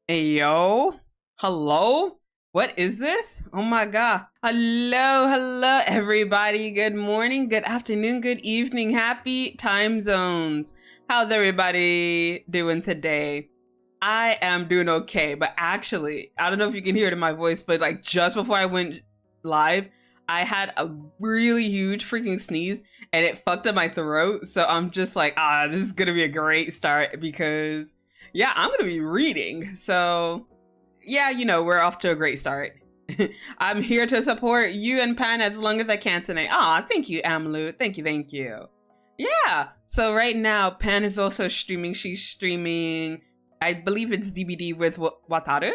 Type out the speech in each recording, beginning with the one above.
Hey, yo. Hello? What is this? Oh my god. Hello, everybody. Good morning, good afternoon, good evening. Happy time zones. How's everybody doing today? I am doing okay, but actually, I don't know if you can hear it in my voice, but like just before I went live, I had a really huge freaking sneeze and it fucked up my throat. So I'm just like, this is gonna be a great start because yeah, I'm gonna be reading. So yeah, we're off to a great start. I'm here to support you and Pan as long as I can tonight. Thank you, Amlu. Thank you. Yeah. So right now, Pan is also streaming. She's streaming, I believe it's DBD with Wataru.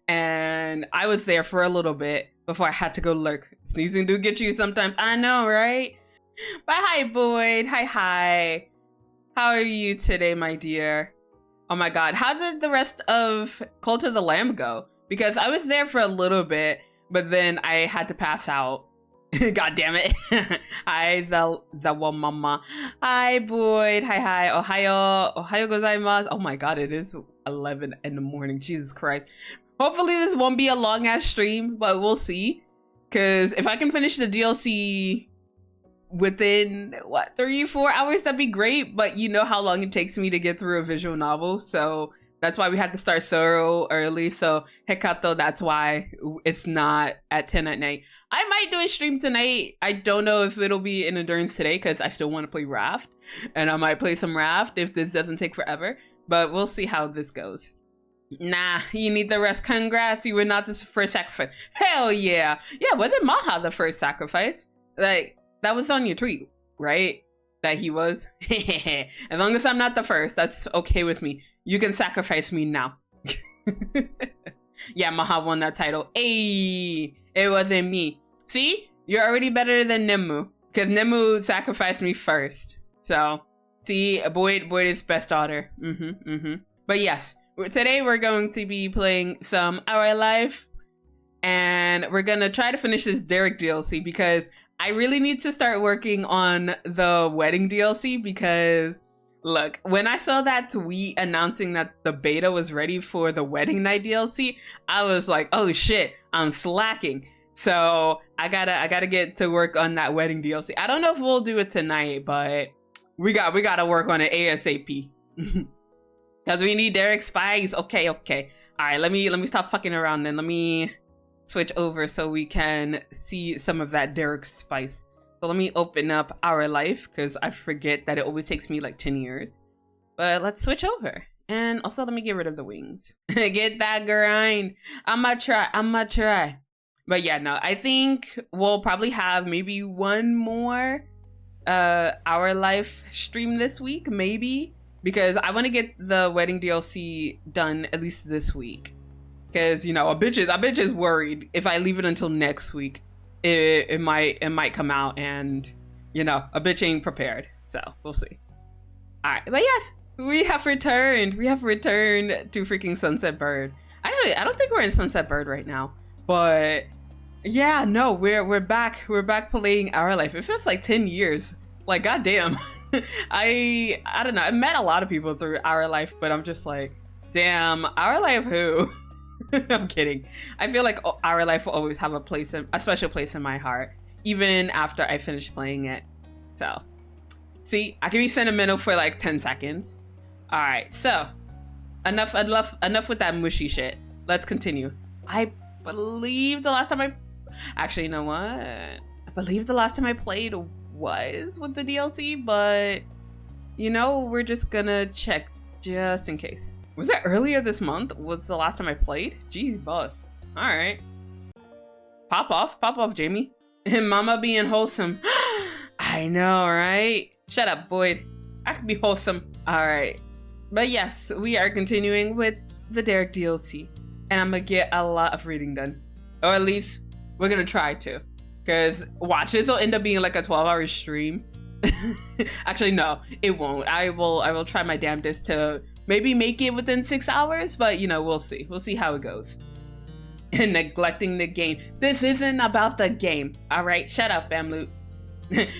And I was there for a little bit before I had to go lurk. Sneezing do get you sometimes. I know, right? But hi, Boyd. Hi. How are you today, my dear? Oh my god, how did the rest of Cult of the Lamb go? Because I was there for a little bit, but then I had to pass out. God damn it. Hi, Zawa Mama. Hi, Boyd. Hi. Ohayo gozaimasu. Oh my god, it is 11 in the morning. Jesus Christ. Hopefully this won't be a long ass stream, but we'll see. Because if I can finish the DLC within 3-4 hours, that'd be great. But you know how long it takes me to get through a visual novel, so that's why we had to start so early. So Hekato, that's why it's not at 10 at night. I might do a stream tonight. I don't know if it'll be in endurance today because I still want to play Raft, and I might play some Raft if this doesn't take forever, but we'll see how this goes. Nah, you need the rest. Congrats, you were not the first sacrifice. Hell yeah. Yeah, wasn't Maha the first sacrifice? Like, that was on your tweet, right? That he was? As long as I'm not the first, that's okay with me. You can sacrifice me now. Yeah, Maha won that title. Ayy, it wasn't me. See? You're already better than Nemu. Because Nemu sacrificed me first. So, see, Boyd is best daughter. But yes, today we're going to be playing some Our Life. And we're going to try to finish this Derek DLC because I really need to start working on the wedding DLC because, look, when I saw that tweet announcing that the beta was ready for the wedding night DLC, I was like, oh shit, I'm slacking. So I gotta get to work on that wedding DLC. I don't know if we'll do it tonight, but we gotta work on it ASAP. Because we need Derek Spies. Okay. All right, let me stop fucking around then. Let me switch over so we can see some of that Derek spice. So let me open up Our Life because I forget that it always takes me like 10 years. But let's switch over. And also let me get rid of the wings. Get that grind. I'ma try. But yeah, no, I think we'll probably have maybe one more Our Life stream this week, maybe. Because I want to get the wedding DLC done at least this week. Because, a bitch is worried if I leave it until next week, it might come out and, a bitch ain't prepared. So we'll see. All right. But yes, we have returned. We have returned to freaking Sunset Bird. Actually, I don't think we're in Sunset Bird right now. But yeah, no, we're back. We're back playing Our Life. It feels like 10 years. Like, goddamn. I don't know. I met a lot of people through Our Life, but I'm just like, damn, Our Life who? I'm kidding. I feel like Our Life will always have a special place in my heart, even after I finish playing it. So, see, I can be sentimental for like 10 seconds. All right, so enough with that mushy shit. Let's continue. I believe the last time actually, you know what? I believe the last time I played was with the DLC, but we're just gonna check just in case. Was it earlier this month? Was the last time I played? Geez, boss. All right. Pop off, Jamie. And Mama being wholesome. I know, right? Shut up, Boyd. I can be wholesome. All right. But yes, we are continuing with the Derek DLC. And I'm gonna get a lot of reading done. Or at least, we're gonna try to. Because watch, this will end up being like a 12-hour stream. Actually, no, it won't. I will try my damnedest to maybe make it within 6 hours, but we'll see. We'll see how it goes. And neglecting the game. This isn't about the game. All right, shut up, Famloot.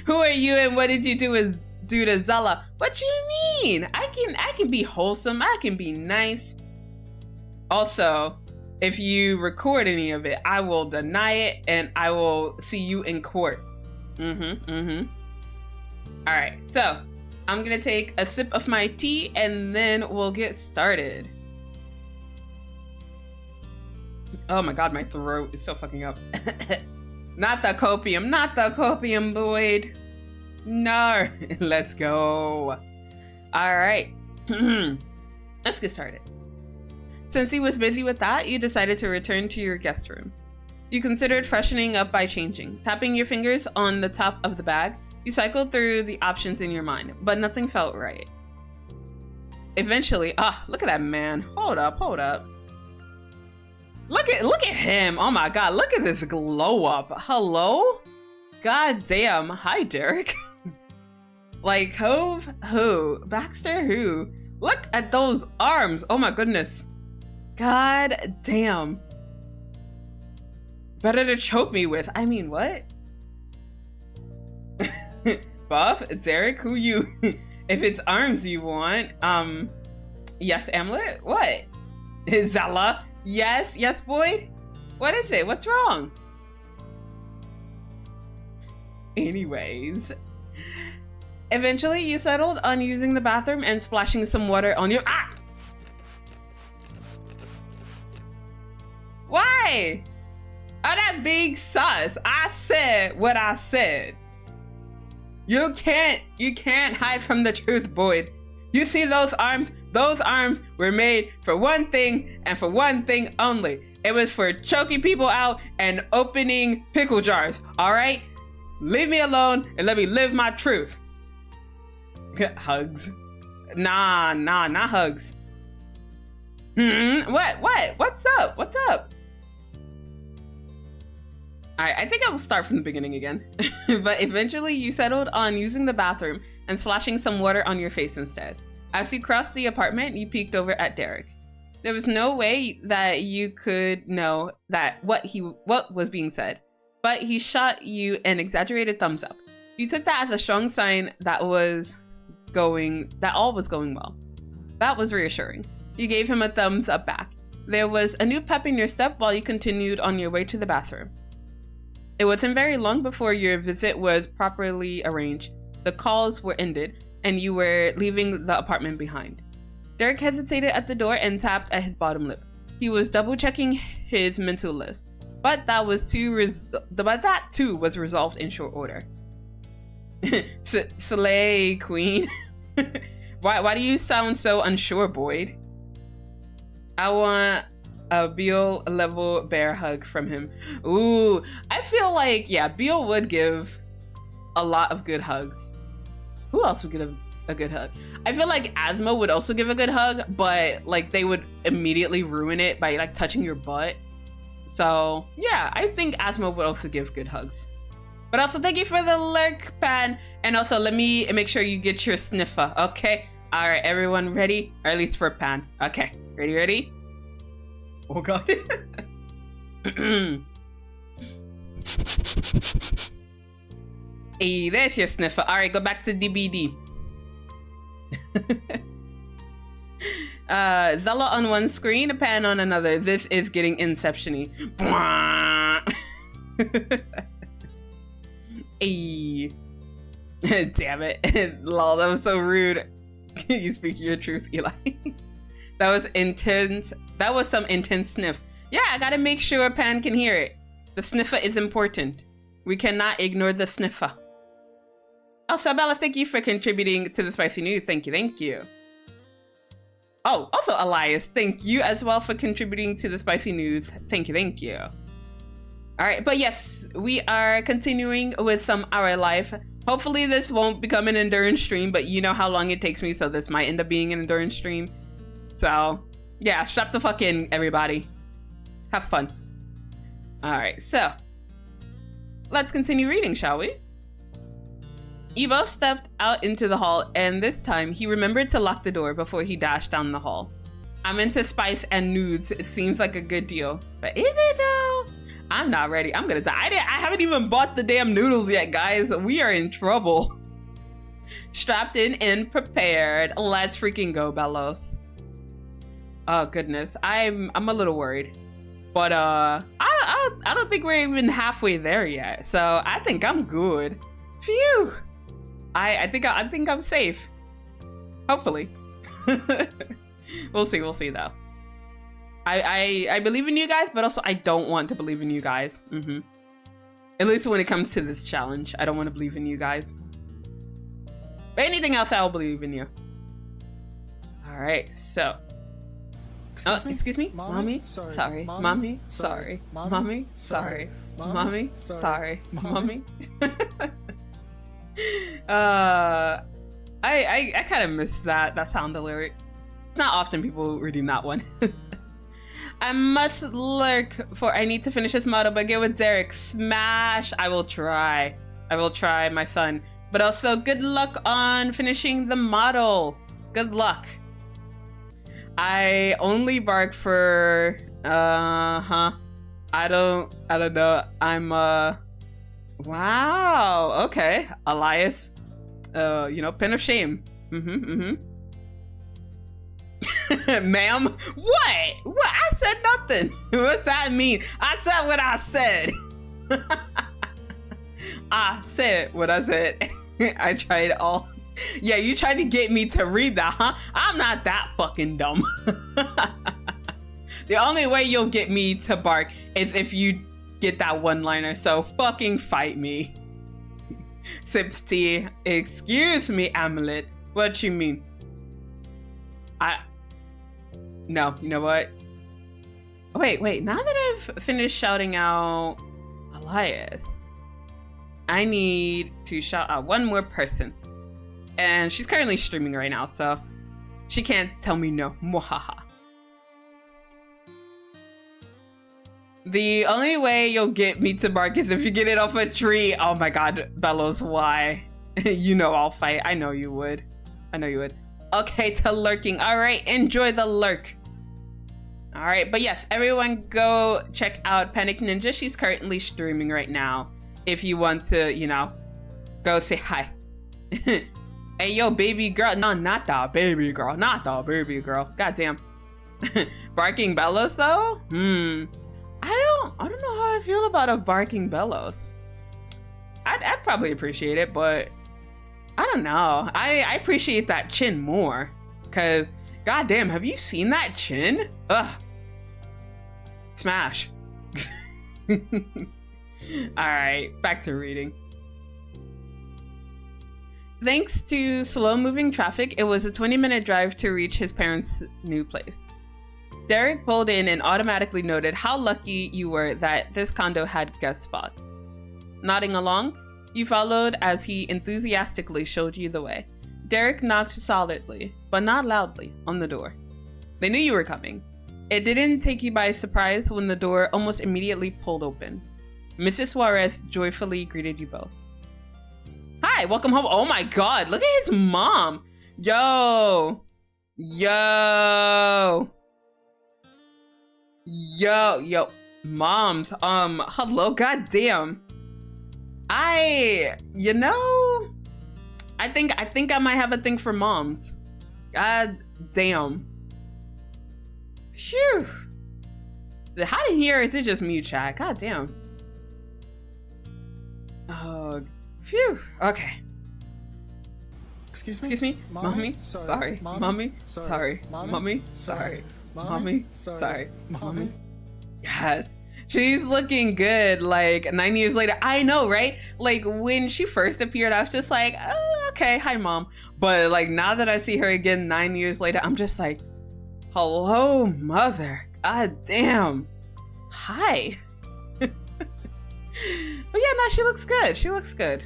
Who are you and what did you do to Zela? What you mean? I can be wholesome. I can be nice. Also, if you record any of it, I will deny it and I will see you in court. All right, so I'm gonna take a sip of my tea and then we'll get started. Oh my god, my throat is so fucking up. Not the copium, Boyd. No, let's go. All right, let's get started. Since he was busy with that, you decided to return to your guest room. You considered freshening up by changing. Tapping your fingers on the top of the bag, you cycled through the options in your mind, but nothing felt right. Eventually, look at that man. Hold up. Look at him. Oh my god, look at this glow up. Hello? God damn. Hi, Derek. Like, Hove? Who? Baxter? Who? Look at those arms. Oh my goodness. God damn. Better to choke me with. I mean, what? Buff? Derek? Who you? If it's arms you want. Yes, Amulet? What? Zela? Yes, Boyd? What is it? What's wrong? Anyways. Eventually, you settled on using the bathroom and splashing some water on your— Why? Oh, that big sus. I said what I said. You can't hide from the truth, Boyd. You see those arms? Those arms were made for one thing and for one thing only. It was for choking people out and opening pickle jars, all right? Leave me alone and let me live my truth. Hugs. Nah, not hugs. What? What's up? All right, I think I will start from the beginning again. But eventually you settled on using the bathroom and splashing some water on your face instead. As you crossed the apartment, you peeked over at Derek. There was no way that you could know that what was being said, but he shot you an exaggerated thumbs up. You took that as a strong sign that all was going well. That was reassuring. You gave him a thumbs up back. There was a new pep in your step while you continued on your way to the bathroom. It wasn't very long before your visit was properly arranged. The calls were ended, and you were leaving the apartment behind. Derek hesitated at the door and tapped at his bottom lip. He was double-checking his mental list, but that too was resolved in short order. Slay, Queen. Why do you sound so unsure, Boyd? I want a Beal level bear hug from him. Ooh, I feel like, yeah, Beal would give a lot of good hugs. Who else would give a good hug? I feel like Asmo would also give a good hug, but like they would immediately ruin it by like touching your butt. So yeah, I think Asmo would also give good hugs. But also thank you for the lurk, Pan. And also let me make sure you get your sniffer, okay? All right, everyone ready? Or at least for Pan. Okay, ready? Oh god. Hey, there's your sniffer. All right, go back to DBD. Zela on one screen, Pan on another. This is getting Inception-y. Hey. Damn it. Lol, that was so rude. You speak your truth, Eli. That was intense. That was some intense sniff. Yeah, I gotta make sure Pan can hear it. The sniffer is important. We cannot ignore the sniffer. Also, Bella, thank you for contributing to the spicy news. Thank you. Oh, also Elias, thank you as well for contributing to the spicy news. Thank you. All right, but yes, we are continuing with some Our Life. Hopefully this won't become an endurance stream, but you know how long it takes me, so this might end up being an endurance stream. So yeah, strap the fuck in, everybody. Have fun. All right, so let's continue reading, shall we? You both stepped out into the hall, and this time he remembered to lock the door before he dashed down the hall. I'm into spice and nudes. It seems like a good deal. But is it though? I'm not ready. I'm gonna die. I haven't even bought the damn noodles yet, guys. We are in trouble. Strapped in and prepared. Let's freaking go, Bellos. Oh goodness, I'm a little worried, but I don't think we're even halfway there yet. So I think I'm good. Phew. I think I'm safe. Hopefully. We'll see though. I believe in you guys, but also I don't want to believe in you guys. At least when it comes to this challenge, I don't want to believe in you guys. But anything else, I'll believe in you. All right, so. Excuse me? Mommy? Sorry. Mommy? Sorry. Mommy? Sorry. Mommy? Sorry. Mommy? I kind of miss that sound lyric. It's not often people redeem that one. I must lurk for I need to finish this model, but get with Derek. Smash! I will try, my son. But also, good luck on finishing the model. Good luck. I only bark for I don't know. I'm wow, okay. Elias. Pin of shame. Ma'am? What? I said nothing. What's that mean? I said what I said. I said what I said. I tried all. Yeah, you tried to get me to read that, huh? I'm not that fucking dumb. The only way you'll get me to bark is if you get that one-liner, so fucking fight me. Sips tea. Excuse me, Amulet. What you mean? No, you know what? Wait, now that I've finished shouting out Elias, I need to shout out one more person. And she's currently streaming right now, so she can't tell me no. Mwahaha. The only way you'll get me to bark is if you get it off a tree. Oh my god, Bellows, why? You know I'll fight. I know you would. Okay, to lurking. All right, enjoy the lurk. All right, but yes, everyone go check out Panic Ninja. She's currently streaming right now. If you want to, go say hi. Hey, yo, baby girl. No, not the baby girl. Goddamn. Barking Bellows, though? I don't know how I feel about a barking Bellows. I'd probably appreciate it, but I don't know. I appreciate that chin more. Because, goddamn, have you seen that chin? Ugh. Smash. Alright, back to reading. Thanks to slow-moving traffic, it was a 20-minute drive to reach his parents' new place. Derek pulled in and automatically noted how lucky you were that this condo had guest spots. Nodding along, you followed as he enthusiastically showed you the way. Derek knocked solidly, but not loudly, on the door. They knew you were coming. It didn't take you by surprise when the door almost immediately pulled open. Mrs. Suarez joyfully greeted you both. Hi, welcome home. Oh my god, look at his mom. Yo. Moms, hello, goddamn. I think I might have a thing for moms. God damn. Phew. Hot in here, is it just me, chat? God damn. Oh, phew. Okay. Excuse me? Mommy? Sorry. Mommy? Sorry. Mommy? Sorry. Mommy? Sorry. Mommy? Yes. She's looking good, like 9 years later. I know, right? Like when she first appeared, I was just like, oh, okay, hi mom. But like now that I see her again 9 years later, I'm just like, hello, mother. God damn. Hi. But yeah, no, she looks good. She looks good.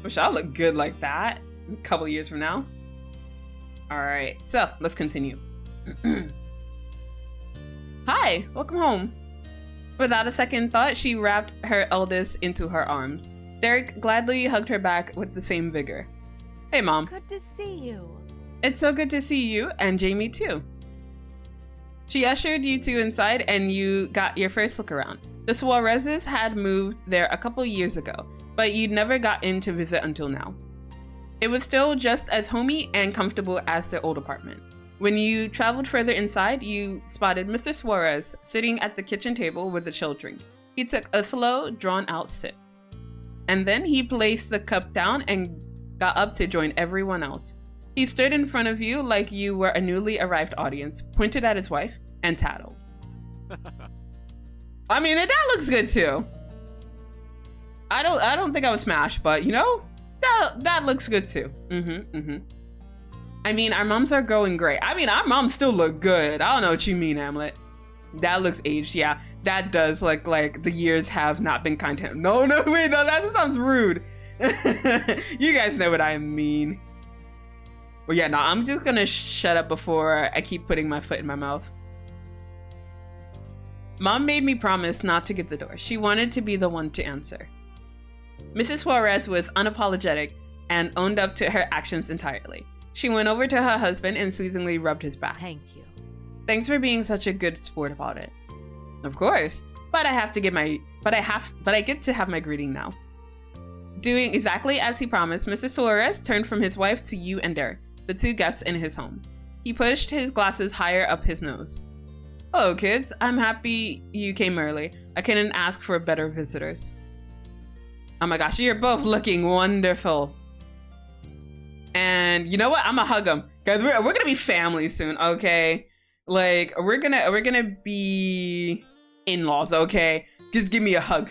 Wish I look good like that a couple years from now. All right, so let's continue. Hi, welcome home. Without a second thought, she wrapped her eldest into her arms. Derek gladly hugged her back with the same vigor. Hey, Mom. Good to see you. It's so good to see you, and Jamie too. She ushered you two inside, and you got your first look around. The Suarezes had moved there a couple years ago, but you'd never got in to visit until now. It was still just as homey and comfortable as their old apartment, When you traveled further inside, you spotted Mr. Suarez sitting at the kitchen table with a chill drink. He took a slow, drawn-out sip. And then he placed the cup down and got up to join everyone else. He stood in front of you like you were a newly arrived audience, pointed at his wife, and tattled. I mean, that looks good too. I don't think I would smash, but you know, that looks good too. I mean, our moms are growing great. I mean, our moms still look good. I don't know what you mean, Hamlet. That looks aged. Yeah, that does look like the years have not been kind to him. No, wait, no, that just sounds rude. You guys know what I mean. Well, yeah, no, I'm just gonna shut up before I keep putting my foot in my mouth. Mom made me promise not to get the door. She wanted to be the one to answer. Mrs. Suarez was unapologetic and owned up to her actions entirely. She went over to her husband and soothingly rubbed his back. Thank you. Thanks for being such a good sport about it. Of course, but I get to have my greeting now. Doing exactly as he promised, Mr. Suarez turned from his wife to you and Derek, the two guests in his home. He pushed his glasses higher up his nose. Hello, kids. I'm happy you came early. I couldn't ask for better visitors. Oh my gosh, you're both looking wonderful. And you know what? I'm gonna hug them. Guys, we're gonna be family soon, okay? Like, we're gonna be in-laws, okay? Just give me a hug.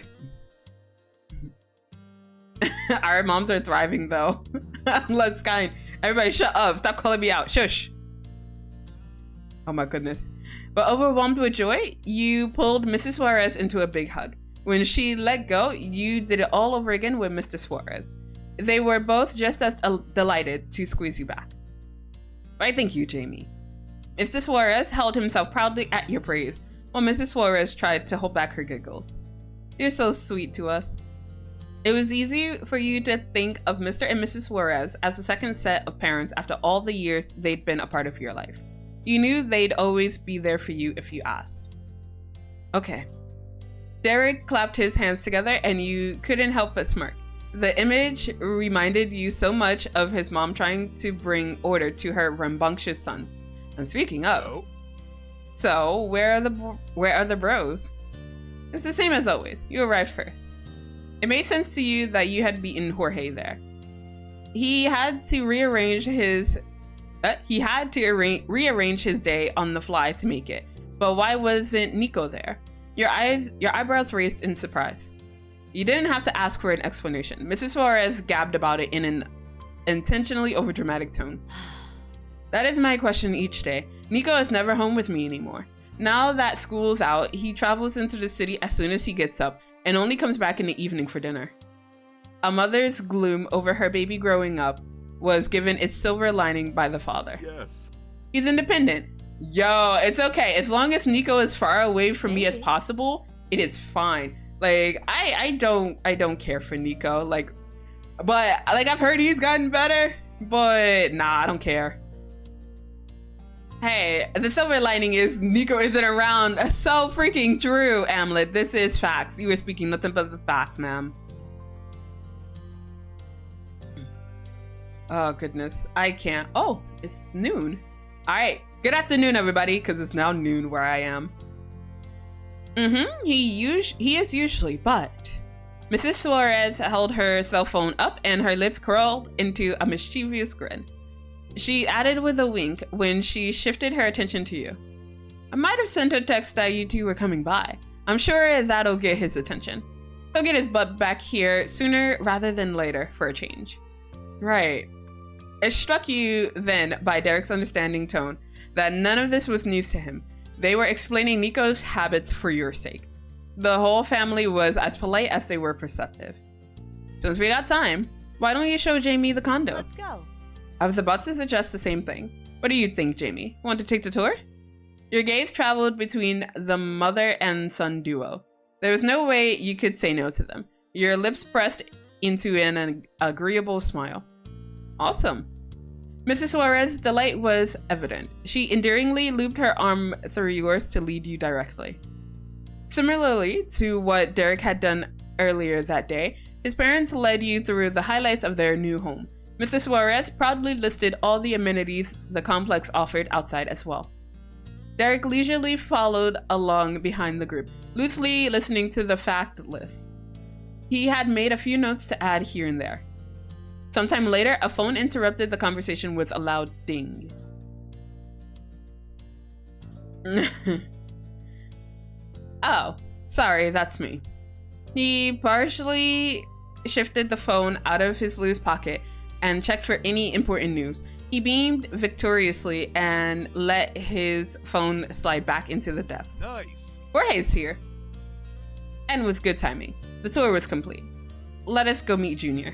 Our moms are thriving though. Let's kind. Everybody shut up. Stop calling me out. Shush. Oh my goodness. But overwhelmed with joy, you pulled Mrs. Suarez into a big hug. When she let go, you did it all over again with Mr. Suarez. They were both just as delighted to squeeze you back. I thank you, Jamie. Mr. Suarez held himself proudly at your praise, while Mrs. Suarez tried to hold back her giggles. You're so sweet to us. It was easy for you to think of Mr. and Mrs. Suarez as a second set of parents after all the years they'd been a part of your life. You knew they'd always be there for you if you asked. Okay. Derek clapped his hands together and you couldn't help but smirk. The image reminded you so much of his mom trying to bring order to her rambunctious sons. And speaking of, so where are the bros? It's the same as always. You arrived first. It made sense to you that you had beaten Jorge there. He had to rearrange his day on the fly to make it. But why wasn't Nico there? Your eyebrows raised in surprise. You didn't have to ask for an explanation. Mrs. Suarez gabbed about it in an intentionally overdramatic tone. That is my question each day. Nico is never home with me anymore. Now that school's out, he travels into the city as soon as he gets up and only comes back in the evening for dinner. A mother's gloom over her baby growing up was given its silver lining by the father. Yes. He's independent. Yo, it's okay. As long as Nico is far away from me as possible, it is fine. Like, I don't care for Nico. Like, but like I've heard he's gotten better, but nah, I don't care. Hey, the silver lining is Nico isn't around. So freaking true, Amlet. This is facts. You were speaking nothing but the facts, ma'am. Oh, goodness. I can't. Oh, it's noon. All right. Good afternoon, everybody, because it's now noon where I am. He is usually, but... Mrs. Suarez held her cell phone up and her lips curled into a mischievous grin. She added with a wink when she shifted her attention to you. I might have sent a text that you two were coming by. I'm sure that'll get his attention. He'll get his butt back here sooner rather than later for a change. Right. It struck you then by Derek's understanding tone that none of this was news to him. They were explaining Nico's habits for your sake. The whole family was as polite as they were perceptive. Since we got time, why don't you show Jamie the condo? Let's go. I was about to suggest the same thing. What do you think, Jamie? Want to take the tour? Your gaze traveled between the mother and son duo. There was no way you could say no to them. Your lips pressed into an agreeable smile. Awesome. Mrs. Suarez's delight was evident. She endearingly looped her arm through yours to lead you directly. Similarly to what Derek had done earlier that day, his parents led you through the highlights of their new home. Mr. Suarez proudly listed all the amenities the complex offered outside as well. Derek leisurely followed along behind the group, loosely listening to the fact list. He had made a few notes to add here and there. Sometime later, a phone interrupted the conversation with a loud ding. Oh, sorry, that's me. He partially shifted the phone out of his loose pocket and checked for any important news. He beamed victoriously and let his phone slide back into the depths. Nice. Jorge's here. And with good timing, the tour was complete. Let us go meet Junior.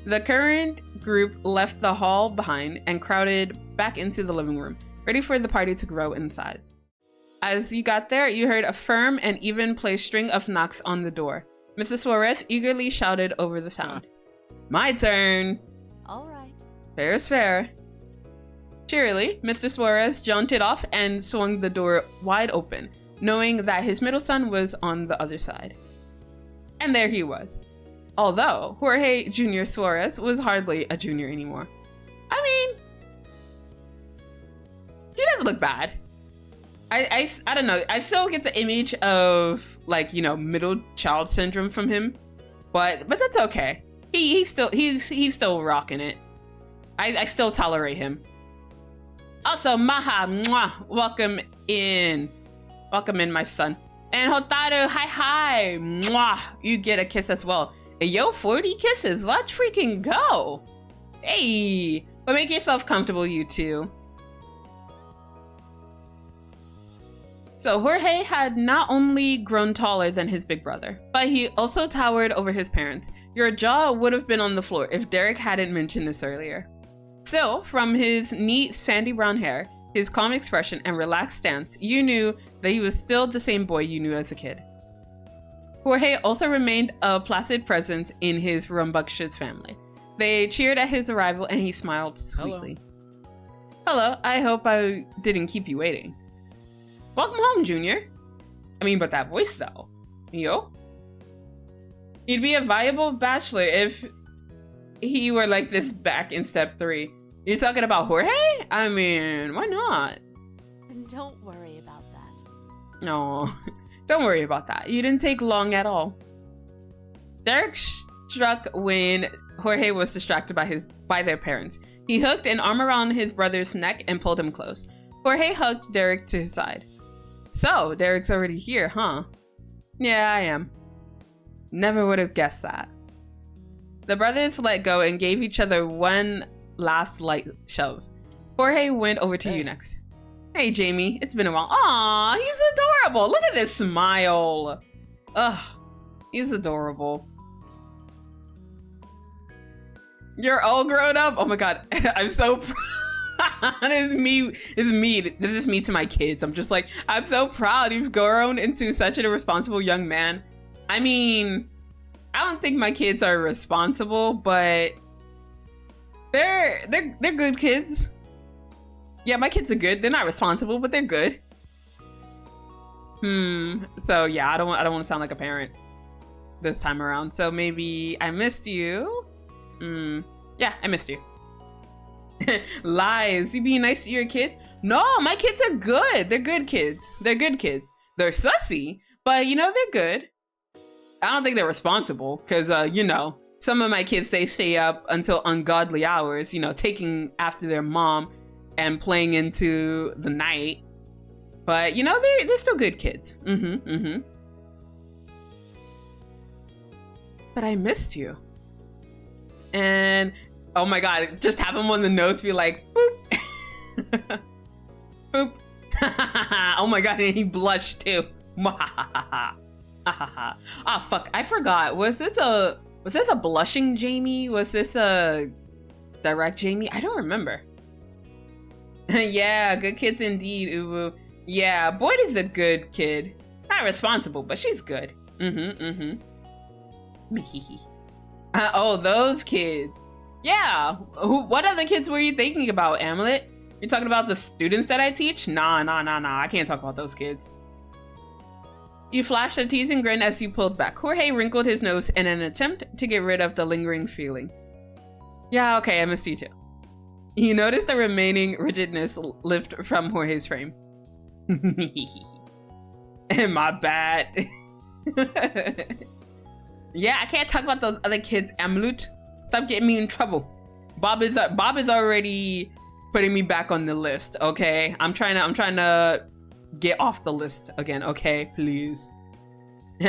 The current group left the hall behind and crowded back into the living room, ready for the party to grow in size. As you got there, you heard a firm and even-placed string of knocks on the door. Mr. Suarez eagerly shouted over the sound. My turn! All right. Fair is fair. Cheerily, Mr. Suarez jaunted off and swung the door wide open, knowing that his middle son was on the other side. And there he was. Although Jorge Jr. Suarez was hardly a junior anymore. I mean, he doesn't look bad. I don't know. I still get the image of, like, you know, middle child syndrome from him, but that's okay. He's still rocking it. I still tolerate him. Also, Maha, mwah, welcome in, my son. And Hotaru, hi, mwah, you get a kiss as well. Hey, yo, 40 kisses, let's freaking go. Hey, but make yourself comfortable, you two. So Jorge had not only grown taller than his big brother, but he also towered over his parents. Your jaw would have been on the floor if Derek hadn't mentioned this earlier. Still, from his neat sandy brown hair, his calm expression, and relaxed stance, you knew that he was still the same boy you knew as a kid. Jorge also remained a placid presence in his rambunctious family. They cheered at his arrival and he smiled sweetly. Hello, I hope I didn't keep you waiting. Welcome home, Junior. I mean, but that voice though. Yo? He'd be a viable bachelor if he were like this back in step 3. You're talking about Jorge? I mean, why not? Don't worry about that. No, don't worry about that. You didn't take long at all. Derek struck when Jorge was distracted by their parents. He hooked an arm around his brother's neck and pulled him close. Jorge hugged Derek to his side. So, Derek's already here, huh? Yeah, I am. Never would have guessed that. The brothers let go and gave each other one last light shove. Jorge went over to you next. Hey, Jamie, it's been a while. Aw, he's adorable. Look at this smile. Ugh, he's adorable. You're all grown up? Oh my god, I'm so proud. This is me. This is me to my kids. I'm just like, I'm so proud you've grown into such a responsible young man. I mean, I don't think my kids are responsible, but they're good kids. Yeah, my kids are good. They're not responsible, but they're good. So yeah, I don't want to sound like a parent this time around. So maybe I missed you. Yeah, I missed you. Lies. You being nice to your kids? No, my kids are good. They're good kids. They're good kids. They're sussy, but you know, they're good. I don't think they're responsible because, you know, some of my kids, they stay up until ungodly hours, you know, taking after their mom and playing into the night. But, you know, they're still good kids. But I missed you. And oh my god, just have him on the notes be like, boop. Boop. Oh my god, and he blushed too. Ah, fuck, I forgot. Was this a blushing Jamie? Was this a direct Jamie? I don't remember. Yeah, good kids indeed, Uwu. Yeah, Boyd is a good kid. Not responsible, but she's good. Oh, those kids. Yeah, what other kids were you thinking about, Amulet? You're talking about the students that I teach? Nah, I can't talk about those kids. You flashed a teasing grin as you pulled back. Jorge wrinkled his nose in an attempt to get rid of the lingering feeling. Yeah, okay, I missed you too. You notice the remaining rigidness lift from Jorge's frame. My bad. Yeah, I can't talk about those other kids, Amlut. Stop getting me in trouble. Bob is already putting me back on the list, okay? I'm trying to get off the list again, okay? Please.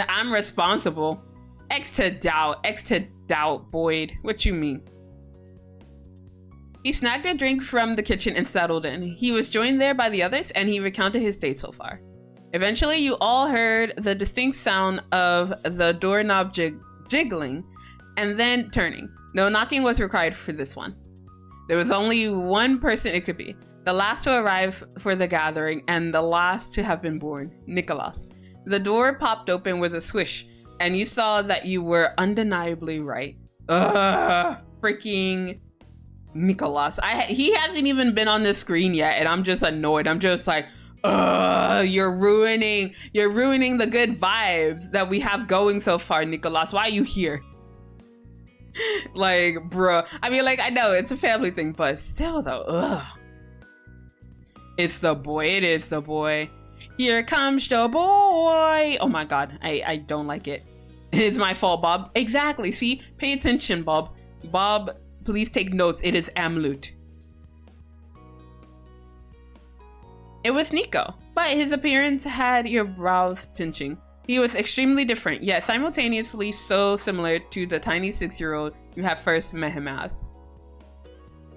I'm responsible. X to doubt, Boyd. What you mean? He snagged a drink from the kitchen and settled in. He was joined there by the others, and he recounted his day so far. Eventually, you all heard the distinct sound of the doorknob jiggling and then turning. No knocking was required for this one. There was only one person it could be. The last to arrive for the gathering and the last to have been born, Nicholas. The door popped open with a swish, and you saw that you were undeniably right. Ugh, freaking Nicholas. He hasn't even been on the screen yet, and I'm just annoyed. I'm just like, you're ruining the good vibes that we have going so far, Nicholas. Why are you here? Like, bro. I mean, like, I know it's a family thing, but still though, ugh. It's the boy. It is the boy. Here comes the boy. Oh my god, I don't like it. It's my fault, Bob. Exactly. See, pay attention, Bob. Bob, please take notes. It is Amlut. It was Nico, but his appearance had your brows pinching. He was extremely different, yet simultaneously so similar to the tiny 6-year-old you had first met him as.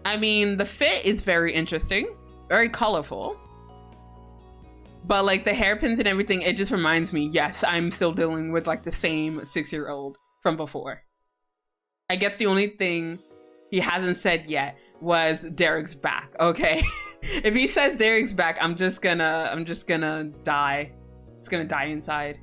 I mean, the fit is very interesting, very colorful. But like the hairpins and everything, it just reminds me, yes, I'm still dealing with like the same 6-year-old from before. I guess the only thing he hasn't said yet was Derek's back, okay? If he says Derek's back, I'm just gonna die. It's gonna die inside.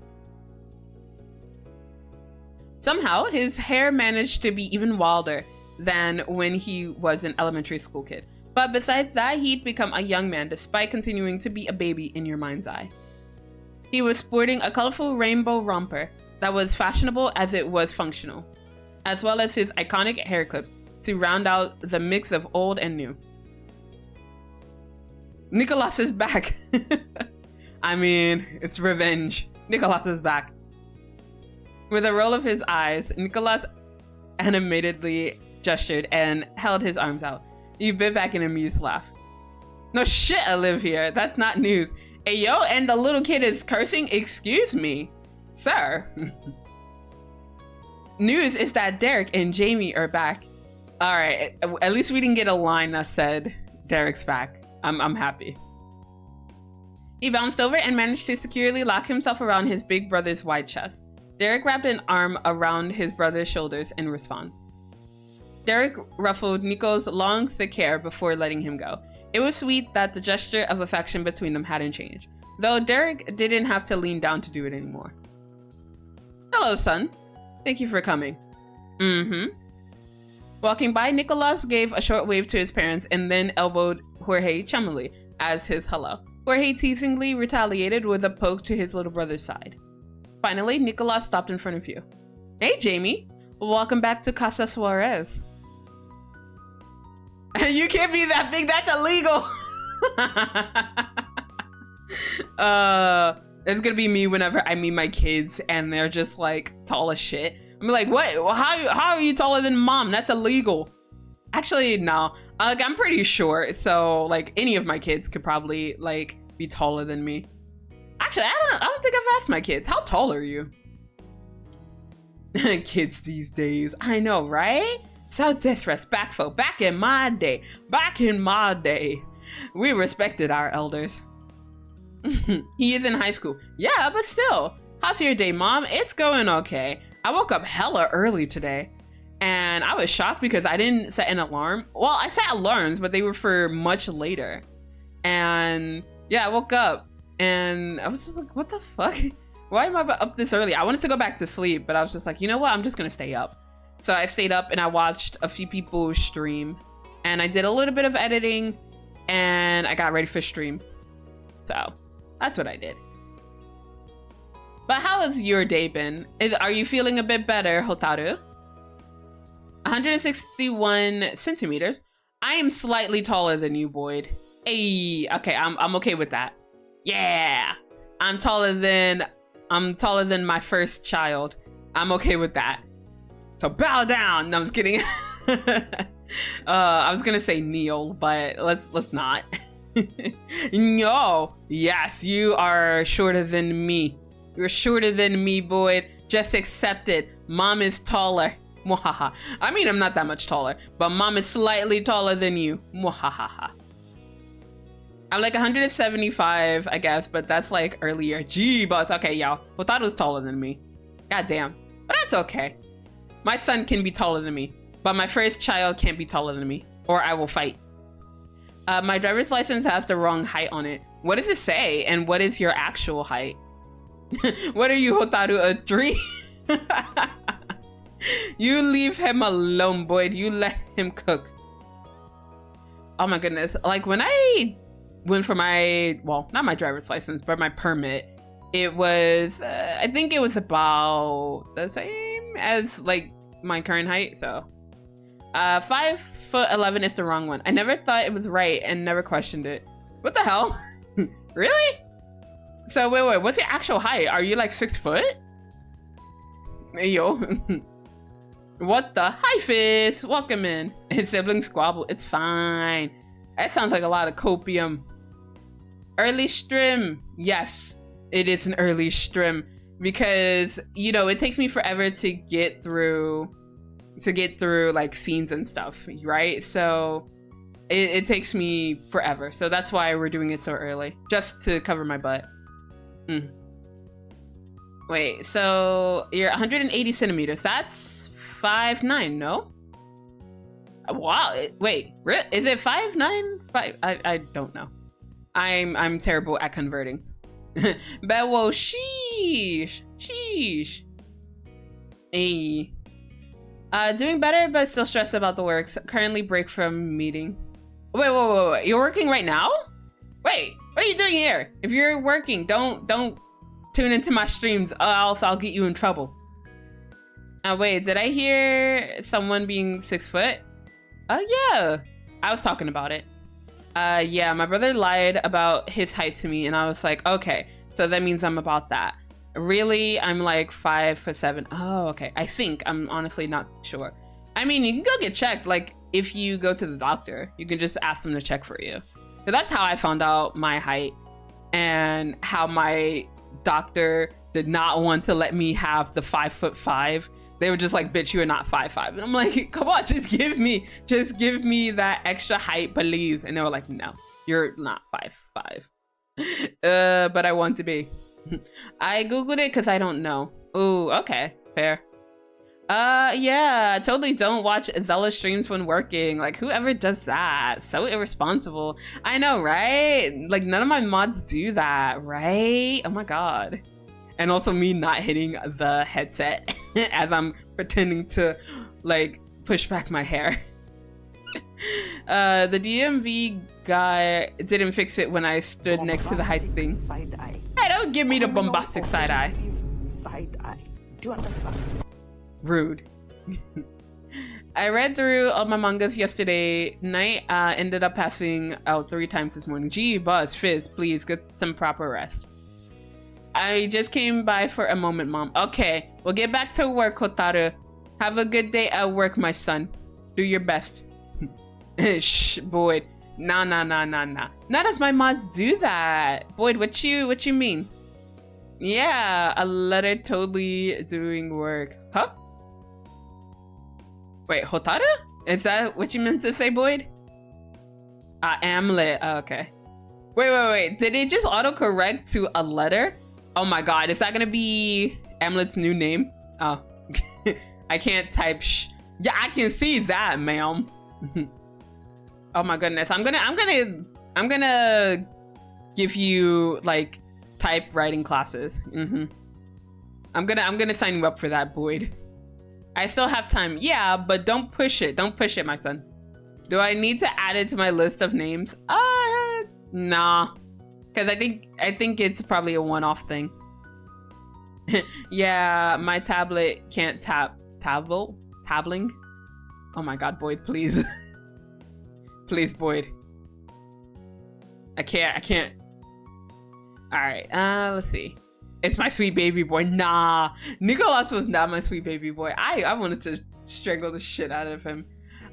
Somehow, his hair managed to be even wilder than when he was an elementary school kid. But besides that, he'd become a young man despite continuing to be a baby in your mind's eye. He was sporting a colorful rainbow romper that was fashionable as it was functional, as well as his iconic hair clips to round out the mix of old and new. Nicholas is back. I mean, it's revenge. Nicholas is back. With a roll of his eyes, Nicholas animatedly gestured and held his arms out. You bit back in an amused laugh. No shit, I live here. That's not news. Hey, yo, and the little kid is cursing? Excuse me, sir. News is that Derek and Jamie are back. All right, at least we didn't get a line that said Derek's back. I'm happy. He bounced over and managed to securely lock himself around his big brother's wide chest. Derek wrapped an arm around his brother's shoulders in response. Derek ruffled Nico's long, thick hair before letting him go. It was sweet that the gesture of affection between them hadn't changed, though Derek didn't have to lean down to do it anymore. Hello, son. Thank you for coming. Walking by, Nicholas gave a short wave to his parents and then elbowed Jorge chummily as his hello. Jorge teasingly retaliated with a poke to his little brother's side. Finally, Nicholas stopped in front of you. Hey, Jamie. Welcome back to Casa Suarez. You can't be that big. That's illegal. It's gonna be me whenever I meet my kids and they're just like tall as shit. I'm like, what? How are you taller than mom? That's illegal. Actually, no. Like, I'm pretty short, so like any of my kids could probably like be taller than me. Actually, I don't think I've asked my kids. How tall are you? Kids these days. I know, right? So disrespectful. Back in my day, we respected our elders. He is in high school. Yeah, but still. How's your day, Mom? It's going okay. I woke up hella early today, and I was shocked because I didn't set an alarm. Well, I set alarms, but they were for much later. And yeah, I woke up, and I was just like, what the fuck? Why am I up this early? I wanted to go back to sleep, but I was just like, you know what? I'm just gonna stay up. So I stayed up and I watched a few people stream, and I did a little bit of editing, and I got ready for stream. So that's what I did. But how has your day been? Are you feeling a bit better, Hotaru? 161 centimeters. I am slightly taller than you, Boyd. Hey, okay, I'm okay with that. Yeah, I'm taller than my first child. I'm okay with that. So bow down. No, I'm just kidding. I was gonna say kneel, but let's not. No, yes, you are shorter than me. You're shorter than me, Boyd. Just accept it. Mom is taller. Mwahaha. I mean, I'm not that much taller, but mom is slightly taller than you. Mwahaha. I'm like 175, I guess, but that's like earlier. Gee, boss. Okay, y'all. Well, thought it was taller than me. God damn. But that's okay. My son can be taller than me, but my first child can't be taller than me, or I will fight. My driver's license has the wrong height on it. What does it say? And what is your actual height? What are you, Hotaru, a tree? You leave him alone, Boyd. You let him cook. Oh my goodness. Like when I went for my, well, not my driver's license, but my permit, it was, I think it was about the same as like my current height. So 5'11" is the wrong one. I never thought it was right and never questioned it. What the hell? Really? So wait, what's your actual height? Are you like 6 foot? Hey, yo. What the? Hi, Fizz. Welcome in. His siblings squabble. It's fine. That sounds like a lot of copium. Early stream. Yes, it is an early stream because, you know, it takes me forever to get through like scenes and stuff, right? So it takes me forever. So that's why we're doing it so early, just to cover my butt. Wait, so you're 180 centimeters. That's 5'9", no? Wow. Wait, is it 5'9"? I don't know. I'm terrible at converting. But whoa, sheesh. Hey. Doing better, but still stressed about the works. Currently break from meeting. Wait. You're working right now? Wait, what are you doing here? If you're working, don't tune into my streams, or else I'll get you in trouble. Wait, did I hear someone being 6 foot? Oh yeah, I was talking about it. Yeah, my brother lied about his height to me, and I was like, okay, so that means I'm about that. Really, I'm like 5'7". Oh, okay. I think, I'm honestly not sure. I mean, you can go get checked. Like, if you go to the doctor, you can just ask them to check for you. So that's how I found out my height, and how my doctor did not want to let me have the 5'5". They were just like, bitch, you are not 5'5". And I'm like, come on, just give me that extra height, please. And they were like, no, you're not 5'5". But I want to be. I googled it because I don't know. Ooh, okay, fair. Yeah, totally don't watch Zela streams when working. Like, whoever does that? So irresponsible. I know, right? Like, none of my mods do that, right? Oh my god. And also me not hitting the headset as I'm pretending to, like, push back my hair. The DMV guy didn't fix it when I stood next to the height thing. Side-eye. Hey, don't give me the bombastic side-eye. Side-eye. Do you understand? Rude. I read through all my mangas yesterday night. Ended up passing out 3 times this morning. Gee, Buzz, Fizz, please get some proper rest. I just came by for a moment, Mom. Okay, well, get back to work, Hotaru. Have a good day at work, my son. Do your best. Shh, Boyd. Nah. None of my mods do that. Boyd, what you mean? Yeah, a letter totally doing work. Huh? Wait, Hotaru? Is that what you meant to say, Boyd? Amlet. Oh, okay. Wait. Did it just autocorrect to a letter? Oh my god, is that gonna be Amlet's new name? Oh. I can't type sh. Yeah, I can see that, ma'am. Oh my goodness. I'm gonna give you like typewriting classes. I'm gonna sign you up for that, Boyd. I still have time. Yeah, but don't push it. Don't push it, my son. Do I need to add it to my list of names? Nah. Because I think it's probably a one-off thing. Yeah, my tablet can't tabling. Oh my god, Boyd, please. Please, Boyd. I can't. Alright, let's see. It's my sweet baby boy. Nah, Nicholas was not my sweet baby boy. I wanted to strangle the shit out of him.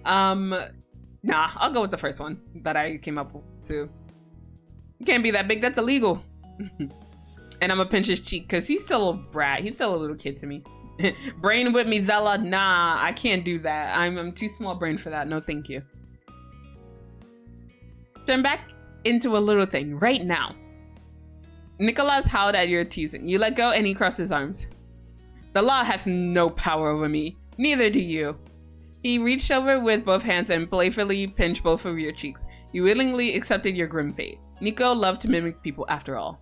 Nah, I'll go with the first one that I came up to. You can't be that big, that's illegal. And I'm gonna pinch his cheek because he's still a brat. He's still a little kid to me. Brain with me, Zela. Nah, I can't do that. I'm too small brain for that. No, thank you. Turn back into a little thing right now. Nicholas howled at your teasing. You let go and he crossed his arms. The law has no power over me. Neither do you. He reached over with both hands and playfully pinched both of your cheeks. You willingly accepted your grim fate. Nico loved to mimic people after all.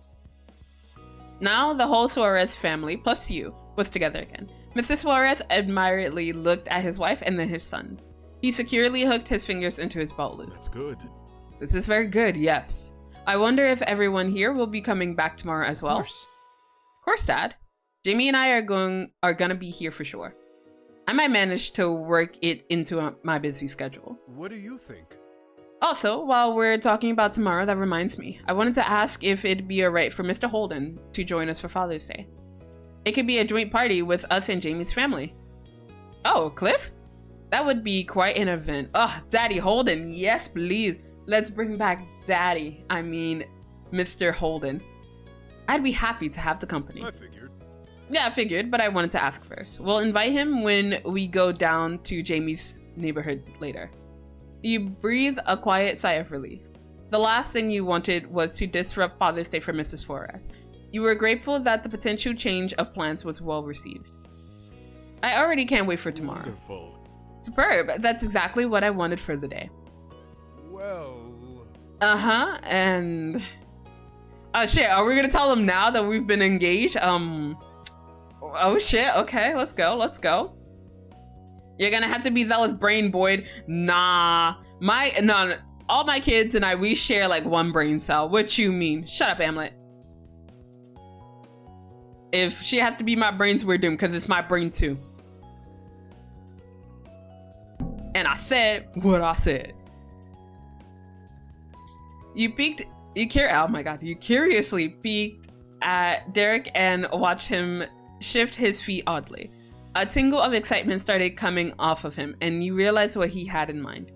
Now the whole Suarez family, plus you, was together again. Mr. Suarez admiringly looked at his wife and then his sons. He securely hooked his fingers into his belt loop. That's good. This is very good, yes. I wonder if everyone here will be coming back tomorrow as well. Of course, Dad. Jamie and I are gonna be here for sure. I might manage to work it into my busy schedule. What do you think? Also, while we're talking about tomorrow, that reminds me. I wanted to ask if it'd be alright for Mr. Holden to join us for Father's Day. It could be a joint party with us and Jamie's family. Oh, Cliff? That would be quite an event. Oh, Daddy Holden, yes please. Let's bring back Daddy. I mean, Mr. Holden. I'd be happy to have the company. I figured. Yeah, I figured, but I wanted to ask first. We'll invite him when we go down to Jamie's neighborhood later. You breathe a quiet sigh of relief. The last thing you wanted was to disrupt Father's Day for Mrs. Flores. You were grateful that the potential change of plans was well received. I already can't wait for tomorrow. Wonderful. Superb. That's exactly what I wanted for the day. Well... Uh-huh, and... Oh shit, are we gonna tell them now that we've been engaged? Oh shit, okay, let's go. You're gonna have to be Zela's brain, Boyd. Nah, all my kids and I, we share like one brain cell. What you mean? Shut up, Hamlet. If she has to be my brains, we're doomed because it's my brain too. And I said what I said. You curiously peeked at Derek and watched him shift his feet oddly. A tingle of excitement started coming off of him, and you realized what he had in mind.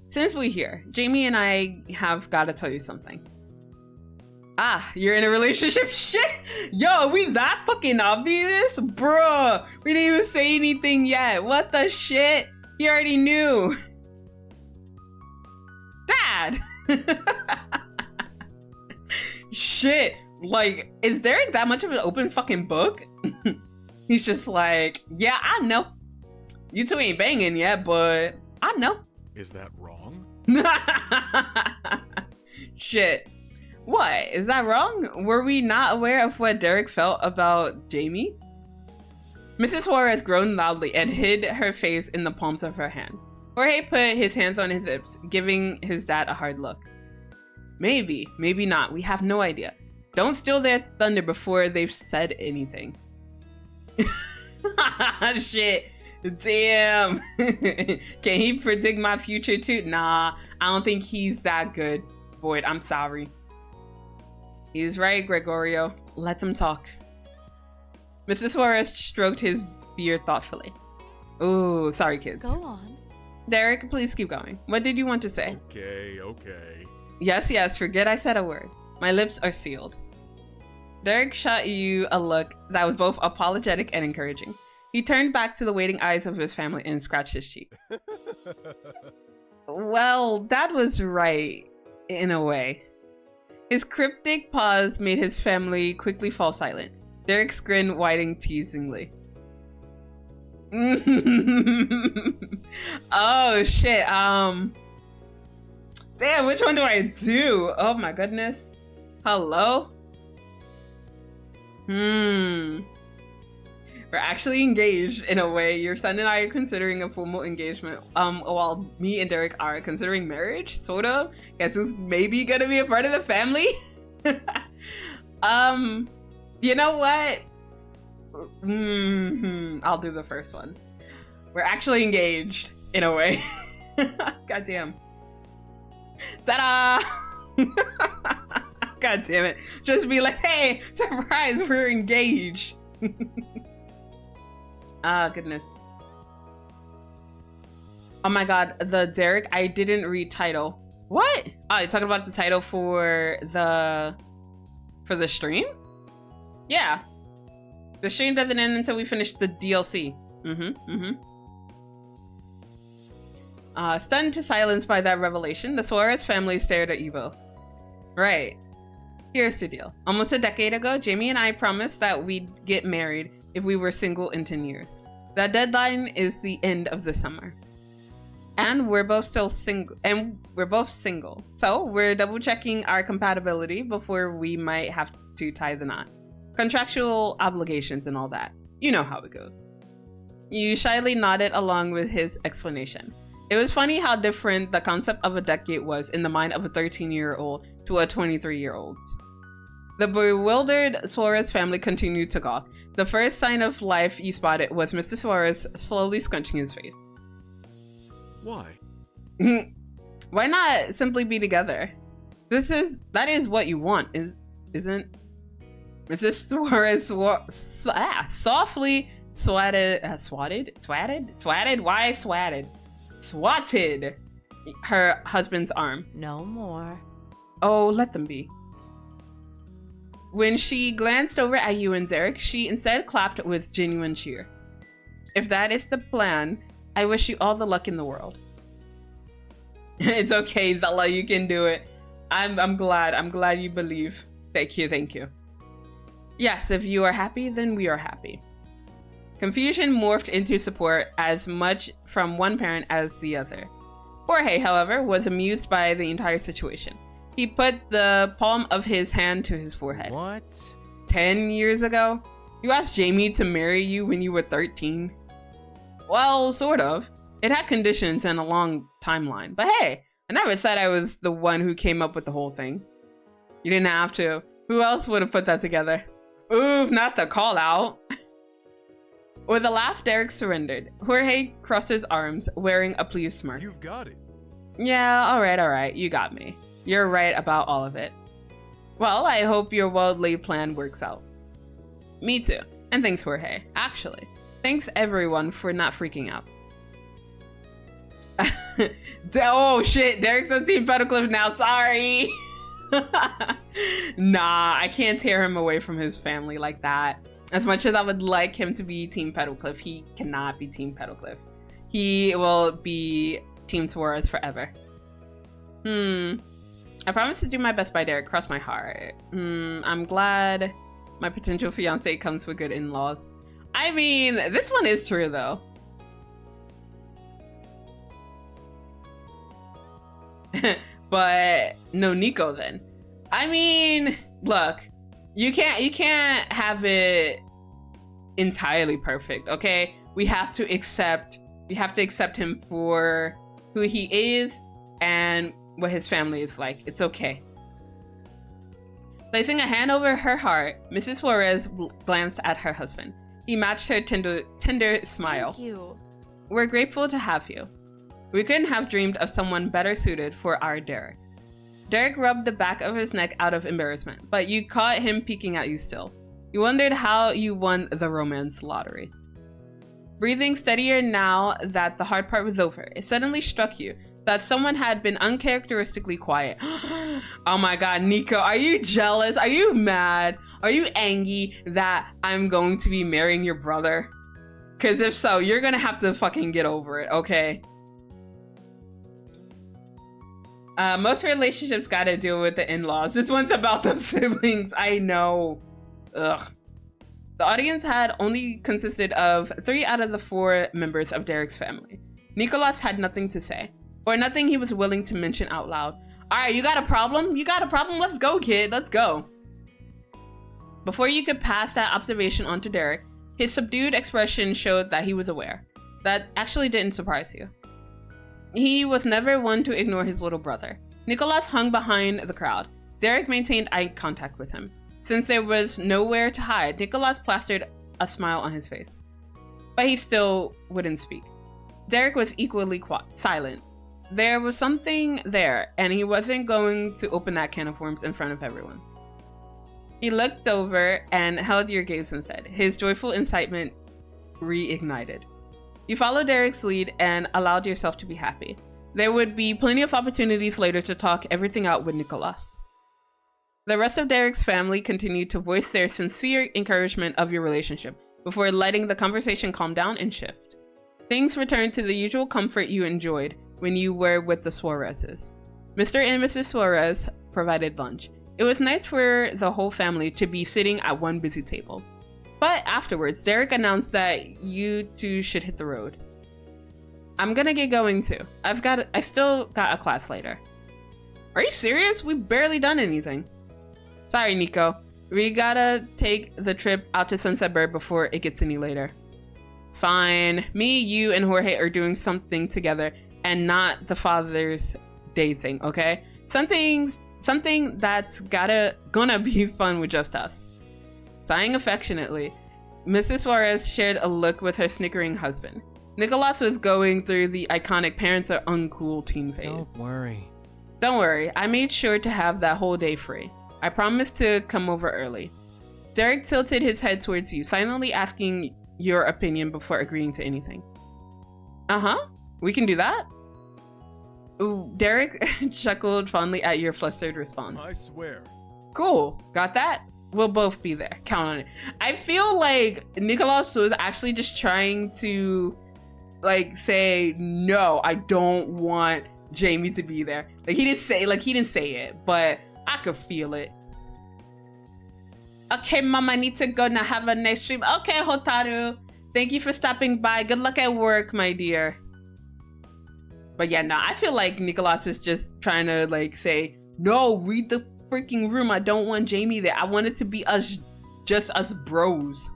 Since we're here, Jamie and I have got to tell you something. Ah, you're in a relationship? Shit! Yo, are we that fucking obvious? Bruh, we didn't even say anything yet. What the shit? He already knew. Dad! Shit, like, is Derek that much of an open fucking book? He's just like, yeah, I know. You two ain't banging yet, but I know. Is that wrong? Shit. What? Is that wrong? Were we not aware of what Derek felt about Jamie? Mrs. Suarez groaned loudly and hid her face in the palms of her hands. Jorge put his hands on his hips, giving his dad a hard look. Maybe, maybe not. We have no idea. Don't steal their thunder before they've said anything. Shit. Damn. Can he predict my future too? Nah, I don't think he's that good. Boyd, I'm sorry. He's right, Gregorio. Let them talk. Mr. Suarez stroked his beard thoughtfully. Ooh, sorry, kids. Go on. Derek, please keep going. What did you want to say? Okay. Yes, forget I said a word. My lips are sealed. Derek shot you a look that was both apologetic and encouraging. He turned back to the waiting eyes of his family and scratched his cheek. Well, Dad was right, in a way. His cryptic pause made his family quickly fall silent. Derek's grin widened teasingly. Oh shit, damn, which one do I do? Oh my goodness. Hello? We're actually engaged in a way. Your son and I are considering a formal engagement, while me and Derek are considering marriage, sort of. Guess who's maybe gonna be a part of the family? You know what? I'll do the first one. We're actually engaged in a way. God damn. Ta-da! God damn it. Just be like, hey, surprise, we're engaged. Ah, goodness. Oh my god, the Derek, I didn't read title. What? Oh, you're talking about the title for the stream? Yeah. The stream doesn't end until we finish the DLC. Stunned to silence by that revelation, the Suarez family stared at you both. Right. Here's the deal. Almost a decade ago, Jamie and I promised that we'd get married if we were single in 10 years. That deadline is the end of the summer. And we're both single. So we're double checking our compatibility before we might have to tie the knot. Contractual obligations and all that. You know how it goes. You shyly nodded along with his explanation. It was funny how different the concept of a decade was in the mind of a 13-year-old to a 23-year-old. The bewildered Suarez family continued to gawk. The first sign of life you spotted was Mr. Suarez slowly scrunching his face. Why? Why not simply be together? That is what you want, isn't Mrs. Suarez softly swatted her husband's arm. No more. Oh, let them be. When she glanced over at you and Derek, she instead clapped with genuine cheer. If that is the plan, I wish you all the luck in the world. It's okay, Zela, you can do it. I'm glad you believe. Thank you. Yes, if you are happy, then we are happy. Confusion morphed into support as much from one parent as the other. Jorge, however, was amused by the entire situation. He put the palm of his hand to his forehead. What? 10 years ago? You asked Jamie to marry you when you were 13? Well, sort of. It had conditions and a long timeline. But hey, I never said I was the one who came up with the whole thing. You didn't have to. Who else would have put that together? Oof, not the call out. With a laugh, Derek surrendered. Jorge crossed his arms, wearing a pleased smirk. You've got it. Yeah, all right. You got me. You're right about all of it. Well, I hope your well-laid plan works out. Me too. And thanks, Jorge. Actually, thanks everyone for not freaking out. Oh shit, Derek's on Team Petalcliff now, sorry. Nah, I can't tear him away from his family like that. As much as I would like him to be Team Petalcliff, he cannot be Team Petalcliff. He will be Team Suarez forever. I promise to do my best by Derek, cross my heart. I'm glad my potential fiance comes with good in-laws. I mean, this one is true though. But no Nico then. I mean, look, you can't have it entirely perfect, okay? We have to accept him for who he is and what his family is like. It's okay. Placing a hand over her heart, Mrs. Suarez glanced at her husband. He matched her tender smile. Thank you. We're grateful to have you. We couldn't have dreamed of someone better suited for our Derek. Derek rubbed the back of his neck out of embarrassment, but you caught him peeking at you still. You wondered how you won the romance lottery. Breathing steadier now that the hard part was over, it suddenly struck you that someone had been uncharacteristically quiet. Oh my god, Nico, are you jealous? Are you mad? Are you angry that I'm going to be marrying your brother? Because if so, you're gonna have to fucking get over it, okay? Most relationships gotta deal with the in-laws. This one's about the siblings, I know. Ugh. The audience had only consisted of 3 out of the 4 members of Derek's family. Nicholas had nothing to say, or nothing he was willing to mention out loud. Alright, you got a problem? You got a problem? Let's go, kid, let's go. Before you could pass that observation on to Derek, his subdued expression showed that he was aware. That actually didn't surprise you. He was never one to ignore his little brother. Nicholas hung behind the crowd. Derek maintained eye contact with him. Since there was nowhere to hide, Nicholas plastered a smile on his face. But he still wouldn't speak. Derek was equally silent. There was something there, and he wasn't going to open that can of worms in front of everyone. He looked over and held your gaze instead, his joyful excitement reignited. You followed Derek's lead and allowed yourself to be happy. There would be plenty of opportunities later to talk everything out with Nicholas. The rest of Derek's family continued to voice their sincere encouragement of your relationship before letting the conversation calm down and shift. Things returned to the usual comfort you enjoyed when you were with the Suarezes. Mr. and Mrs. Suarez provided lunch. It was nice for the whole family to be sitting at one busy table. But afterwards, Derek announced that you two should hit the road. I'm gonna get going too. I still got a class later. Are you serious? We've barely done anything. Sorry, Nico. We gotta take the trip out to Sunset Bird before it gets any later. Fine. Me, you, and Jorge are doing something together and not the Father's Day thing, okay? Something that's gonna be fun with just us. Sighing affectionately, Mrs. Suarez shared a look with her snickering husband. Nicholas was going through the iconic parents are uncool teen phase. Don't worry, I made sure to have that whole day free. I promised to come over early. Derek tilted his head towards you, silently asking your opinion before agreeing to anything. Uh-huh, we can do that? Ooh, Derek chuckled fondly at your flustered response. I swear. Cool, got that? We'll both be there, count on it. I feel like Nicholas was actually just trying to like say, no, I don't want Jamie to be there. Like he didn't say it, but I could feel it. Okay, Mom, I need to go now. Have a nice stream. Okay, Hotaru. Thank you for stopping by. Good luck at work, my dear. But yeah, no, I feel like Nicholas is just trying to like say, no, read the freaking room. I don't want Jamie there. I want it to be us, just us bros.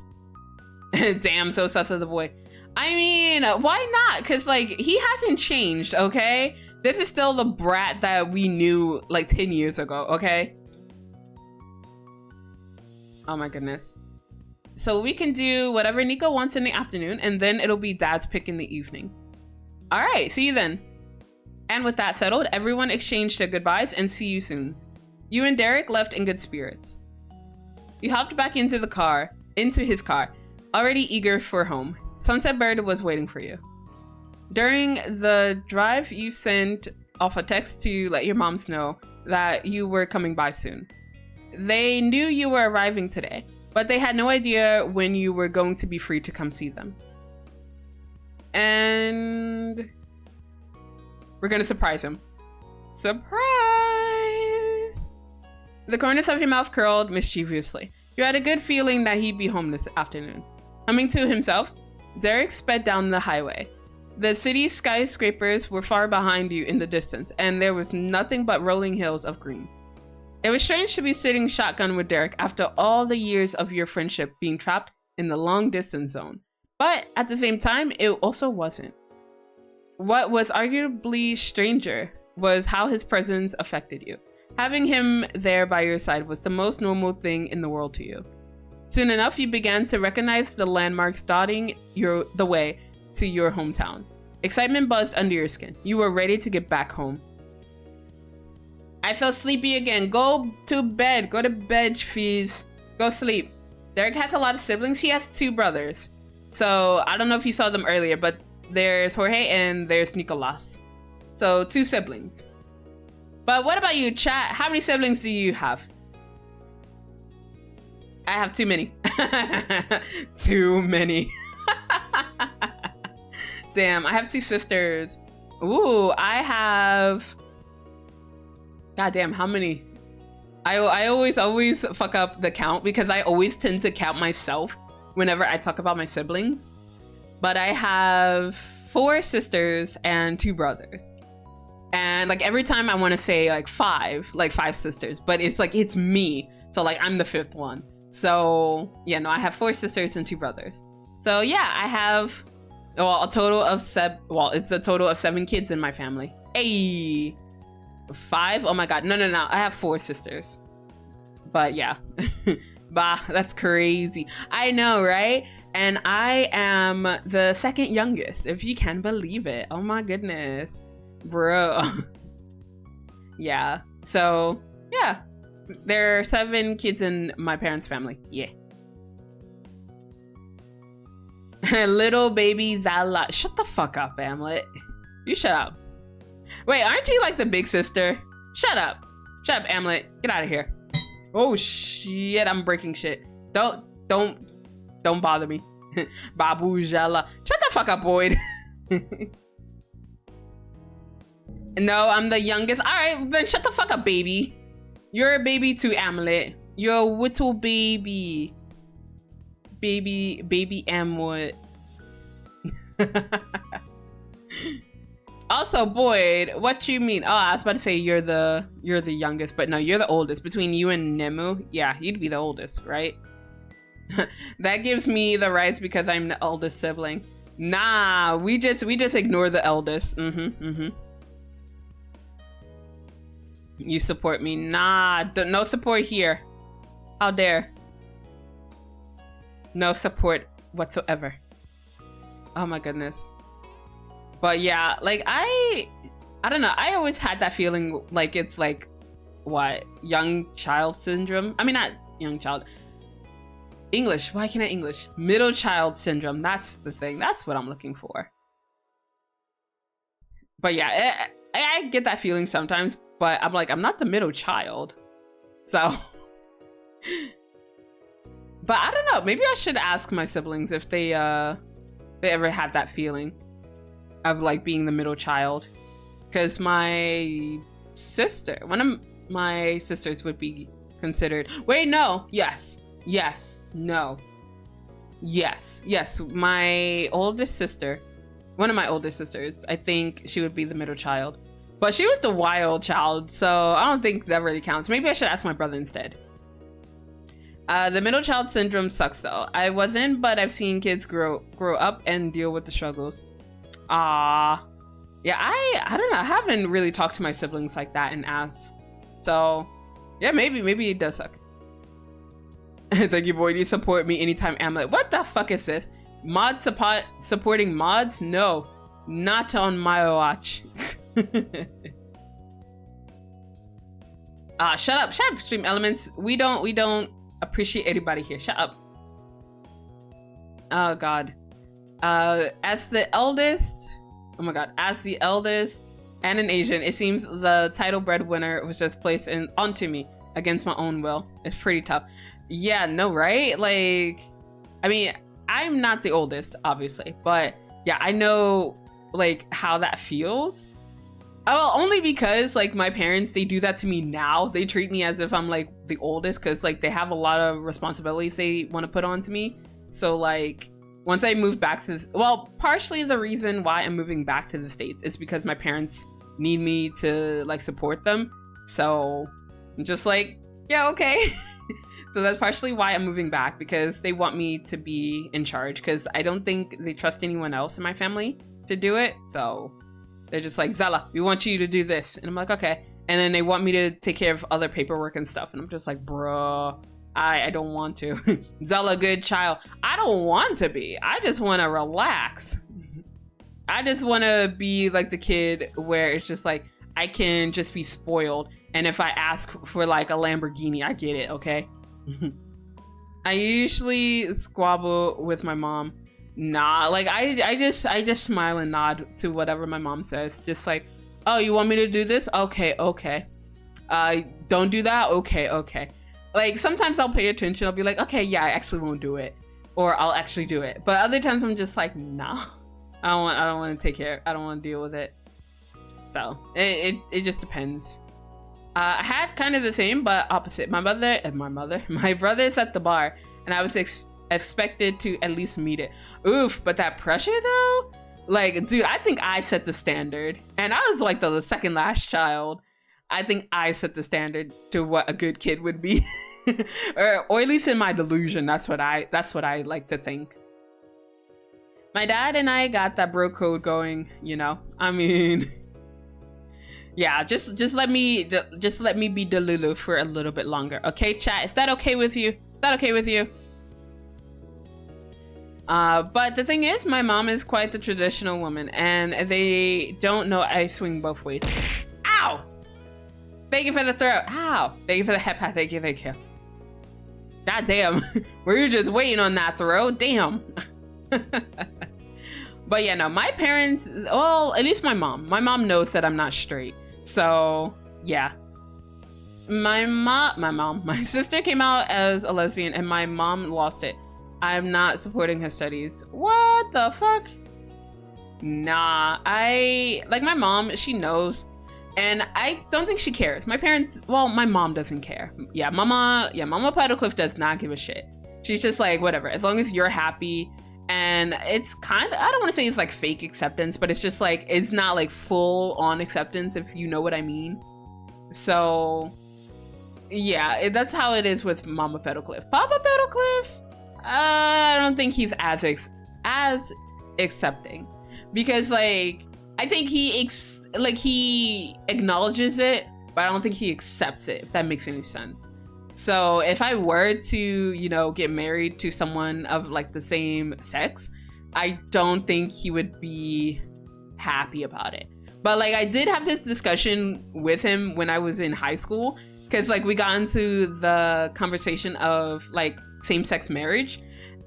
Damn, so sus of the boy. I mean, why not? Because like he hasn't changed, okay? This is still the brat that we knew like 10 years ago, okay? Oh my goodness. So we can do whatever Nico wants in the afternoon, and then it'll be Dad's pick in the evening. All right, see you then. And with that settled, everyone exchanged their goodbyes and see you soon. You and Derek left in good spirits. You hopped back into his car, already eager for home. Sunset Bird was waiting for you. During the drive, you sent off a text to let your moms know that you were coming by soon. They knew you were arriving today, but they had no idea when you were going to be free to come see them. And we're gonna surprise him. Surprise! The corners of your mouth curled mischievously. You had a good feeling that he'd be home this afternoon. Coming to himself, Derek sped down the highway. The city's skyscrapers were far behind you in the distance, and there was nothing but rolling hills of green. It was strange to be sitting shotgun with Derek after all the years of your friendship being trapped in the long distance zone. But at the same time, it also wasn't. What was arguably stranger was how his presence affected you. Having him there by your side was the most normal thing in the world to you. Soon enough, you began to recognize the landmarks dotting the way to your hometown. Excitement buzzed under your skin. You were ready to get back home. I felt sleepy again. Go to bed. Go to bed, Fees. Go sleep. Derek has a lot of siblings. He has 2 brothers. So I don't know if you saw them earlier, but there's Jorge and there's Nicolas. So 2 siblings. But what about you, chat? How many siblings do you have? I have too many. Too many. Damn, I have 2 sisters. Ooh, I have... God damn, how many? I always fuck up the count because I always tend to count myself whenever I talk about my siblings. But I have 4 sisters and 2 brothers. And like every time I want to say like 5 sisters, but it's like, it's me. So like I'm the 5th one. So yeah, no, I have 4 sisters and 2 brothers. So yeah, I have, well, a total of it's a total of 7 kids in my family. Hey, 5? Oh my God, no. I have 4 sisters. But yeah, Bah, that's crazy. I know, right? And I am the second youngest, if you can believe it. Oh my goodness. Bro. Yeah. So, yeah. There are 7 kids in my parents' family. Yeah. Little baby Zela. Shut the fuck up, Hamlet. You shut up. Wait, aren't you like the big sister? Shut up. Shut up, Hamlet. Get out of here. Oh shit, I'm breaking shit. Don't bother me. Babu Zela. Shut the fuck up, Boyd. No, I'm the youngest. All right, then shut the fuck up, baby. You're a baby too, Amulet. You're a little baby. Baby Amulet. Also, Boyd, what you mean? Oh, I was about to say you're the youngest, but no, you're the oldest. Between you and Nemu, yeah, you'd be the oldest, right? That gives me the rights because I'm the oldest sibling. Nah, we just ignore the eldest. You support me? Nah, no support here. How dare? No support whatsoever. Oh my goodness. But yeah, like I don't know. I always had that feeling like it's like what, young child syndrome? I mean, not young child. English. Why can't I English? Middle child syndrome. That's the thing. That's what I'm looking for. But yeah, I get that feeling sometimes, but I'm like, I'm not the middle child. So, but I don't know. Maybe I should ask my siblings if they ever had that feeling of like being the middle child. Because my sister, one of my sisters would be considered. Wait, no. Yes. Yes. No. Yes. Yes. My oldest sister, one of my oldest sisters, I think she would be the middle child. But she was the wild child, so I don't think that really counts. Maybe I should ask my brother instead. The middle child syndrome sucks though. I wasn't, but I've seen kids grow up and deal with the struggles. Ah, yeah, I don't know. I haven't really talked to my siblings like that and asked. So, yeah, maybe it does suck. Thank you, Boyd. You support me anytime, Amulet. What the fuck is this? Mod supporting mods? No, not on my watch. Shut up, Stream Elements. We don't appreciate anybody here. Shut up. Oh God. As the eldest, oh my God, as the eldest and an Asian, it seems the title breadwinner was just placed onto me against my own will. It's pretty tough. Yeah, no, right? Like, I mean, I'm not the oldest, obviously, but yeah, I know like how that feels. Well, only because like my parents, they do that to me now. They treat me as if I'm like the oldest because like they have a lot of responsibilities they want to put onto me. So like once I move back to, well, partially the reason why I'm moving back to the States is because my parents need me to like support them. So I'm just like, yeah, okay. So that's partially why I'm moving back, because they want me to be in charge, because I don't think they trust anyone else in my family to do it. So they're just like, Zela, we want you to do this. And I'm like, okay. And then they want me to take care of other paperwork and stuff. And I'm just like, bro, I don't want to. Zela, good child. I don't want to be. I just want to relax. I just want to be like the kid where it's just like, I can just be spoiled. And if I ask for like a Lamborghini, I get it, okay? I usually squabble with my mom. Nah, like I just smile and nod to whatever my mom says. Just like, oh, you want me to do this? Okay. Don't do that? Okay. Like sometimes I'll pay attention. I'll be like, okay, yeah, I actually won't do it. Or I'll actually do it. But other times I'm just like, nah. I don't want to take care. I don't want to deal with it. So it just depends. I had kind of the same, but opposite. My brother's at the bar, and I was expected to at least meet it. Oof, but that pressure though, like, dude, I think I set the standard, and I was like the second last child. I think I set the standard to what a good kid would be, or at least in my delusion. That's what I like to think. My dad and I got that bro code going, you know. I mean. Yeah, just let me be Delulu for a little bit longer. Okay, chat, is that okay with you? that okay with you? But the thing is, my mom is quite the traditional woman, and they don't know I swing both ways. Ow! Thank you for the throw. Ow! Thank you for the head pat. Thank you, thank you. God damn. We're just waiting on that throw. Damn. But yeah, no, my parents, well, at least my mom knows that I'm not straight. So yeah. My sister came out as a lesbian and my mom lost it. I'm not supporting her studies. What the fuck? Nah, like my mom, she knows. And I don't think she cares. My parents, well, my mom doesn't care. Mama Petalcliff does not give a shit. She's just like, whatever, as long as you're happy. And it's kind of, I don't want to say it's like fake acceptance, but it's just like, it's not like full on acceptance, if you know what I mean. So yeah, that's how it is with Mama Petalcliff. Papa Petalcliff, I don't think he's as accepting, because like, I think he acknowledges it, but I don't think he accepts it, if that makes any sense. So if I were to, you know, get married to someone of like the same sex, I don't think he would be happy about it. But like, I did have this discussion with him when I was in high school, because like we got into the conversation of like same-sex marriage,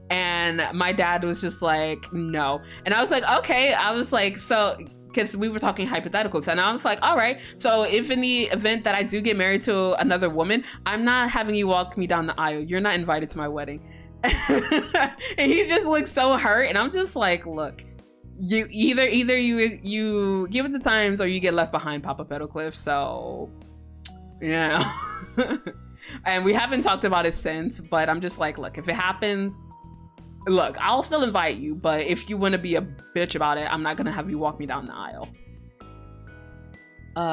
and my dad was just like, no. And I was like, okay. I was like, so, because we were talking hypotheticals, and I was like, all right, so if in the event that I do get married to another woman, I'm not having you walk me down the aisle. You're not invited to my wedding. And he just looks so hurt, and I'm just like, look, you either you give it the times or you get left behind, Papa Petalcliff. So yeah. And we haven't talked about it since, but I'm just like, look, if it happens, look, I'll still invite you, but if you want to be a bitch about it, I'm not gonna have you walk me down the aisle.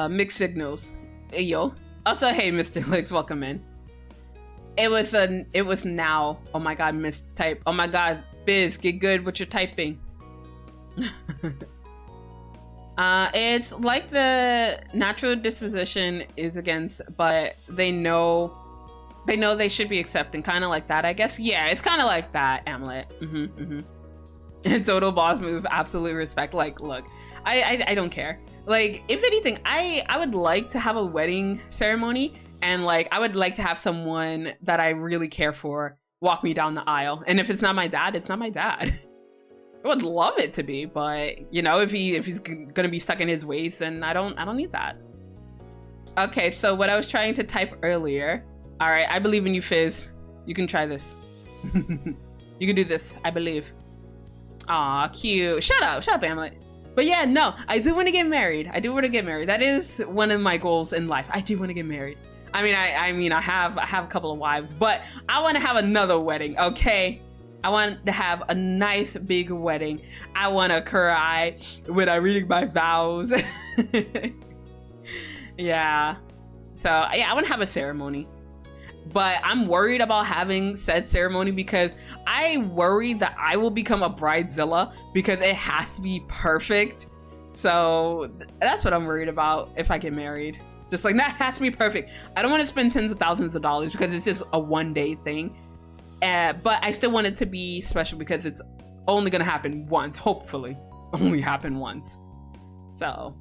Mixed signals. Hey, yo. Also, hey, Mr. Licks, welcome in. It was now. Oh my god, mistype. Oh my god, Biz, get good with your typing. It's like the natural disposition is against, but they know they should be accepting, kind of like that, I guess. Yeah, it's kind of like that, Amulet. Total boss move, absolute respect. Like, look, I don't care. Like, if anything, I would like to have a wedding ceremony, and like I would like to have someone that I really care for walk me down the aisle. And if it's not my dad, it's not my dad. I would love it to be, but you know, if he's gonna be stuck in his ways, then I don't need that. Okay, so what I was trying to type earlier. All right, I believe in you, Fizz. You can try this. You can do this, I believe. Aw, cute. Shut up, Amulet. But yeah, no, I do want to get married. That is one of my goals in life. I do want to get married. I mean, I have a couple of wives, but I want to have another wedding, okay? I want to have a nice big wedding. I want to cry when I'm reading my vows. Yeah. So yeah, I want to have a ceremony. But I'm worried about having said ceremony because I worry that I will become a bridezilla because it has to be perfect. So that's what I'm worried about if I get married. Just like, that has to be perfect. I don't want to spend tens of thousands of dollars because it's just a one-day thing. But I still want it to be special because it's only going to happen once, hopefully. Only happen once. So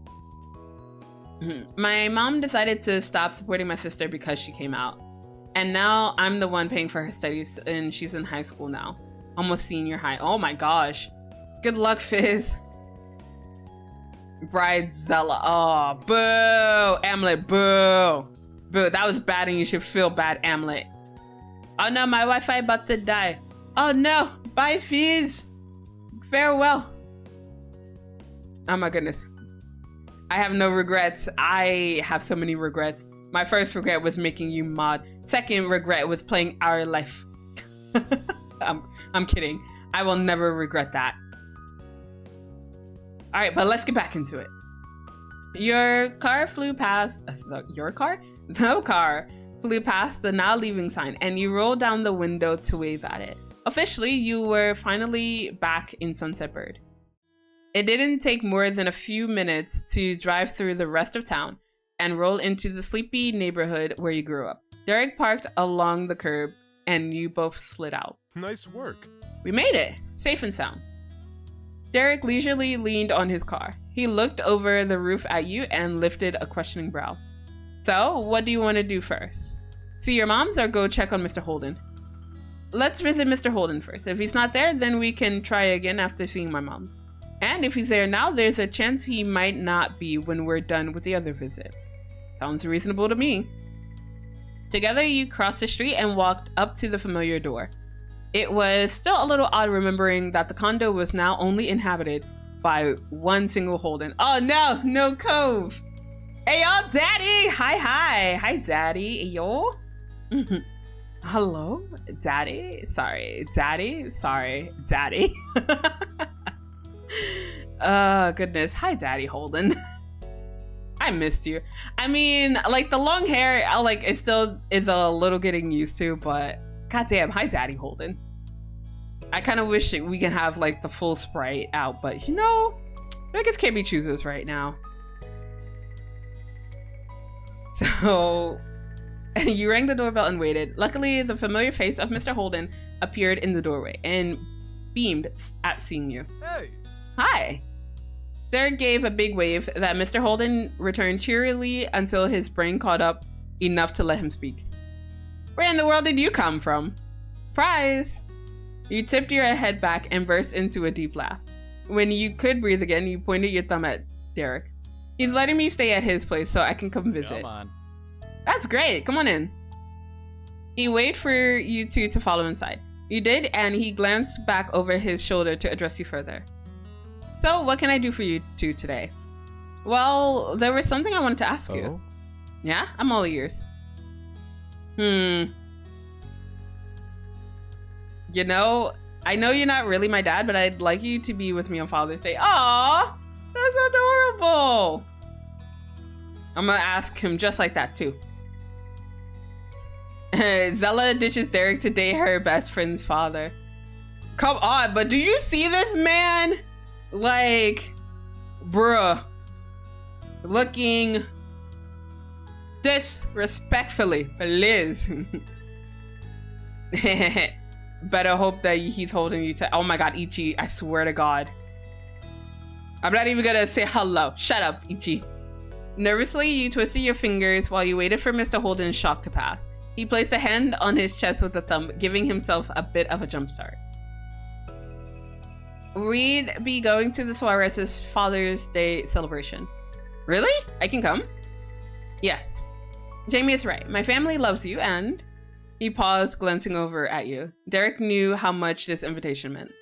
my mom decided to stop supporting my sister because she came out. And now I'm the one paying for her studies, and she's in high school now. Almost senior high. Oh my gosh. Good luck, Fizz. Bridezilla. Oh, boo. Amulet, boo. Boo, that was bad and you should feel bad, Amulet. Oh no, my Wi-Fi about to die. Oh no. Bye, Fizz. Farewell. Oh my goodness. I have no regrets. I have so many regrets. My first regret was making you mod. Second regret was playing Our Life. I'm kidding. I will never regret that. All right, but let's get back into it. Your car flew past. Your car? No car flew past the now leaving sign, and you rolled down the window to wave at it. Officially, you were finally back in Sunset Bird. It didn't take more than a few minutes to drive through the rest of town and roll into the sleepy neighborhood where you grew up. Derek parked along the curb and you both slid out. Nice work. We made it, safe and sound. Derek leisurely leaned on his car. He looked over the roof at you and lifted a questioning brow. So, what do you want to do first? See your moms or go check on Mr. Holden? Let's visit Mr. Holden first. If he's not there, then we can try again after seeing my mom's. And if he's there now, there's a chance he might not be when we're done with the other visit. Sounds reasonable to me. Together, you crossed the street and walked up to the familiar door. It was still a little odd remembering that the condo was now only inhabited by one single Holden. Oh no, no Cove. Hey y'all, Daddy. Hi, Daddy. Yo. Hello, Daddy. Sorry, Daddy. Goodness. Hi, Daddy Holden. I missed you. I mean, like the long hair, it still is a little getting used to, but goddamn, hi, Daddy Holden. I kind of wish we can have like the full sprite out, but you know, beggars can't be choosers right now. So you rang the doorbell and waited. Luckily, the familiar face of Mr. Holden appeared in the doorway and beamed at seeing you. Hey. Hi. Derek gave a big wave that Mr. Holden returned cheerily until his brain caught up enough to let him speak. Where in the world did you come from? Surprise! You tipped your head back and burst into a deep laugh. When you could breathe again, you pointed your thumb at Derek. He's letting me stay at his place so I can come visit. Come on. That's great. Come on in. He waited for you two to follow inside. You did, and he glanced back over his shoulder to address you further. So, what can I do for you two today? Well, there was something I wanted to ask you. Yeah? I'm all ears. You know, I know you're not really my dad, but I'd like you to be with me on Father's Day. Aww! That's adorable! I'm gonna ask him just like that, too. Zela ditches Derek to date her best friend's father. Come on, but do you see this man? Like, bruh. Looking disrespectfully, Liz. Better hope that he's holding you to. Oh my god, Ichi, I swear to God. I'm not even gonna say hello. Shut up, Ichi. Nervously, you twisted your fingers while you waited for Mr. Holden's shock to pass. He placed a hand on his chest with a thumb, giving himself a bit of a jump start. We'd be going to the Suarez's Father's Day celebration. Really? I can come? Yes. Jamie is right. My family loves you, and... He paused, glancing over at you. Derek knew how much this invitation meant.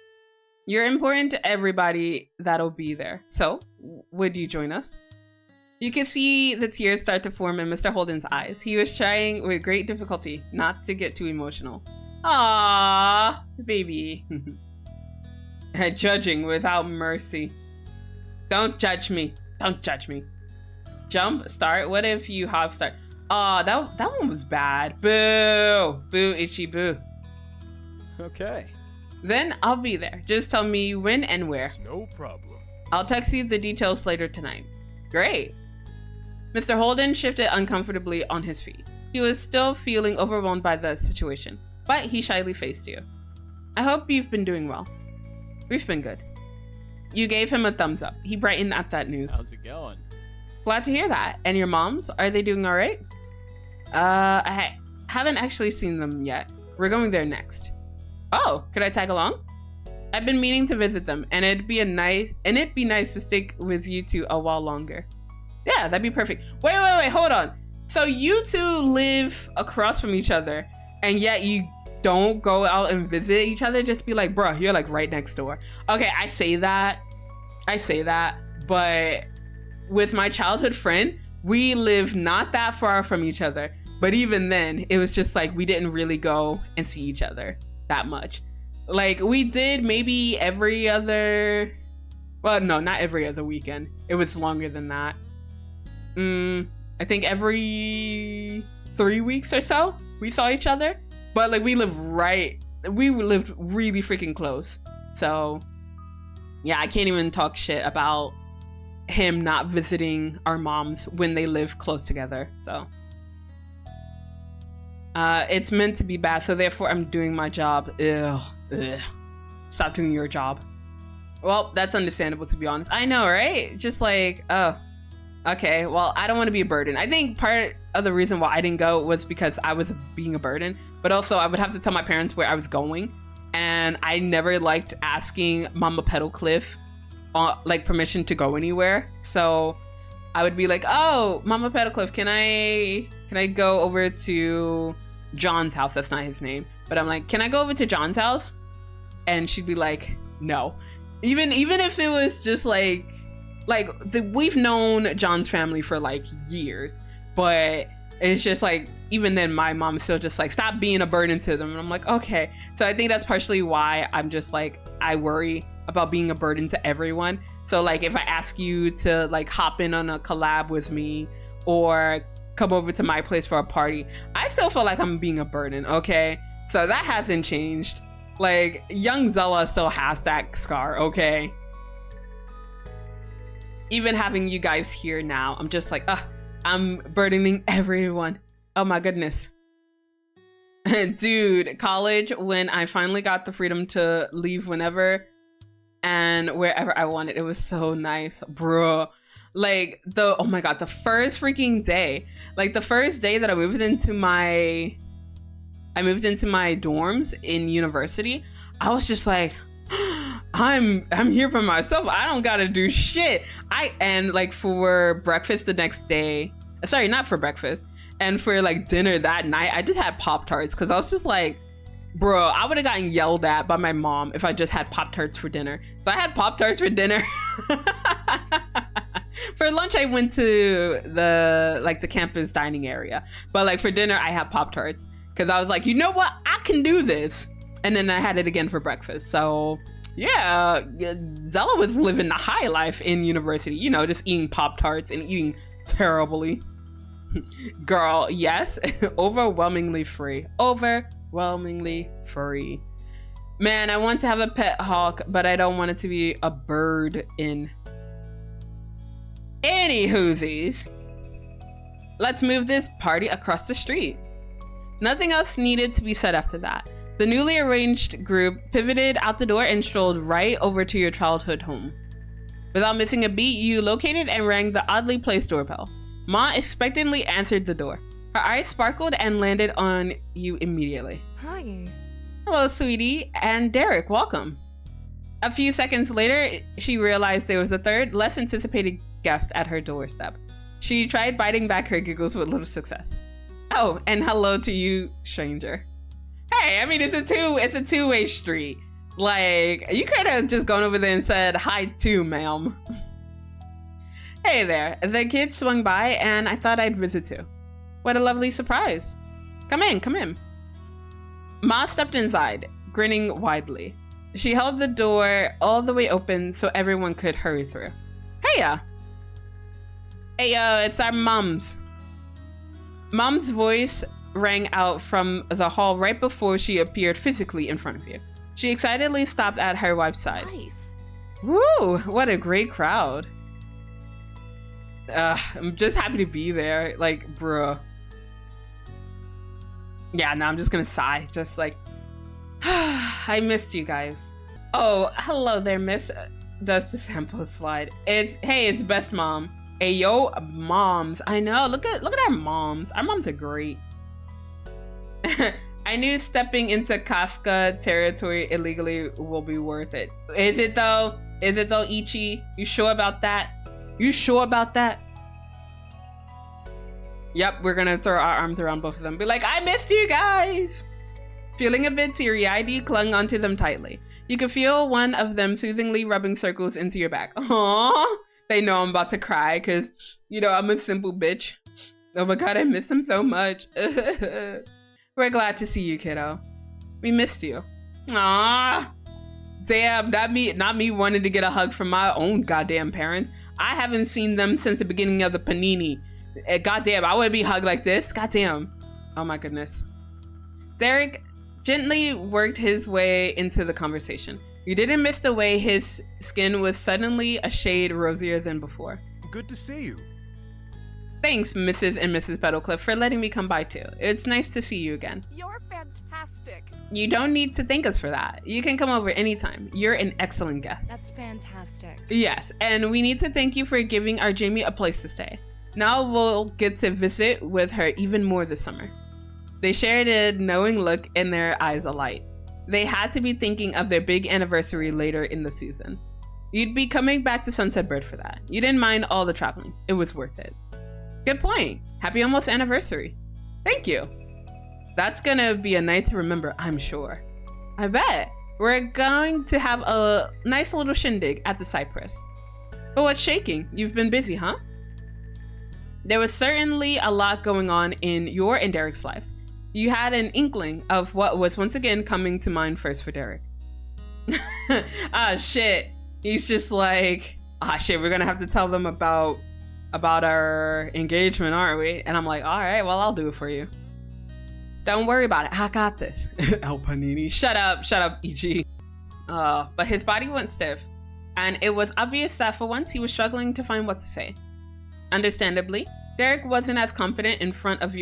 You're important to everybody that'll be there. So, would you join us? You could see the tears start to form in Mr. Holden's eyes. He was trying with great difficulty not to get too emotional. Aww, baby. Judging without mercy. Don't judge me. Don't judge me. Jump start. What if you half start? Aw, that one was bad. Boo. Boo, Ichi, boo. Okay. Then I'll be there. Just tell me when and where. No problem. I'll text you the details later tonight. Great. Mr. Holden shifted uncomfortably on his feet. He was still feeling overwhelmed by the situation, but he shyly faced you. I hope you've been doing well. We've been good. You gave him a thumbs up. He brightened at that news. How's it going? Glad to hear that. And your moms, are they doing all right? I haven't actually seen them yet. We're going there next. Oh, could I tag along? I've been meaning to visit them, and it'd be nice to stick with you two a while longer. Yeah, that'd be perfect. Wait, hold on. So you two live across from each other, and yet you don't go out and visit each other? Just be like, bruh, you're like right next door. Okay, I say that, but with my childhood friend, we live not that far from each other. But even then, it was just like we didn't really go and see each other that much. Like we did maybe every other, well, no, not every other weekend. It was longer than that. I think every 3 weeks or so we saw each other. But like we lived really freaking close. So yeah, I can't even talk shit about him not visiting our moms when they live close together. So It's meant to be bad, so therefore I'm doing my job. Ugh. Stop doing your job. Well, that's understandable, to be honest. I know, right? Just like, oh, okay, well, I don't want to be a burden. I think part of the reason why I didn't go was because I was being a burden, but also I would have to tell my parents where I was going, and I never liked asking Mama Petalcliff like permission to go anywhere. So I would be like, oh, Mama Petalcliff, can I go over to John's house? That's not his name, but I'm like, can I go over to John's house? And she'd be like, no. Even if it was just we've known John's family for like years, but it's just like, even then my mom's still just like, stop being a burden to them. And I'm like, okay. So I think that's partially why I'm just like, I worry about being a burden to everyone. So like, if I ask you to like hop in on a collab with me or come over to my place for a party, I still feel like I'm being a burden, okay? So that hasn't changed. Like, young Zela still has that scar, okay? Even having you guys here now, I'm just like, I'm burdening everyone. Oh my goodness. Dude, college, when I finally got the freedom to leave whenever and wherever I wanted, it was so nice, bro. Like, oh my god, the first freaking day, like the first day that I moved into my dorms in university, I was just like, I'm here for myself. I don't gotta do shit. And like for breakfast the next day, sorry, not for breakfast, and for like dinner that night, I just had Pop-Tarts because I was just like, bro, I would have gotten yelled at by my mom if I just had Pop-Tarts for dinner. So I had Pop-Tarts for dinner. For lunch, I went to the campus dining area, but like for dinner, I had Pop-Tarts because I was like, you know what, I can do this. And then I had it again for breakfast. So yeah, Zela was living the high life in university, you know, just eating Pop-Tarts and eating terribly. Girl, yes, overwhelmingly free. Overwhelmingly free. Man, I want to have a pet hawk, but I don't want it to be a bird in. Any whoosies. Let's move this party across the street. Nothing else needed to be said after that. The newly arranged group pivoted out the door and strolled right over to your childhood home. Without missing a beat, you located and rang the oddly placed doorbell. Ma expectantly answered the door. Her eyes sparkled and landed on you immediately. Hi. Hello, sweetie, and Derek, welcome. A few seconds later, she realized there was a third, less anticipated guest at her doorstep. She tried biting back her giggles with little success. Oh, and hello to you, stranger. Hey, I mean, it's a two-way street. Like, you could have just gone over there and said hi too, ma'am. Hey there, the kid swung by and I thought I'd visit too. What a lovely surprise. Come in, come in. Ma stepped inside, grinning widely. She held the door all the way open so everyone could hurry through. Heya! Heyo, it's our mums. Mom's voice rang out from the hall right before she appeared physically in front of you. She excitedly stopped at her wife's side. Nice. Woo! What a great crowd. I'm just happy to be there. Like, bruh. Yeah, no, I'm just gonna sigh. Just like, I missed you guys. Oh, hello there, miss. Does the sample slide? It's best mom. Hey, yo, moms. I know. Look at our moms. Our moms are great. I knew stepping into Kafka territory illegally will be worth it. Is it though? Is it though, Ichi? You sure about that? You sure about that? Yep, we're gonna throw our arms around both of them. Be like, I missed you guys! Feeling a bit teary-eyed, you clung onto them tightly. You could feel one of them soothingly rubbing circles into your back. Aww! They know I'm about to cry because, you know, I'm a simple bitch. Oh my god, I miss them so much. We're glad to see you, kiddo. We missed you. Aww! Damn, not me wanting to get a hug from my own goddamn parents. I haven't seen them since the beginning of the panini. Goddamn, I wouldn't be hugged like this. Goddamn. Oh my goodness. Derek gently worked his way into the conversation. You didn't miss the way his skin was suddenly a shade rosier than before. Good to see you. Thanks, Mrs. and Mrs. Petalcliff, for letting me come by too. It's nice to see you again. You're fantastic. You don't need to thank us for that. You can come over anytime. You're an excellent guest. That's fantastic. Yes, and we need to thank you for giving our Jamie a place to stay. Now we'll get to visit with her even more this summer. They shared a knowing look in their eyes alight. They had to be thinking of their big anniversary later in the season. You'd be coming back to Sunset Bird for that. You didn't mind all the traveling. It was worth it. Good point. Happy almost anniversary. Thank you. That's gonna be a night to remember, I'm sure. I bet. We're going to have a nice little shindig at the Cypress. But what's shaking? You've been busy, huh? There was certainly a lot going on in your and Derek's life. You had an inkling of what was once again coming to mind first for Derek. Ah, shit. He's just like, shit, we're gonna have to tell them about our engagement, aren't we? And I'm like, all right, well, I'll do it for you. Don't worry about it. I got this. El Panini. Shut up, EG. But his body went stiff, and it was obvious that for once he was struggling to find what to say. Understandably, Derek wasn't as confident in front of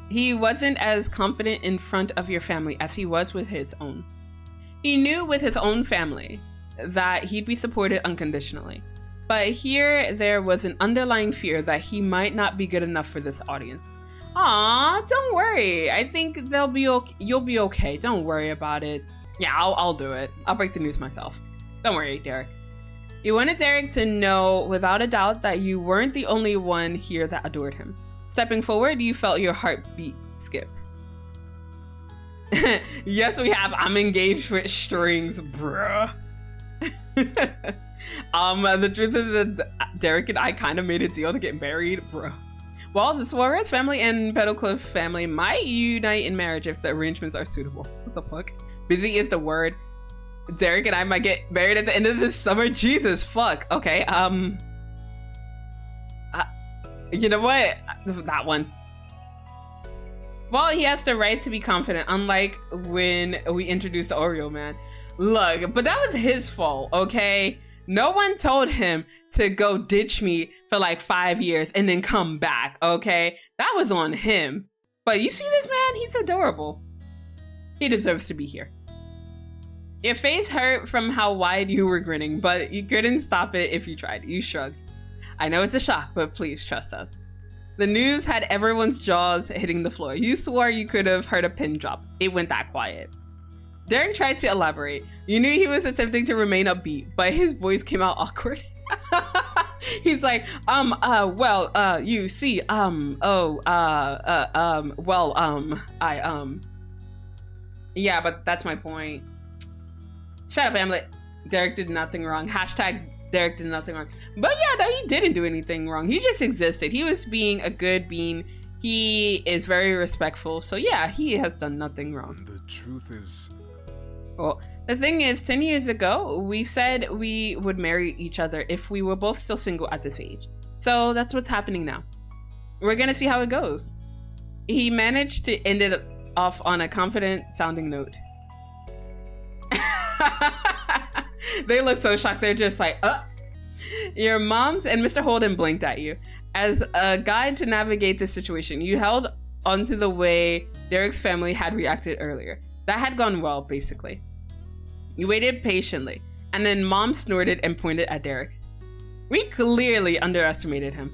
He wasn't as confident in front of your family as he was with his own. He knew with his own family that he'd be supported unconditionally. But here there was an underlying fear that he might not be good enough for this audience. Aw, don't worry. I think they'll be okay. You'll be okay. Don't worry about it. Yeah, I'll do it. I'll break the news myself. Don't worry, Derek. You wanted Derek to know without a doubt that you weren't the only one here that adored him. Stepping forward, you felt your heartbeat skip. Yes, we have. I'm engaged with strings, bruh. The truth is that Derek and I kind of made a deal to get married, bro. Well, the Suarez family and Petalcliff family might unite in marriage if the arrangements are suitable. What the fuck? Busy is the word. Derek and I might get married at the end of this summer. Jesus, fuck. Okay, you know what? That one. Well, he has the right to be confident, unlike when we introduced the Oreo man. Look, but that was his fault, okay? No one told him to go ditch me for like 5 years and then come back, okay? That was on him. But you see this man? He's adorable. He deserves to be here. Your face hurt from how wide you were grinning, but you couldn't stop it if you tried. You shrugged. I know it's a shock, but please trust us. The news had everyone's jaws hitting the floor. You swore you could have heard a pin drop. It went that quiet. Derek tried to elaborate. You knew he was attempting to remain upbeat, but his voice came out awkward. He's like, you see, yeah, but that's my point. Shut up, Hamlet. Derek did nothing wrong. Hashtag Derek did nothing wrong. But yeah, no, he didn't do anything wrong. He just existed. He was being a good being. He is very respectful. So yeah, he has done nothing wrong. The truth is... Well, the thing is, 10 years ago, we said we would marry each other if we were both still single at this age. So that's what's happening now. We're gonna see how it goes. He managed to end it off on a confident sounding note. They look so shocked. They're just like, Your moms and Mr. Holden blinked at you. As a guide to navigate the situation, you held onto the way Derek's family had reacted earlier. That had gone well, basically. You waited patiently, and then Mom snorted and pointed at Derek. We clearly underestimated him.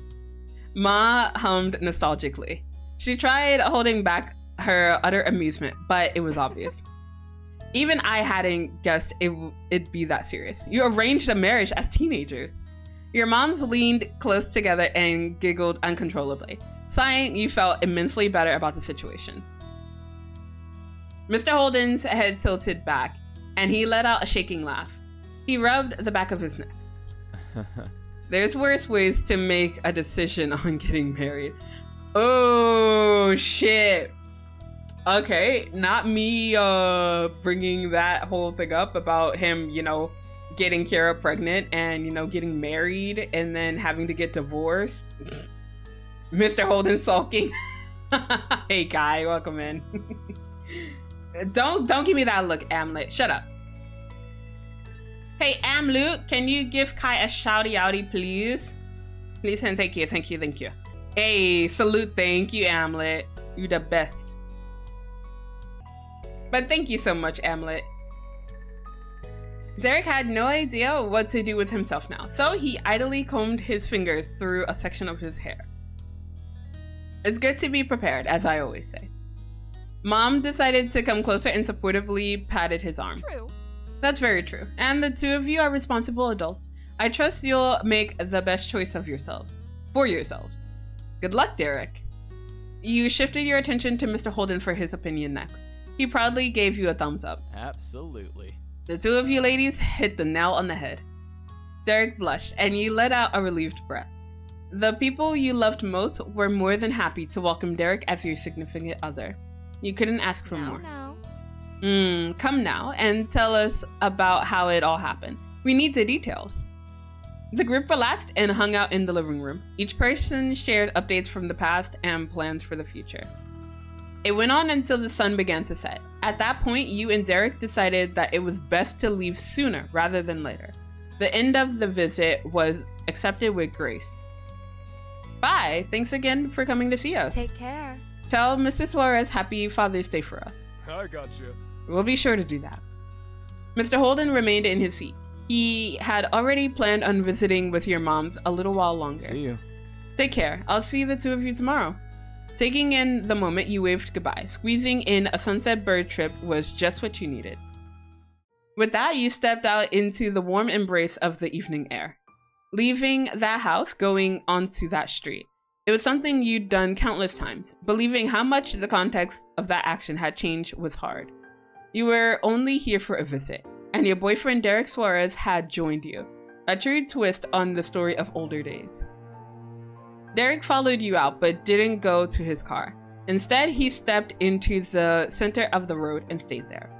Ma hummed nostalgically. She tried holding back her utter amusement, but it was obvious. Even I hadn't guessed it'd be that serious. You arranged a marriage as teenagers. Your moms leaned close together and giggled uncontrollably. Sighing, you felt immensely better about the situation. Mr. Holden's head tilted back, and he let out a shaking laugh. He rubbed the back of his neck. There's worse ways to make a decision on getting married. Oh, shit. Okay, not me bringing that whole thing up about him, getting Kara pregnant and, getting married and then having to get divorced. Mr. Holden sulking. Hey, Kai, welcome in. Don't give me that look, Amlet. Shut up. Hey, Amlut, can you give Kai a shouty outy, please? Please and thank you, thank you, thank you. Hey, salute, thank you, Amlet. You the best. But thank you so much, Amlet. Derek had no idea what to do with himself now, so he idly combed his fingers through a section of his hair. It's good to be prepared, as I always say. Mom decided to come closer and supportively patted his arm. True. That's very true. And the two of you are responsible adults. I trust you'll make the best choice of yourselves. For yourselves. Good luck, Derek. You shifted your attention to Mr. Holden for his opinion next. He proudly gave you a thumbs up. Absolutely. The two of you ladies hit the nail on the head. Derek blushed, and you let out a relieved breath. The people you loved most were more than happy to welcome Derek as your significant other. You couldn't ask for more. Come now and tell us about how it all happened. We need the details. The group relaxed and hung out in the living room. Each person shared updates from the past and plans for the future. It went on until the sun began to set. At that point, you and Derek decided that it was best to leave sooner rather than later. The end of the visit was accepted with grace. Bye! Thanks again for coming to see us. Take care. Tell Mrs. Suarez happy Father's Day for us. I got you. We'll be sure to do that. Mr. Holden remained in his seat. He had already planned on visiting with your moms a little while longer. See you. Take care. I'll see the two of you tomorrow. Taking in the moment, you waved goodbye. Squeezing in a sunset bird trip was just what you needed. With that, you stepped out into the warm embrace of the evening air, leaving that house, going onto that street. It was something you'd done countless times. Believing how much the context of that action had changed was hard. You were only here for a visit, and your boyfriend Derek Suarez had joined you. A true twist on the story of older days. Derek followed you out, but didn't go to his car. Instead, he stepped into the center of the road and stayed there.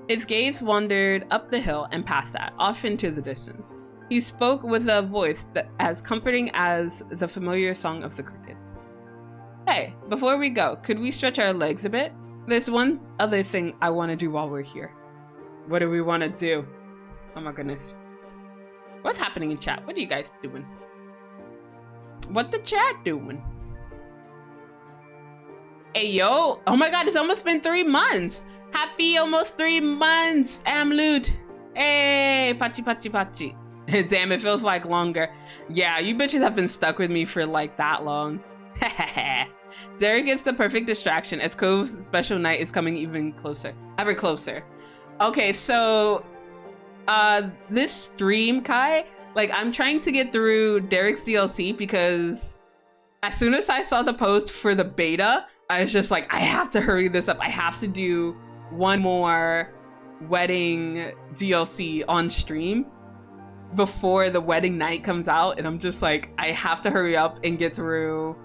His gaze wandered up the hill and past that, off into the distance. He spoke with a voice that as comforting as the familiar song of the crickets. Hey, before we go, could we stretch our legs a bit? There's one other thing I want to do while we're here. What do we want to do? Oh my goodness. What's happening in chat? What are you guys doing? What the chat doing? Hey, yo. Oh my god, it's almost been 3 months. Happy almost 3 months, Amloot. Hey, pachi, pachi, pachi. Damn, it feels like longer. Yeah, you bitches have been stuck with me for like that long. Derek gives the perfect distraction as Cove's special night is coming even closer. Ever closer. Okay, so this stream, Kai, like I'm trying to get through Derek's DLC because as soon as I saw the post for the beta, I was just like, I have to hurry this up. I have to do one more wedding DLC on stream before the wedding night comes out. And I'm just like, I have to hurry up and get through.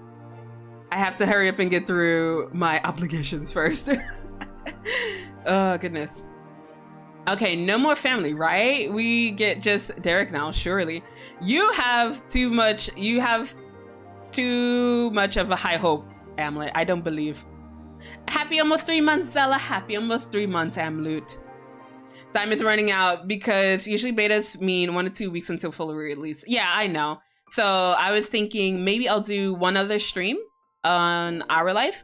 I have to hurry up and get through my obligations first. Oh, goodness. Okay, no more family, right? We get just Derek now, surely. You have too much of a high hope, Amlet. I don't believe. Happy almost 3 months, Zela. Happy almost 3 months, Amloot. Time is running out because usually betas mean 1 to 2 weeks until full release. Yeah, I know. So I was thinking maybe I'll do one other stream on Our Life.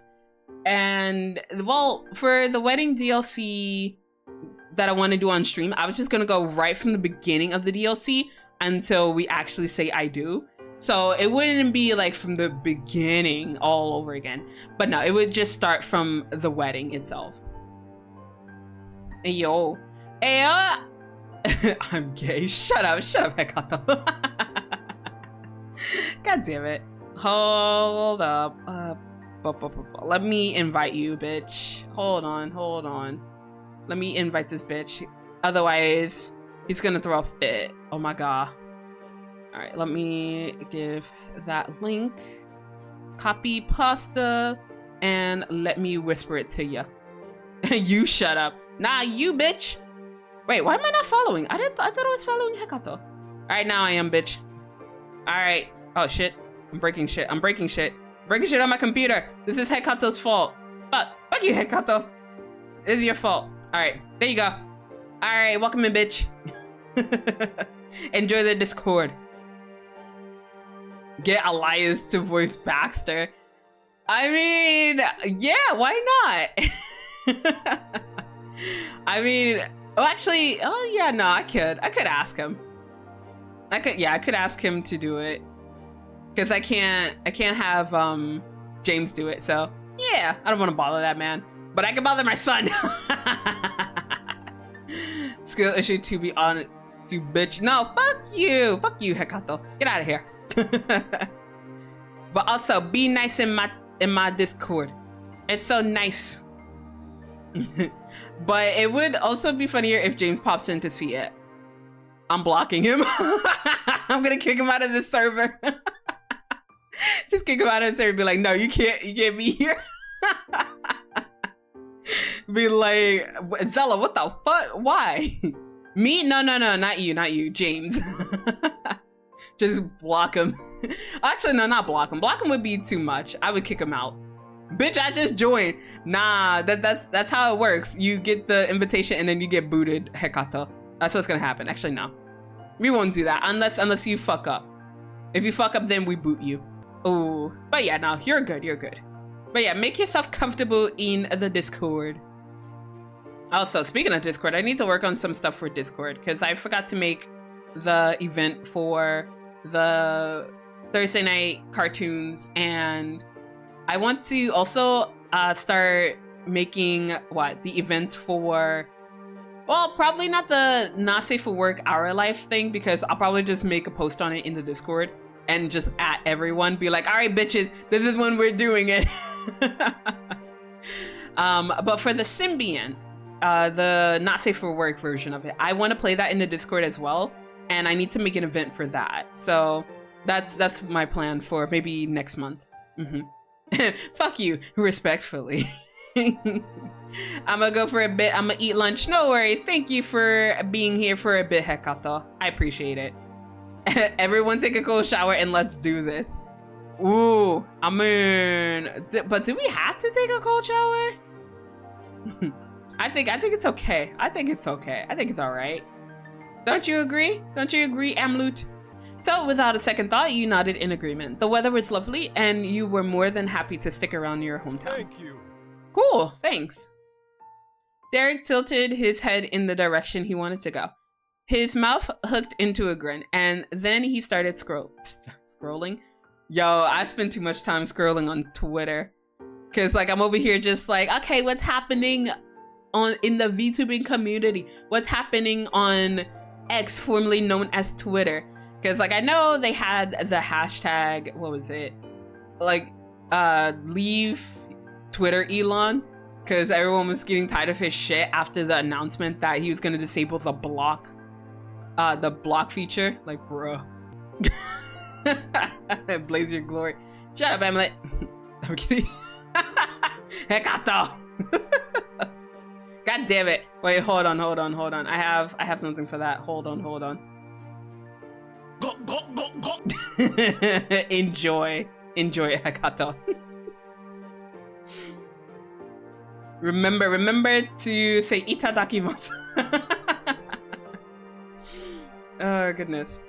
And well, for the wedding DLC that I want to do on stream, I was just gonna go right from the beginning of the DLC until we actually say I do. So it wouldn't be like from the beginning all over again, but no, it would just start from the wedding itself. Hey, yo. Hey, I'm gay. Shut up, Hekato. God damn it. Hold up. Let me invite you, bitch. Hold on. Let me invite this bitch. Otherwise, he's gonna throw a fit. Oh my god. Alright, let me give that link. Copy pasta. And let me whisper it to you. You shut up. Nah, you bitch. Wait, why am I not following? I thought I was following Hekato. Alright, now I am, bitch. Alright. Oh shit. I'm breaking shit on my computer. This is Hekato's fault. Fuck you, Hekato. This is your fault. Alright, there you go. Alright, welcome in, bitch. Enjoy the Discord. Get Elias to voice Baxter. I mean, yeah, why not? I mean, oh, actually, oh yeah, no, I could ask him. I could ask him to do it. Because I can't have James do it, so yeah, I don't want to bother that man. But I can bother my son. Skill issue to be honest, you bitch. No, fuck you, Hekato. Get out of here. But also, be nice in my Discord. It's so nice. But it would also be funnier if James pops in to see it. I'm blocking him. I'm gonna kick him out of the server. Just kick him out of the server and be like, no, you can't be here. Be like, Zela, what the fuck? Why? Me? No, not you, James. Just block him. Actually, no, not block him. Block him would be too much. I would kick him out. Bitch, I just joined. Nah, that's how it works. You get the invitation and then you get booted, Hekato. That's what's gonna happen. Actually, no. We won't do that unless you fuck up. If you fuck up, then we boot you. Oh, but yeah, no, you're good. But yeah, make yourself comfortable in the Discord. Also, speaking of Discord, I need to work on some stuff for Discord because I forgot to make the event for the Thursday night cartoons, and I want to also start making the events for, well, probably not the not safe for work our life thing, because I'll probably just make a post on it in the Discord and just at everyone be like, all right, bitches, this is when we're doing it. But for the Symbiont, the not safe for work version of it, I want to play that in the Discord as well, and I need to make an event for that. So that's my plan for maybe next month. Fuck you, respectfully. I'm gonna go for a bit. I'm gonna eat lunch. No worries. Thank you for being here for a bit, Hekato. I appreciate it. Everyone take a cold shower and let's do this. Ooh, I mean, but do we have to take a cold shower? I think it's okay. I think it's okay. I think it's all right. Don't you agree? Don't you agree, Amlut? So without a second thought, you nodded in agreement. The weather was lovely and you were more than happy to stick around your hometown. Thank you. Cool, thanks. Derek tilted his head in the direction he wanted to go. His mouth hooked into a grin, and then he started scrolling. Yo, I spend too much time scrolling on Twitter. Cause like I'm over here just like, okay, what's happening in the VTubing community? What's happening on X, formerly known as Twitter? Cause like I know they had the hashtag, what was it? Like, leave Twitter Elon. Cause everyone was getting tired of his shit after the announcement that he was gonna disable the block feature. Like, bro. Blaze your glory. Shut up, Emily. I'm kidding. Hekato. God damn it. Wait, hold on. I have something for that. Hold on. Go. Enjoy, Hekato. Remember to say itadakimasu. Oh goodness.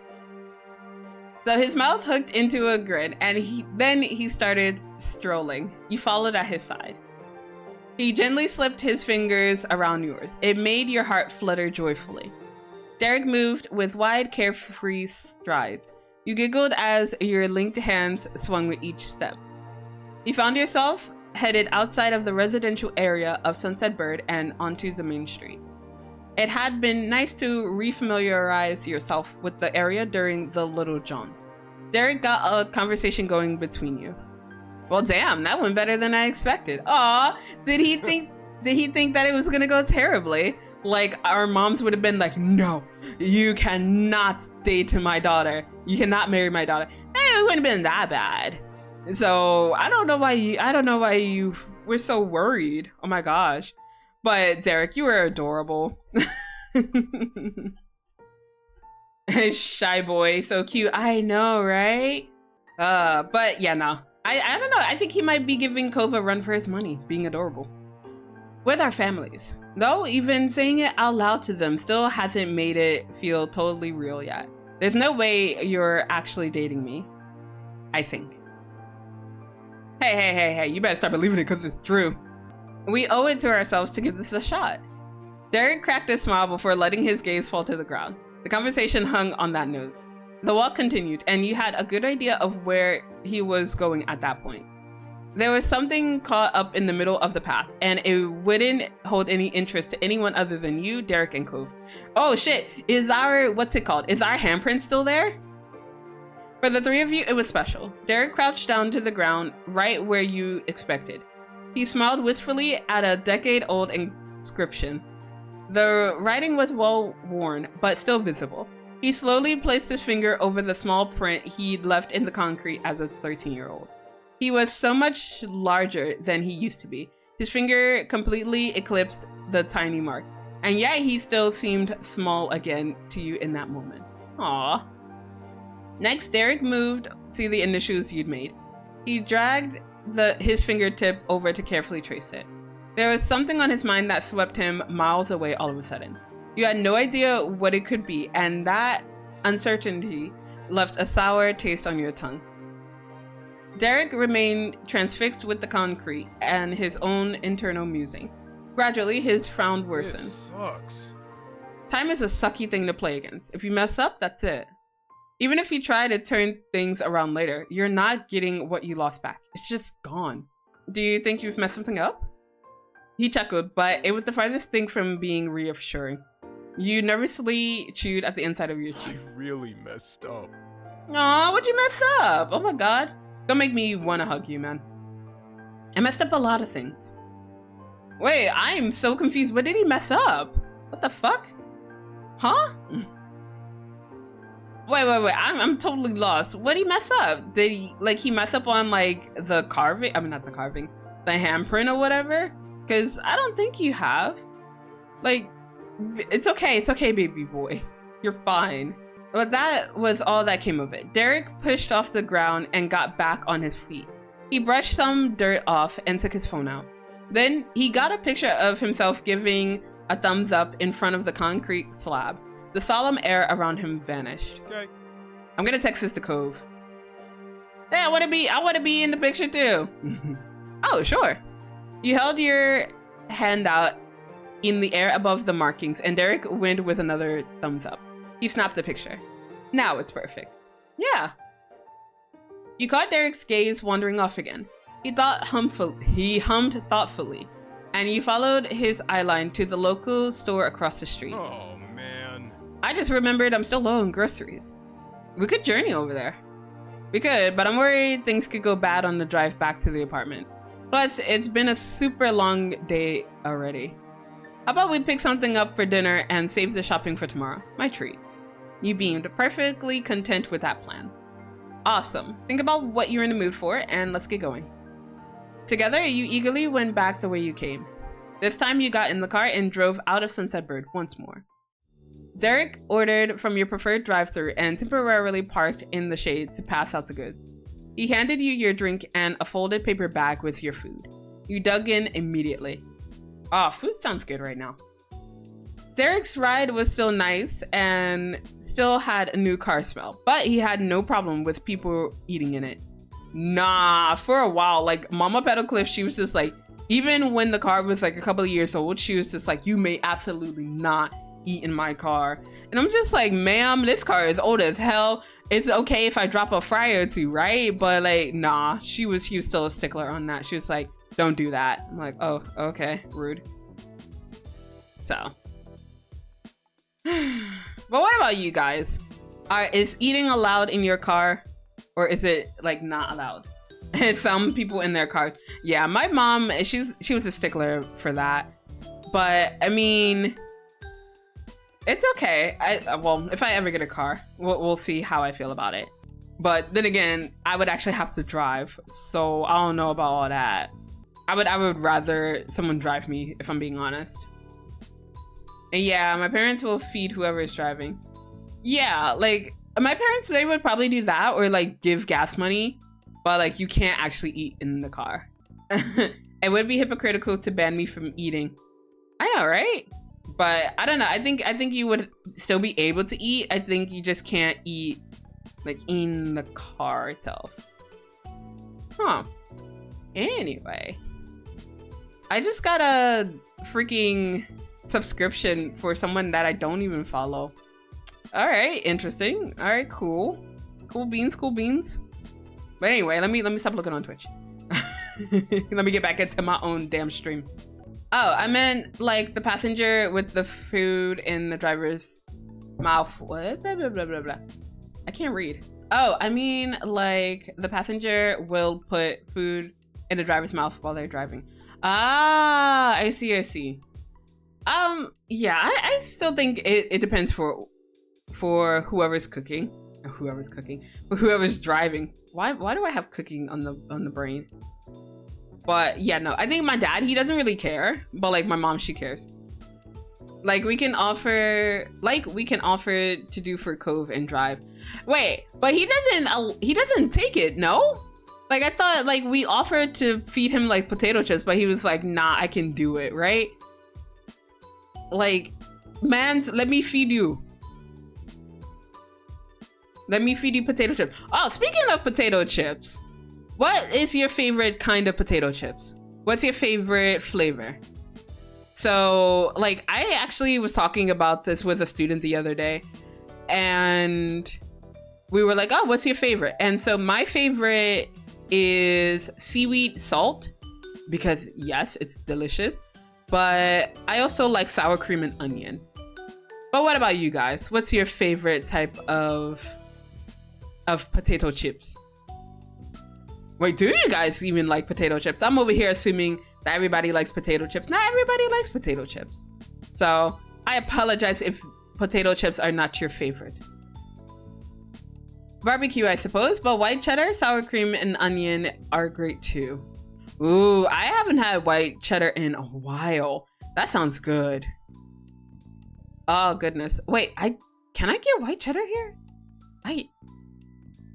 So his mouth hooked into a grin, and then he started strolling. You followed at his side. He gently slipped his fingers around yours. It made your heart flutter joyfully. Derek moved with wide, carefree strides. You giggled as your linked hands swung with each step. You found yourself headed outside of the residential area of Sunset Bird and onto the main street. It had been nice to refamiliarize yourself with the area during the Little Jaunt. Derek got a conversation going between you. Well, damn, that went better than I expected. Aw, did he think that it was gonna go terribly? Like our moms would have been like, no, you cannot date my daughter. You cannot marry my daughter. It wouldn't have been that bad. So I don't know why you were so worried. Oh my gosh. But Derek, you were adorable. Shy boy, so cute. I know, right? But yeah, no. I don't know. I think he might be giving Kova a run for his money, being adorable. With our families. Though, even saying it out loud to them still hasn't made it feel totally real yet. There's no way you're actually dating me. I think. Hey, you better start believing it because it's true. We owe it to ourselves to give this a shot. Derek cracked a smile before letting his gaze fall to the ground. The conversation hung on that note. The walk continued, and you had a good idea of where he was going at that point. There was something caught up in the middle of the path, and it wouldn't hold any interest to anyone other than you, Derek, and Cove. Oh shit, is our, what's it called? Is our handprint still there? For the three of you, it was special. Derek crouched down to the ground, right where you expected. He smiled wistfully at a decade-old inscription. The writing was well worn, but still visible. He slowly placed his finger over the small print he'd left in the concrete as a 13-year-old. He was so much larger than he used to be. His finger completely eclipsed the tiny mark, and yet he still seemed small again to you in that moment. Aww. Next, Derek moved to the initials you'd made. He dragged his fingertip over to carefully trace it. There was something on his mind that swept him miles away all of a sudden. You had no idea what it could be, and that uncertainty left a sour taste on your tongue. Derek remained transfixed with the concrete and his own internal musing. Gradually, his frown worsened. This sucks. Time is a sucky thing to play against. If you mess up, that's it. Even if you try to turn things around later, you're not getting what you lost back. It's just gone. Do you think you've messed something up? He chuckled, but it was the farthest thing from being reassuring. You nervously chewed at the inside of your cheek. I really messed up. Aw, what'd you mess up? Oh my god. Don't make me want to hug you, man. I messed up a lot of things. Wait, I'm so confused. What did he mess up? What the fuck? Huh? Wait. I'm totally lost. What did he mess up? Did he mess up on like the carving? I mean, not the carving, the handprint or whatever? Because I don't think you have. Like, it's okay, baby boy. You're fine. But that was all that came of it. Derek pushed off the ground and got back on his feet. He brushed some dirt off and took his phone out. Then he got a picture of himself giving a thumbs up in front of the concrete slab. The solemn air around him vanished. Okay. I'm gonna text this to Cove. Hey, I wanna be in the picture too. Oh, sure. You held your hand out in the air above the markings, and Derek went with another thumbs up. He snapped the picture. Now it's perfect. Yeah. You caught Derek's gaze wandering off again. He hummed thoughtfully, and you followed his eyeline to the local store across the street. Oh, man. I just remembered I'm still low on groceries. We could journey over there. We could, but I'm worried things could go bad on the drive back to the apartment. Plus, it's been a super long day already. How about we pick something up for dinner and save the shopping for tomorrow? My treat. You beamed, perfectly content with that plan. Awesome. Think about what you're in the mood for, and let's get going. Together, you eagerly went back the way you came. This time, you got in the car and drove out of Sunset Bird once more. Derek ordered from your preferred drive-thru and temporarily parked in the shade to pass out the goods. He handed you your drink and a folded paper bag with your food. You dug in immediately. Ah, food sounds good right now. Derek's ride was still nice and still had a new car smell, but he had no problem with people eating in it. Nah, for a while, like Mama Petalcliff, she was just like, even when the car was like a couple of years old, she was just like, you may absolutely not eat in my car. And I'm just like, ma'am, this car is old as hell. It's okay if I drop a fry or two, right? But like, nah, she was still a stickler on that. She was like, don't do that. I'm like, oh, okay, rude. So, but what about you guys? Is eating allowed in your car, or is it like not allowed? Some people in their cars. Yeah, my mom, she was a stickler for that. But I mean, it's okay. Well, if I ever get a car, we'll see how I feel about it. But then again, I would actually have to drive, so I don't know about all that. I would rather someone drive me, if I'm being honest. And yeah, my parents will feed whoever is driving. Yeah, like my parents, they would probably do that or like give gas money, but like you can't actually eat in the car. It would be hypocritical to ban me from eating. I know, right? But I don't know. I think you would still be able to eat. I think you just can't eat like in the car itself. Huh. Anyway. I just got a freaking subscription for someone that I don't even follow. All right, interesting. All right, cool. Cool beans, cool beans. But anyway, let me stop looking on Twitch. Let me get back into my own damn stream. Oh, I meant like the passenger with the food in the driver's mouth. What? Blah, blah, blah, blah, blah. I can't read. Oh, I mean like the passenger will put food in the driver's mouth while they're driving. Ah, I see, I see. Yeah, I still think it depends for whoever's cooking. For whoever's driving. Why do I have cooking on the brain? But yeah, no, I think my dad, he doesn't really care, but like my mom, she cares. Like we can offer to do for Cove and drive. Wait, but he doesn't take it, no? Like I thought like we offered to feed him like potato chips, but he was like, nah, I can do it, right? Like, man, let me feed you. Let me feed you potato chips. Oh, speaking of potato chips, what is your favorite kind of potato chips? What's your favorite flavor? So, like, I actually was talking about this with a student the other day, and we were like, oh, what's your favorite? And so my favorite is seaweed salt, because yes, it's delicious, but I also like sour cream and onion. But what about you guys? What's your favorite type of potato chips? Wait, do you guys even like potato chips? I'm over here assuming that everybody likes potato chips. Not everybody likes potato chips. So I apologize if potato chips are not your favorite. Barbecue, I suppose, but white cheddar, sour cream, and onion are great too. Ooh, I haven't had white cheddar in a while. That sounds good. Oh goodness. Wait, can I get white cheddar here? I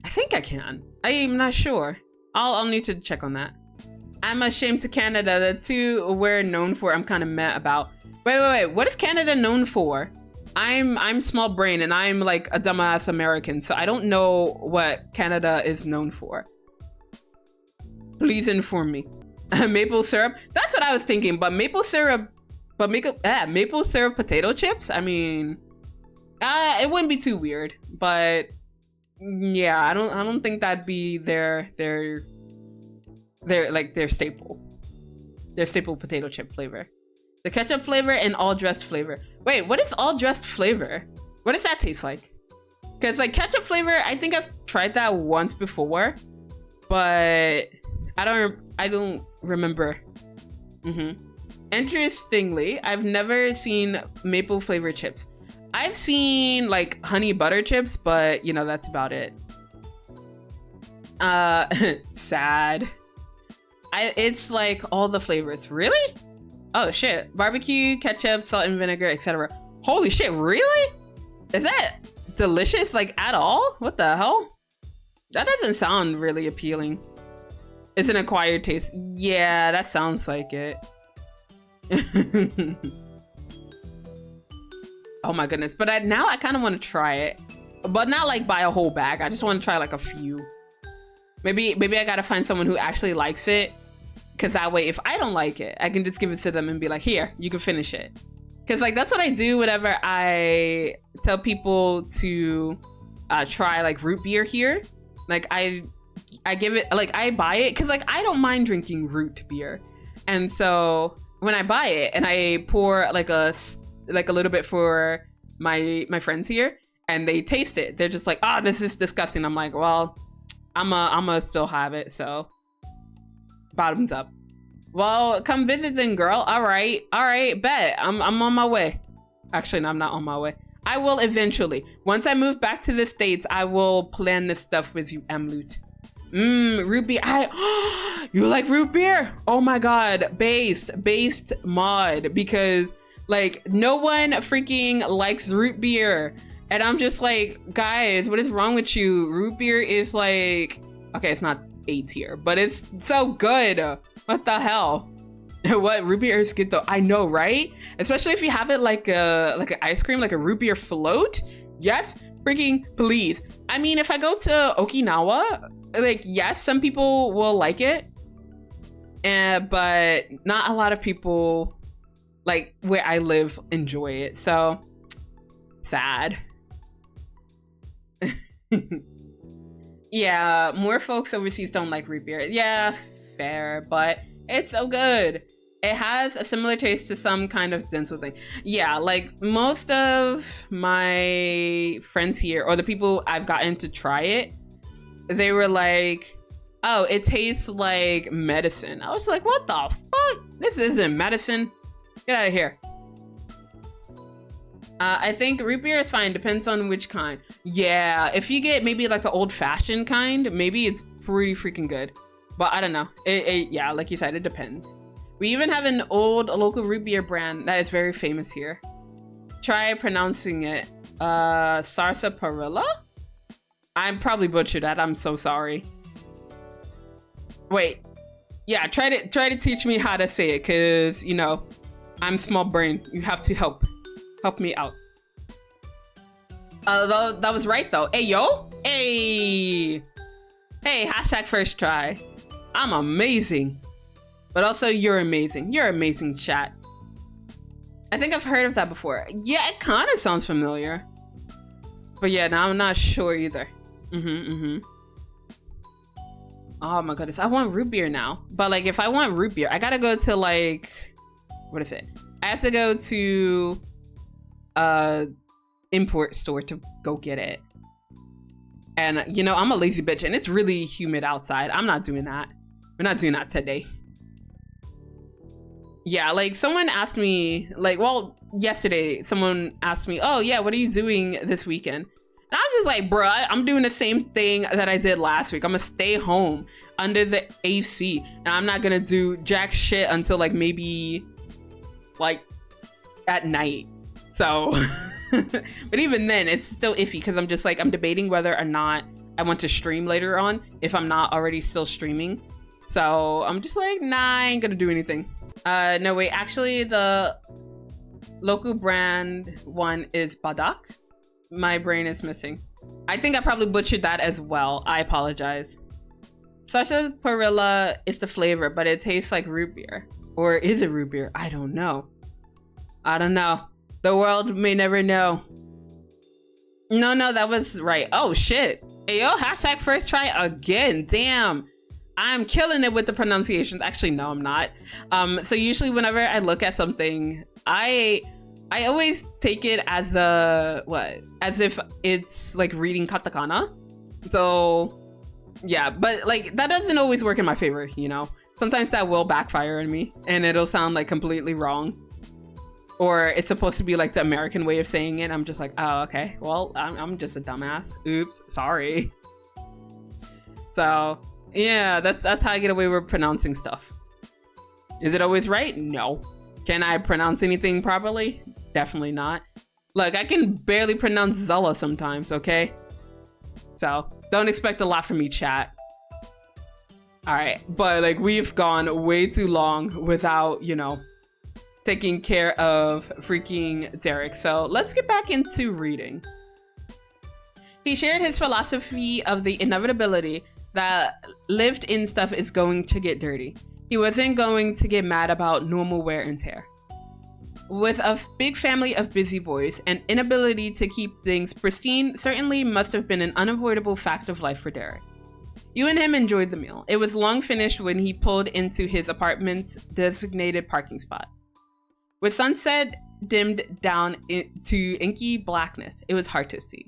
think I can. I'm not sure. I'll need to check on that. I'm ashamed to Canada. The two we're known for, I'm kind of meh about. Wait. What is Canada known for? I'm small brain and I'm like a dumbass American, so I don't know what Canada is known for. Please inform me. Maple syrup? That's what I was thinking, but maple syrup potato chips? I mean, it wouldn't be too weird, but yeah, I don't think that'd be their staple. Their staple potato chip flavor. The ketchup flavor and all dressed flavor. Wait, what is all dressed flavor? What does that taste like? Because like ketchup flavor, I think I've tried that once before, but I don't remember. Interestingly, I've never seen maple flavored chips. I've seen like honey butter chips, but you know, that's about it. Sad. It's like all the flavors. Really? Oh shit. Barbecue, ketchup, salt and vinegar, etc. Holy shit, really? Is that delicious like at all? What the hell? That doesn't sound really appealing. It's an acquired taste. Yeah, that sounds like it. Oh my goodness. But now I kind of want to try it. But not like buy a whole bag. I just want to try like a few. Maybe I gotta find someone who actually likes it. Because that way, if I don't like it, I can just give it to them and be like, here, you can finish it. Because like that's what I do whenever I tell people to try like root beer here. Like I give it, like I buy it because like I don't mind drinking root beer. And so when I buy it and I pour like a little bit for my friends here and they taste it, they're just like, oh, this is disgusting. I'm like, well, I'ma still have it, so bottoms up. Well, come visit then, girl. All right, bet. I'm on my way. Actually, no, I'm not on my way. I will eventually. Once I move back to the States, I will plan this stuff with you, Amloot. Root beer. You like root beer? Oh my god, based mod, because like no one freaking likes root beer. And I'm just like, guys, what is wrong with you? Root beer is like, okay, it's not A tier, but it's so good. What the hell? What? Root beer is good though. I know, right? Especially if you have it like an ice cream, like a root beer float. Yes, freaking please. I mean, if I go to Okinawa, like yes, some people will like it, but not a lot of people like where I live enjoy it. So sad. Yeah, more folks overseas don't like root beer. Yeah, fair, but it's so good. It has a similar taste to some kind of denso thing. Yeah, like most of my friends here, or the people I've gotten to try it, they were like, oh, it tastes like medicine. I was like, what the fuck? This isn't medicine. Get out of here. I think root beer is fine. Depends on which kind. Yeah, if you get maybe like the old fashioned kind, maybe it's pretty freaking good. But I don't know. Yeah, like you said, it depends. We even have an old local root beer brand that is very famous here. Try pronouncing it. Sarsaparilla? I'm probably butchered that. I'm so sorry. Wait. Yeah, try to teach me how to say it, cause you know, I'm small brain. You have to help me out. That was right though. Hey yo, hey, hashtag first try. I'm amazing, but also you're amazing. You're amazing, chat. I think I've heard of that before. Yeah, it kind of sounds familiar, but yeah, now I'm not sure either. Oh my goodness, I want root beer now. But like, if I want root beer, I gotta go to like, what is it? I have to go to import store to go get it. And you know, I'm a lazy bitch and it's really humid outside. I'm not doing that. We're not doing that today. Yeah, like someone asked me, like, well, yesterday someone asked me, oh yeah, what are you doing this weekend? And I was just like, bruh, I'm doing the same thing that I did last week. I'm gonna stay home under the AC and I'm not gonna do jack shit until like maybe like at night. So but even then it's still iffy because I'm just like, I'm debating whether or not I want to stream later on if I'm not already still streaming. So I'm just like, nah, I ain't gonna do anything. No wait, actually the local brand one is Badak. My brain is missing. I think I probably butchered that as well. I apologize. Sarsaparilla is the flavor, but it tastes like root beer. Or is it root beer? I don't know. I don't know. The world may never know. No, that was right. Oh shit. Hey yo, hashtag first try again. Damn. I'm killing it with the pronunciations. Actually, no, I'm not. So usually whenever I look at something, I always take it as as if it's like reading katakana. So yeah, but like that doesn't always work in my favor, you know. Sometimes that will backfire on me and it'll sound like completely wrong. Or it's supposed to be like the American way of saying it. I'm just like, oh, okay. Well, I'm just a dumbass. Oops, sorry. So yeah, that's how I get away with pronouncing stuff. Is it always right? No. Can I pronounce anything properly? Definitely not. Look, I can barely pronounce Zela sometimes, okay? So don't expect a lot from me, chat. All right, but like we've gone way too long without, you know, taking care of freaking Derek. So let's get back into reading. He shared his philosophy of the inevitability that lived in stuff is going to get dirty. He wasn't going to get mad about normal wear and tear. With a big family of busy boys, an inability to keep things pristine certainly must have been an unavoidable fact of life for Derek. You and him enjoyed the meal. It was long finished when he pulled into his apartment's designated parking spot. With sunset dimmed down to inky blackness, it was hard to see.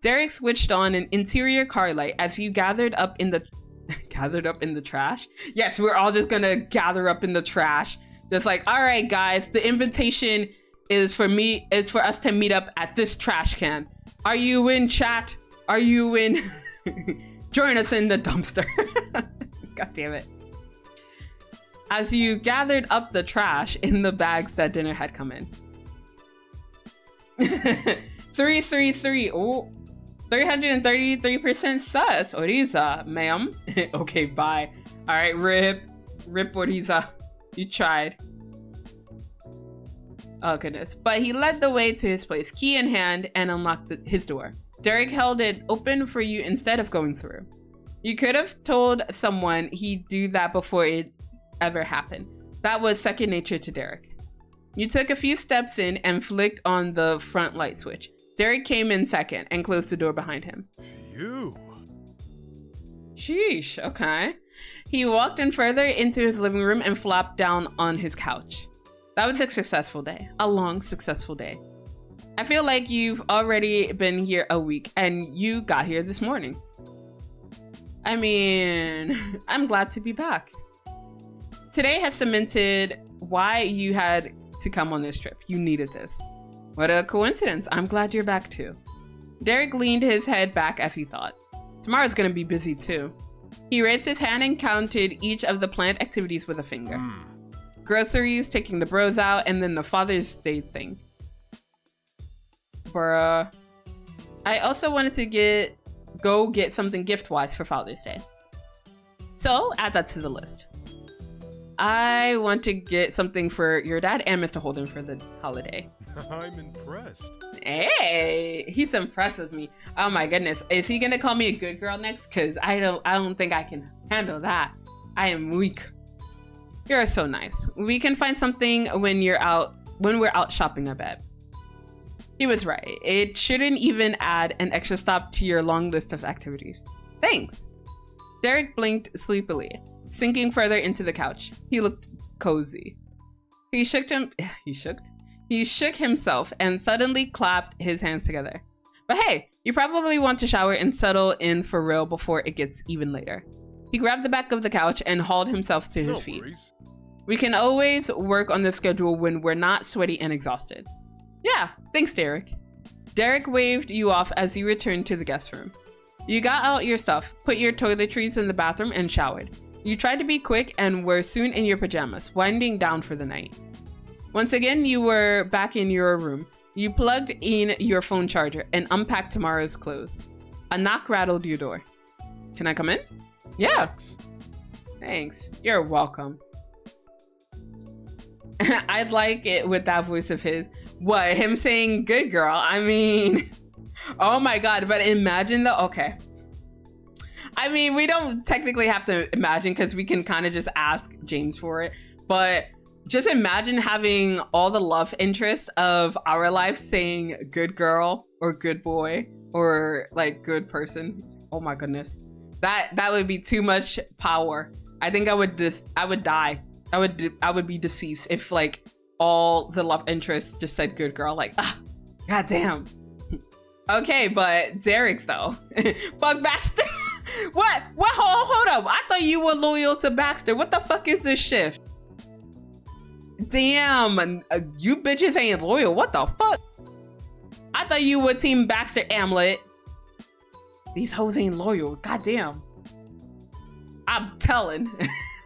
Derek switched on an interior car light as you gathered up in the trash. Yes, we're all just gonna gather up in the trash. Just like, all right, guys, the invitation is for us to meet up at this trash can. Are you in, chat? Are you in? Join us in the dumpster. God damn it. As you gathered up the trash in the bags that dinner had come in. 333. Oh, 333% sus. Oriza, ma'am. Okay, bye. All right, rip Oriza. You tried. Oh, goodness. But he led the way to his place, key in hand, and unlocked his door. Derek held it open for you instead of going through. You could have told someone he'd do that before it ever happened. That was second nature to Derek. You took a few steps in and flicked on the front light switch. Derek came in second and closed the door behind him. Phew. Sheesh, okay. He walked in further into his living room and flopped down on his couch. That was a successful day. A long, successful day. I feel like you've already been here a week and you got here this morning. I mean, I'm glad to be back. Today has cemented why you had to come on this trip. You needed this. What a coincidence. I'm glad you're back too. Derek leaned his head back as he thought. Tomorrow's gonna be busy too. He raised his hand and counted each of the planned activities with a finger. Groceries, taking the bros out, and then the Father's Day thing. Bruh. I also wanted to go get something gift-wise for Father's Day. So, add that to the list. I want to get something for your dad and Mr. Holden for the holiday. I'm impressed. Hey, he's impressed with me. Oh my goodness. Is he gonna call me a good girl next? Cause I don't think I can handle that. I am weak. You're so nice. We can find something when we're out shopping, I bet. He was right. It shouldn't even add an extra stop to your long list of activities. Thanks. Derek blinked sleepily, sinking further into the couch. He looked cozy. He shook himself and suddenly clapped his hands together. But hey, you probably want to shower and settle in for real before it gets even later. He grabbed the back of the couch and hauled himself to his feet. Worries. We can always work on the schedule when we're not sweaty and exhausted. Yeah, thanks, Derek. Derek waved you off as you returned to the guest room. You got out your stuff, put your toiletries in the bathroom, and showered. You tried to be quick and were soon in your pajamas, winding down for the night. Once again, you were back in your room. You plugged in your phone charger and unpacked tomorrow's clothes. A knock rattled your door. Can I come in? Yeah. Thanks. You're welcome. I'd like it with that voice of his. What, him saying good girl? I mean, oh my God, but imagine though, okay. I mean, we don't technically have to imagine because we can kind of just ask James for it, but just imagine having all the love interest of our lives saying good girl or good boy or like good person. Oh my goodness. That would be too much power. I think I would die. I would be deceased if like all the love interests just said good girl. Like, god damn. Okay, but Derek though. Fuck Baxter. What? Hold up. I thought you were loyal to Baxter. What the fuck is this shift? Damn, you bitches ain't loyal. What the fuck? I thought you were team Baxter Amlet. These hoes ain't loyal. God damn. I'm telling.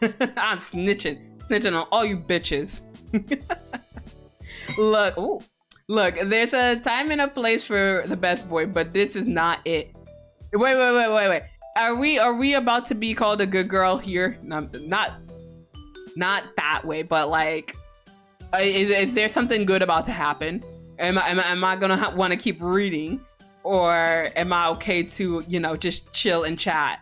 I'm snitching on all you bitches. Look, there's a time and a place for the best boy, but this is not it. Wait. Are we about to be called a good girl here? No, not that way, but like, is there something good about to happen? Am I gonna want to keep reading, or am I okay to, you know, just chill and chat?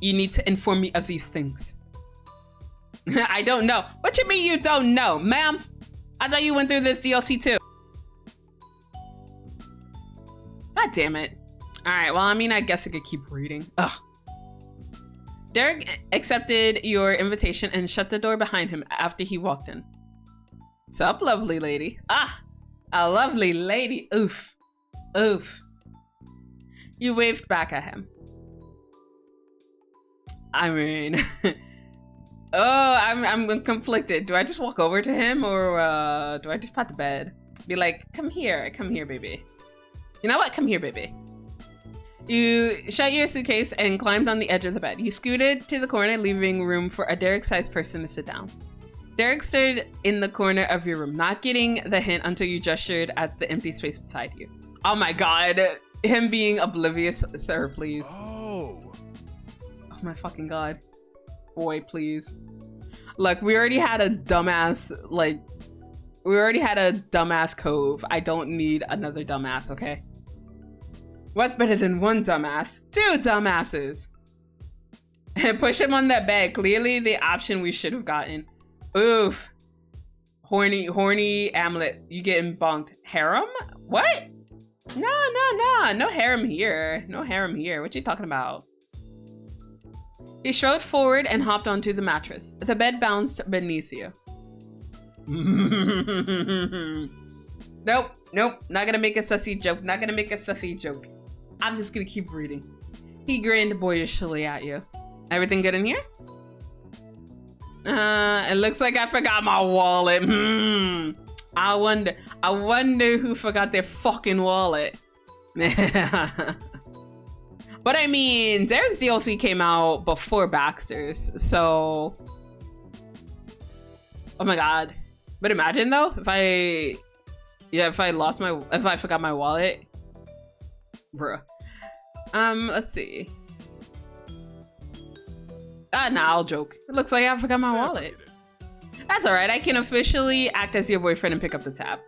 You need to inform me of these things. I don't know. What you mean you don't know, ma'am? I thought you went through this DLC too. God damn it. All right, well, I mean, I guess I could keep reading. Ugh. Derek accepted your invitation and shut the door behind him after he walked in. Sup, lovely lady? Ah, a lovely lady. Oof. Oof. You waved back at him. I mean, oh, I'm conflicted. Do I just walk over to him or do I just pat the bed? Be like, come here, baby. You know what? Come here, baby. You shut your suitcase and climbed on the edge of the bed. You scooted to the corner, leaving room for a Derek-sized person to sit down. Derek stood in the corner of your room, not getting the hint until you gestured at the empty space beside you. Oh my god. Him being oblivious, sir, please. Oh. Oh my fucking god. Boy, please. Look, we already had a dumbass, like, we already had a dumbass cove. I don't need another dumbass, okay? What's better than one dumbass? Two dumbasses. And push him on that bed. Clearly the option we should have gotten. Oof. Horny Amulet. You getting bonked. Harem? What? No harem here. No harem here. What you talking about? He strode forward and hopped onto the mattress. The bed bounced beneath you. Nope. Not gonna make a sussy joke. I'm just gonna keep reading. He grinned boyishly at you. Everything good in here? It looks like I forgot my wallet. I wonder who forgot their fucking wallet. But I mean, Derek's DLC came out before Baxter's, so... Oh my god. But imagine though, if I forgot my wallet. Bruh. Let's see. Nah, I'll joke. It looks like I forgot my wallet. That's alright, I can officially act as your boyfriend and pick up the tab.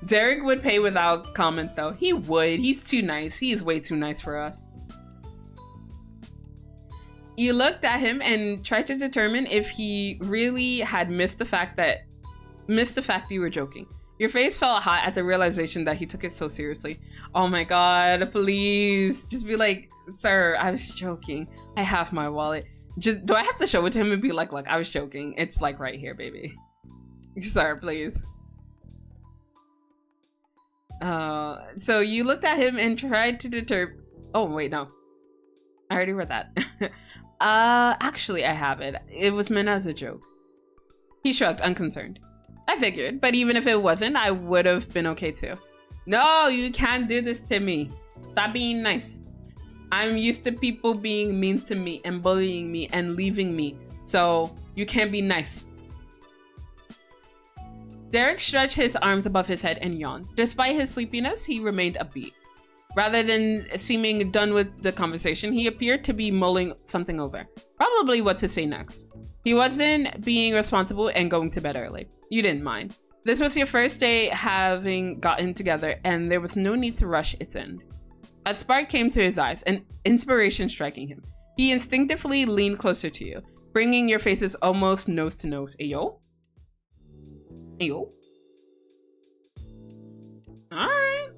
Derek would pay without comment though. He would. He's too nice. He's way too nice for us. You looked at him and tried to determine if he really had missed the fact you were joking. Your face felt hot at the realization that he took it so seriously. Oh my god, please. Just be like, sir, I was joking. I have my wallet. Just, do I have to show it to him and be like, look, I was joking. It's like right here, baby. Sir, please. So you looked at him and tried to deter... Oh, wait, no. I already read that. Actually, I have it. It was meant as a joke. He shrugged, unconcerned. I figured, but even if it wasn't, I would have been okay too. No, you can't do this to me. Stop being nice. I'm used to people being mean to me and bullying me and leaving me. So you can't be nice. Derek stretched his arms above his head and yawned. Despite his sleepiness, he remained upbeat. Rather than seeming done with the conversation, he appeared to be mulling something over. Probably what to say next. He wasn't being responsible and going to bed early. You didn't mind. This was your first day having gotten together, and there was no need to rush its end. A spark came to his eyes, an inspiration striking him. He instinctively leaned closer to you, bringing your faces almost nose to nose. Ayo? Ayo? Alright.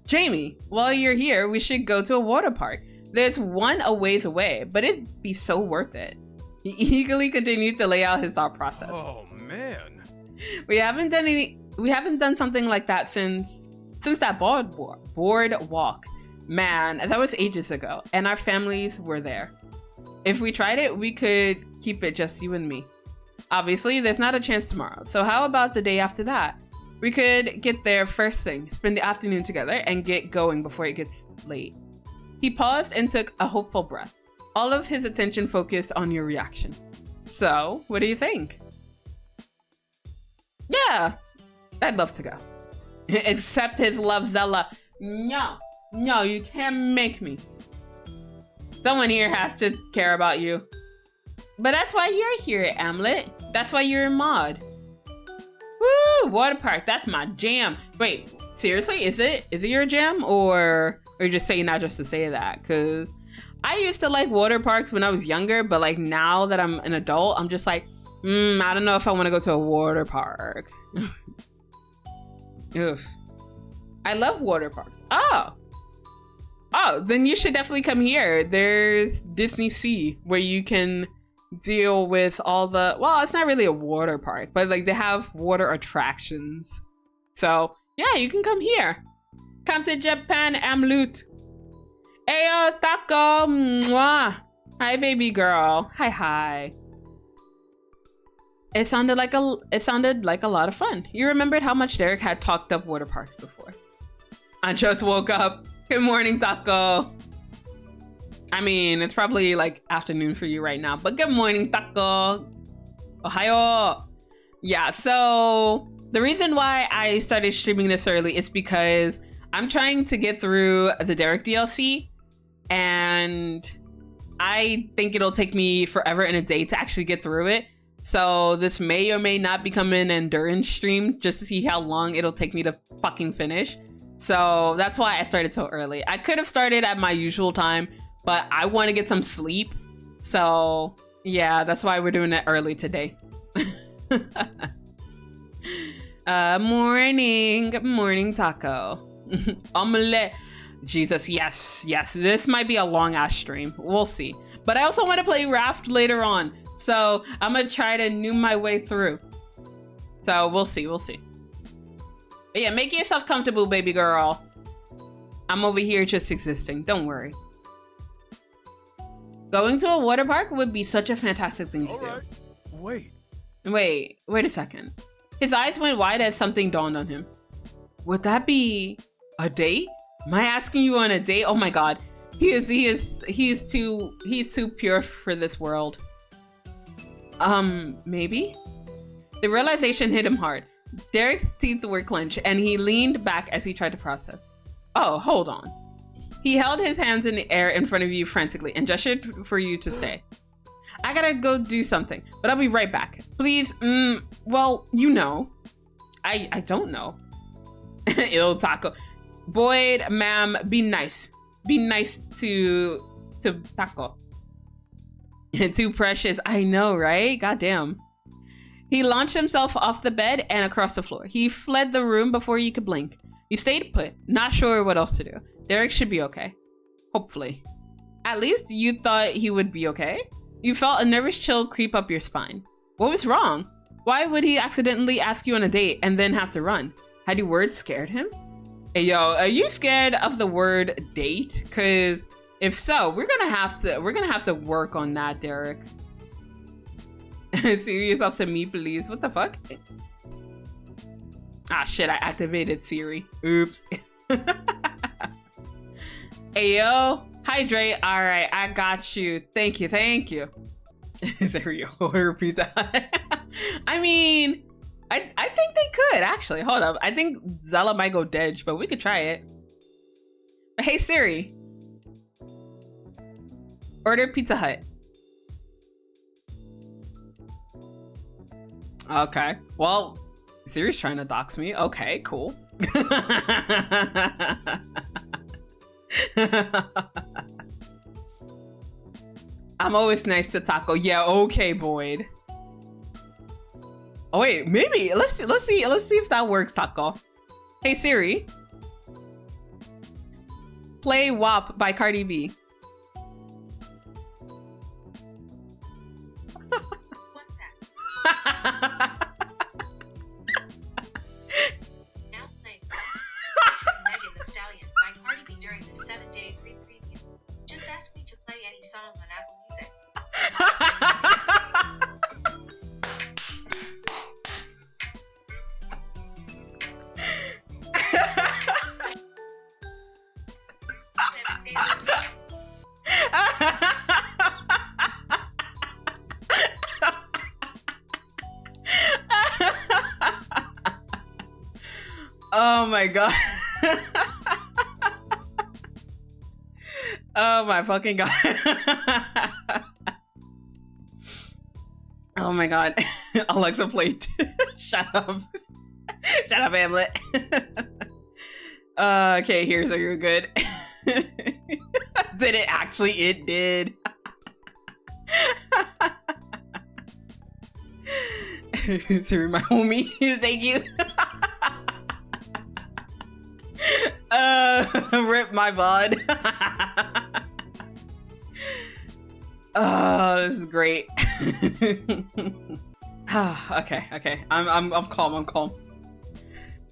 Jamie, while you're here, we should go to a water park. There's one a ways away, but it'd be so worth it. He eagerly continued to lay out his thought process. Oh man. We haven't done something like that since that boardwalk. Man, that was ages ago, and our families were there. If we tried it, we could keep it just you and me. Obviously, there's not a chance tomorrow, so how about the day after that? We could get there first thing, spend the afternoon together, and get going before it gets late. He paused and took a hopeful breath, all of his attention focused on your reaction. So, what do you think? Yeah, I'd love to go. Except his love, Zela. No, you can't make me. Someone here has to care about you. But that's why you're here, Amulet. That's why you're a mod. Woo, water park, that's my jam. Wait, seriously, is it your jam? Or you're just saying that just to say that? Cause I used to like water parks when I was younger, but like now that I'm an adult, I'm just like, I don't know if I want to go to a water park. Oof. I love water parks. Oh, then you should definitely come here. There's Disney Sea where you can deal with all the, well, it's not really a water park, but like they have water attractions. So yeah, you can come here. Come to Japan, Amulet. Ayo, Taco. Mwah. Hi, baby girl. Hi. It sounded like a lot of fun. You remembered how much Derek had talked up water parks before. I just woke up. Good morning, Taco. I mean, it's probably like afternoon for you right now, but good morning, Taco. Ohayo. Yeah, so the reason why I started streaming this early is because I'm trying to get through the Derek DLC, and I think it'll take me forever and a day to actually get through it. So this may or may not become an endurance stream just to see how long it'll take me to fucking finish. So that's why I started so early. I could have started at my usual time, but I want to get some sleep. So yeah, that's why we're doing it early today. Morning. Good morning, Taco. Omelette. Jesus, yes. This might be a long ass stream. We'll see. But I also want to play Raft later on. So I'm gonna try to noob my way through. So we'll see. But yeah, make yourself comfortable, baby girl. I'm over here just existing. Don't worry. Going to a water park would be such a fantastic thing to do. Wait. Wait a second. His eyes went wide as something dawned on him. Would that be a date? Am I asking you on a date? Oh my god. He's too pure for this world. Maybe? The realization hit him hard. Derek's teeth were clenched and he leaned back as he tried to process. Oh, hold on. He held his hands in the air in front of you frantically and gestured for you to stay. I gotta go do something, but I'll be right back. Please, well, you know. I don't know. Ill Taco. Boyd, ma'am, be nice. Be nice to Taco. Too precious. I know, right? Goddamn. He launched himself off the bed and across the floor. He fled the room before you could blink. You stayed put, not sure what else to do. Derek should be okay. Hopefully. At least you thought he would be okay. You felt a nervous chill creep up your spine. What was wrong? Why would he accidentally ask you on a date and then have to run? Had your words scared him? Hey yo, are you scared of the word date? Cause if so, we're gonna have to work on that, Derek. Siri is up to me, please. What the fuck? Ah shit, I activated Siri. Oops. Hey yo, hydrate. All right, I got you. Thank you. Is there your order pizza? I mean, I think they could actually. Hold up, I think Zela might go dead, but we could try it. Hey Siri, order Pizza Hut. Okay, well, Siri's trying to dox me. Okay, cool. I'm always nice to Taco. Yeah, okay, Boyd. Oh wait, maybe let's see if that works, Taco. Hey Siri, play WAP by Cardi B. What's that? Now playing Megan Thee Stallion by Cardi B during the 7-day free preview. Just ask me to play any song on Apple Music. Oh my god. Oh my fucking god. Oh my god. Alexa played. Shut up. Shut up, Hamlet. Okay, here, so you're good. Did it actually? It did. Siri, my homie. Thank you. Rip my bod. Oh, this is great. Okay. I'm calm.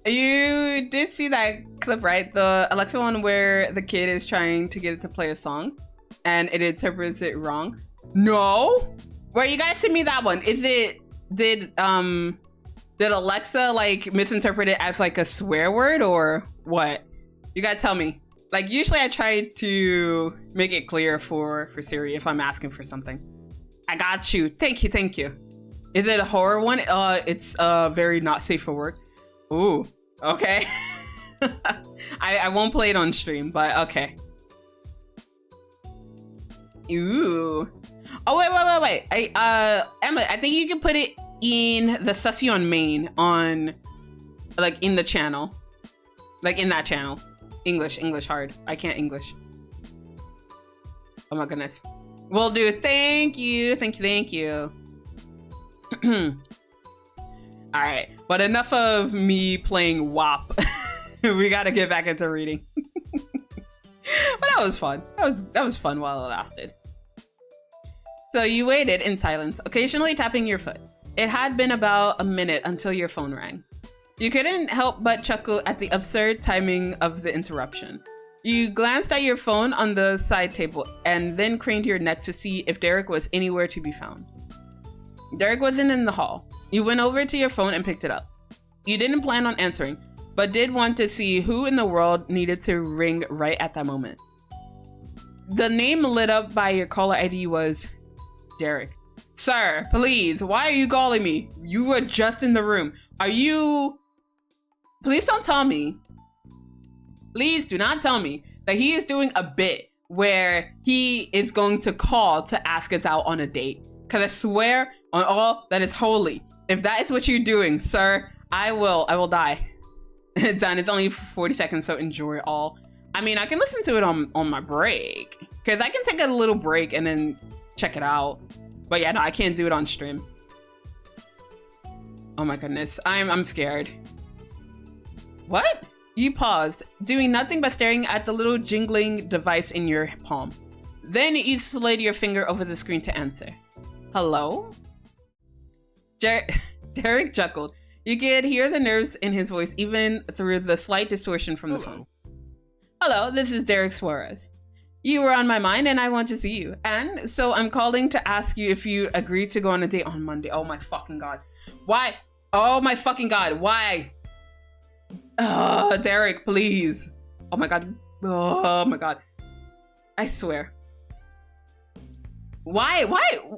You did see that clip, right? The Alexa one where the kid is trying to get it to play a song and it interprets it wrong. No? Where you guys send me that one? Did Alexa like misinterpret it as like a swear word or what? You gotta tell me. Like usually I try to make it clear for Siri if I'm asking for something. I got you. Thank you. Is it a horror one? It's very not safe for work. Ooh, okay. I won't play it on stream, but okay. Ooh. Oh, wait. Emily, I think you can put it in the Sussy on main on, like, in the channel. Like, in that channel. English hard. I can't English. Oh my goodness. Will do. Thank you. Alright, but enough of me playing WAP. We gotta get back into reading. But that was fun. That was fun while it lasted. So you waited in silence, occasionally tapping your foot. It had been about a minute until your phone rang. You couldn't help but chuckle at the absurd timing of the interruption. You glanced at your phone on the side table and then craned your neck to see if Derek was anywhere to be found. Derek wasn't in the hall. You went over to your phone and picked it up. You didn't plan on answering, but did want to see who in the world needed to ring right at that moment. The name lit up by your caller ID was Derek. Sir, please, why are you calling me? You were just in the room. Are you... Please don't tell me. Please do not tell me that he is doing a bit where he is going to call to ask us out on a date. Because I swear on all that is holy, if that is what you're doing, sir, I will die. Done. It's only 40 seconds, so enjoy it all. I mean, I can listen to it on my break. Because I can take a little break and then check it out. But yeah, no, I can't do it on stream. Oh my goodness. I'm scared. What? You paused, doing nothing but staring at the little jingling device in your palm. Then you slid your finger over the screen to answer. Hello? Derek chuckled. You could hear the nerves in his voice even through the slight distortion from the phone. Hello, this is Derek Suarez. You were on my mind and I want to see you. And so I'm calling to ask you if you agreed to go on a date on Monday. Oh my fucking god. Why? Oh my fucking god. Why? Derek, please. Oh my god. Oh my god. I swear. Why?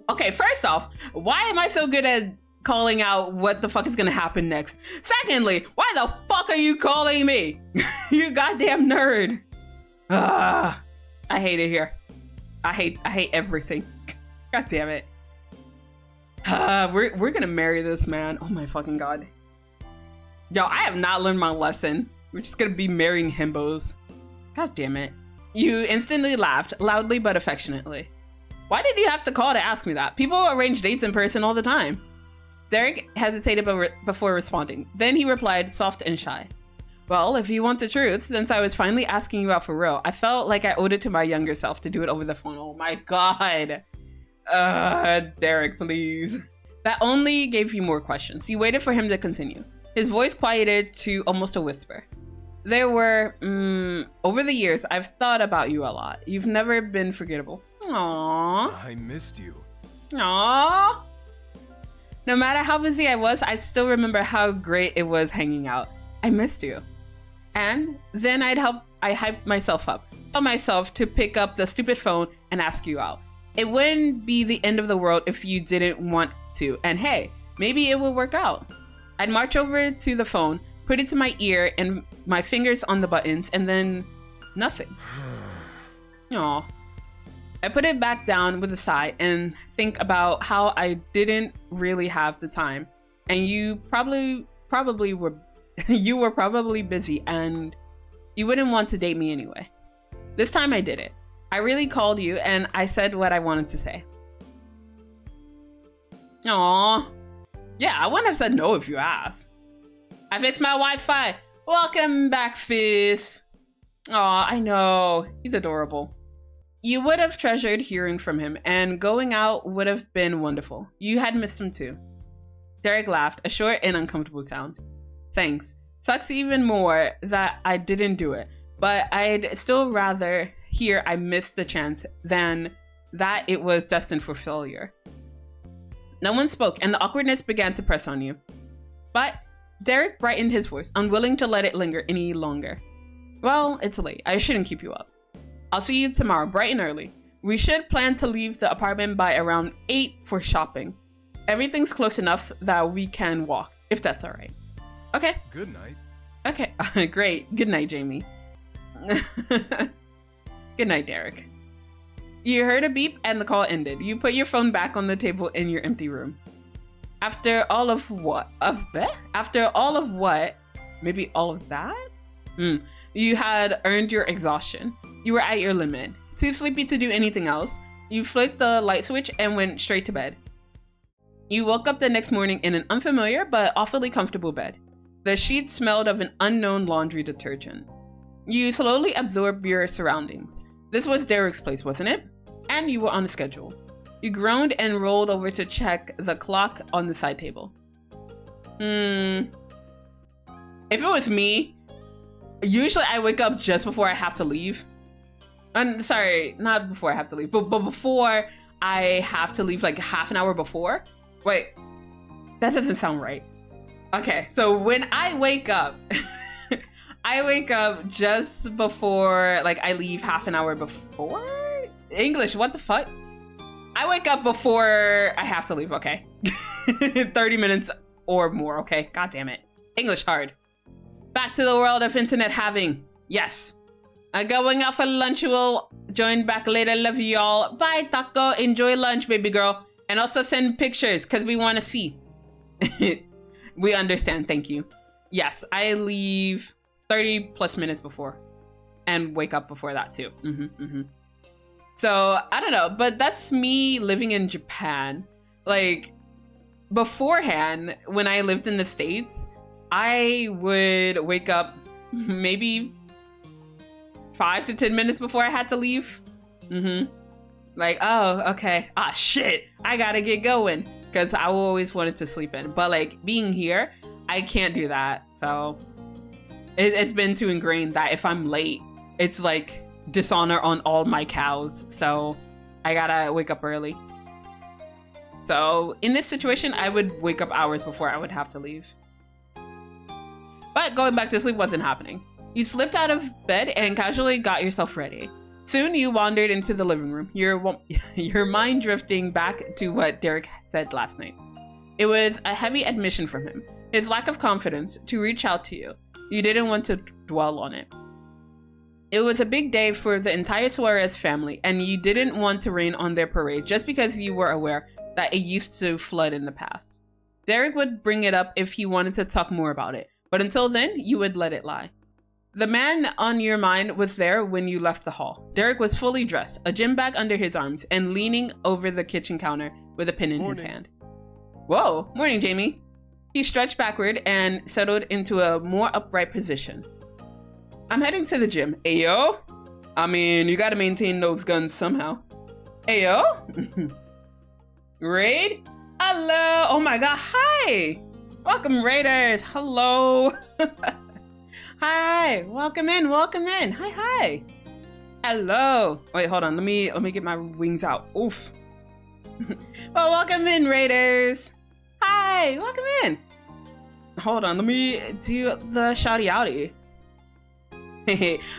Okay, first off, why am I so good at calling out what the fuck is gonna happen next? Secondly, why the fuck are you calling me? You goddamn nerd. I hate it here. I hate everything. God damn it. We're gonna marry this man. Oh my fucking god. Yo, I have not learned my lesson. We're just gonna be marrying himbos. God damn it. You instantly laughed, loudly but affectionately. Why did you have to call to ask me that? People arrange dates in person all the time. Derek hesitated before responding. Then he replied, soft and shy. Well, if you want the truth, since I was finally asking you out for real, I felt like I owed it to my younger self to do it over the phone. Oh my god. Derek, please. That only gave you more questions. You waited for him to continue. His voice quieted to almost a whisper. There were, over the years, I've thought about you a lot. You've never been forgettable. Aww. I missed you. Aww. No matter how busy I was, I'd still remember how great it was hanging out. I missed you. And then I hyped myself up. Tell myself to pick up the stupid phone and ask you out. It wouldn't be the end of the world if you didn't want to. And hey, maybe it would work out. I'd march over to the phone, put it to my ear and my fingers on the buttons, and then nothing. Aw. I put it back down with a sigh and think about how I didn't really have the time. And you probably were you were probably busy and you wouldn't want to date me anyway. This time I did it. I really called you and I said what I wanted to say. Aw. Yeah, I wouldn't have said no if you asked. I fixed my Wi-Fi. Welcome back, Fizz. Aw, I know. He's adorable. You would have treasured hearing from him, and going out would have been wonderful. You had missed him too. Derek laughed, a short and uncomfortable sound. Thanks. Sucks even more that I didn't do it, but I'd still rather hear I missed the chance than that it was destined for failure. No one spoke, and the awkwardness began to press on you. But Derek brightened his voice, unwilling to let it linger any longer. Well, it's late. I shouldn't keep you up. I'll see you tomorrow, bright and early. We should plan to leave the apartment by around 8 for shopping. Everything's close enough that we can walk, if that's all right. Okay. Good night. Okay, great. Good night, Jamie. Good night, Derek. You heard a beep and the call ended. You put your phone back on the table in your empty room. After all of what? After all of what? Maybe all of that? You had earned your exhaustion. You were at your limit. Too sleepy to do anything else. You flicked the light switch and went straight to bed. You woke up the next morning in an unfamiliar but awfully comfortable bed. The sheets smelled of an unknown laundry detergent. You slowly absorbed your surroundings. This was Derek's place, wasn't it? And you were on a schedule. You groaned and rolled over to check the clock on the side table. If it was me, usually I wake up just before I have to leave. Sorry, not before I have to leave, but before I have to leave, like half an hour before. Wait, that doesn't sound right. Okay, so when I wake up, I wake up just before, like, I leave half an hour before? English, what the fuck? I wake up before I have to leave, okay? 30 minutes or more, okay? God damn it. English hard. Back to the world of internet having. Yes. Going out for lunch. We'll join back later. Love y'all. Bye, Taco. Enjoy lunch, baby girl. And also send pictures, because we want to see. We understand. Thank you. Yes, I leave 30 plus minutes before. And wake up before that, too. So, I don't know. But that's me living in Japan. Like, beforehand, when I lived in the States, I would wake up maybe 5 to 10 minutes before I had to leave. Like, oh, okay. Ah, shit. I gotta get going. Because I always wanted to sleep in. But, like, being here, I can't do that. So, it's been too ingrained that if I'm late, it's like dishonor on all my cows. So, I gotta wake up early. So, in this situation, I would wake up hours before I would have to leave. But going back to sleep wasn't happening. You slipped out of bed and casually got yourself ready. Soon you wandered into the living room, your mind drifting back to what Derek said last night. It was a heavy admission from him, his lack of confidence to reach out to you. You didn't want to dwell on it. It was a big day for the entire Suarez family, and you didn't want to rain on their parade just because you were aware that it used to flood in the past. Derek would bring it up if he wanted to talk more about it, but until then, you would let it lie. The man on your mind was there when you left the hall. Derek was fully dressed, a gym bag under his arms, and leaning over the kitchen counter with a pen in his hand. Whoa, morning, Jamie. He stretched backward and settled into a more upright position. I'm heading to the gym. Ayo? I mean, you gotta maintain those guns somehow. Ayo? Raid? Hello? Oh my god, hi! Welcome, Raiders! Hello! Hi! Welcome in, welcome in! Hi! Hello! Wait, hold on, let me get my wings out. Oof. Well, welcome in, Raiders! Hi! Welcome in! Hold on, let me do the shouty outy.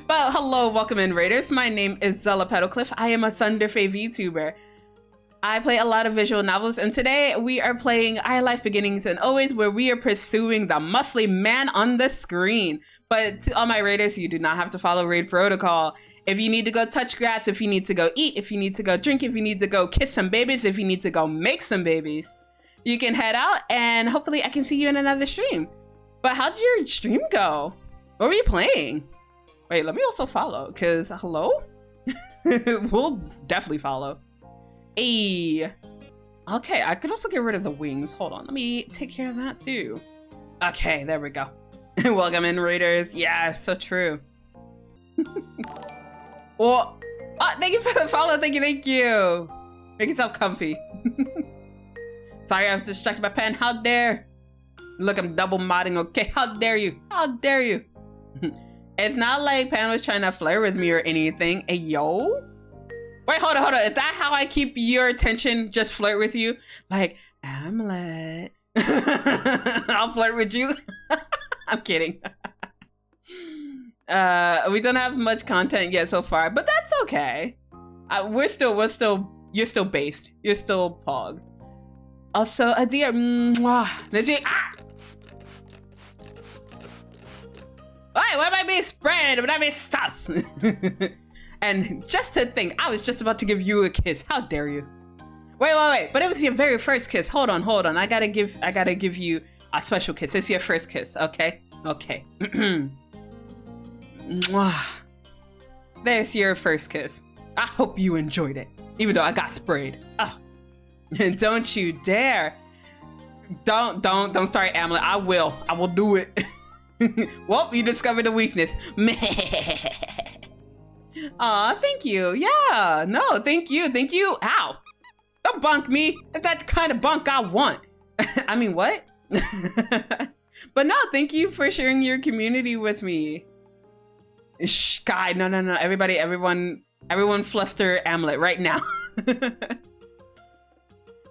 But hello, welcome in, Raiders. My name is Zela Petalcliff. I am a Thunderfave VTuber. I play a lot of visual novels, and today we are playing I Life Beginnings and Always, where we are pursuing the muscly man on the screen. But to all my Raiders, you do not have to follow raid protocol. If you need to go touch grass, if you need to go eat, if you need to go drink, if you need to go kiss some babies, if you need to go make some babies, you can head out and hopefully I can see you in another stream. But how did your stream go? What were you playing? Wait, let me also follow, because hello? We'll definitely follow. Hey. Okay, I could also get rid of the wings. Hold on, let me take care of that too. Okay, there we go. Welcome in, Raiders. Yeah, so true. Well, thank you for the follow. Thank you. Make yourself comfy. Sorry, I was distracted by pen. How dare? Look, I'm double modding, okay? How dare you? How dare you? It's not like Pan was trying to flirt with me or anything. Hey, yo? Wait, hold on. Is that how I keep your attention? Just flirt with you? Like, Amulet. I'll flirt with you. I'm kidding. We don't have much content yet so far, but that's okay. You're still based. You're still Pog. Also, a dear. Mwah. Why am I being sprayed? But I mean sus. And just to think, I was just about to give you a kiss. How dare you? Wait. But it was your very first kiss. Hold on. I gotta give you a special kiss. It's your first kiss, okay? Okay. Mwah. There's your first kiss. I hope you enjoyed it, even though I got sprayed. Oh. Don't you dare. Don't start Amulet. I will do it. Well, you discovered a weakness. Aw, thank you. Yeah, no, thank you. Ow. Don't bunk me. That's that kind of bunk I want. I mean, what? But no, thank you for sharing your community with me. Shh, guy, no. Everyone fluster Amulet right now.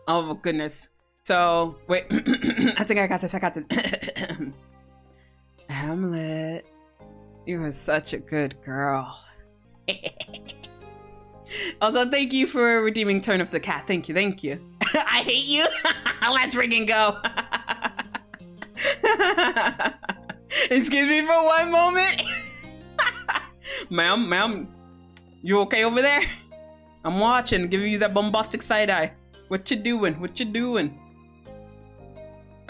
Oh, goodness. So, wait. I think I got this. Amulet, you are such a good girl. Also, thank you for redeeming Turnip the Cat. Thank you. I hate you. Let's freaking go. Excuse me for one moment. Ma'am, you okay over there? I'm watching, giving you that bombastic side eye. What you doing?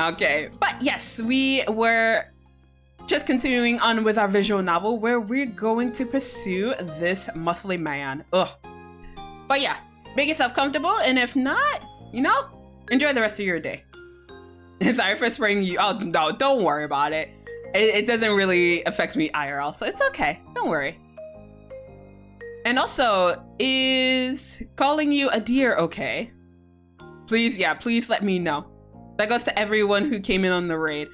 Okay, but yes, we were just continuing on with our visual novel where we're going to pursue this muscly man. Ugh. But yeah, make yourself comfortable, and if not, enjoy the rest of your day. Sorry for spraying you. Oh, no, don't worry about it. It doesn't really affect me IRL, so it's okay. Don't worry. And also, is calling you a deer okay? Please let me know. That goes to everyone who came in on the raid.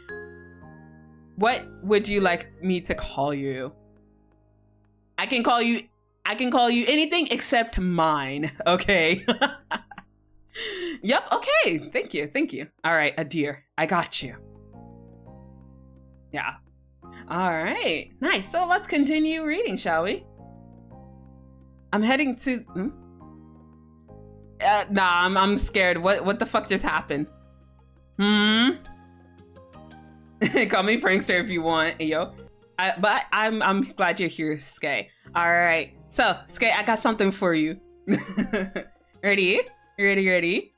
What would you like me to call you? I can call you anything except mine, okay? Yep, okay. Thank you. All right, a deer. I got you. Yeah. All right. Nice. So let's continue reading, shall we? I'm heading to nah, I'm scared. What the fuck just happened? Call me prankster if you want, yo. But I'm glad you're here, Skay. All right. So, Skay, I got something for you. Ready? Ready?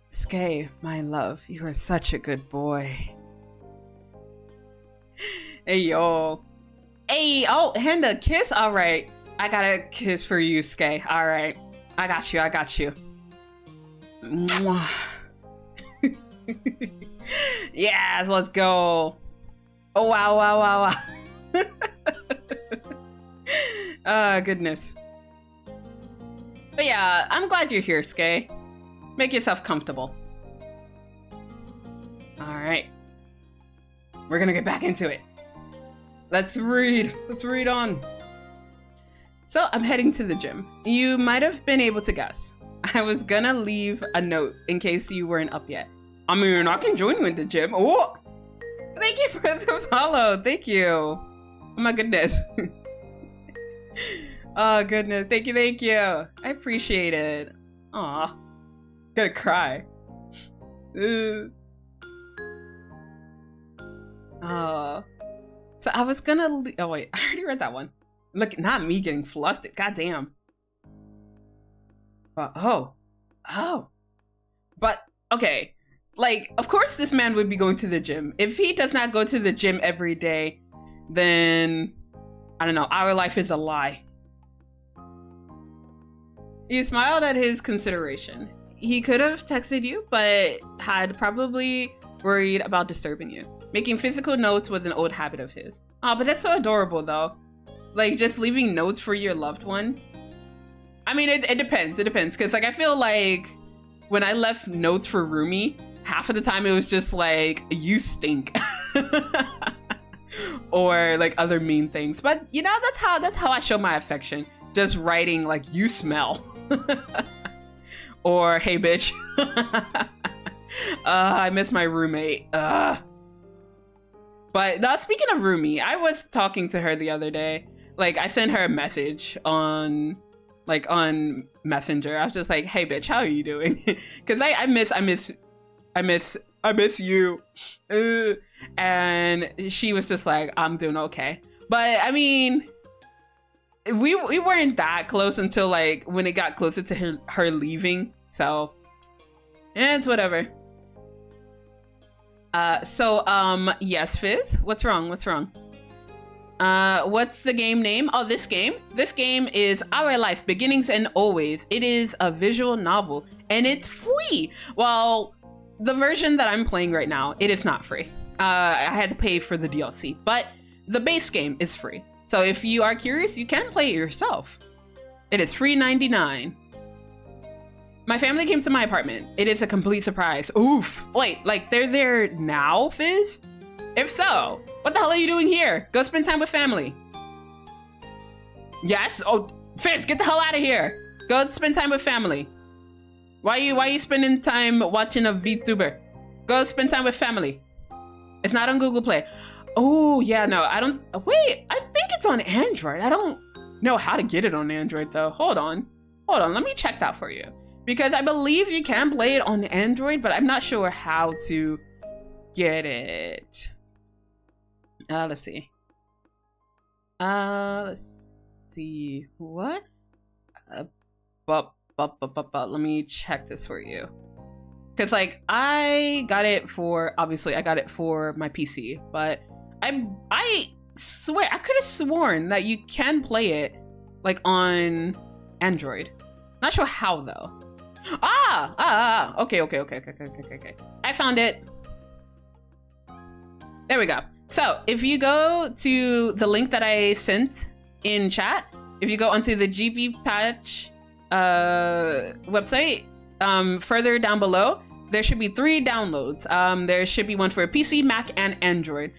Skay, my love, you are such a good boy. Hey, yo. Hey, oh, hand a kiss? All right. I got a kiss for you, Skay. All right. I got you. Mwah. Yes, let's go. Oh, wow. Oh, goodness. But yeah, I'm glad you're here, Skay. Make yourself comfortable. All right. We're gonna get back into it. Let's read on. So I'm heading to the gym. You might have been able to guess. I was gonna leave a note in case you weren't up yet. I mean, I can join you in the gym. Oh, thank you for the follow. Thank you. Oh my goodness. Oh goodness. Thank you. I appreciate it. Aw. Gonna cry. So I was gonna oh wait, I already read that one. Look, not me getting flustered. Goddamn. Oh. But okay. Like, of course this man would be going to the gym. If he does not go to the gym every day, then I don't know, our life is a lie. You smiled at his consideration. He could have texted you, but had probably worried about disturbing you. Making physical notes was an old habit of his. Oh, but that's so adorable though. Like, just leaving notes for your loved one. I mean, it depends. Because like, I feel like when I left notes for Rumi, half of the time it was just like, you stink. Or like other mean things. But you know, that's how I show my affection. Just writing like, you smell. Or, hey bitch. I miss my roommate. But now, speaking of Rumi, I was talking to her the other day. Like, I sent her a message on Messenger. I was just like, hey bitch, how are you doing? Because I miss you. And she was just like, I'm doing okay. But I mean, we weren't that close until like when it got closer to her leaving. So, it's whatever. Yes, Fizz. What's wrong? What's wrong? What's the game name? Oh, this game. This game is Our Life, Beginnings and Always. It is a visual novel, and it's free. Well, the version that I'm playing right now, it is not free. I had to pay for the DLC, but the base game is free. So if you are curious, you can play it yourself. It is free 99. My family came to my apartment. It is a complete surprise. Oof. Wait, like they're there now, Fizz? If so, what the hell are you doing here? Go spend time with family. Yes? Oh, Fizz, get the hell out of here. Go spend time with family. Why are you spending time watching a VTuber? Go spend time with family. It's not on Google Play. Oh, yeah, no, I don't. Wait, I think it's on Android. I don't know how to get it on Android, though. Hold on. Let me check that for you. Because I believe you can play it on Android, but I'm not sure how to get it. Let's see. Let's see. What? Let me check this for you. Because, like, I got it for my PC, but I swear, I could have sworn that you can play it, like, on Android. Not sure how, though. Okay. I found it. There we go. So, if you go to the link that I sent in chat, if you go onto the GP Patch website, further down below, there should be 3 downloads. There should be one for PC, Mac, and Android.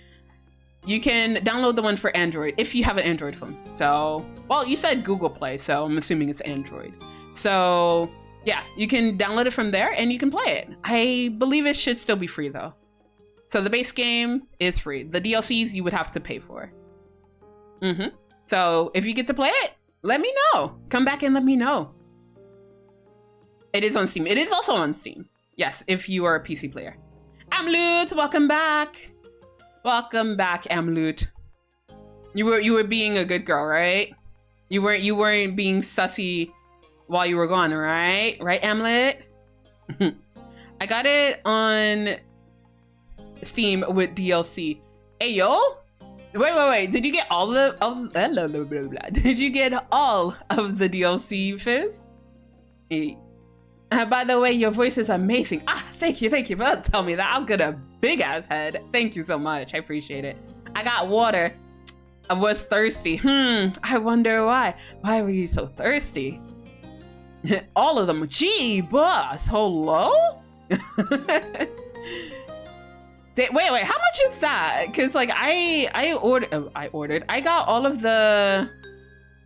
You can download the one for Android if you have an Android phone. So, well, you said Google Play, so I'm assuming it's Android. So, yeah, you can download it from there and you can play it. I believe it should still be free though. So the base game is free. The DLCs you would have to pay for. So if you get to play it, let me know. Come back and let me know. It is on Steam. It is also on Steam. Yes, if you are a PC player. Amlut, welcome back. Welcome back, Amlut. You were being a good girl, right? You weren't being sussy while you were gone, right? Right, Amlet? I got it on Steam with DLC. Hey, yo? Wait. Did you get all Did you get all of the DLC, Fizz? Hey. By the way, your voice is amazing. Thank you. Well, tell me that. I'll get a big ass head. Thank you so much. I appreciate it. I got water. I was thirsty. I wonder why. Why were you so thirsty? All of them. Gee, boss. Hello? Wait. How much is that? Because like I got all of the.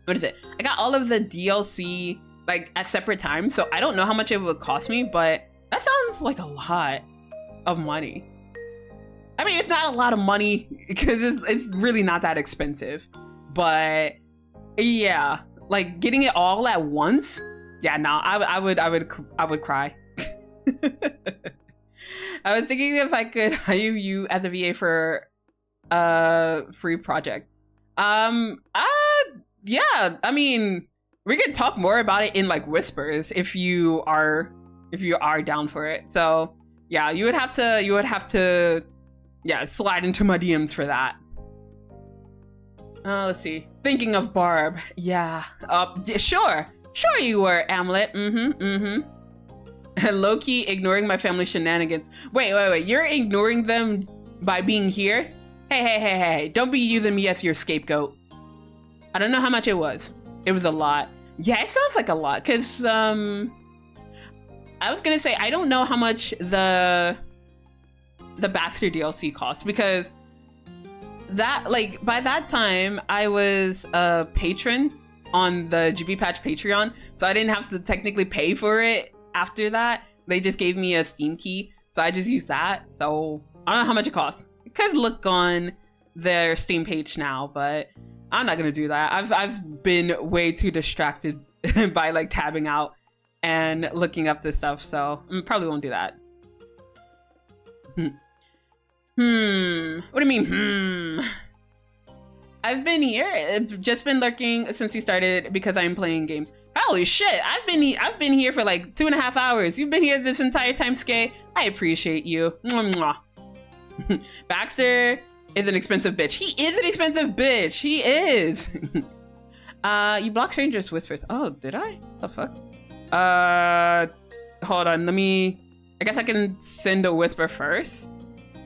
What is it? I got all of the DLC like at separate times, so I don't know how much it would cost me, but that sounds like a lot of money. I mean, it's not a lot of money because it's really not that expensive, but yeah, like getting it all at once. Yeah, no, I would cry. I was thinking if I could hire you as a VA for a free project. Yeah, I mean, we could talk more about it in like whispers if you are down for it. So yeah, you would have to yeah, slide into my DMs for that. Let's see. Thinking of Barb. Yeah. Sure you were, Amlet. And low-key ignoring my family shenanigans. Wait. You're ignoring them by being here? Hey. Don't be using me as your scapegoat. I don't know how much it was. It was a lot. Yeah, it sounds like a lot. Because, I was going to say, I don't know how much the Baxter DLC cost. Because that, like, by that time, I was a patron on the GB Patch Patreon. So I didn't have to technically pay for it. After that, they just gave me a Steam key, so I just used that. So I don't know how much it costs. You could look on their Steam page now, but I'm not gonna do that. I've been way too distracted by like tabbing out and looking up this stuff, so I probably won't do that. What do you mean? I've been here. I've just been lurking since you started because I'm playing games. Holy shit! I've been here for like 2.5 hours. You've been here this entire time, Skay. I appreciate you. Mwah, mwah. Baxter is an expensive bitch. He is an expensive bitch. He is. You block strangers' whispers. Oh, did I? The fuck? Hold on. Let me. I guess I can send a whisper first,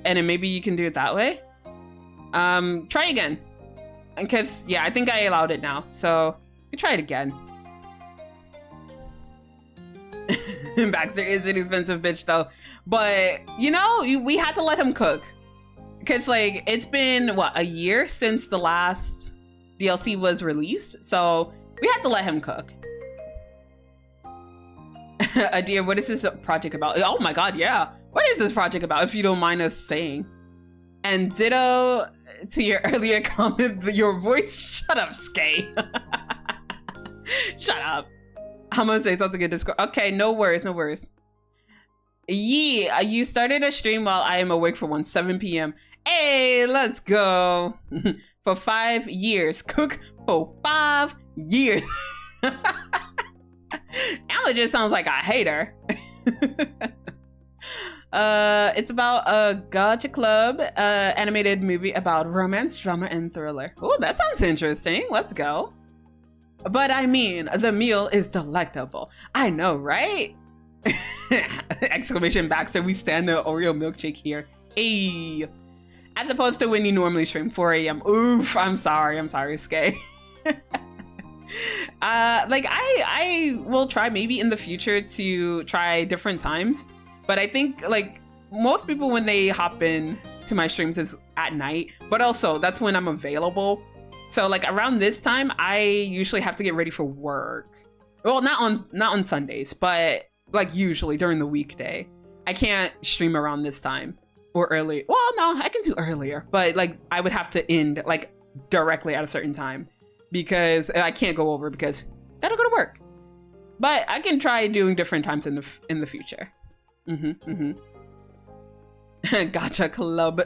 and then maybe you can do it that way. Try again. Because yeah, I think I allowed it now. So you try it again. Baxter is an expensive bitch though, but you know, we had to let him cook because like it's been what, a year since the last DLC was released, so we had to let him cook. Dear, what is this project about? Oh my god, yeah, what is this project about, if you don't mind us saying? And ditto to your earlier comment, your voice. Shut up, Skay. Shut up. I'm gonna say something in Discord. Okay, no worries, no worries. Yee, you started a stream while I am awake for 7 p.m. Hey, let's go. For 5 years. Cook for 5 years. Alan just sounds like a hater. It's about a gacha club animated movie about romance, drama, and thriller. Oh, that sounds interesting. Let's go. But I mean, the meal is delectable. I know, right? Exclamation Baxter, we stand the Oreo milkshake here. Ayy. As opposed to when you normally stream 4 a.m. Oof, I'm sorry, Skay. Like I will try maybe in the future to try different times. But I think like most people when they hop in to my streams is at night, but also that's when I'm available. So like around this time, I usually have to get ready for work. Well, not on Sundays, but like usually during the weekday. I can't stream around this time or early. Well, no, I can do earlier, but like I would have to end like directly at a certain time because I can't go over because I gotta go to work. But I can try doing different times in the future. Gotcha club.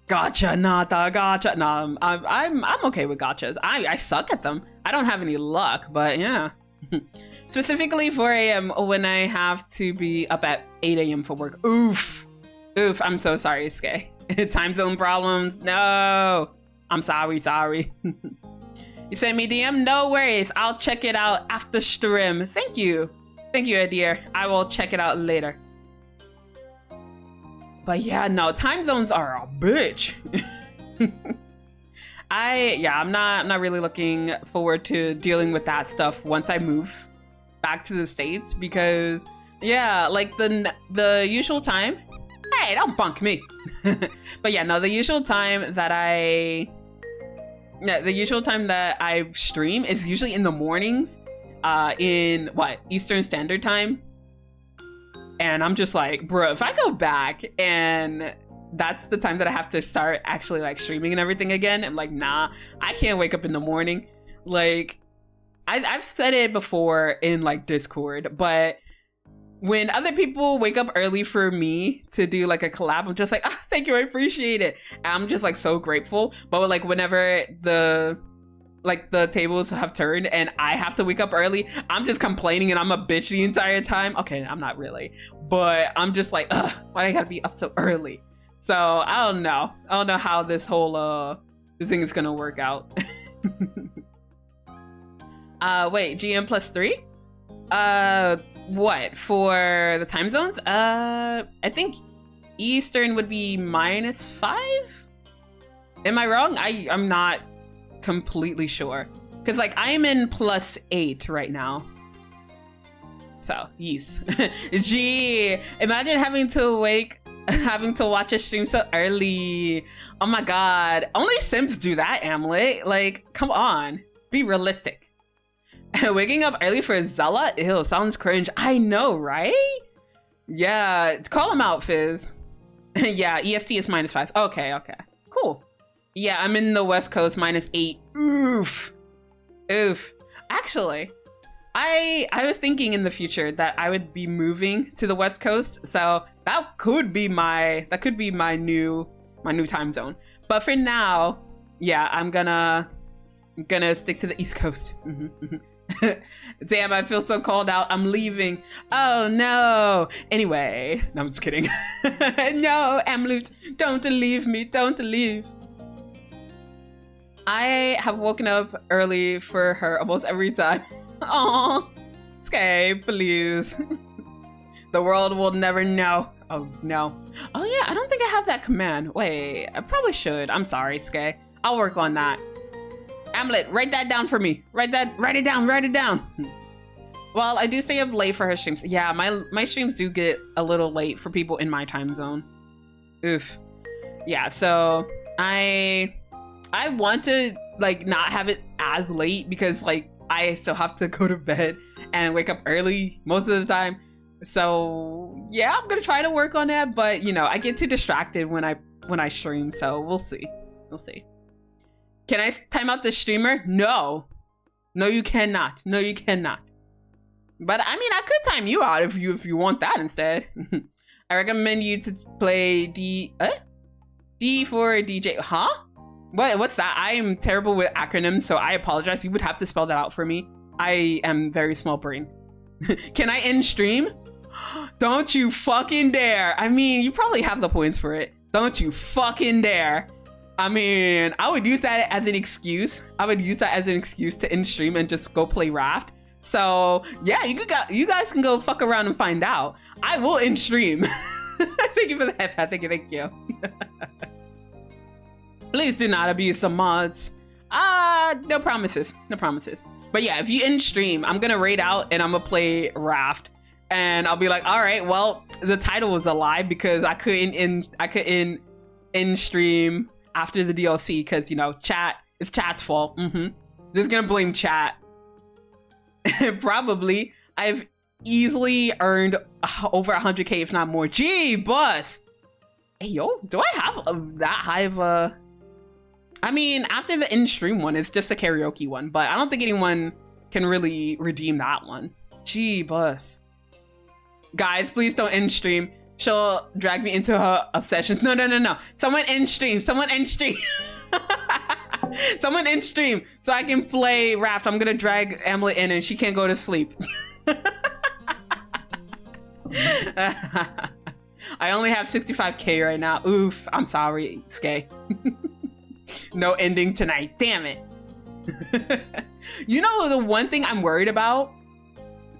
Gotcha, not the gotcha. No, I'm okay with gotchas. I suck at them. I don't have any luck, but yeah. Specifically 4 a.m. when I have to be up at 8 a.m. for work. Oof. I'm so sorry, Skay. Time zone problems. No. I'm sorry. You sent me DM? No worries. I'll check it out after stream. Thank you, dear. I will check it out later. But yeah, no, time zones are a bitch. I'm not really looking forward to dealing with that stuff once I move back to the States because yeah, like the usual time. Hey, don't bunk me. But yeah, no, the usual time that I stream is usually in the mornings, in what, Eastern Standard Time. And I'm just like, bro, if I go back and that's the time that I have to start actually like streaming and everything again, I'm like, nah, I can't wake up in the morning. Like, I've said it before in like Discord, but when other people wake up early for me to do like a collab, I'm just like, oh, thank you, I appreciate it. And I'm just like so grateful. But like whenever the tables have turned and I have to wake up early, I'm just complaining and I'm a bitch the entire time. Okay, I'm not really, but I'm just like, ugh, why I gotta be up so early? So I don't know how this whole this thing is gonna work out. Wait, GM +3? What for the time zones? I think Eastern would be -5. Am I wrong? I'm not completely sure because like I'm in +8 right now. So yes. Gee, imagine having to watch a stream so early. Oh my god, only Sims do that, Amulet. Like, come on, be realistic. Waking up early for Zela? Ew, sounds cringe. I know, right? Yeah, call him out, Fizz. Yeah, EST is -5. Okay, cool. Yeah, I'm in the West Coast, -8. Oof. Actually, I was thinking in the future that I would be moving to the West Coast, so that could be my new time zone. But for now, yeah, I'm gonna stick to the East Coast. Damn, I feel so called out. I'm leaving. Oh no. Anyway, no, I'm just kidding. No, Amlut, don't leave me. Don't leave. I have woken up early for her almost every time. Aw, Skye, please. The world will never know. Oh no. Oh yeah, I don't think I have that command. Wait, I probably should. I'm sorry, Skye. I'll work on that. Amlet, write that down for me. Write it down. Well, I do stay up late for her streams. Yeah, my streams do get a little late for people in my time zone. Oof. Yeah, so I want to like not have it as late because like I still have to go to bed and wake up early most of the time. So yeah, I'm gonna try to work on that, but you know, I get too distracted when I stream, so we'll see. Can I time out the streamer? No, you cannot. No, you cannot. But I mean, I could time you out if you want that instead. I recommend you to play D for DJ. Huh? What's that? I am terrible with acronyms, so I apologize. You would have to spell that out for me. I am very small brain. Can I end stream? Don't you fucking dare. I mean, you probably have the points for it. Don't you fucking dare. I mean, I would use that as an excuse. To end stream and just go play Raft. So yeah, you guys can go fuck around and find out. I will end stream. Thank you for the headpad. Thank you. Please do not abuse the mods. No promises. But yeah, if you end stream, I'm gonna raid out and I'm gonna play Raft. And I'll be like, all right, well, the title was a lie because I couldn't end stream after the DLC because, you know, it's chat's fault. Just gonna blame chat. Probably. I've easily earned over 100k, if not more. Gee, bus. Hey, yo, do I have that high of a... I mean, after the in-stream one, it's just a karaoke one, but I don't think anyone can really redeem that one. Gee, bus. Guys, please don't end stream. She'll drag me into her obsessions. No. Someone end stream. Someone end stream so I can play Raft. I'm gonna drag Amulet in and she can't go to sleep. I only have 65k right now. Oof, I'm sorry, Skye. No ending tonight. Damn it. You know, the one thing I'm worried about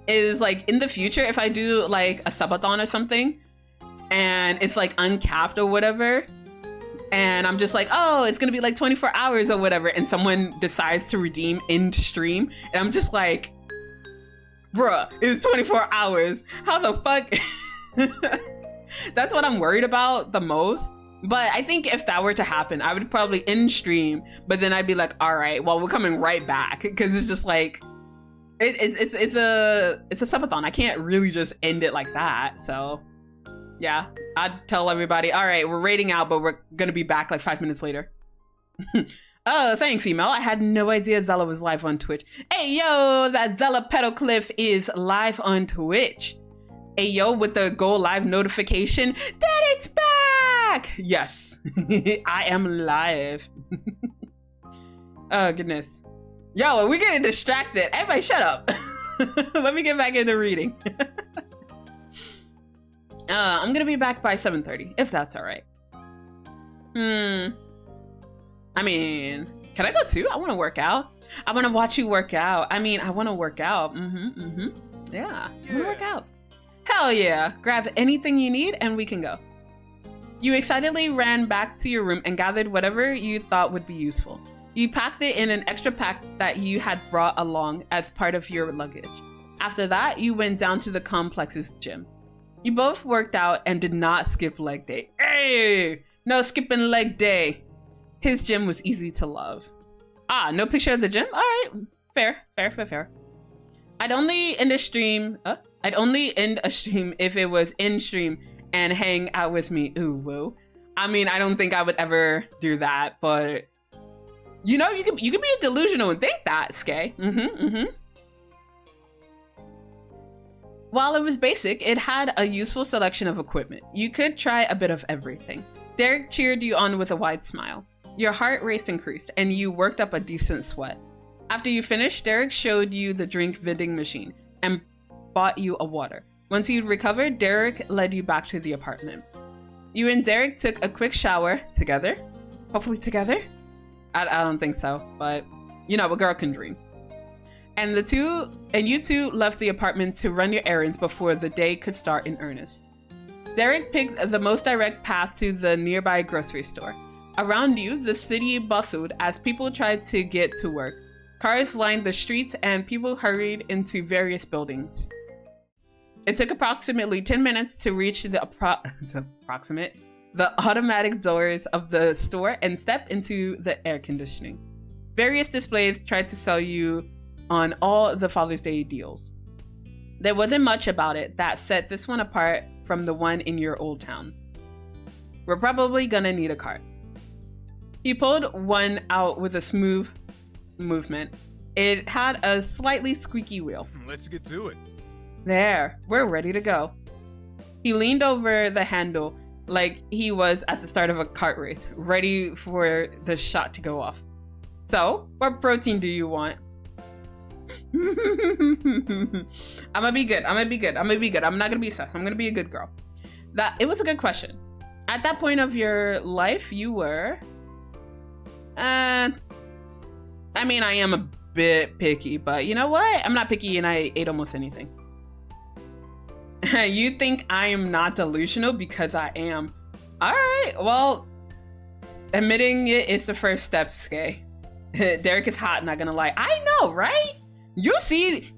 is like in the future, if I do like a subathon or something and it's like uncapped or whatever, and I'm just like, oh, it's gonna be like 24 hours or whatever, and someone decides to redeem in stream, and I'm just like, bruh, it's 24 hours. How the fuck? That's what I'm worried about the most. But I think if that were to happen, I would probably end stream, but then I'd be like, all right, well, we're coming right back, because it's just like, it's a subathon. I can't really just end it like that. So yeah, I'd tell everybody, all right, we're raiding out, but we're gonna be back like 5 minutes later. Oh, thanks, email. I had no idea Zela was live on Twitch. Hey, yo, that Zela Petalcliff is live on Twitch. Hey, yo, with the go live notification, that it's back. Yes, I am live. Oh, goodness. Yo, we're getting distracted. Everybody shut up. Let me get back into reading. I'm gonna be back by 7:30, if that's all right. I mean, can I go too? I want to work out. I want to watch you work out. I mean, I want to work out. Yeah, I want to work out. Hell yeah. Grab anything you need and we can go. You excitedly ran back to your room and gathered whatever you thought would be useful. You packed it in an extra pack that you had brought along as part of your luggage. After that, you went down to the complex's gym. You both worked out and did not skip leg day. Hey, no skipping leg day. His gym was easy to love. Ah, no picture of the gym? All right, fair. I'd only end a stream if it was in stream and hang out with me. Ooh, whoa. I mean, I don't think I would ever do that, but you know, you could be delusional and think that, Skye. While it was basic, it had a useful selection of equipment. You could try a bit of everything. Derek cheered you on with a wide smile. Your heart rate increased, and you worked up a decent sweat. After you finished, Derek showed you the drink vending machine and bought you a water. Once you recovered, Derek led you back to the apartment. You and Derek took a quick shower together. Hopefully together? I don't think so, but you know, a girl can dream. And you two left the apartment to run your errands before the day could start in earnest. Derek picked the most direct path to the nearby grocery store. Around you, the city bustled as people tried to get to work. Cars lined the streets and people hurried into various buildings. It took approximately 10 minutes to reach the automatic doors of the store and step into the air conditioning. Various displays tried to sell you on all the Father's Day deals. There wasn't much about it that set this one apart from the one in your old town. We're probably gonna need a cart. He pulled one out with a smooth movement. It had a slightly squeaky wheel. Let's get to it. There, we're ready to go. He leaned over the handle like he was at the start of a kart race, ready for the shot to go off. So, what protein do you want? I'm gonna be good. I'm not gonna be sus. I'm gonna be a good girl. It was a good question. At that point of your life, you were... I mean, I am a bit picky, but you know what? I'm not picky and I ate almost anything. You think I am not delusional because I am. Alright, well, admitting it is the first step, Skay. Derek is hot, not gonna lie. I know, right? You see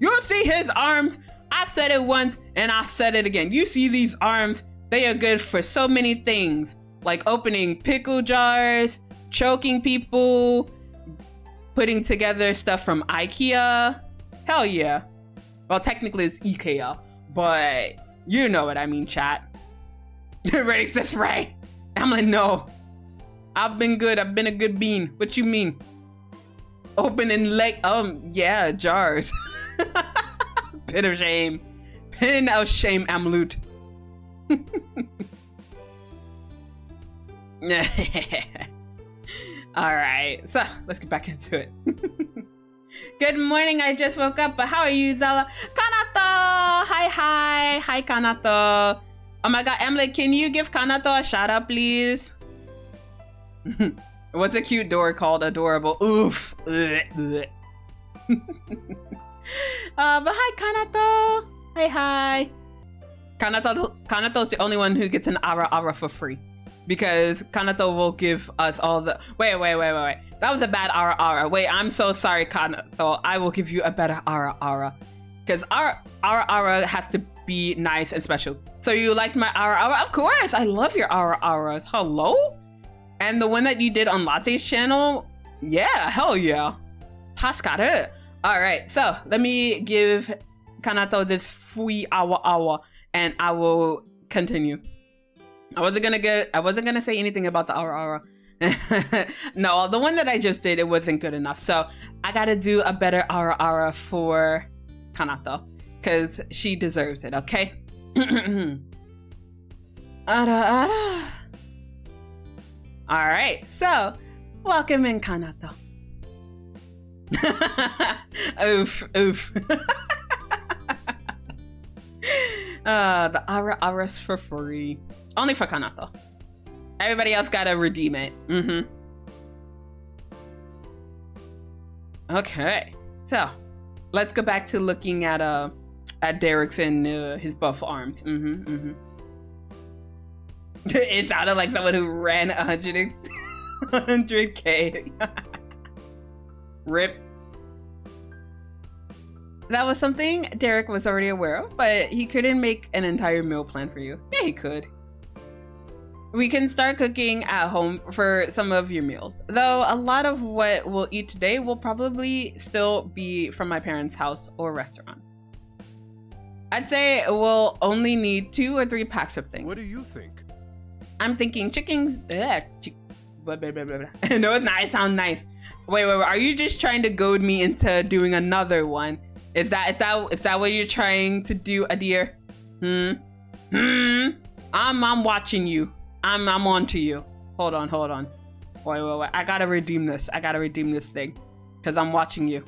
his arms. I've said it once and I said it again. You see these arms, they are good for so many things. Like opening pickle jars, choking people, putting together stuff from IKEA. Hell yeah. Well, technically it's IKEA, but you know what I mean, chat. Ready, sis, right? I'm like, no. I've been good. I've been a good bean. What you mean? Opening yeah, jars. Pin of shame. Pin of shame, Amlut. Alright, so let's get back into it. Good morning, I just woke up, but how are you, Zela? Kanato! Hi, Kanato. Oh my god, Emily, can you give Kanato a shout out, please? What's a cute door called? Adorable. Oof. But hi, Kanato. Hi. Kanato's the only one who gets an ara for free. Because Kanato will give us all the... Wait. That was a bad ara. Wait, I'm so sorry, Kanato. I will give you a better ara. Because ara has to be nice and special. So you liked my ara? Of course, I love your aras. Hello? And the one that you did on Latte's channel? Yeah, hell yeah. Haskaru. Alright, so let me give Kanato this fui awa and I will continue. I wasn't gonna say anything about the ara. No, the one that I just did, it wasn't good enough. So I gotta do a better ara for Kanato. Cause she deserves it, okay? Ara. Alright, so welcome in, Kanato. Oof. The ara's for free. Only for Kanato. Everybody else gotta redeem it. Okay, so let's go back to looking at Derek's and his buff arms. It sounded like someone who ran 100k. Rip. That was something Derek was already aware of, but he couldn't make an entire meal plan for you. Yeah, he could. We can start cooking at home for some of your meals, though a lot of what we'll eat today will probably still be from my parents' house or restaurants. I'd say we'll only need 2 or 3 packs of things. What do you think? I'm thinking chicken. No, it's not. It sounds nice. Wait. Are you just trying to goad me into doing another one? Is that what you're trying to do, Adir? I'm watching you. I'm on to you. Hold on. Wait. I gotta redeem this. I gotta redeem this thing. Because I'm watching you.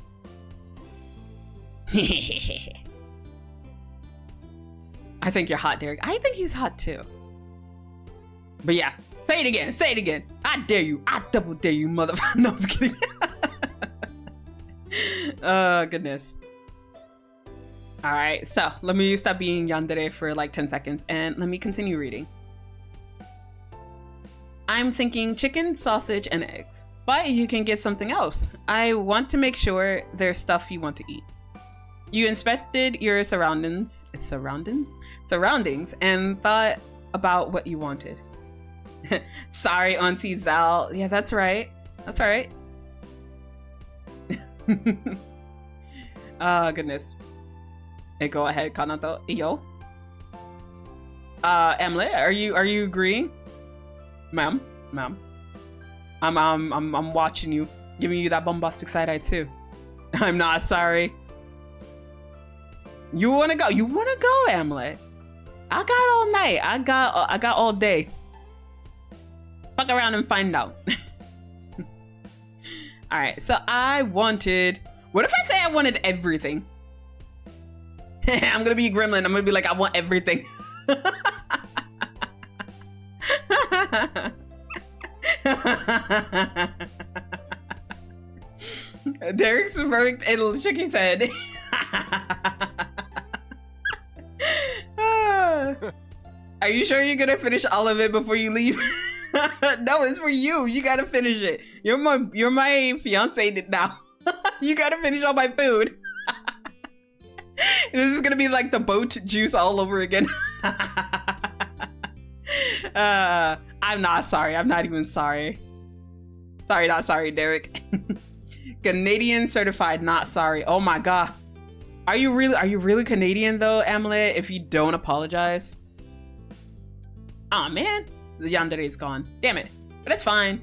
I think you're hot, Derek. I think he's hot too. But yeah, say it again. Say it again. I dare you. I double dare you, motherfucker. No, I was kidding. Oh, goodness. All right, so let me stop being yandere for like 10 seconds and let me continue reading. I'm thinking chicken, sausage, and eggs, but you can get something else. I want to make sure there's stuff you want to eat. You inspected your surroundings, and thought about what you wanted. Sorry, Auntie Zal. Yeah, that's right. That's right. Oh, goodness. Hey, go ahead, Kanato. Yo. Emily, are you agreeing? Ma'am. I'm watching you, giving you that bombastic side eye too. I'm not sorry. You wanna go? You wanna go, Emily? I got all night. I got all day. Fuck around and find out. All right. So I wanted. What if I say I wanted everything? I'm gonna be a gremlin. I'm gonna be like, I want everything. Derek smirked and shook his head. Are you sure you're gonna finish all of it before you leave? No, it's for you. You gotta finish it. You're my fiance now. You gotta finish all my food. This is gonna be like the boat juice all over again. I'm not sorry. I'm not even sorry. Sorry, not sorry, Derek. Canadian certified, not sorry. Oh my god. Are you really Canadian though, Emily, if you don't apologize? Aw, man. The yandere is gone. Damn it. But it's fine.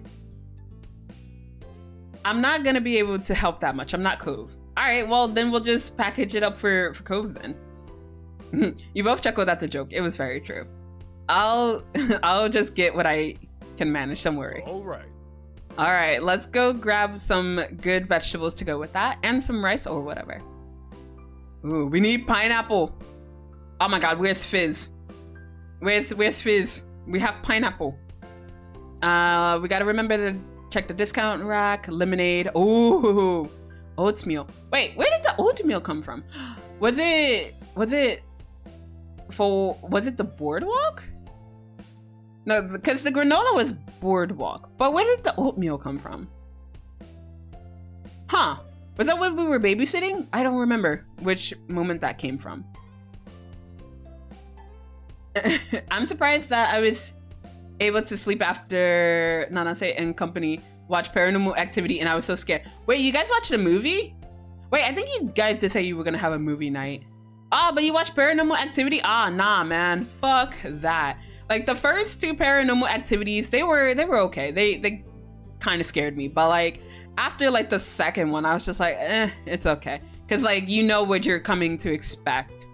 I'm not gonna be able to help that much. I'm not Cove. Alright, well then we'll just package it up for Cove then. You both chuckled at the joke. It was very true. I'll just get what I can manage, don't worry. Alright, let's go grab some good vegetables to go with that and some rice or whatever. Ooh, we need pineapple. Oh my god, where's Fizz? Where's Fizz? We have pineapple. We gotta remember to check the discount rack. Lemonade. Ooh, oatmeal. Wait, where did the oatmeal come from? Was it the boardwalk? No, because the granola was boardwalk. But where did the oatmeal come from? Huh? Was that when we were babysitting? I don't remember which moment that came from. I'm surprised that I was able to sleep after Nanase and company watch Paranormal Activity and I was so scared. Wait, you guys watched a movie? Wait, I think you guys did say you were gonna have a movie night. Ah, but you watched Paranormal Activity? Ah, nah, man. Fuck that. Like the first two Paranormal Activities, they were okay. They kind of scared me, but like after like the second one, I was just like, it's okay. Cause like you know what you're coming to expect.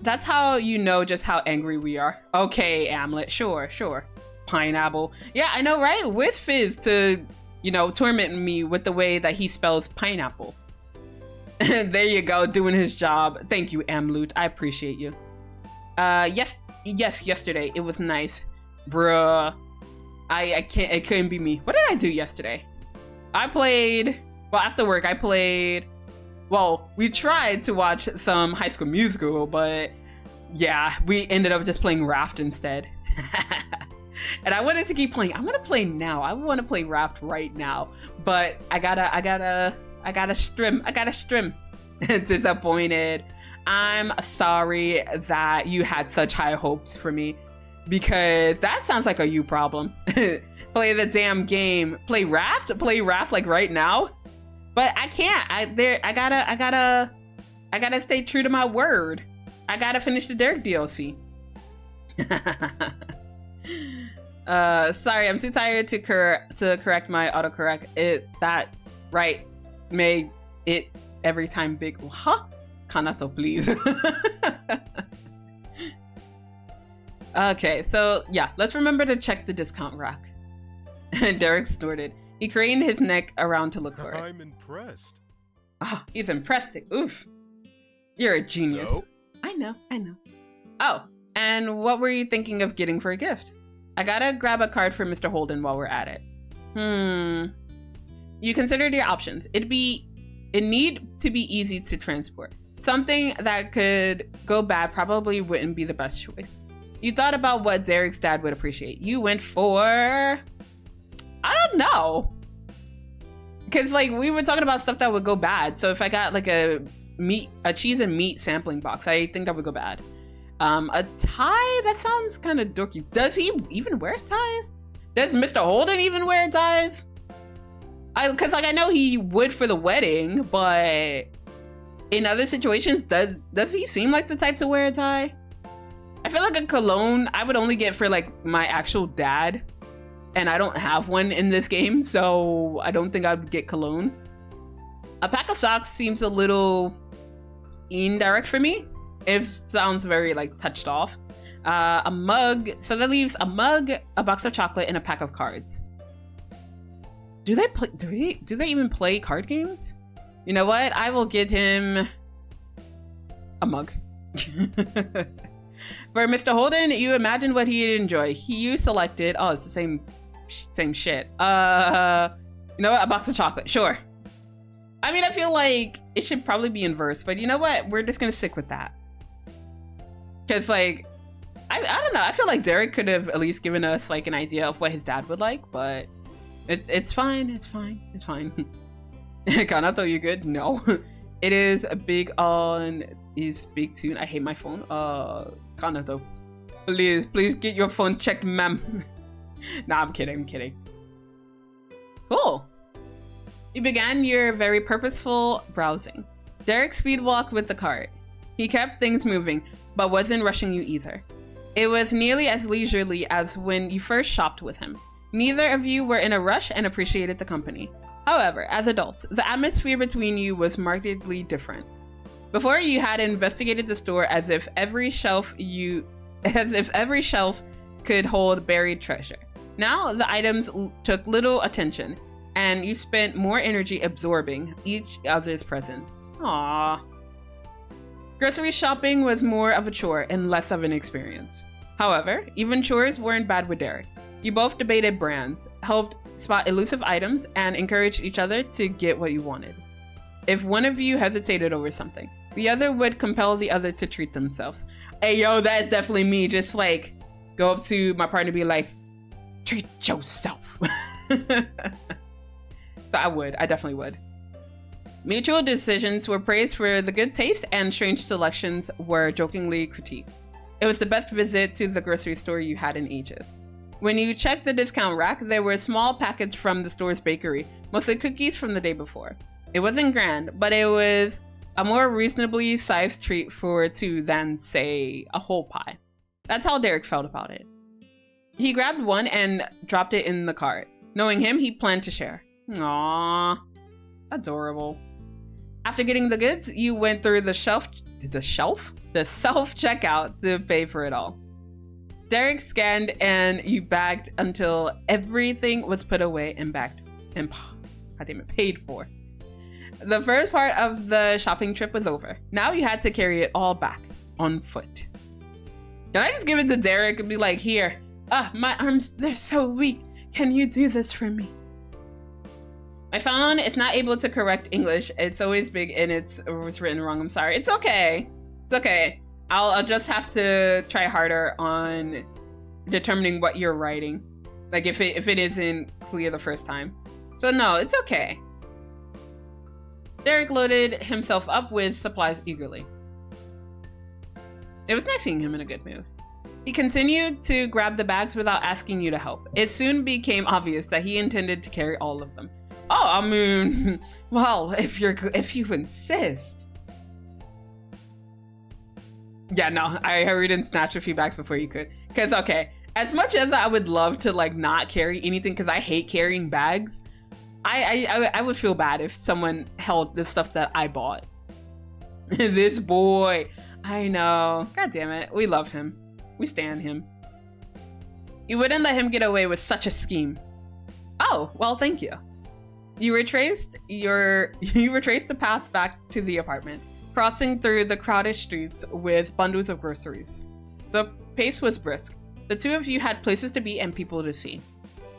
That's how you know just how angry we are. Okay, Amlet, sure. Pineapple. Yeah, I know, right? With Fizz to, you know, torment me with the way that he spells pineapple. There you go, doing his job. Thank you, Amlut. I appreciate you. Yes, yesterday. It was nice. Bruh. I can't, it couldn't be me. What did I do yesterday? After work, we tried to watch some High School Musical, but yeah, we ended up just playing Raft instead. And I wanted to keep playing. I want to play now. I want to play Raft right now, but I gotta strim. Disappointed. I'm sorry that you had such high hopes for me, because that sounds like a you problem. Play the damn game. Play Raft like right now. But I can't. I gotta stay true to my word. I gotta finish the Derek DLC. Sorry, I'm too tired to correct my autocorrect. That right made it every time big. Huh? Kanato, please. Okay, so yeah, let's remember to check the discount rack. Derek snorted. He craned his neck around to look for it. I'm impressed. Oh, he's impressed. Oof. You're a genius. So? I know. Oh, and what were you thinking of getting for a gift? I gotta grab a card for Mr. Holden while we're at it. You considered your options. It need to be easy to transport. Something that could go bad probably wouldn't be the best choice. You thought about what Derek's dad would appreciate. You went for... I don't know. Because, like, we were talking about stuff that would go bad. So if I got, like, a cheese and meat sampling box, I think that would go bad. A tie? That sounds kind of dorky. Does he even wear ties? Does Mr. Holden even wear ties? Because, like, I know he would for the wedding, but in other situations, does he seem like the type to wear a tie? I feel like a cologne I would only get for, like, my actual dad. And I don't have one in this game, so I don't think I'd get cologne. A pack of socks seems a little indirect for me. It sounds very, like, touched off. A mug. So that leaves a mug, a box of chocolate, and a pack of cards. Do they even play card games? You know what? I will get him a mug. For Mr. Holden, you imagine what he'd enjoy. You selected... Oh, it's the same shit. You know what? A box of chocolate. Sure. I mean, I feel like it should probably be inverse, but you know what? We're just gonna stick with that. Because, like, I don't know. I feel like Derek could have at least given us, like, an idea of what his dad would like, but it's fine. It's fine. Kana, I thought you good? No. It is a big on is big tune. I hate my phone. Kana, though. Please get your phone checked, ma'am. Nah, I'm kidding. Cool. You began your very purposeful browsing. Derek speed walked with the cart. He kept things moving, but wasn't rushing you either. It was nearly as leisurely as when you first shopped with him. Neither of you were in a rush and appreciated the company. However, as adults, the atmosphere between you was markedly different. Before, you had investigated the store as if every shelf could hold buried treasure. Now, the items took little attention, and you spent more energy absorbing each other's presence. Aww. Grocery shopping was more of a chore and less of an experience. However, even chores weren't bad with Derek. You both debated brands, helped spot elusive items, and encouraged each other to get what you wanted. If one of you hesitated over something, the other would compel the other to treat themselves. Hey, yo, that is definitely me. Just, like, go up to my partner and be like, treat yourself. So I definitely would. Mutual decisions were praised for the good taste, and strange selections were jokingly critiqued. It was the best visit to the grocery store you had in ages. When you checked the discount rack, there were small packets from the store's bakery, mostly cookies from the day before. It wasn't grand, but it was a more reasonably sized treat for two than, say, a whole pie. That's how Derek felt about it. He grabbed one and dropped it in the cart. Knowing him, he planned to share. Aww. Adorable. After getting the goods, you went through the self-checkout to pay for it all. Derek scanned and you bagged until everything was put away and bagged and paid for. The first part of the shopping trip was over. Now you had to carry it all back on foot. Can I just give it to Derek and be like, here, my arms, they're so weak. Can you do this for me? My phone is not able to correct English. It's always big and it was written wrong. I'm sorry. It's okay. It's okay. I'll just have to try harder on determining what you're writing. Like if it isn't clear the first time. So no, it's okay. Derek loaded himself up with supplies eagerly. It was nice seeing him in a good mood. He continued to grab the bags without asking you to help. It soon became obvious that he intended to carry all of them. Oh, I mean, well, if you insist. Yeah, no, I hurried and snatched a few bags before you could. Because, okay, as much as I would love to, like, not carry anything, because I hate carrying bags, I would feel bad if someone held the stuff that I bought. This boy. I know. God damn it. We love him. We stan him. You wouldn't let him get away with such a scheme. Oh, well, thank you. You retraced the path back to the apartment, crossing through the crowded streets with bundles of groceries. The pace was brisk. The two of you had places to be and people to see.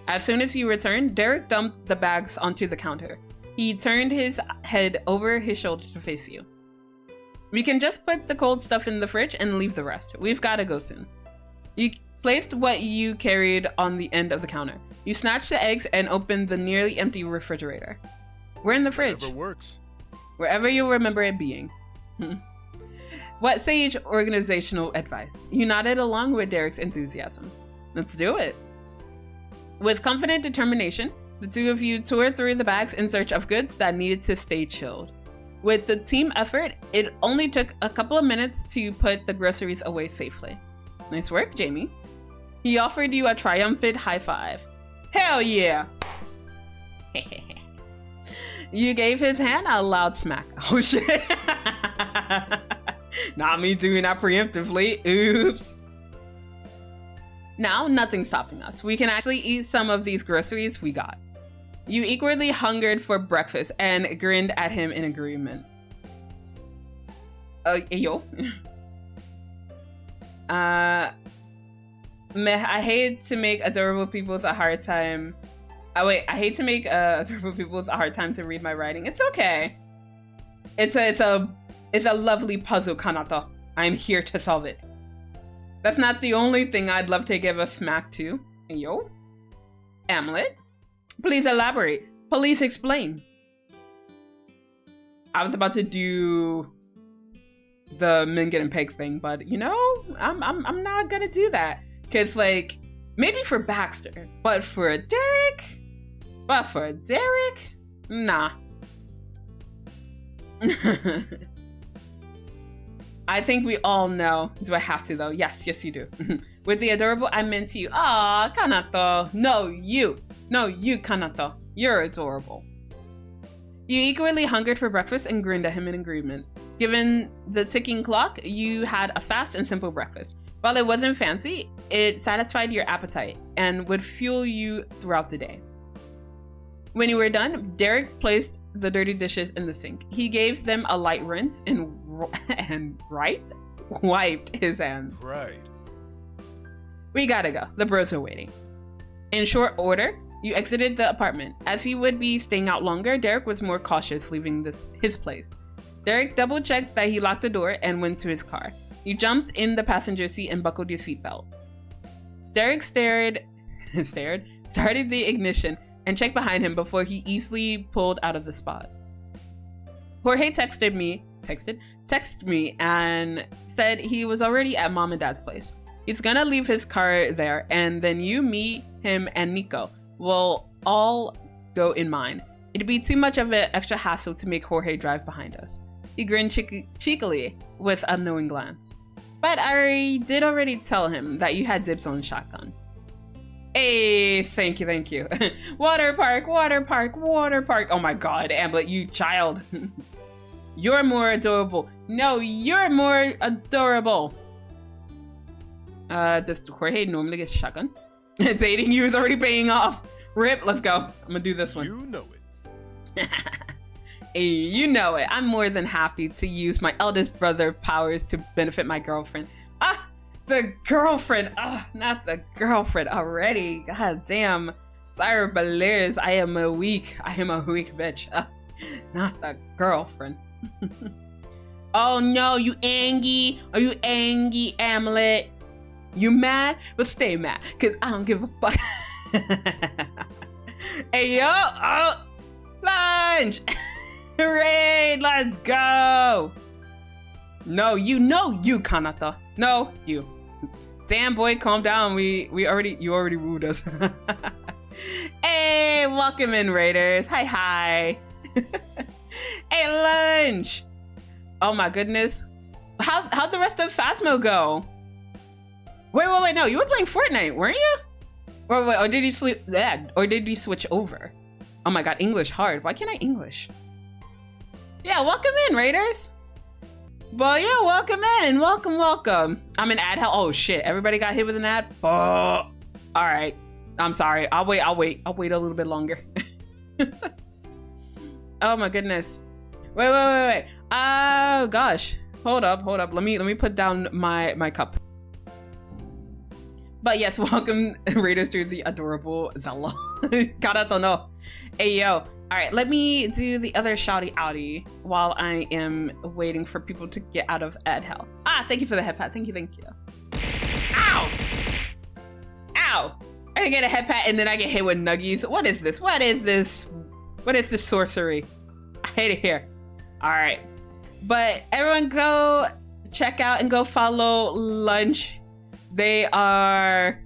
As soon as you returned, Derek dumped the bags onto the counter. He turned his head over his shoulder to face you. We can just put the cold stuff in the fridge and leave the rest. We've gotta go soon. You placed what you carried on the end of the counter. You snatched the eggs and opened the nearly empty refrigerator. We're in the fridge. Whatever works. Wherever you remember it being. What sage organizational advice? You nodded along with Derek's enthusiasm. Let's do it. With confident determination, the two of you tore through the bags in search of goods that needed to stay chilled. With the team effort, it only took a couple of minutes to put the groceries away safely. Nice work, Jamie. He offered you a triumphant high five. Hell yeah! You gave his hand a loud smack. Oh shit. Not me doing that preemptively. Oops. Now, nothing's stopping us. We can actually eat some of these groceries we got. You equally hungered for breakfast and grinned at him in agreement. Yo. I hate to make adorable people a hard time. I hate to make adorable people a hard time to read my writing. It's okay. It's a lovely puzzle, Kanata. I'm here to solve it. That's not the only thing I'd love to give a smack to. Yo. Amulet? Please elaborate. Please explain. I was about to do the Mingen and Peg thing, but you know, I'm not gonna do that. Cause like, maybe for Baxter, but for Derek? Nah. I think we all know. Do I have to though? Yes, you do. With the adorable, I meant you. Aw, Kanato. No, you, Kanato. You're adorable. You equally hungered for breakfast and grinned at him in agreement. Given the ticking clock, you had a fast and simple breakfast. While it wasn't fancy, it satisfied your appetite and would fuel you throughout the day. When you were done, Derek placed the dirty dishes in the sink. He gave them a light rinse and wiped his hands. Right. We gotta go. The bros are waiting. In short order, you exited the apartment. As he would be staying out longer, Derek was more cautious leaving his place. Derek double-checked that he locked the door and went to his car. You jumped in the passenger seat and buckled your seatbelt. Derek started the ignition and checked behind him before he easily pulled out of the spot. Jorge texted me and said he was already at mom and dad's place. He's gonna leave his car there, and then you, me, him, and Nico will all go in mine. It'd be too much of an extra hassle to make Jorge drive behind us. He grinned cheekily with a knowing glance. But I did already tell him that you had dibs on the shotgun. Hey, thank you. Water park. Oh my god, Amblet, you child. You're more adorable. No, you're more adorable. Does Jorge normally get a shotgun? Dating you is already paying off. Rip, let's go. I'm gonna do this one. You know it. Hey, you know it. I'm more than happy to use my eldest brother powers to benefit my girlfriend. Ah, the girlfriend. Ah, not the girlfriend already. God damn. Sire Beliers, I am a weak bitch. Not the girlfriend. Oh no, you angry? Are you angry, Amulet? You mad? But stay mad, cause I don't give a fuck. Hey yo, oh, lunch! Hooray, let's go! No, you Kanata. No, you. Damn boy, calm down. You already wooed us. Hey, welcome in, Raiders. Hi. Hey, lunch. Oh my goodness. How'd the rest of Phasmo go? Wait, no, you were playing Fortnite, weren't you? Wait, or did you sleep that? Or did you switch over? Oh my god, English hard. Why can't I English? Yeah, welcome in, Raiders. Well, yeah, welcome in. Welcome. I'm an ad hell. Oh shit, everybody got hit with an ad? Oh, alright. I'm sorry. I'll wait a little bit longer. Oh my goodness. Wait. Oh gosh. Hold up. Let me put down my cup. But yes, welcome Raiders to the adorable Zela. Karato no. Hey yo. Alright, let me do the other shouty outie while I am waiting for people to get out of ad hell. Ah, thank you for the head pat. Thank you. Ow! Ow! I get a head pat and then I get hit with nuggies. What is this? What is this sorcery? I hate it here. Alright. But everyone go check out and go follow Lunch. They are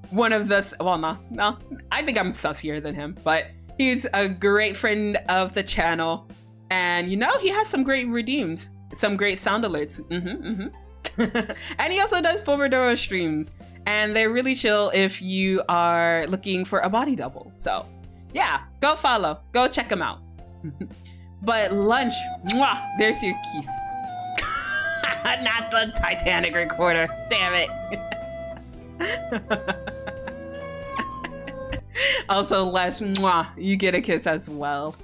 one of the, well, no, I think I'm sussier than him, but he's a great friend of the channel. And you know, he has some great redeems, some great sound alerts. And he also does Pomodoro streams. And they're really chill if you are looking for a body double. So yeah, go follow, go check them out. But Lunch, mwah, there's your keys. Not the Titanic recorder, damn it. Also, Les, mwah, you get a kiss as well.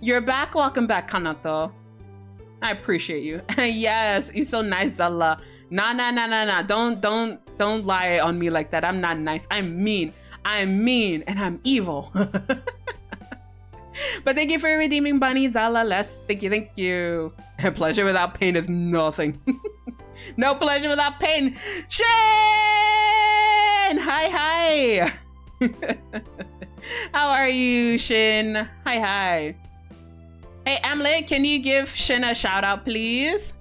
You're back, welcome back, Kanato. I appreciate you. Yes, you're so nice, Zela. Nah. Don't lie on me like that. I'm not nice. I'm mean, and I'm evil. But thank you for redeeming Bunny, Zela. Les, thank you. Pleasure without pain is nothing. No pleasure without pain. Shin! Hi. How are you, Shin? Hi. Hey, Amlet, can you give Shin a shout out, please?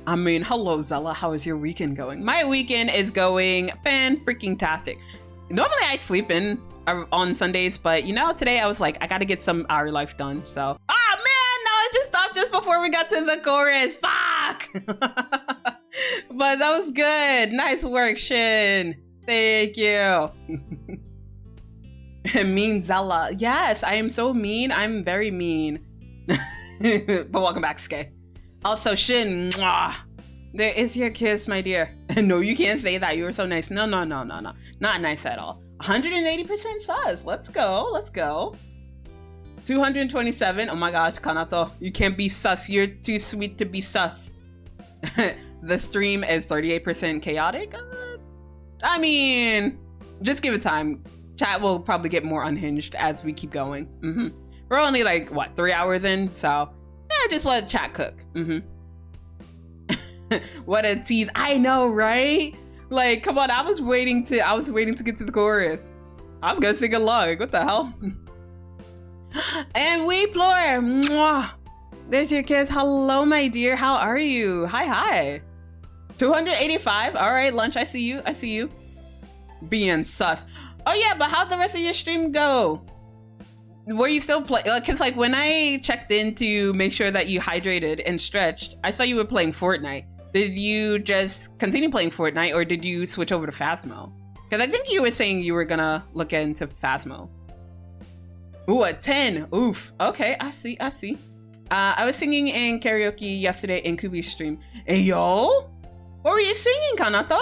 I mean, hello, Zela. How is your weekend going? My weekend is going fan-freaking-tastic. Normally, I sleep in on Sundays, but you know, today I was like, I gotta get some Our Life done, so. Ah, man, no, it just stopped just before we got to the chorus. Fuck! But that was good. Nice work, Shin. Thank you. Mean Zela. Yes, I am so mean. I'm very mean. But welcome back, Skye. Also, Shin, mwah. There is your kiss, my dear. No, you can't say that. You were so nice. No. Not nice at all. 180% sus. Let's go. 227. Oh my gosh, Kanato. You can't be sus. You're too sweet to be sus. The stream is 38% chaotic. I mean, just give it time. Chat will probably get more unhinged as we keep going. We're only like, what, 3 hours in? So, yeah, just let chat cook. What a tease. I know, right? Like, come on, I was waiting to get to the chorus. I was gonna sing along. What the hell? And we Plore. Mwah. There's your kiss. Hello, my dear. How are you? Hi. 285. All right, Lunch. I see you. Being sus. Oh yeah, but how'd the rest of your stream go? Were you still playing? Cause like when I checked in to make sure that you hydrated and stretched, I saw you were playing Fortnite. Did you just continue playing Fortnite or did you switch over to Phasmo? Because I think you were saying you were gonna look into Phasmo. Ooh, a 10. Oof. Okay, I see. I was singing in karaoke yesterday in Kubi's stream. Hey, yo, what were you singing, Kanato?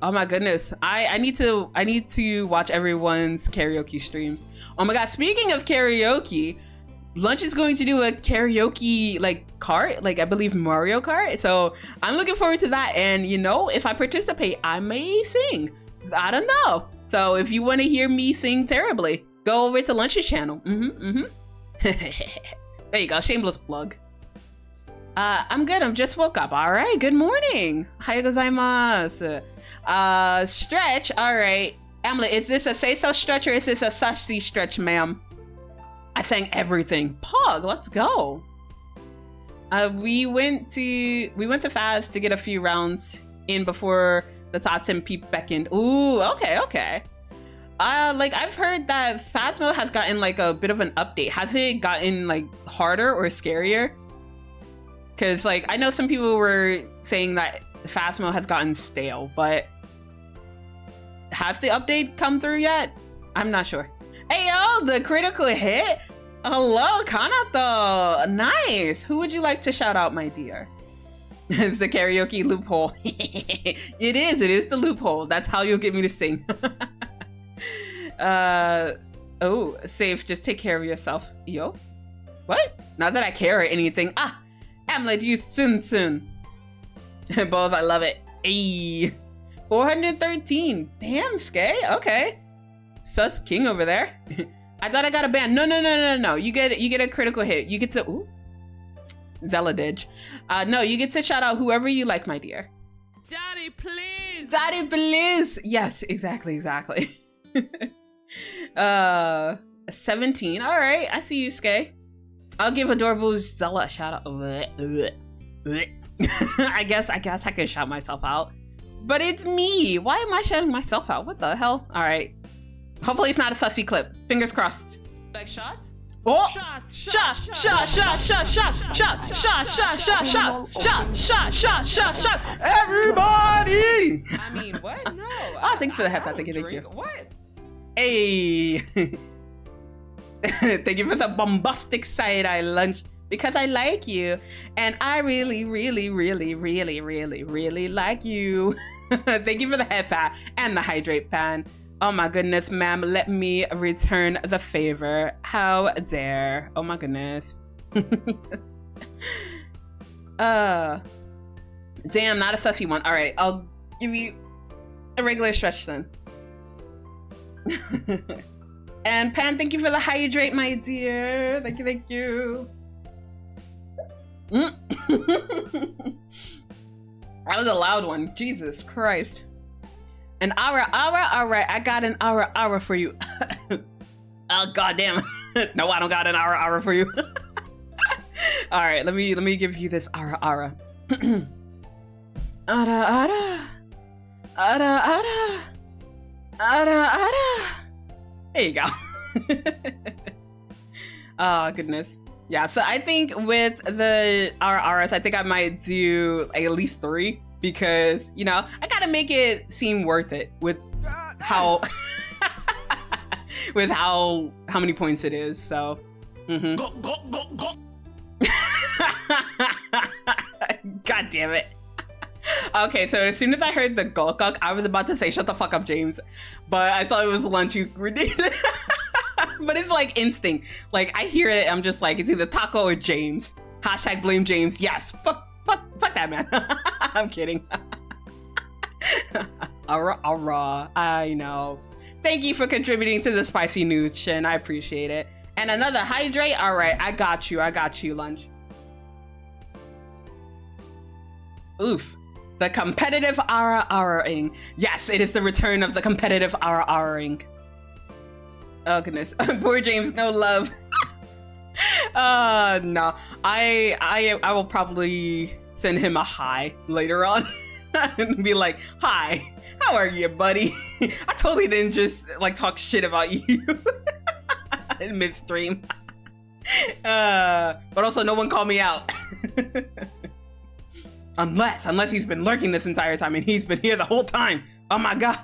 Oh my goodness. I need to watch everyone's karaoke streams. Oh my god, speaking of karaoke, Lunch is going to do a karaoke like kart, like I believe Mario Kart. So I'm looking forward to that. And you know, if I participate, I may sing. I don't know. So if you want to hear me sing terribly, go over to Lunch's channel. There you go, shameless plug. I'm good, I'm just woke up. All right, good morning. Ohayou gozaimasu. Stretch, all right. Amulet, is this a say-so stretch or is this a sushi stretch, ma'am? I sang everything. Pog, let's go. We went to Faz to get a few rounds in before the Tatsum Peep beckoned. Ooh, okay. Like I've heard that Phasmo has gotten like a bit of an update. Has it gotten like harder or scarier? Cause like I know some people were saying that Phasmo has gotten stale, but has the update come through yet? I'm not sure. Hey yo, the critical hit. Hello, Kanato. Nice. Who would you like to shout out, my dear? It's the karaoke loophole. It is the loophole. That's how you'll get me to sing. Oh, safe. Just take care of yourself. Yo? What? Not that I care or anything. Ah, Hamlet, you soon. Both, I love it. Ayy. 413. Damn, Skay. Okay. Sus king over there. I thought I got a ban. No. You get a critical hit. You get to ooh. Zela did. No, you get to shout out whoever you like, my dear. Daddy, please. Daddy, please. Yes, exactly. 17. All right, I see you, Skay. I'll give adorable Zela a shout out. I guess I can shout myself out, but it's me. Why am I shouting myself out? What the hell? All right. Hopefully it's not a sussy clip. Fingers crossed. Like shots? Oh! Shot! Everybody! I mean, what? No. Oh, thank you for the headband. Thank you. What? Hey. Thank you for the bombastic side-eye lunch. Because I like you. And I really like you. Thank you for the headband and the hydrate pan. Oh my goodness, ma'am, let me return the favor. How dare. Oh my goodness. Damn, not a sussy one. All right, I'll give you a regular stretch then. And Pan, thank you for the hydrate, my dear. Thank you. That was a loud one. Jesus Christ. An aura. All right, I got an aura for you. Oh goddamn. No, I don't got an aura for you. All right, let me give you this aura. Ara. There you go. Oh goodness. Yeah, so I think with the auras, I think I might do like at least 3 because, you know, I gotta make it seem worth it with how with how many points it is. So, God damn it. Okay, so as soon as I heard the gulk, I was about to say shut the fuck up, James, but I thought it was lunch you redeemed. But it's like instinct. Like I hear it, I'm just like, it's either Taco or James. Hashtag blame James. Yes, fuck that man. I'm kidding. I know. Thank you for contributing to the spicy news, Shin. I appreciate it. And another hydrate. All right, I got you, lunch. Oof. The competitive aura-ing. Yes, it is the return of the competitive aura-ing. Oh goodness. Poor James, no love. No. I will probably send him a hi later on and be like, hi, how are you, buddy? I totally didn't just like talk shit about you in midstream. But also no one called me out. Unless he's been lurking this entire time and he's been here the whole time. Oh my god.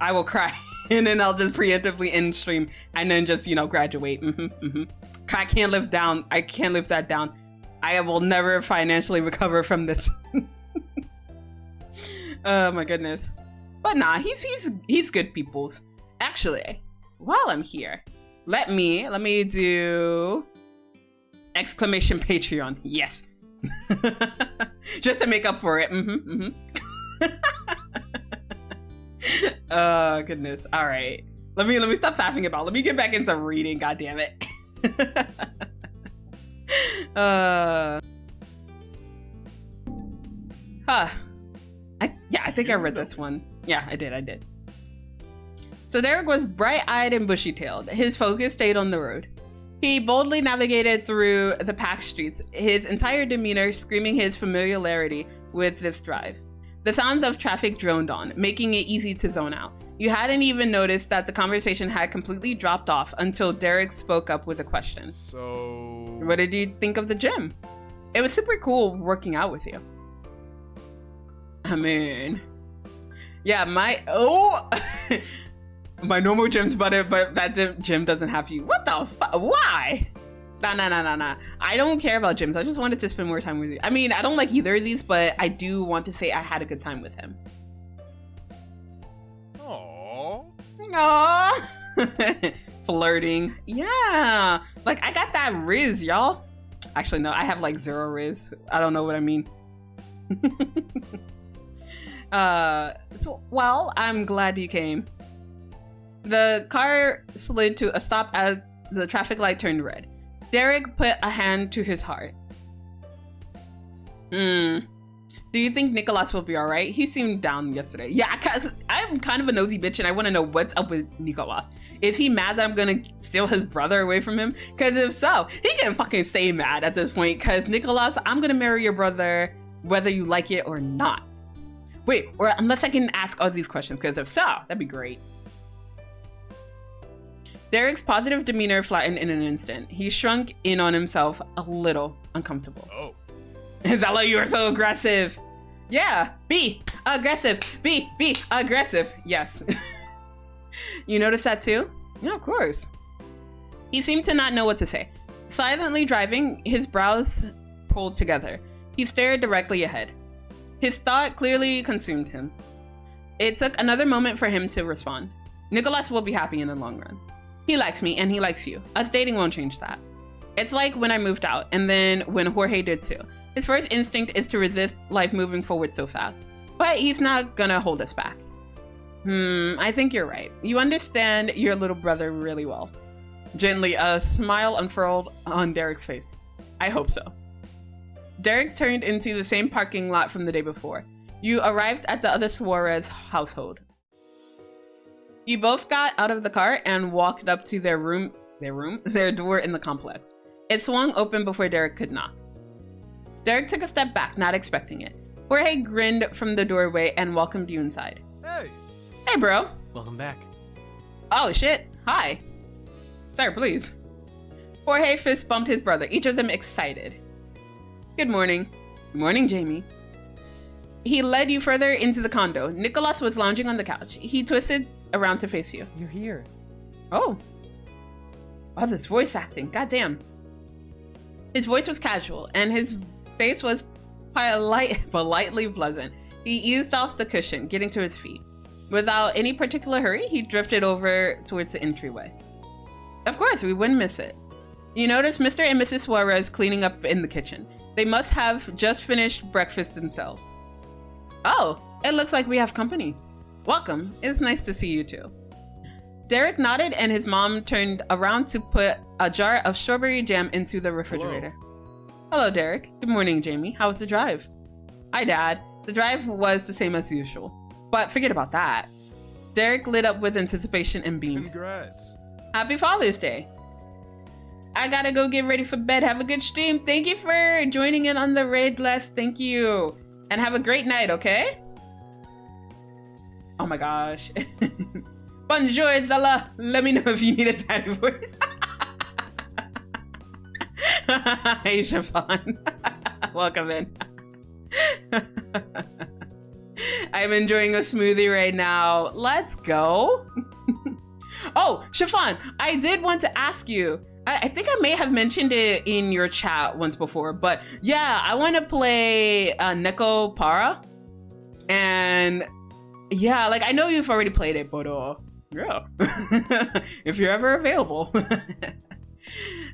I will cry. And then I'll just preemptively end stream and then just, you know, graduate. I can't live down. I can't live that down. I will never financially recover from this. Oh my goodness. But nah, he's good peoples. Actually, while I'm here, let me do exclamation Patreon. Yes. Just to make up for it. Oh goodness. All right. Let me stop faffing about. Let me get back into reading. God damn it. I think I read this one. Yeah, I did. So Derek was bright-eyed and bushy-tailed. His focus stayed on the road. He boldly navigated through the packed streets, his entire demeanor screaming his familiarity with this drive. The sounds of traffic droned on, making it easy to zone out. You hadn't even noticed that the conversation had completely dropped off until Derek spoke up with a question. So... What did you think of the gym? It was super cool working out with you. I mean... Yeah, my normal gym's better, but that gym doesn't have you. What the fuck? Why? Nah. I don't care about gyms. I just wanted to spend more time with you. I mean, I don't like either of these, but I do want to say I had a good time with him. Aww. Aww. Flirting. Yeah. Like, I got that Riz, y'all. Actually, no, I have like 0 Riz. I don't know what I mean. Well, I'm glad you came. The car slid to a stop as the traffic light turned red. Derek put a hand to his heart. Do you think Nicholas will be alright? He seemed down yesterday. Yeah, cause I'm kind of a nosy bitch and I want to know what's up with Nicholas. Is he mad that I'm gonna steal his brother away from him? Cause if so, he can fucking stay mad at this point. Cause Nicholas, I'm gonna marry your brother whether you like it or not. Wait, or unless I can ask all these questions, because if so, that'd be great. Derek's positive demeanor flattened in an instant. He shrunk in on himself, a little uncomfortable. Oh. Zela, you are so aggressive. Yeah, be aggressive. Be aggressive. Yes. You notice that too? Yeah, of course. He seemed to not know what to say. Silently driving, his brows pulled together. He stared directly ahead. His thought clearly consumed him. It took another moment for him to respond. Nicholas will be happy in the long run. He likes me and he likes you. Us dating won't change that. It's like when I moved out and then when Jorge did too. His first instinct is to resist life moving forward so fast. But he's not gonna hold us back. I think you're right. You understand your little brother really well. Gently, a smile unfurled on Derek's face. I hope so. Derek turned into the same parking lot from the day before. You arrived at the other Suarez household. You both got out of the car and walked up to their door in the complex. It swung open before Derek could knock. Derek took a step back, not expecting it. Jorge grinned from the doorway and welcomed you inside. Hey. Hey, bro. Welcome back. Oh, shit. Hi. Sir, please. Jorge fist bumped his brother, each of them excited. Good morning. Good morning, Jamie. He led you further into the condo. Nicholas was lounging on the couch. He twisted around to face you. You're here. Oh. Oh, this voice acting. Goddamn. His voice was casual, and his face was politely pleasant. He eased off the cushion, getting to his feet. Without any particular hurry, he drifted over towards the entryway. Of course, we wouldn't miss it. You notice Mr. and Mrs. Suarez cleaning up in the kitchen. They must have just finished breakfast themselves. Oh, it looks like we have company. Welcome. It's nice to see you too. Derek nodded and his mom turned around to put a jar of strawberry jam into the refrigerator. Hello, Derek. Good morning, Jamie. How was the drive? Hi, Dad. The drive was the same as usual. But forget about that. Derek lit up with anticipation and beamed. Congrats. Happy Father's Day. I gotta go get ready for bed. Have a good stream. Thank you for joining in on the raid, Les. Thank you. And have a great night, okay? Oh my gosh. Bonjour, Zela. Let me know if you need a daddy voice. Hey, Chiffon. Welcome in. I'm enjoying a smoothie right now. Let's go. Oh, Chiffon, I did want to ask you. I think I may have mentioned it in your chat once before, but yeah, I want to play Neko Para. And yeah, like I know you've already played it, but yeah, if you're ever available.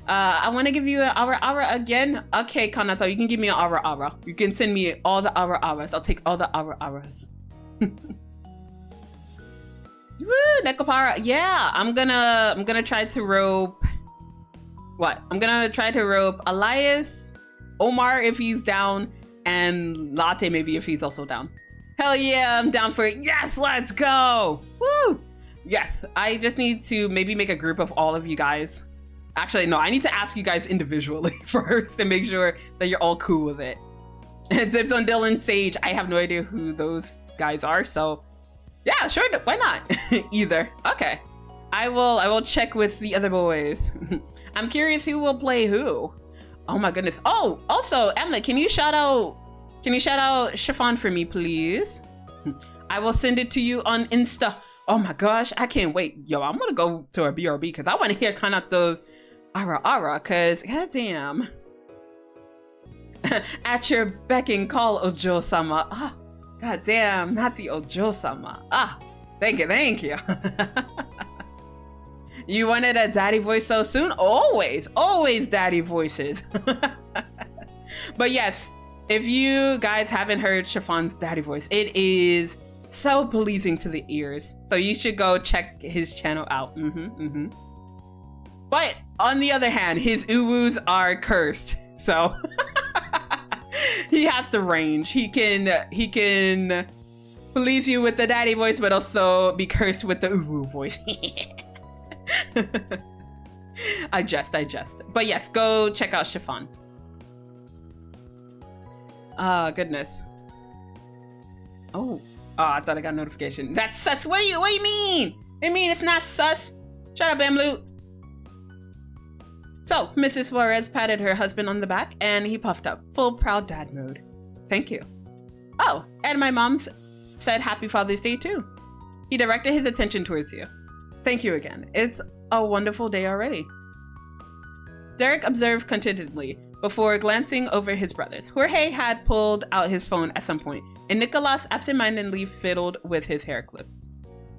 I want to give you an Ara again. Okay, Kanato, you can give me an Ara. You can send me all the Aras. I'll take all the Aras. Woo, Nekopara. Yeah, I'm gonna try to rope. What? I'm gonna try to rope Elias, Omar if he's down, and Latte maybe if he's also down. Hell yeah, I'm down for it. Yes, let's go. Woo. Yes, I just need to maybe make a group of all of you guys. Actually, no, I need to ask you guys individually first to make sure that you're all cool with it. Tips on Dylan Sage. I have no idea who those guys are, so yeah, sure, why not? Either. Okay. I will check with the other boys. I'm curious who will play who. Oh my goodness. Oh, also, Emlet, can you shout out Chiffon for me, please? I will send it to you on Insta. Oh my gosh, I can't wait. Yo, I'm gonna go to a BRB because I want to hear kind of those Ara, cause goddamn. At your beck and call, Ojo-sama. Ah, goddamn, not the Ojo-sama. Ah, Thank you, thank you. You wanted a daddy voice so soon? Always, always daddy voices. But yes, if you guys haven't heard Chiffon's daddy voice, it is so pleasing to the ears. So you should go check his channel out. But on the other hand, his uwus are cursed. So he has to range. He can please you with the daddy voice, but also be cursed with the uwu voice. I jest. But yes, go check out Chiffon. Goodness. Oh, I thought I got a notification. That's sus. What do you mean? I mean, it's not sus. Shut up, Amloot. So, Mrs. Suarez patted her husband on the back and he puffed up, full proud dad mode. Thank you. Oh, and my mom said Happy Father's Day too. He directed his attention towards you. Thank you again. It's a wonderful day already. Derek observed contentedly before glancing over his brothers. Jorge had pulled out his phone at some point, and Nicolas absentmindedly fiddled with his hair clips.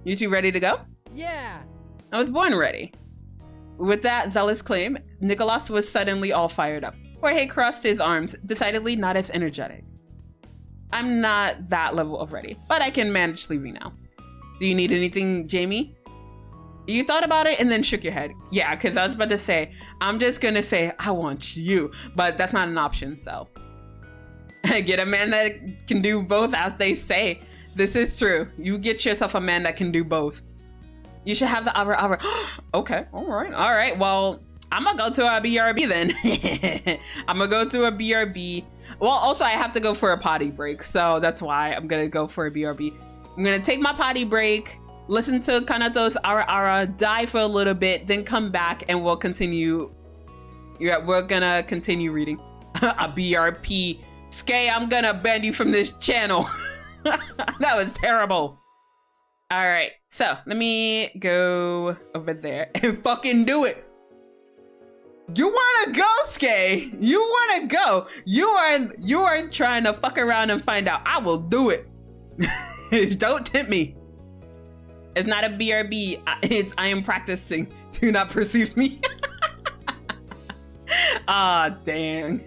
You two ready to go? Yeah. I was born ready. With that zealous claim, Nicolas was suddenly all fired up. Jorge crossed his arms, decidedly not as energetic. I'm not that level of ready, but I can manage sleeping now. Do you need anything, Jamie? You thought about it and then shook your head. Yeah, because I was about to say, I'm just going to say, I want you, but that's not an option, so. Get a man that can do both, as they say. This is true. You get yourself a man that can do both. You should have the hour. Okay, all right. Well, I'm going to go to a BRB then. I'm going to go to a BRB. Well, also, I have to go for a potty break, so that's why I'm going to go for a BRB. I'm going to take my potty break, listen to Kanato's Ara, die for a little bit, then come back and we'll continue. Yeah, we're gonna continue reading. A BRP. Skay, I'm gonna ban you from this channel. That was terrible. All right, so let me go over there and fucking do it. You wanna go, Skay? You wanna go? You are trying to fuck around and find out. I will do it. Don't tempt me. It's not a BRB. It's I am practicing. Do not perceive me. Ah, dang.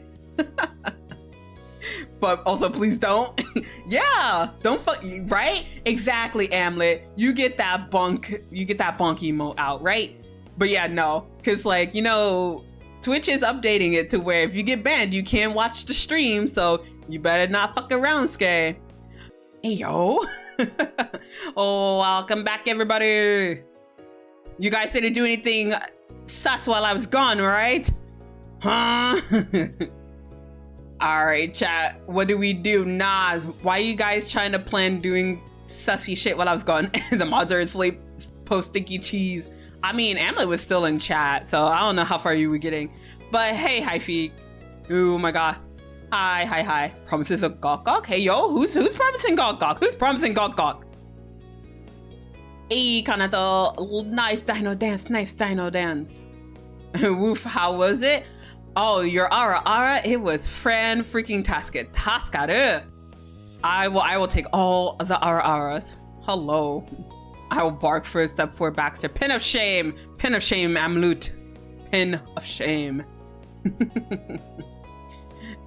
But also, please don't. Yeah, don't fuck. Right? Exactly, Amlet. You get that bunk. You get that bunk emote out, right? But yeah, no, because like Twitch is updating it to where if you get banned, you can't watch the stream. So you better not fuck around, Skay. Hey yo. Oh, welcome back, everybody. You guys didn't do anything sus while I was gone, right? Huh? All right, chat. What do we do? Nah, why are you guys trying to plan doing sussy shit while I was gone? The mods are asleep. Post stinky cheese. I mean, Amelie was still in chat, so I don't know how far you were getting. But hey, Hyphy. Oh my god. Hi. Promises of Gok. Hey, yo, who's promising Gok? Who's promising Gok? Hey, Kanato, nice dino dance. Woof, how was it? Oh, your Ara, it was freaking Taskare. I will take all the Aras. Hello. I will bark for a step for Baxter. Pin of shame, Amloot. Pin of shame.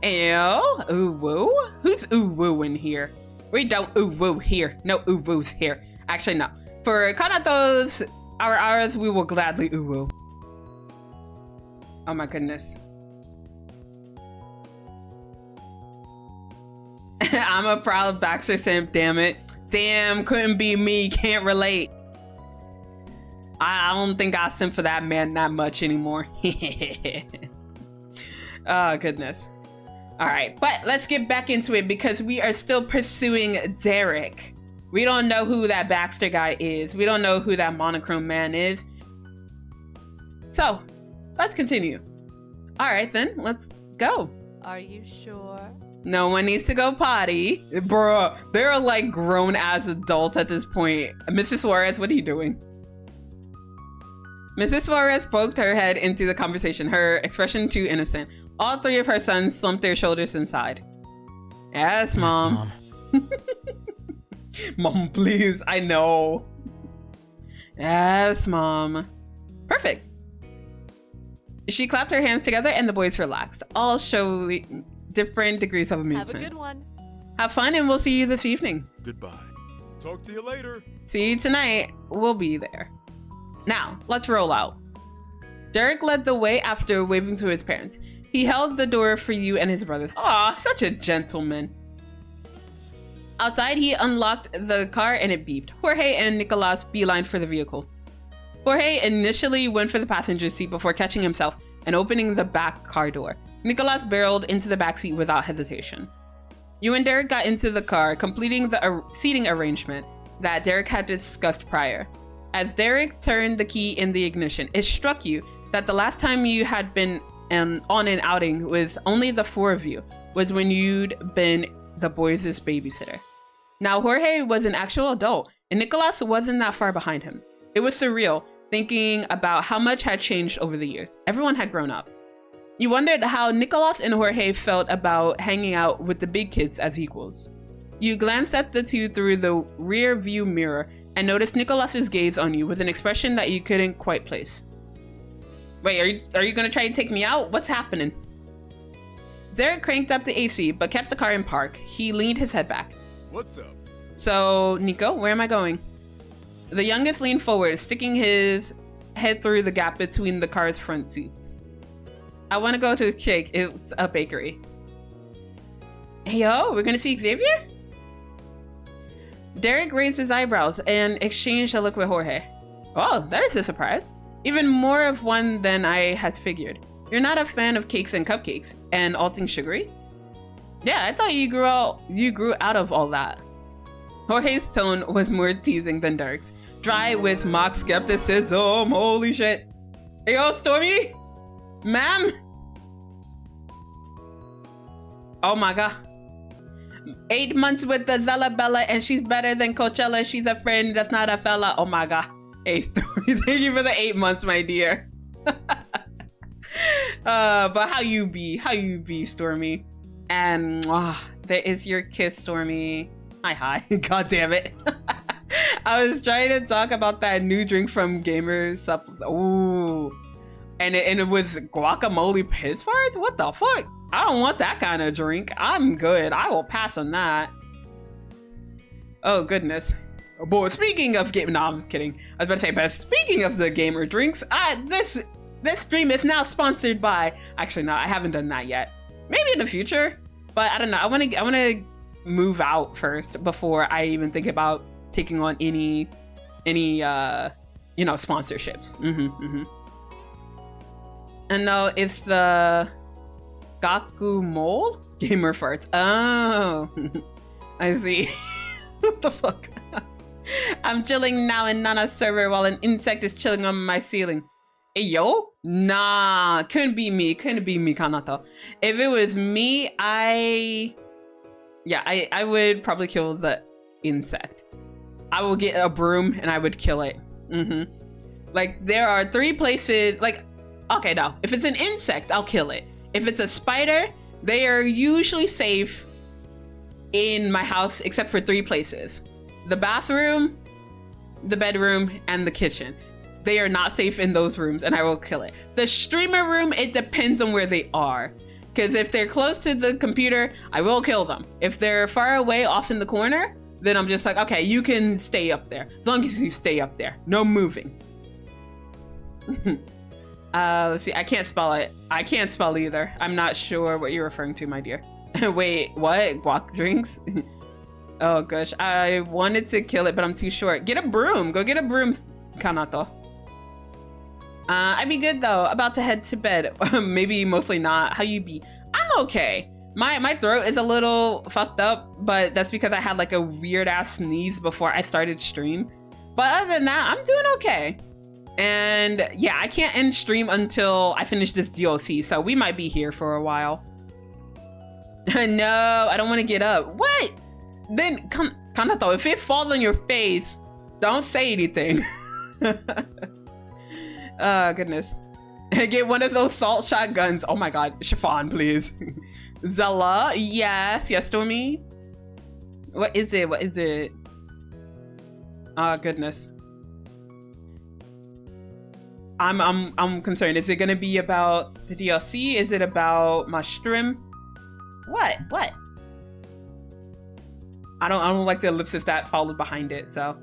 Ew, ooh-woo? Who's ooh-woo in here? We don't ooh-woo here. No ooh-woos here. Actually, no. For Kanato's Aras, we will gladly ooh-woo. Oh my goodness. I'm a proud Baxter simp, damn it. Damn, couldn't be me, can't relate. I don't think I simp for that man that much anymore. Oh, goodness. All right, but let's get back into it because we are still pursuing Derek. We don't know who that Baxter guy is. We don't know who that monochrome man is. So, let's continue. All right, then, let's go. Are you sure? No one needs to go potty. Bruh, they're like grown-ass adults at this point. Mrs. Suarez, what are you doing? Mrs. Suarez poked her head into the conversation, her expression too innocent. All three of her sons slumped their shoulders inside. Yes, Mom. Yes, Mom. Mom, please. I know. Yes, Mom. Perfect. She clapped her hands together and the boys relaxed, all showing different degrees of amusement. Have a good one. Have fun and we'll see you this evening. Goodbye. Talk to you later. See you tonight. We'll be there. Now, let's roll out. Derek led the way after waving to his parents. He held the door for you and his brothers. Aw, such a gentleman. Outside, he unlocked the car and it beeped. Jorge and Nicolas beelined for the vehicle. Jorge initially went for the passenger seat before catching himself and opening the back car door. Nicolas barreled into the backseat without hesitation. You and Derek got into the car, completing the seating arrangement that Derek had discussed prior. As Derek turned the key in the ignition, it struck you that the last time you had been on an outing with only the four of you was when you'd been the boys' babysitter. Now Jorge was an actual adult, and Nicolas wasn't that far behind him. It was surreal, thinking about how much had changed over the years. Everyone had grown up. You wondered how Nicolas and Jorge felt about hanging out with the big kids as equals. You glanced at the two through the rear view mirror and noticed Nicolas's gaze on you with an expression that you couldn't quite place. Wait, are you gonna try to take me out? What's happening? Derek cranked up the AC, but kept the car in park. He leaned his head back. What's up? So, Nico, where am I going? The youngest leaned forward, sticking his head through the gap between the car's front seats. I want to go to a shake. It's a bakery. Hey, yo, we're gonna see Xavier? Derek raised his eyebrows and exchanged a look with Jorge. Oh, that is a surprise. Even more of one than I had figured. You're not a fan of cakes and cupcakes and all things sugary? Yeah, I thought you grew out of all that. Jorge's tone was more teasing than Derek's, dry with mock skepticism. Holy shit. Hey, yo, Stormy? Ma'am? Oh my god. 8 months with the Zela Bella and she's better than Coachella. She's a friend that's not a fella. Oh my god. Hey, Stormy, thank you for the 8 months, my dear. But how you be, Stormy? And there is your kiss, Stormy. Hi. God damn it. I was trying to talk about that new drink from Gamers. Ooh. And it was guacamole piss farts? What the fuck? I don't want that kind of drink. I'm good. I will pass on that. Oh, goodness. Oh, boy, speaking of game... No, I'm just kidding. I was about to say, but speaking of the gamer drinks, this stream is now sponsored by... Actually, no, I haven't done that yet. Maybe in the future. But I don't know. I want to move out first before I even think about taking on any sponsorships. And no, it's the Gaku Mole Gamer Farts. Oh, I see. What the fuck? I'm chilling now in Nana's server while an insect is chilling on my ceiling. Hey, yo? Nah, couldn't be me, Kanato. If it was me, I would probably kill the insect. I will get a broom and I would kill it. Like, there are 3 places, like, okay, no. If it's an insect, I'll kill it. If it's a spider, they are usually safe in my house except for 3 places. The bathroom, the bedroom, and the kitchen. They are not safe in those rooms and I will kill it. The streamer room, it depends on where they are. Because if they're close to the computer, I will kill them. If they're far away off in the corner, then I'm just like, okay, you can stay up there. As long as you stay up there. No moving. Let's see. I can't spell it. I can't spell either. I'm not sure what you're referring to, my dear. Wait, what? Guac drinks? Oh gosh. I wanted to kill it, but I'm too short. Get a broom. Go get a broom, Kanato. I'd be good though. About to head to bed. Maybe mostly not. How you be? I'm okay. My throat is a little fucked up, but that's because I had like a weird ass sneeze before I started stream. But other than that, I'm doing okay. And yeah, I can't end stream until I finish this DLC, so we might be here for a while. No, I don't want to get up. What? Then, Kanato, if it falls on your face, don't say anything. Oh, goodness. Get one of those salt shotguns. Oh my god, chiffon, please. Zela, yes, Stormy. What is it? Oh, goodness. I'm concerned. Is it gonna be about the DLC? Is it about my stream? What? I don't like the ellipsis that followed behind it, so.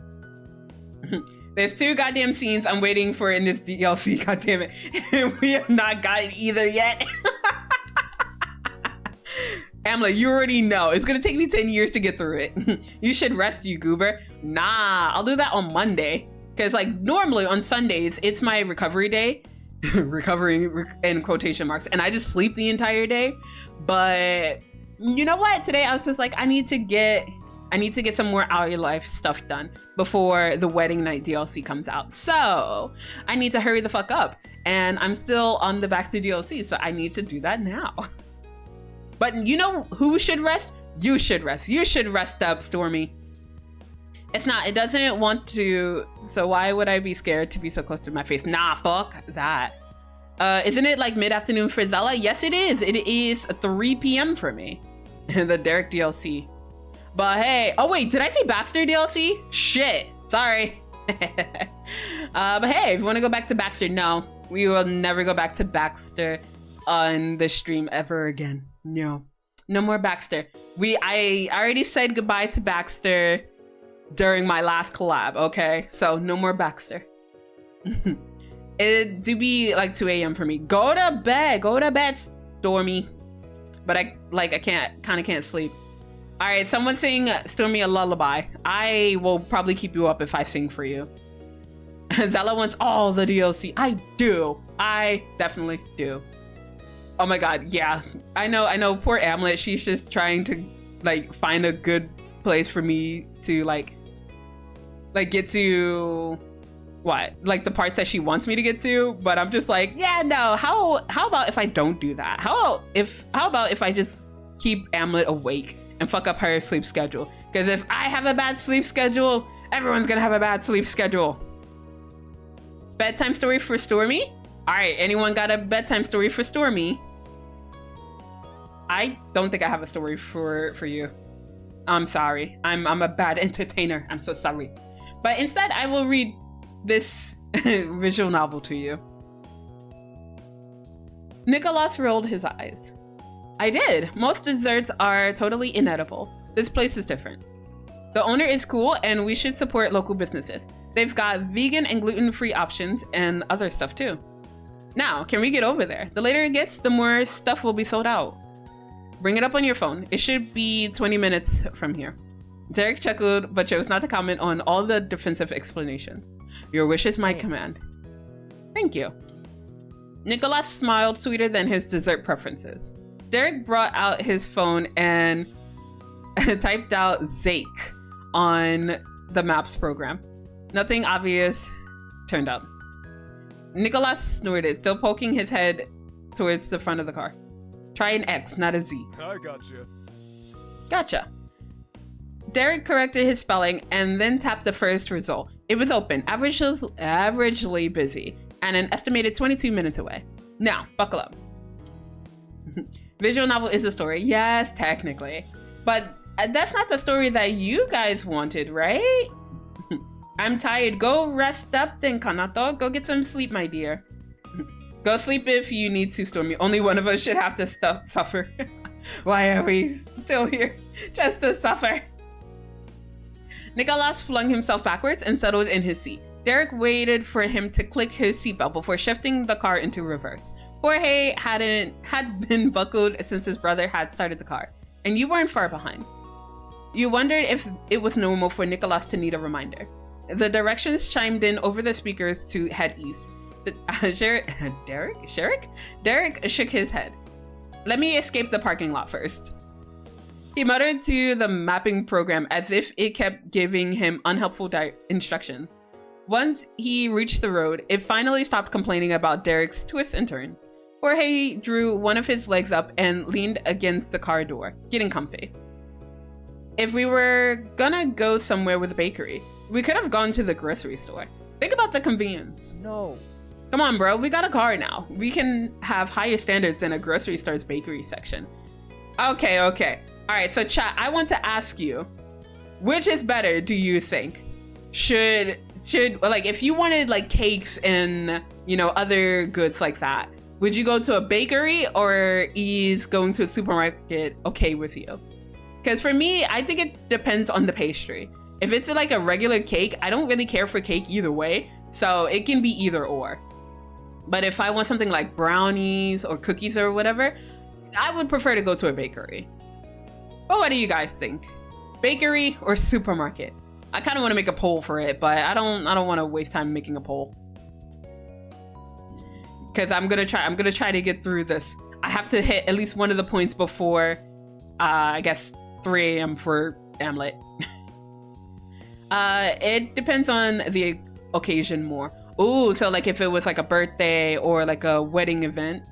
There's 2 goddamn scenes I'm waiting for in this DLC, goddammit. And we have not gotten either yet. Amla, you already know. It's gonna take me 10 years to get through it. You should rest, you goober. Nah, I'll do that on Monday. Cause like normally on Sundays, it's my recovery day. Recovering in quotation marks. And I just sleep the entire day. But you know what? Today I was just like, I need to get some more out of your life stuff done before the wedding night DLC comes out. So I need to hurry the fuck up. And I'm still on the back to DLC, so I need to do that now. But you know who should rest? You should rest. You should rest up, Stormy. It doesn't want to, so why would I be scared to be so close to my face? Nah, fuck that. Isn't it like mid-afternoon for Zela? Yes, it is. It is 3 p.m. for me. The Derek DLC. But hey, oh wait, did I say Baxter DLC? Shit, sorry. But hey, if you want to go back to Baxter, no. We will never go back to Baxter on the stream ever again. No more Baxter. I already said goodbye to Baxter during my last collab, okay? So no more Baxter. It do be like 2 a.m. for me. Go to bed, Stormy. But I can't sleep. All right, someone sing Stormy a lullaby. I will probably keep you up if I sing for you. Zela wants all the DLC. I do. I definitely do. Oh my god, yeah. I know, poor Amlet. She's just trying to like find a good place for me to like get to what? Like the parts that she wants me to get to, but I'm just like, yeah, no. How about if I don't do that? How about if I just keep Amlet awake and fuck up her sleep schedule? Because if I have a bad sleep schedule, everyone's gonna have a bad sleep schedule. Bedtime story for Stormy? All right, anyone got a bedtime story for Stormy? I don't think I have a story for you. I'm sorry. I'm a bad entertainer. I'm so sorry. But instead, I will read this visual novel to you. Nicholas rolled his eyes. I did. Most desserts are totally inedible. This place is different. The owner is cool and we should support local businesses. They've got vegan and gluten-free options and other stuff too. Now, can we get over there? The later it gets, the more stuff will be sold out. Bring it up on your phone. It should be 20 minutes from here. Derek chuckled, but chose not to comment on all the defensive explanations. Your wish is my command. Thank you. Nicholas smiled, sweeter than his dessert preferences. Derek brought out his phone and typed out Zake on the maps program. Nothing obvious turned up. Nicholas snorted, still poking his head towards the front of the car. Try an X, not a Z. I gotcha. Gotcha. Derek corrected his spelling and then tapped the first result. It was open, averagely busy, and an estimated 22 minutes away. Now, buckle up. Visual novel is a story. Yes, technically. But that's not the story that you guys wanted, right? I'm tired. Go rest up then, Kanato. Go get some sleep, my dear. Go sleep if you need to, Stormy. Only one of us should have to suffer. Why are we still here? Just to suffer. Nicholas flung himself backwards and settled in his seat. Derek waited for him to click his seatbelt before shifting the car into reverse. Jorge had been buckled since his brother had started the car, and you weren't far behind. You wondered if it was normal for Nicholas to need a reminder. The directions chimed in over the speakers to head east. Derek shook his head. Let me escape the parking lot first. He muttered to the mapping program as if it kept giving him unhelpful instructions. Once he reached the road, it finally stopped complaining about Derek's twists and turns. Jorge drew one of his legs up and leaned against the car door, getting comfy. If we were gonna go somewhere with a bakery, we could have gone to the grocery store. Think about the convenience. No. Come on, bro. We got a car now. We can have higher standards than a grocery store's bakery section. Okay. All right, so chat, I want to ask you, which is better, do you think? Should should, like, if you wanted like cakes and, you know, other goods like that, would you go to a bakery, or is going to a supermarket okay with you? Because for me, I think it depends on the pastry. If it's like a regular cake, I don't really care for cake either way. So it can be either or. But if I want something like brownies or cookies or whatever, I would prefer to go to a bakery. But what do you guys think? Bakery or supermarket? I kind of want to make a poll for it, but I don't want to waste time making a poll. Because I'm gonna try to get through this. I have to hit at least one of the points before I guess 3 a.m. for Hamlet. It depends on the occasion more. Ooh, so like if it was like a birthday or like a wedding event.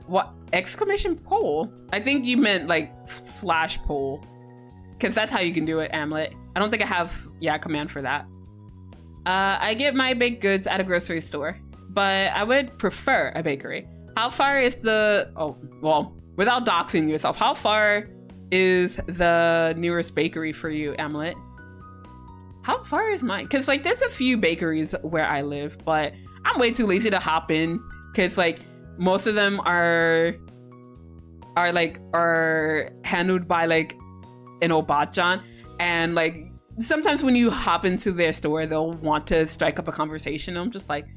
What? Exclamation poll? I think you meant like slash poll. Because that's how you can do it, Hamlet. I don't think I have, a command for that. I get my baked goods at a grocery store, but I would prefer a bakery. How far is the, without doxing yourself, how far is the nearest bakery for you, Hamlet? How far is mine? Because like there's a few bakeries where I live, but I'm way too lazy to hop in, because like most of them are handled by like an obachan, and like sometimes when you hop into their store, they'll want to strike up a conversation. I'm just like,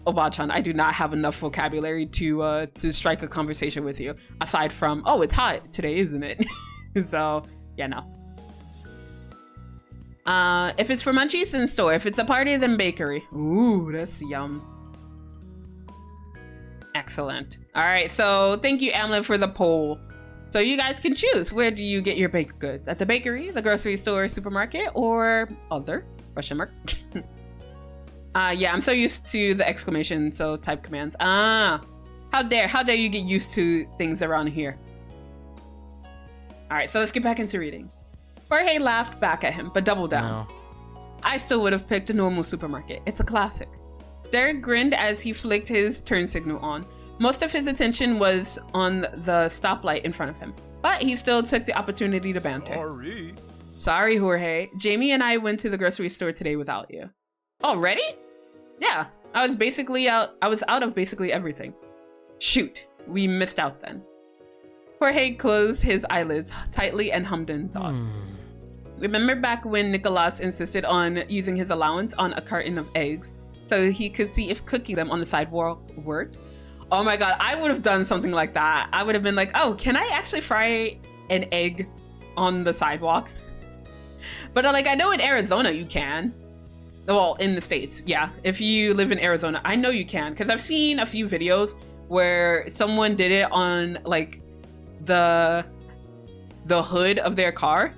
obachan, I do not have enough vocabulary to strike a conversation with you, aside from, oh, it's hot today, isn't it? So yeah, no. If it's for munchies, in store. If it's a party, then bakery. Ooh, that's yum. Excellent. All right, so thank you, Amlin, for the poll. So you guys can choose. Where do you get your baked goods? At the bakery, the grocery store, supermarket, or other? Question mark. Yeah, I'm so used to the exclamation, so type commands. How dare you get used to things around here. All right, so let's get back into reading. Jorge laughed back at him, but doubled down. No. I still would have picked a normal supermarket. It's a classic. Derek grinned as he flicked his turn signal on. Most of his attention was on the stoplight in front of him, but he still took the opportunity to banter. Sorry, Jorge. Jamie and I went to the grocery store today without you. Already? Yeah, I was out of basically everything. Shoot, we missed out then. Jorge closed his eyelids tightly and hummed in thought. Remember back when Nicolas insisted on using his allowance on a carton of eggs so he could see if cooking them on the sidewalk worked? Oh my god, I would have done something like that. I would have been like, oh, can I actually fry an egg on the sidewalk? But like, I know in Arizona you can. Well, in the States, yeah. If you live in Arizona, I know you can, because I've seen a few videos where someone did it on like the hood of their car.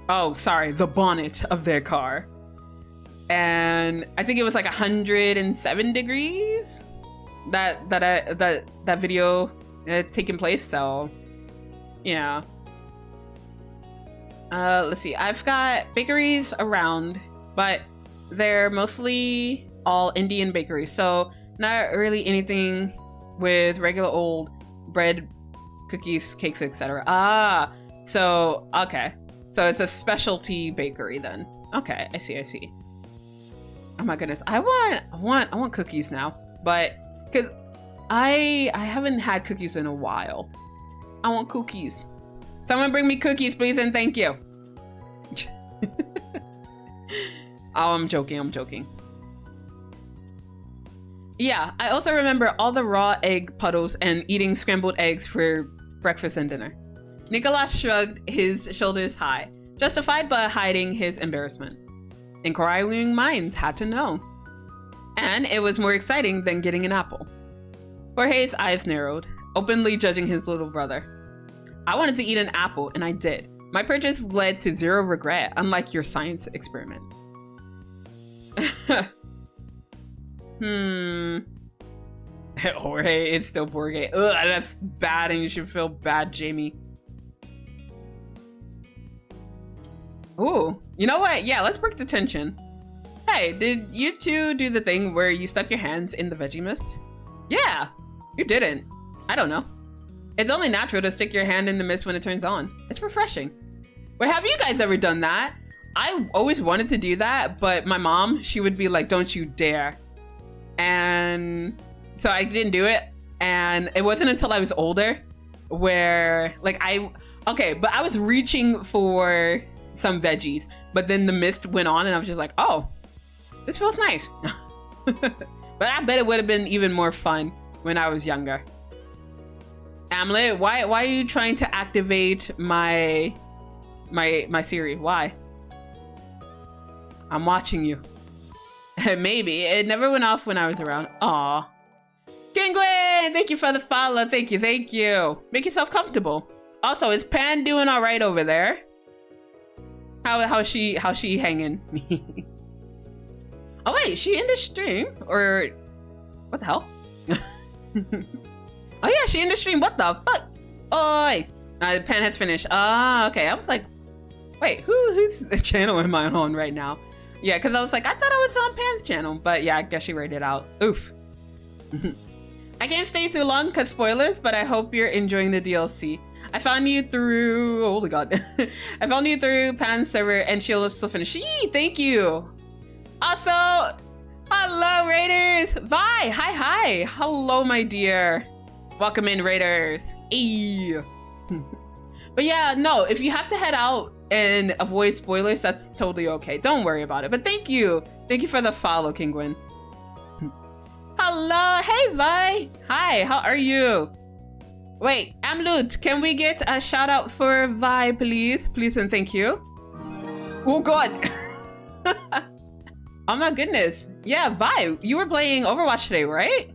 Oh, sorry, the bonnet of their car. And I think it was like 107 degrees that video had taken place. So yeah. Let's see, I've got bakeries around, but they're mostly all Indian bakeries, so not really anything with regular old bread, cookies, cakes, etc. So okay, so it's a specialty bakery then. Okay, I see. Oh my goodness, I want cookies now, but because I haven't had cookies in a while. I want cookies. Someone bring me cookies, please, and thank you. Oh, I'm joking. Yeah, I also remember all the raw egg puddles and eating scrambled eggs for breakfast and dinner. Nicolas shrugged his shoulders high, justified but hiding his embarrassment. Inquiring minds had to know. And it was more exciting than getting an apple. Jorge's eyes narrowed, openly judging his little brother. I wanted to eat an apple, and I did. My purchase led to zero regret, unlike your science experiment. Jorge is still Jorge. Ugh, that's bad, and you should feel bad, Jamie. Ooh, you know what? Yeah, let's break the tension. Hey, did you two do the thing where you stuck your hands in the veggie mist? Yeah, you didn't. I don't know. It's only natural to stick your hand in the mist when it turns on. It's refreshing. But have you guys ever done that? I always wanted to do that, but my mom, she would be like, don't you dare. And so I didn't do it. And it wasn't until I was older where like but I was reaching for some veggies, but then the mist went on and I was just like, oh, this feels nice. But I bet it would have been even more fun when I was younger. Amlet, why are you trying to activate my Siri? Why? I'm watching you. Maybe. It never went off when I was around. Aw. Kingwin, thank you for the follow. Thank you, thank you. Make yourself comfortable. Also, is Pan doing all right over there? How's she hanging? Oh wait, she in the stream? Or what the hell? Oh yeah, she in the stream. What the fuck? Oi! Pan has finished. Ah, okay. I was like, wait, whose channel am I on right now? Yeah, because I was like, I thought I was on Pan's channel, but yeah, I guess she rated out. Oof. I can't stay too long because spoilers, but I hope you're enjoying the DLC. I found you through, holy god. I found you through Pan's server and she'll still finish. Yee, thank you. Also, hello Raiders. Bye, hi. Hello, my dear. Welcome in, Raiders. Hey. But yeah, no, if you have to head out and avoid spoilers, that's totally okay. Don't worry about it. But thank you. Thank you for the follow, Kingwin. Hello. Hey, Vi. Hi, how are you? Wait, Amlut, can we get a shout out for Vi, please? Please and thank you. Oh, God. Oh, my goodness. Yeah, Vi, you were playing Overwatch today, right?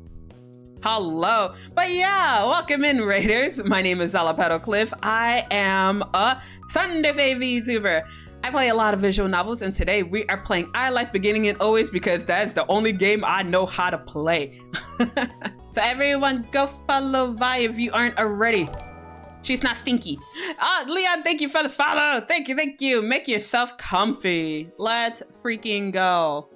Hello. But yeah, welcome in, Raiders. My name is Zela Petalcliff. I am a Sunday Fave VTuber. I play a lot of visual novels, and today we are playing I Life Beginning and Always because that's the only game I know how to play. So everyone go follow Vi if you aren't already. She's not stinky. Leon, thank you for the follow. Thank you. Make yourself comfy. Let's freaking go.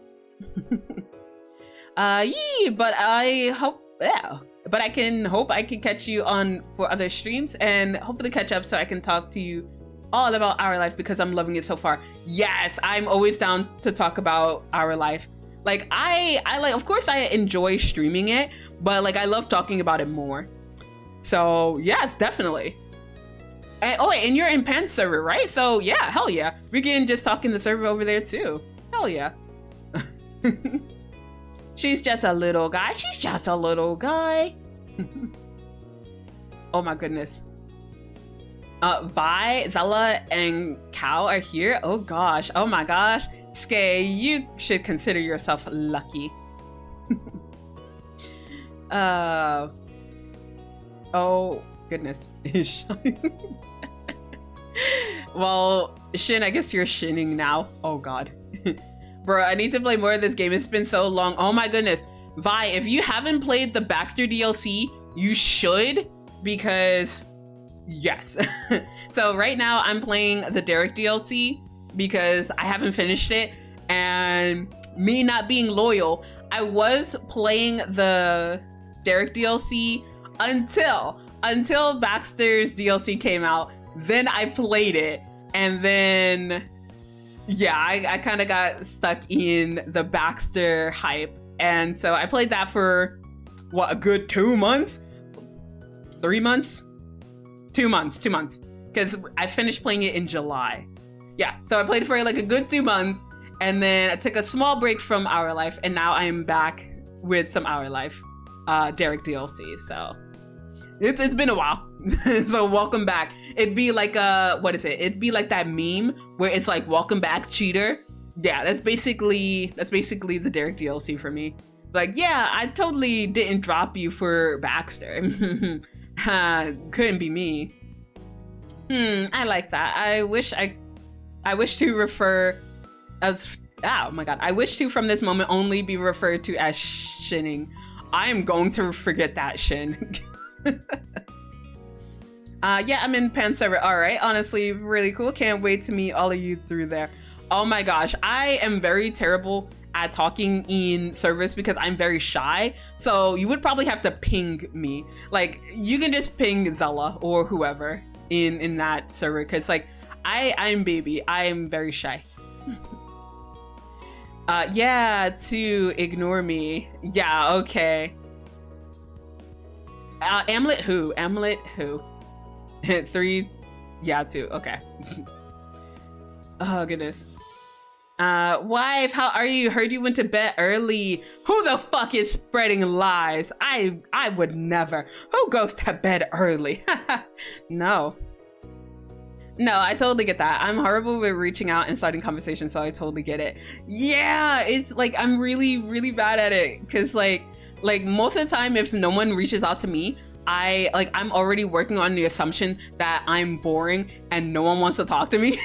But I hope, yeah. But I can catch you on for other streams and hopefully catch up so I can talk to you all about Our Life because I'm loving it so far. Yes, I'm always down to talk about Our Life. Like I like, of course I enjoy streaming it, but like I love talking about it more. So yes, definitely. And, oh wait, and you're in Pan's server, right? So yeah, hell yeah. We can just talk in the server over there too. Hell yeah. She's just a little guy. Oh my goodness. Vi, Zela, and Cow are here. Oh gosh. Oh my gosh. Skay, you should consider yourself lucky. Oh goodness. Well, Shin, I guess you're shinning now. Oh god. Bro, I need to play more of this game. It's been so long. Oh my goodness. Vi, if you haven't played the Baxter DLC, you should, because yes. So right now I'm playing the Derek DLC because I haven't finished it, and me not being loyal, I was playing the Derek DLC until Baxter's DLC came out. Then I played it, and then yeah, I kind of got stuck in the Baxter hype. And so I played that for, what, a good 2 months? 3 months? 2 months. Because I finished playing it in July. Yeah, so I played it for like a good 2 months. And then I took a small break from Our Life. And now I'm back with some Our Life Derek DLC. So it's been a while. So welcome back. It'd be like what is it? It'd be like that meme where it's like welcome back, cheater. Yeah, that's basically the Derek DLC for me. Like, yeah, I totally didn't drop you for Baxter. Couldn't be me. I like that. I wish to refer as, oh my god, I wish to from this moment only be referred to as Shinning. I'm going to forget that, Shin. Yeah, I'm in Pan server. All right, honestly, really cool. Can't wait to meet all of you through there. Oh my gosh, I am very terrible at talking in servers because I'm very shy. So you would probably have to ping me. Like, you can just ping Zela or whoever in that server, because like I'm baby. I am very shy. Yeah, to ignore me. Yeah, okay. Amlet who? Amlet who? 3, yeah, 2, okay. Oh, goodness. Wife, how are you? Heard you went to bed early. Who the fuck is spreading lies? I would never. Who goes to bed early? No. No, I totally get that. I'm horrible with reaching out and starting conversations, so I totally get it. Yeah, it's like I'm really, really bad at it. Cause like most of the time, if no one reaches out to me, I'm already working on the assumption that I'm boring and no one wants to talk to me.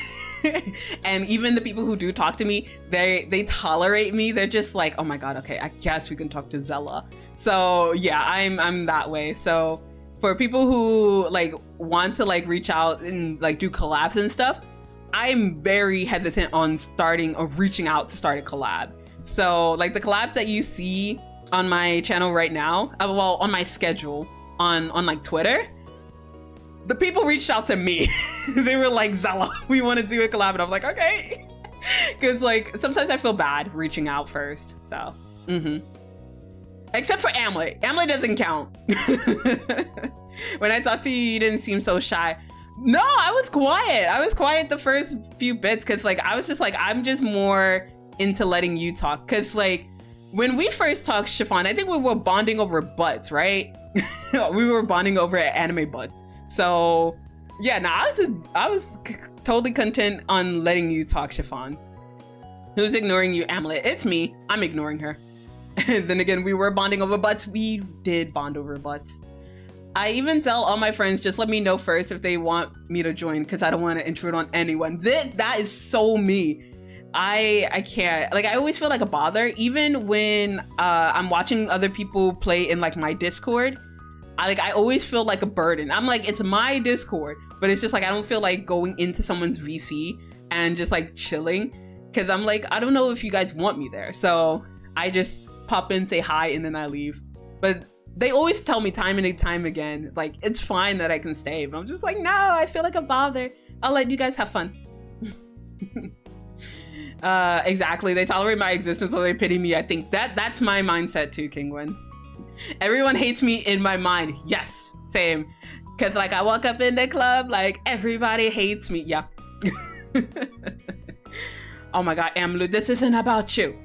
And even the people who do talk to me, they tolerate me. They're just like, oh my god, okay, I guess we can talk to Zela. So yeah, I'm that way. So for people who like want to like reach out and like do collabs and stuff, I'm very hesitant on starting or reaching out to start a collab. So like the collabs that you see on my channel right now, well, on my schedule on like Twitter, the people reached out to me. They were like, Zela, we want to do a collab. And I'm like, okay. Because like sometimes I feel bad reaching out first. So, except for Amlet. Amlet doesn't count. When I talked to you, you didn't seem so shy. No, I was quiet. I was quiet the first few bits because like I was just like, I'm just more into letting you talk. Because like when we first talked, Chiffon, I think we were bonding over butts, right? We were bonding over anime butts. So yeah, no, I was totally content on letting you talk, Chiffon. Who's ignoring you, Amlet? It's me. I'm ignoring her. Then again, we were bonding over butts. We did bond over butts. I even tell all my friends, just let me know first if they want me to join, because I don't want to intrude on anyone. That is so me. I can't. Like, I always feel like a bother, even when I'm watching other people play in like my Discord. I always feel like a burden. I'm like, it's my Discord, but it's just like I don't feel like going into someone's VC and just like chilling, because I'm like, I don't know if you guys want me there. So I just pop in, say hi, and then I leave. But they always tell me time and time again, like, it's fine that I can stay. But I'm just like, no, I feel like a bother. I'll let you guys have fun. Exactly. They tolerate my existence, so they pity me. I think that's my mindset too, Kingwin. Everyone hates me in my mind. Yes, same. Because like I walk up in the club, like everybody hates me. Yeah. Oh my god, Amlu, this isn't about you.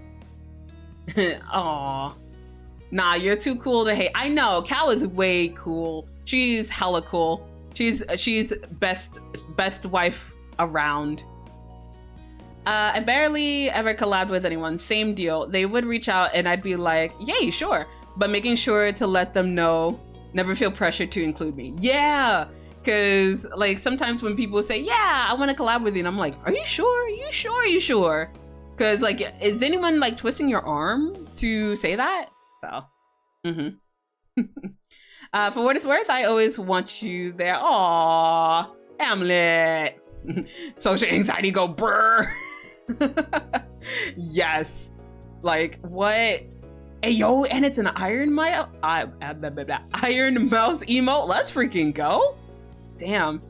Aw. Nah, you're too cool to hate. I know, Cal is way cool. She's hella cool. She's best wife around. I barely ever collabed with anyone. Same deal. They would reach out and I'd be like, yay, sure. But making sure to let them know, never feel pressured to include me. Yeah, because like sometimes when people say, yeah, I want to collab with you, and I'm like, are you sure? You sure? You sure? Because like, is anyone like twisting your arm to say that? So, for what it's worth, I always want you there. Aw, Hamlet. Social anxiety go brr. Yes. Like what? Hey yo, and it's an Iron Mouse emote. Let's freaking go. Damn.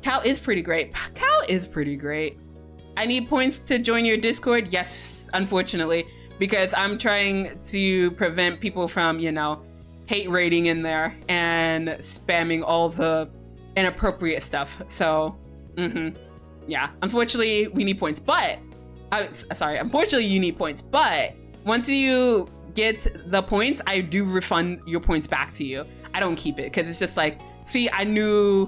Cal is pretty great. Cal is pretty great. I need points to join your Discord. Yes, unfortunately, because I'm trying to prevent people from, you know, hate raiding in there and spamming all the inappropriate stuff. So, yeah, unfortunately, we need points. But, unfortunately, you need points. But once you get the points, I do refund your points back to you. I don't keep it because it's just like, see, I knew,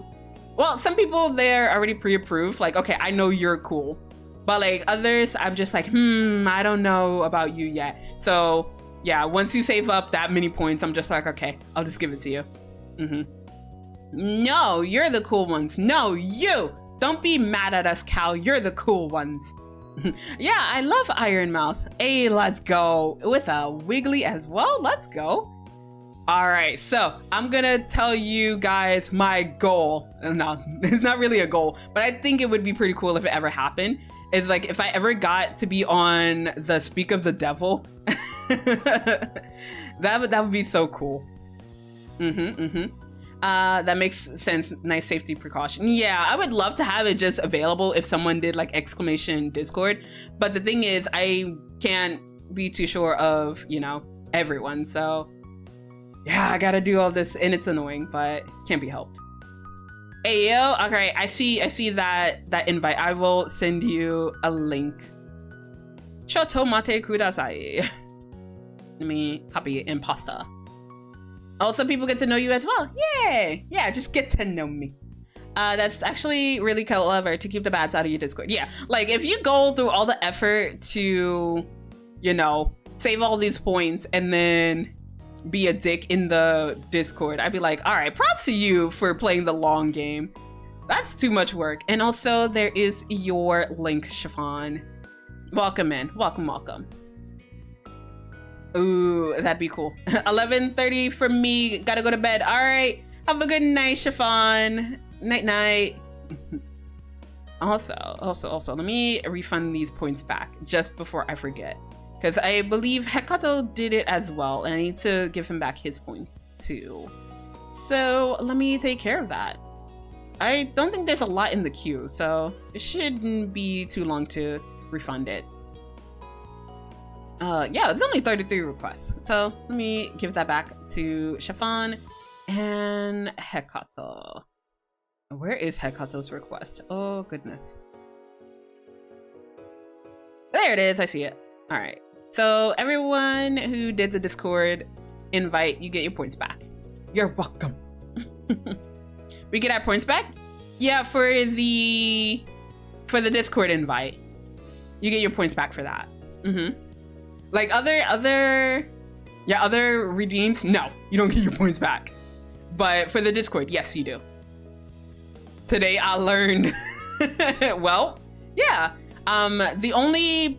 well, some people they're already pre-approved. Like, okay, I know you're cool. But like others, I'm just like, I don't know about you yet. So yeah, once you save up that many points, I'm just like, okay, I'll just give it to you. No, you're the cool ones. No, you. Don't be mad at us, Cal. You're the cool ones. Yeah, I love Iron Mouse. Hey, let's go. With a Wiggly as well. Let's go. All right, so I'm gonna tell you guys my goal. No, it's not really a goal, but I think it would be pretty cool if it ever happened. Is like if I ever got to be on the Speak of the Devil, that would be so cool. That makes sense. Nice safety precaution. Yeah, I would love to have it just available if someone did like exclamation Discord. But the thing is, I can't be too sure of, you know, everyone. So yeah, I gotta do all this and it's annoying, but can't be helped. Hey yo, okay, I see that invite. I will send you a link. Shoto mate kudasai. Let me copy imposter. Also, people get to know you as well. Yay! Yeah, just get to know me. That's actually really clever to keep the bads out of your Discord. Yeah, like if you go through all the effort to, you know, save all these points and then be a dick in the Discord, I'd be like, all right, props to you for playing the long game. That's too much work. And also there is your link, Chiffon. Welcome in, welcome. Ooh, that'd be cool. 11:30 for me, gotta go to bed. All right, have a good night, Chiffon. Night. Also, let me refund these points back just before I forget. Because I believe Hekato did it as well, and I need to give him back his points too. So let me take care of that. I don't think there's a lot in the queue, so it shouldn't be too long to refund it. Yeah, it's only 33 requests. So let me give that back to Chiffon and Hekato. Where is Hekato's request? Oh, goodness. There it is. I see it. All right. So everyone who did the Discord invite, you get your points back. You're welcome. We get our points back? Yeah, for the Discord invite. You get your points back for that. Like other redeems, no, you don't get your points back. But for the Discord, yes, you do. Today I learned. Well, yeah. The only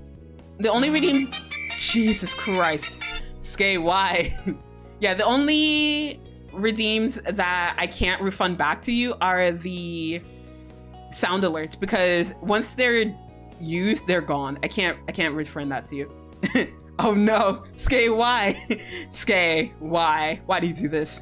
redeems. Jesus Christ, Skay, why? Yeah, the only redeems that I can't refund back to you are the sound alerts, because once they're used, they're gone. I can't refund that to you. Oh no, Skay, why? Skay, why? Why do you do this?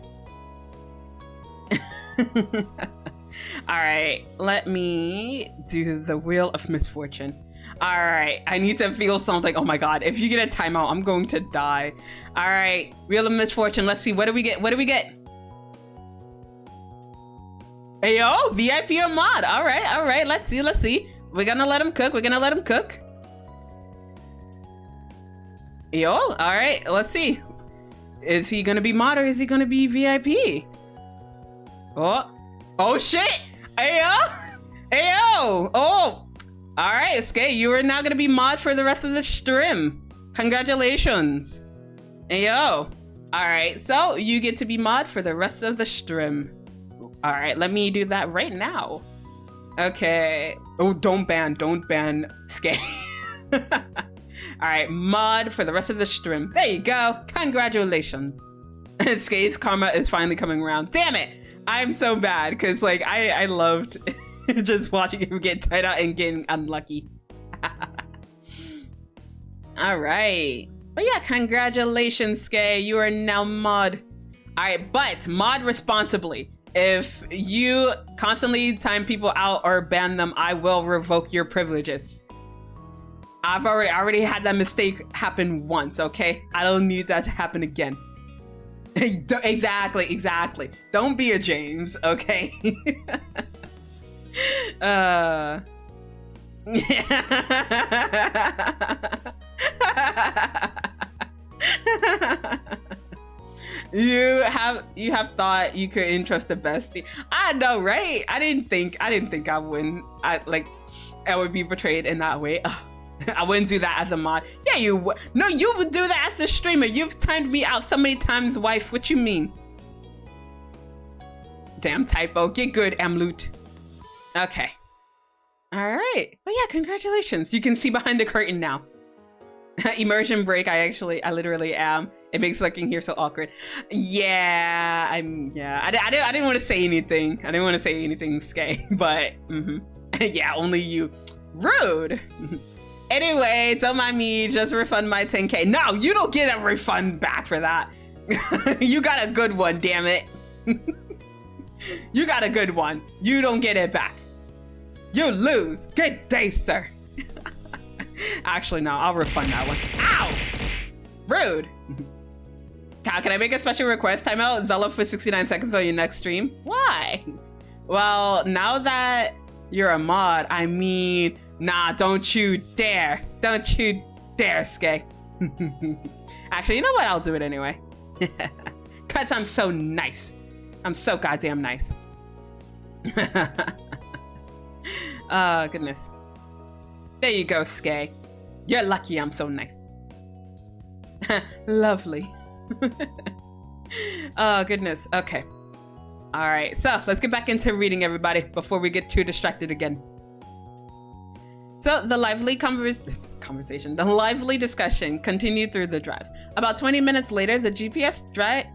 All right, let me do the Wheel of Misfortune. All right, I need to feel something. Oh my God, if you get a timeout, I'm going to die. All right, Wheel of Misfortune. Let's see, what do we get? Ayo, VIP or mod. All right, let's see. We're gonna let him cook. Yo, all right, let's see. Is he gonna be mod or is he gonna be VIP? Oh shit! Ayo! Oh! All right, Skay, you are now gonna be mod for the rest of the stream. Congratulations. Ayo. All right, so you get to be mod for the rest of the stream. All right, let me do that right now. Okay. Oh, don't ban Skay. All right, mod for the rest of the stream. There you go. Congratulations. Skay's karma is finally coming around. Damn it. I'm so bad because like I loved just watching him get tied out and getting unlucky. All right. But yeah, congratulations, Skay. You are now mod. All right, but mod responsibly. If you constantly time people out or ban them, I will revoke your privileges. I've already had that mistake happen once, okay? I don't need that to happen again. Exactly. Don't be a James, okay? You have thought you could entrust a bestie. I know, right? I didn't think I wouldn't. I would be betrayed in that way. I wouldn't do that as a mod. Yeah, you would. No, you would do that as a streamer. You've timed me out so many times, wife. What you mean? Damn typo. Get good, Amloot. Okay. All right. But yeah, congratulations. You can see behind the curtain now. Immersion break. I literally am. It makes looking here so awkward. Yeah, I didn't want to say anything. Skay, but yeah, only you. Rude. Anyway, don't mind me, just refund my 10K. No, you don't get a refund back for that. You got a good one, damn it. You got a good one. You don't get it back. You lose. Good day, sir. Actually, no, I'll refund that one. Ow! Rude. Cal, can I make a special request? Timeout Zela for 69 seconds on your next stream. Why? Well, now that you're a mod, I mean, nah, don't you dare. Don't you dare, Skay. Actually, you know what? I'll do it anyway. Because I'm so nice. I'm so goddamn nice. Oh, goodness. There you go, Skay. You're lucky I'm so nice. Lovely. Oh, goodness. Okay. All right. So let's get back into reading, everybody, before we get too distracted again. So the lively the lively discussion continued through the drive. About 20 minutes later, the GPS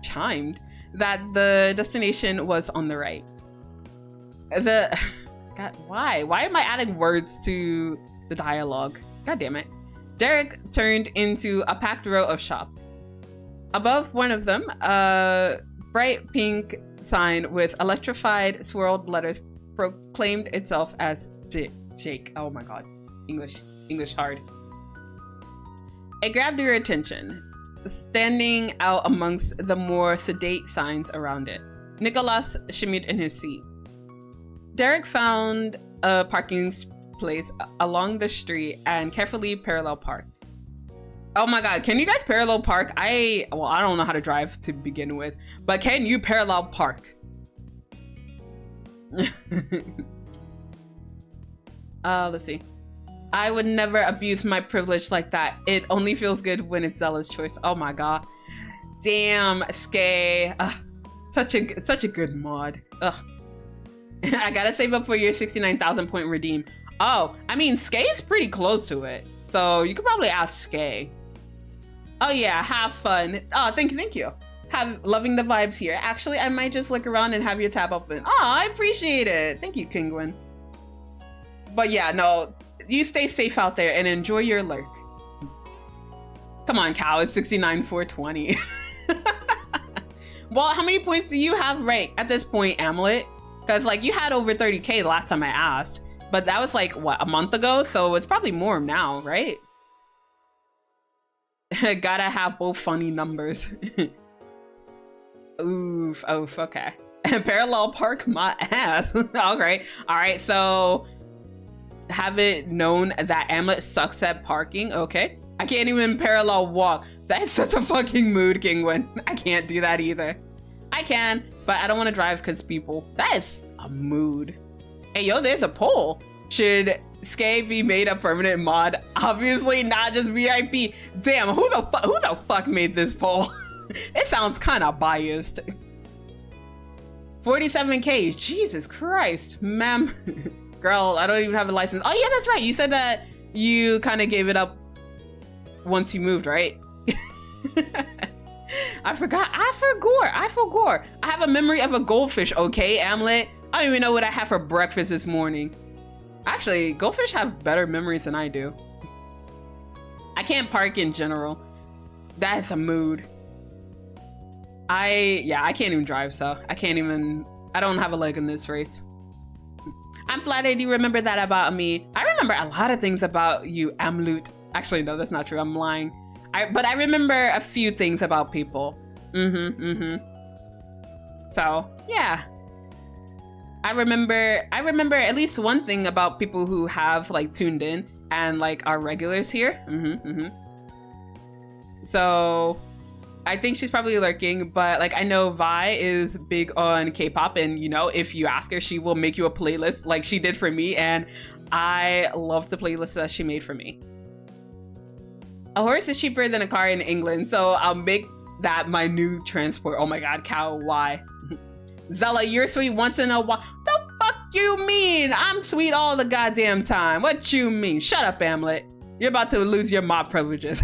chimed that the destination was on the right. God, why? Why am I adding words to the dialogue? God damn it. Derek turned into a packed row of shops. Above one of them, a bright pink sign with electrified swirled letters proclaimed itself as Jake. Oh my god. English hard. It grabbed your attention, standing out amongst the more sedate signs around it. Nicholas shimmied in his seat. Derek found a parking place along the street and carefully parallel parked. Oh my god, can you guys parallel park? I don't know how to drive to begin with, but can you parallel park? Let's see. I would never abuse my privilege like that. It only feels good when it's Zela's choice. Oh my god. Damn, Skay. Such a good mod. Ugh. I gotta save up for your 69,000 point redeem. Oh, I mean, Skay is pretty close to it. So you could probably ask Skay. Oh yeah, have fun. Oh, thank you. Loving the vibes here. Actually, I might just look around and have your tab open. Oh, I appreciate it. Thank you, Kingwin. But yeah, no, you stay safe out there and enjoy your lurk. Come on, Cal, it's 69,420. Well, how many points do you have right at this point, Amulet? Because like you had over 30k the last time I asked, but that was like what, a month ago? So it's probably more now, right? Gotta have both funny numbers. Oof, okay. Parallel park my ass. All right, so have it known that Amulet sucks at parking. Okay, I can't even parallel walk. That's such a fucking mood, Kingwin. I can't do that either. I can, but I don't want to drive because people. That is a mood. Hey, yo, there's a poll. Should Skay be made a permanent mod? Obviously not, just VIP. Damn, who the fuck made this poll? It sounds kind of biased. 47k, Jesus Christ, ma'am. Girl, I don't even have a license. Oh yeah, that's right. You said that you kind of gave it up once you moved, right? I forgot. I forgot. I have a memory of a goldfish, okay, Amulet? I don't even know what I had for breakfast this morning. Actually, goldfish have better memories than I do. I can't park in general. That's a mood. I can't even drive, so I don't have a leg in this race. I'm flattered you remember that about me. I remember a lot of things about you, Amulet. Actually, no, that's not true. I'm lying. But I remember a few things about people. So, yeah. I remember at least one thing about people who have like tuned in and like are regulars here. So I think she's probably lurking, but like I know Vi is big on K-pop, and you know, if you ask her, she will make you a playlist like she did for me, and I love the playlist that she made for me. A horse is cheaper than a car in England, so I'll make that my new transport. Oh my god, cow, why? Zela, you're sweet once in a while. The fuck you mean? I'm sweet all the goddamn time. What you mean? Shut up, Amulet. You're about to lose your mob privileges.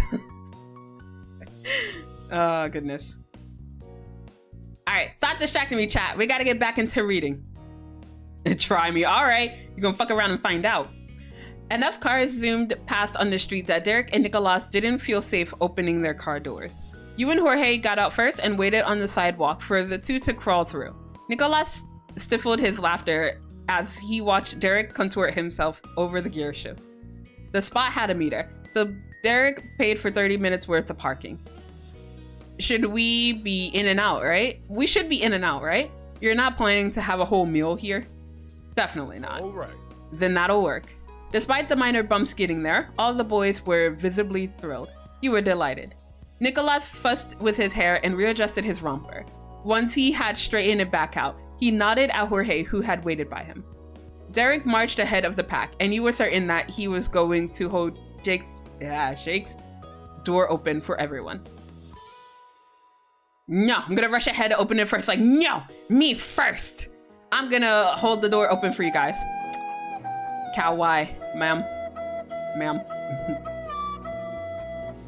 Oh, goodness. All right, stop distracting me, chat. We gotta get back into reading. Try me. All right, you're gonna fuck around and find out. Enough cars zoomed past on the street that Derek and Nicholas didn't feel safe opening their car doors. You and Jorge got out first and waited on the sidewalk for the two to crawl through. Nicholas stifled his laughter as he watched Derek contort himself over the gear shift. The spot had a meter, so Derek paid for 30 minutes worth of parking. Should we be in and out, right? We should be in and out, right? You're not planning to have a whole meal here? Definitely not. All right. Then that'll work. Despite the minor bumps getting there, all the boys were visibly thrilled. You were delighted. Nicholas fussed with his hair and readjusted his romper. Once he had straightened it back out, he nodded at Jorge, who had waited by him. Derek marched ahead of the pack, and you were certain that he was going to hold Shake's door open for everyone. No, I'm gonna rush ahead to open it first. Like, no, me first. I'm gonna hold the door open for you guys. Cow, why? Ma'am. Ma'am.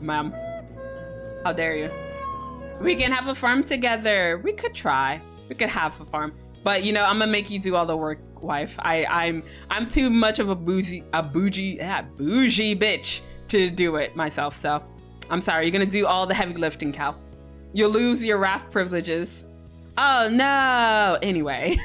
Ma'am. How dare you? We can have a farm together. We could try. We could have a farm. But you know, I'm gonna make you do all the work, wife. I'm too much of a bougie bitch to do it myself. So I'm sorry. You're gonna do all the heavy lifting, Cow. You'll lose your raft privileges. Oh no. Anyway.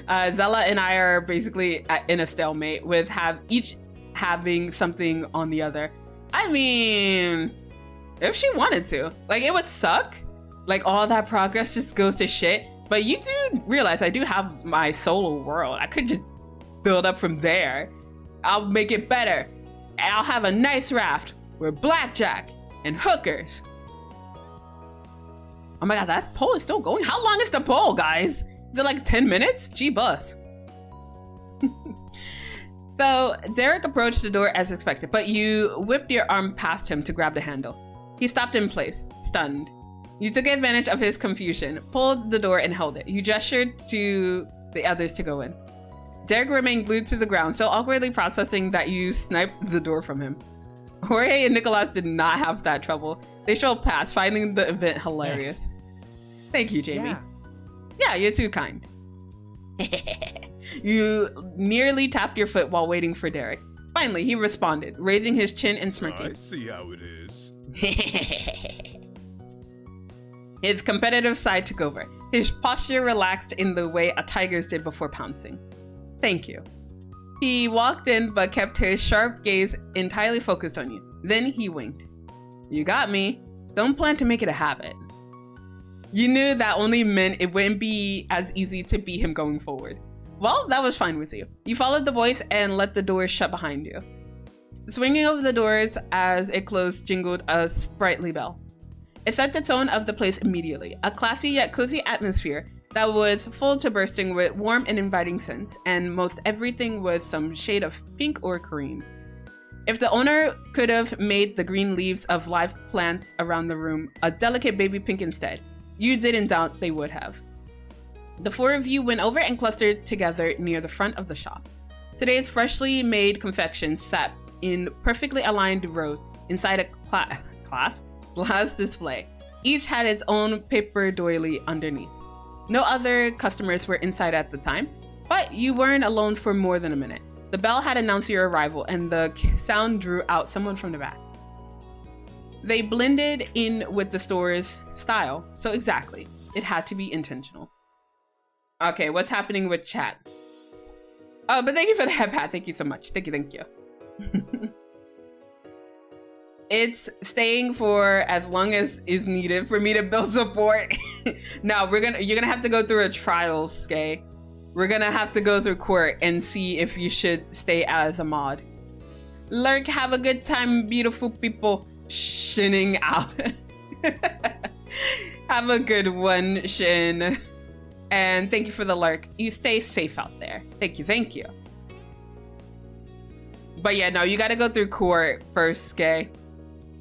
Zela and I are basically in a stalemate with each having something on the other. I mean, if she wanted to, like, it would suck. Like, all that progress just goes to shit. But you do realize I do have my solo world. I could just build up from there. I'll make it better. And I'll have a nice raft with blackjack and hookers. Oh my god, that poll is still going? How long is the poll, guys? Is it like 10 minutes? Gee bus. So Derek approached the door as expected, but you whipped your arm past him to grab the handle. He stopped in place, stunned. You took advantage of his confusion, pulled the door and held it. You gestured to the others to go in. Derek remained glued to the ground, still awkwardly processing that you sniped the door from him. Jorge and Nicholas did not have that trouble. They strolled past, finding the event hilarious. Yes. Thank you, Jamie. Yeah, you're too kind. You nearly tapped your foot while waiting for Derek. Finally, he responded, raising his chin and smirking. I see how it is. His competitive side took over. His posture relaxed in the way a tiger's did before pouncing. Thank you. He walked in but kept his sharp gaze entirely focused on you. Then he winked. You got me. Don't plan to make it a habit. You knew that only meant it wouldn't be as easy to beat him going forward. Well, that was fine with you. You followed the voice and let the doors shut behind you. The swinging of the doors as it closed jingled a sprightly bell. It set the tone of the place immediately, a classy yet cozy atmosphere that was full to bursting with warm and inviting scents, and most everything was some shade of pink or cream. If the owner could have made the green leaves of live plants around the room a delicate baby pink instead, you didn't doubt they would have. The four of you went over and clustered together near the front of the shop. Today's freshly made confections sat in perfectly aligned rows inside a glass display. Each had its own paper doily underneath. No other customers were inside at the time, but you weren't alone for more than a minute. The bell had announced your arrival, and the sound drew out someone from the back. They blended in with the store's style, so exactly, it had to be intentional. Okay, what's happening with chat? Oh, but thank you for the head pat. Thank you so much. Thank you. It's staying for as long as is needed for me to build support. Now you're gonna have to go through a trial, Skay. We're gonna have to go through court and see if you should stay as a mod. Lurk, have a good time, beautiful people. Shinning out. Have a good one, Shin. And thank you for the lurk. You stay safe out there. Thank you. But yeah, no, you gotta go through court first, Skay.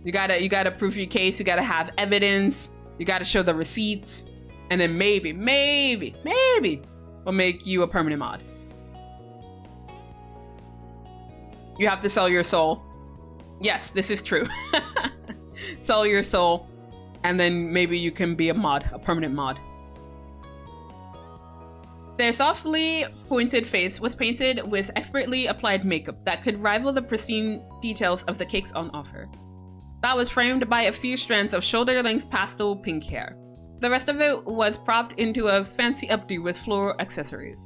You gotta prove your case. You gotta have evidence. You gotta show the receipts. And then maybe we'll make you a permanent mod. You have to sell your soul. Yes, this is true. Sell your soul, and then maybe you can be a mod, a permanent mod. Their softly pointed face was painted with expertly applied makeup that could rival the pristine details of the cakes on offer. That was framed by a few strands of shoulder-length pastel pink hair. The rest of it was propped into a fancy updo with floral accessories.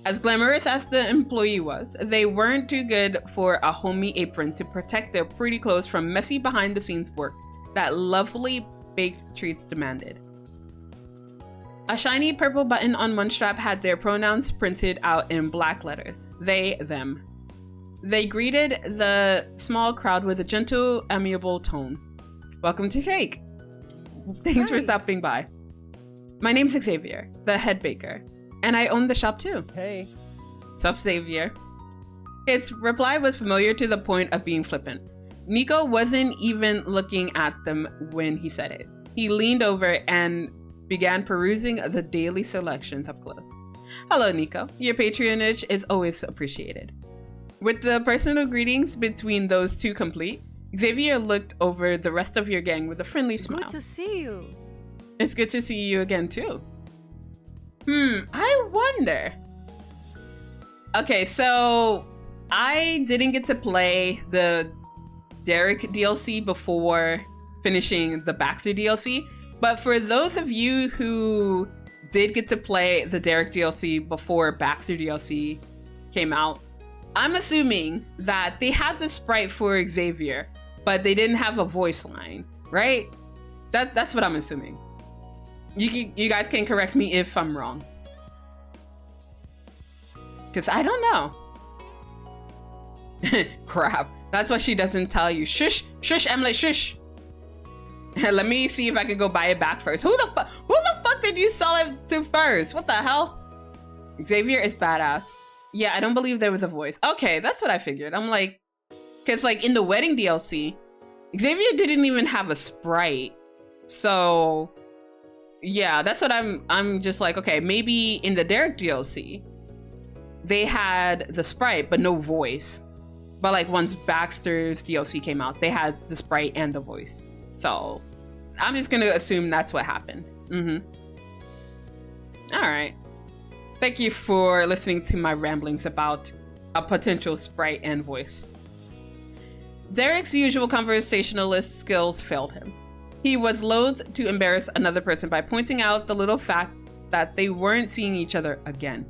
As glamorous as the employee was, they weren't too good for a homey apron to protect their pretty clothes from messy behind-the-scenes work that lovely baked treats demanded. A shiny purple button on one strap had their pronouns printed out in black letters. They, them. They greeted the small crowd with a gentle, amiable tone. Welcome to Cake. Thanks for stopping by. My name's Xavier, the head baker, and I own the shop too. Hey. Sup, Xavier? His reply was familiar to the point of being flippant. Nico wasn't even looking at them when he said it. He leaned over and began perusing the daily selections up close. Hello, Nico. Your patronage is always appreciated. With the personal greetings between those two complete, Xavier looked over the rest of your gang with a friendly smile. Good to see you. It's good to see you again, too. I wonder. Okay, so I didn't get to play the Derek DLC before finishing the Baxter DLC, but for those of you who did get to play the Derek DLC before Baxter DLC came out, I'm assuming that they had the sprite for Xavier, but they didn't have a voice line, right? That's what I'm assuming. You guys can correct me if I'm wrong. Because I don't know. Crap. That's what she doesn't tell you. Shush, shush, Emily, shush. Let me see if I can go buy it back first. Who the fuck did you sell it to first? What the hell? Xavier is badass. Yeah, I don't believe there was a voice. Okay, that's what I figured. I'm like, because like in the wedding DLC, Xavier didn't even have a sprite. So yeah, that's what I'm just like, okay, maybe in the Derek DLC, they had the sprite, but no voice. But like once Baxter's DLC came out, they had the sprite and the voice. So I'm just gonna assume that's what happened. All right. Thank you for listening to my ramblings about a potential sprite and voice. Derek's usual conversationalist skills failed him. He was loath to embarrass another person by pointing out the little fact that they weren't seeing each other again.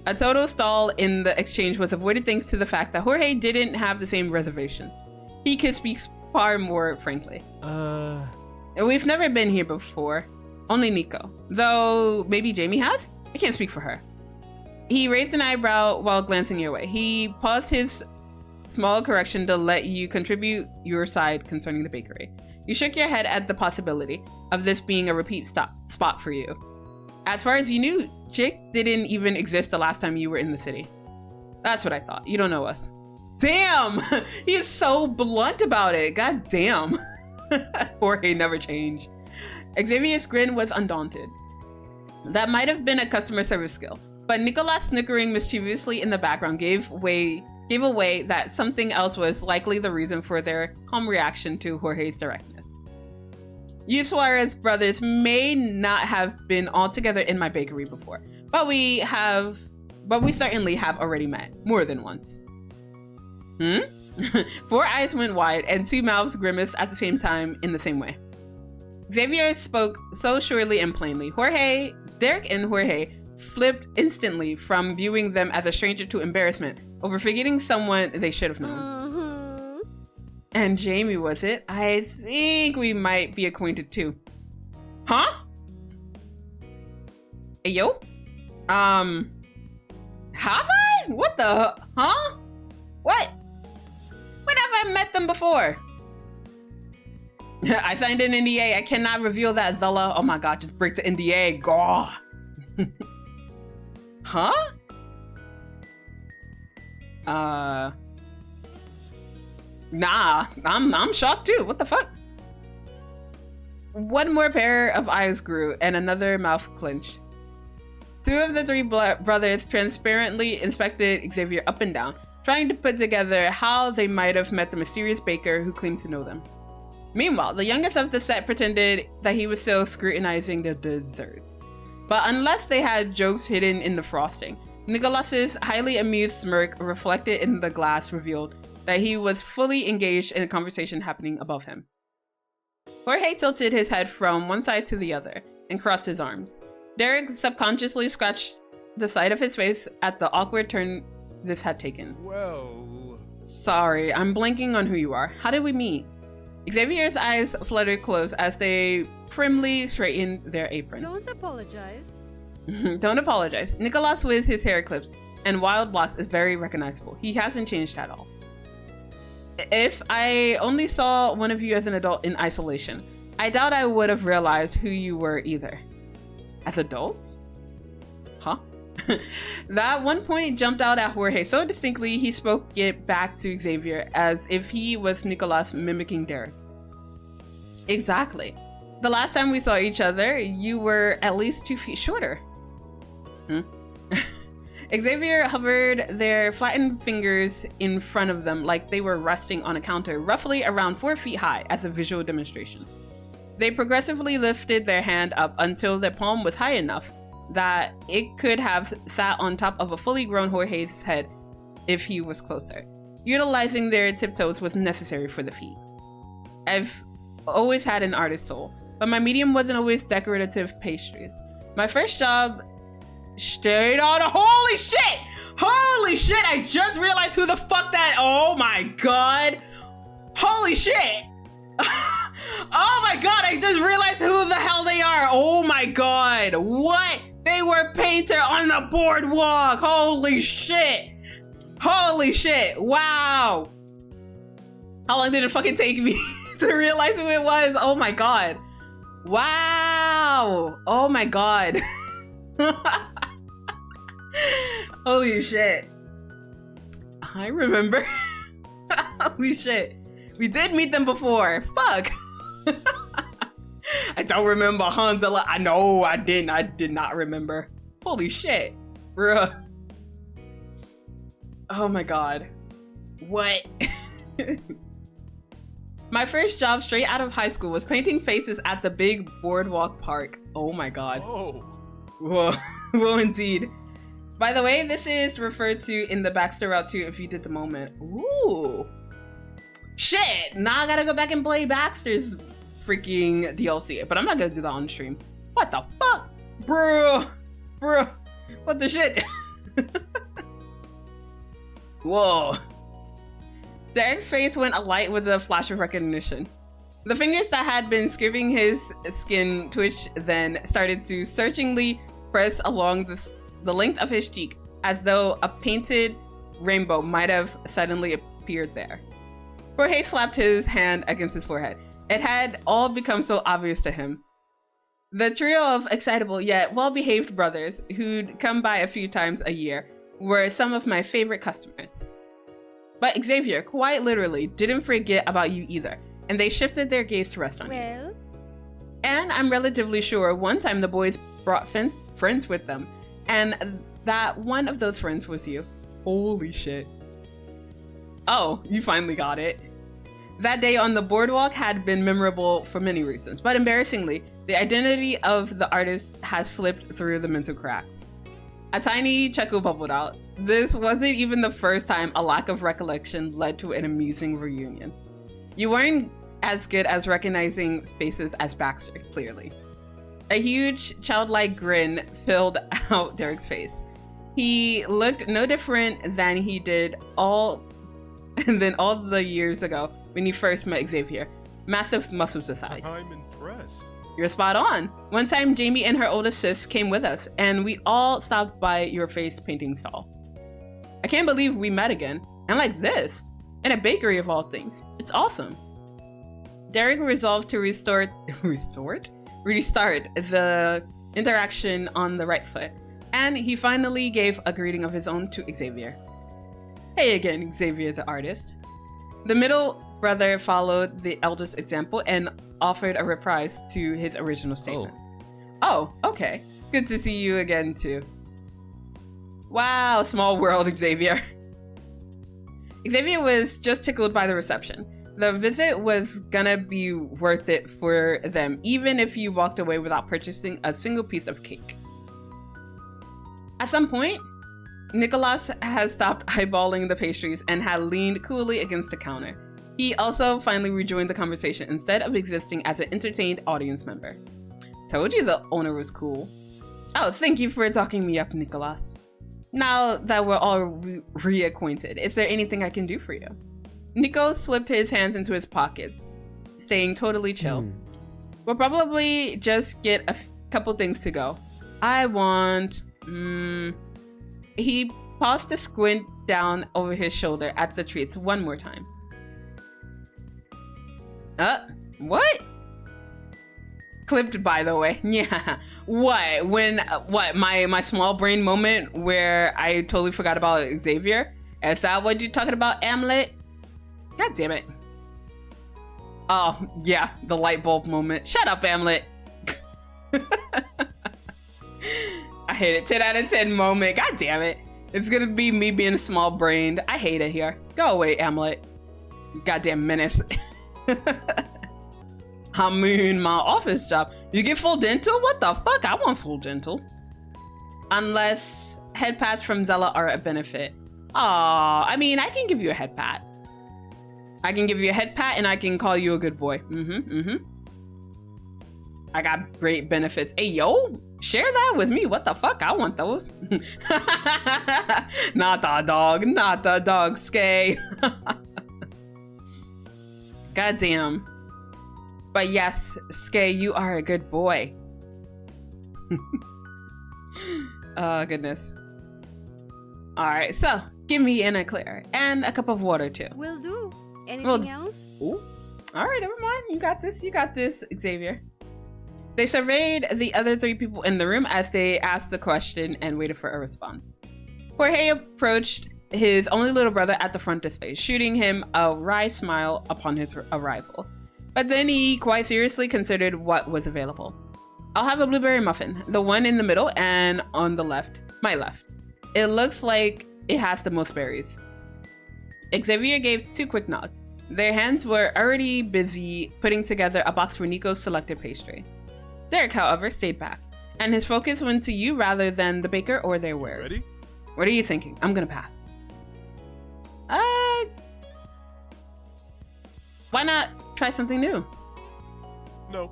A total stall in the exchange was avoided thanks to the fact that Jorge didn't have the same reservations. He could speak far more frankly. We've never been here before. Only Nico. Though maybe Jamie has? I can't speak for her. He raised an eyebrow while glancing your way. He paused his small correction to let you contribute your side concerning the bakery. You shook your head at the possibility of this being a repeat spot for you. As far as you knew, Chick didn't even exist the last time you were in the city. That's what I thought. You don't know us. Damn! He is so blunt about it. God damn. Jorge never changed. Xavier's grin was undaunted. That might have been a customer service skill, but Nicolas snickering mischievously in the background gave away that something else was likely the reason for their calm reaction to Jorge's directness. You Suarez brothers may not have been all together in my bakery before, but we certainly have already met more than once. 4 eyes went wide and 2 mouths grimaced at the same time in the same way. Xavier spoke so surely and plainly. Derek and Jorge flipped instantly from viewing them as a stranger to embarrassment over forgetting someone they should have known. And Jamie, was it? I think we might be acquainted too. Huh? Hey, yo? Have I? What the? Huh? What? When have I met them before? I signed an NDA. I cannot reveal that, Zela. Oh my god, just break the NDA. God. Huh? Nah, I'm shocked too. What the fuck? One more pair of eyes grew and another mouth clenched. 2 of the 3 brothers transparently inspected Xavier up and down, trying to put together how they might have met the mysterious baker who claimed to know them. Meanwhile, the youngest of the set pretended that he was still scrutinizing the desserts. But unless they had jokes hidden in the frosting, Nicolas's highly amused smirk reflected in the glass revealed that he was fully engaged in a conversation happening above him. Jorge tilted his head from one side to the other, and crossed his arms. Derek subconsciously scratched the side of his face at the awkward turn this had taken. Well... Sorry, I'm blanking on who you are. How did we meet? Xavier's eyes fluttered close as they primly straightened their apron. Don't apologize. Don't apologize. Nicholas with his hair clips and wild locks is very recognizable. He hasn't changed at all. If I only saw one of you as an adult in isolation, I doubt I would have realized who you were either. As adults? Huh? That one point jumped out at Jorge so distinctly he spoke it back to Xavier as if he was Nicholas mimicking Derek. Exactly. The last time we saw each other, you were at least 2 feet shorter. Xavier hovered their flattened fingers in front of them like they were resting on a counter roughly around 4 feet high as a visual demonstration. They progressively lifted their hand up until their palm was high enough that it could have sat on top of a fully grown Jorge's head if he was closer. Utilizing their tiptoes was necessary for the feat. I've always had an artist soul, but my medium wasn't always decorative pastries. My first job stayed on. Holy shit! Holy shit! I just realized who the fuck that. Oh my god! Holy shit! Oh my god! I just realized who the hell they are. Oh my god! What? They were painter on the boardwalk. Holy shit! Holy shit! Wow! How long did it fucking take me to realize who it was? Oh my god! Wow! Oh my god! Holy shit. I remember. Holy shit. We did meet them before. Fuck. I don't remember Zela. I know I didn't. I did not remember. Holy shit. Bruh. Oh my god. What? My first job straight out of high school was painting faces at the big boardwalk park. Oh my god. Oh. Whoa. Whoa, indeed. By the way, this is referred to in the Baxter Route 2 if you did the moment. Ooh. Shit. Now I gotta go back and play Baxter's freaking DLC. But I'm not gonna do that on stream. What the fuck? Bro. Bro. What the shit? Whoa. Derek's face went alight with a flash of recognition. The fingers that had been scraping his skin twitched, then started to searchingly press along the length of his cheek, as though a painted rainbow might have suddenly appeared there. Jorge slapped his hand against his forehead. It had all become so obvious to him. The trio of excitable yet well-behaved brothers, who'd come by a few times a year, were some of my favorite customers. But Xavier, quite literally, didn't forget about you either, and they shifted their gaze to rest on you. And I'm relatively sure one time the boys brought friends with them, and that one of those friends was you. Holy shit. Oh, you finally got it. That day on the boardwalk had been memorable for many reasons, but embarrassingly, the identity of the artist has slipped through the mental cracks. A tiny chuckle bubbled out. This wasn't even the first time a lack of recollection led to an amusing reunion. You weren't as good as recognizing faces as Baxter, clearly. A huge, childlike grin filled out Derek's face. He looked no different than he did all the years ago when you first met Xavier. Massive muscles aside. I'm impressed. You're spot on. One time, Jamie and her oldest sis came with us, and we all stopped by your face painting stall. I can't believe we met again, and like this, in a bakery of all things. It's awesome. Derek resolved to restart the interaction on the right foot, and he finally gave a greeting of his own to Xavier. Hey again, Xavier the artist. The middle brother followed the eldest example and offered a reprise to his original statement. Oh, okay. Good to see you again, too. Wow, small world, Xavier. Xavier was just tickled by the reception. The visit was gonna be worth it for them, even if you walked away without purchasing a single piece of cake. At some point, Nicholas has stopped eyeballing the pastries and had leaned coolly against the counter. He also finally rejoined the conversation instead of existing as an entertained audience member. Told you the owner was cool. Oh, thank you for talking me up, Nicholas. Now that we're all reacquainted, is there anything I can do for you? Nico slipped his hands into his pockets, staying totally chill. We'll probably just get a couple things to go. I want... He paused to squint down over his shoulder at the treats one more time. What? Clipped, by the way. Yeah. What? When, what? My small brain moment where I totally forgot about Xavier? Is that what you're talking about, Amlet? God damn it. Oh, yeah. The light bulb moment. Shut up, Amlet. I hate it. 10 out of 10 moment. God damn it. It's gonna be me being small brained. I hate it here. Go away, Amlet. Goddamn menace. I mean, my office job. You get full dental? What the fuck? I want full dental. Unless head pats from Zela are a benefit. Aw, I mean, I can give you a head pat. I can give you a head pat and I can call you a good boy. I got great benefits. Hey, yo, share that with me. What the fuck? I want those. Not the dog. Not the dog, Skay. Goddamn. But yes, Skay, you are a good boy. Oh, goodness. All right, so give me an eclair and a cup of water too. Will do. Anything else? Ooh. All right, never mind. You got this. You got this, Xavier. They surveyed the other 3 people in the room as they asked the question and waited for a response. Jorge approached his only little brother at the front display, shooting him a wry smile upon his arrival. But then he quite seriously considered what was available. I'll have a blueberry muffin, the one in the middle and on the left, my left. It looks like it has the most berries. Xavier gave 2 quick nods. Their hands were already busy putting together a box for Nico's selected pastry. Derek, however, stayed back, and his focus went to you rather than the baker or their wares. Ready? What are you thinking? I'm gonna pass. Why not try something new? No.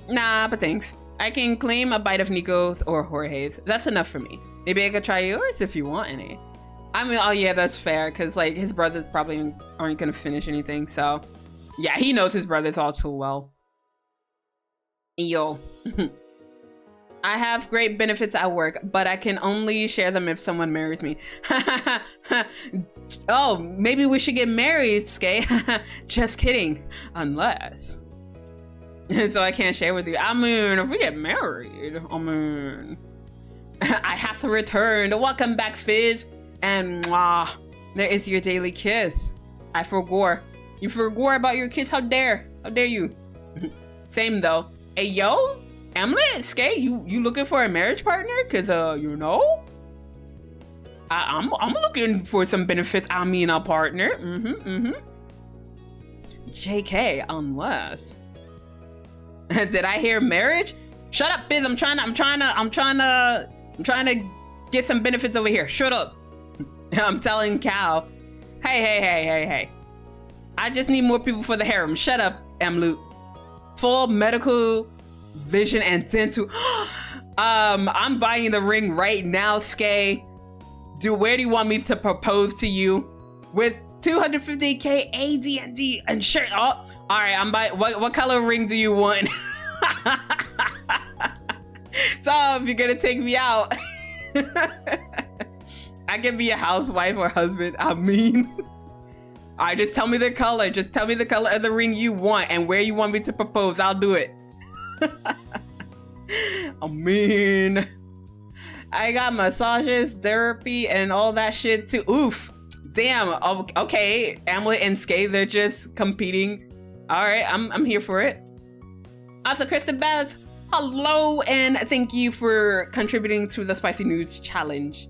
Nah, but thanks. I can claim a bite of Nico's or Jorge's. That's enough for me. Maybe I could try yours if you want any. I mean, oh yeah, that's fair, because like his brothers probably aren't gonna finish anything, so yeah, he knows his brothers all too well. Yo. I have great benefits at work, but I can only share them if someone marries me. Oh, maybe we should get married, Skay. Just kidding. Unless. So I can't share with you. I mean, if we get married, I mean, I have to return. Welcome back, Fizz. And mwah, there is your daily kiss. I forgot. You forgot about your kiss. How dare? How dare you? Same though. Hey, yo. Amlet, Skay, you looking for a marriage partner? Cause you know, I'm looking for some benefits. I mean, a partner. JK, unless. Did I hear marriage? Shut up, Biz. I'm trying to get some benefits over here. Shut up. I'm telling Cal. Hey. I just need more people for the harem. Shut up, Amlut. Full medical, vision, and dental. I'm buying the ring right now, Skay. Where do you want me to propose to you? With 250k AD&D and shirt. Oh, all right. I'm buying. What color ring do you want? So if you're gonna take me out, I can be a housewife or husband. I mean, all right. Just tell me the color. Just tell me the color of the ring you want and where you want me to propose. I'll do it. I mean, I got massages, therapy, and all that shit too. Oof. Damn. Okay. Amlet and Skay, they're just competing. All right. I'm here for it. Also, Kristen Beth, hello, and thank you for contributing to the Spicy News Challenge.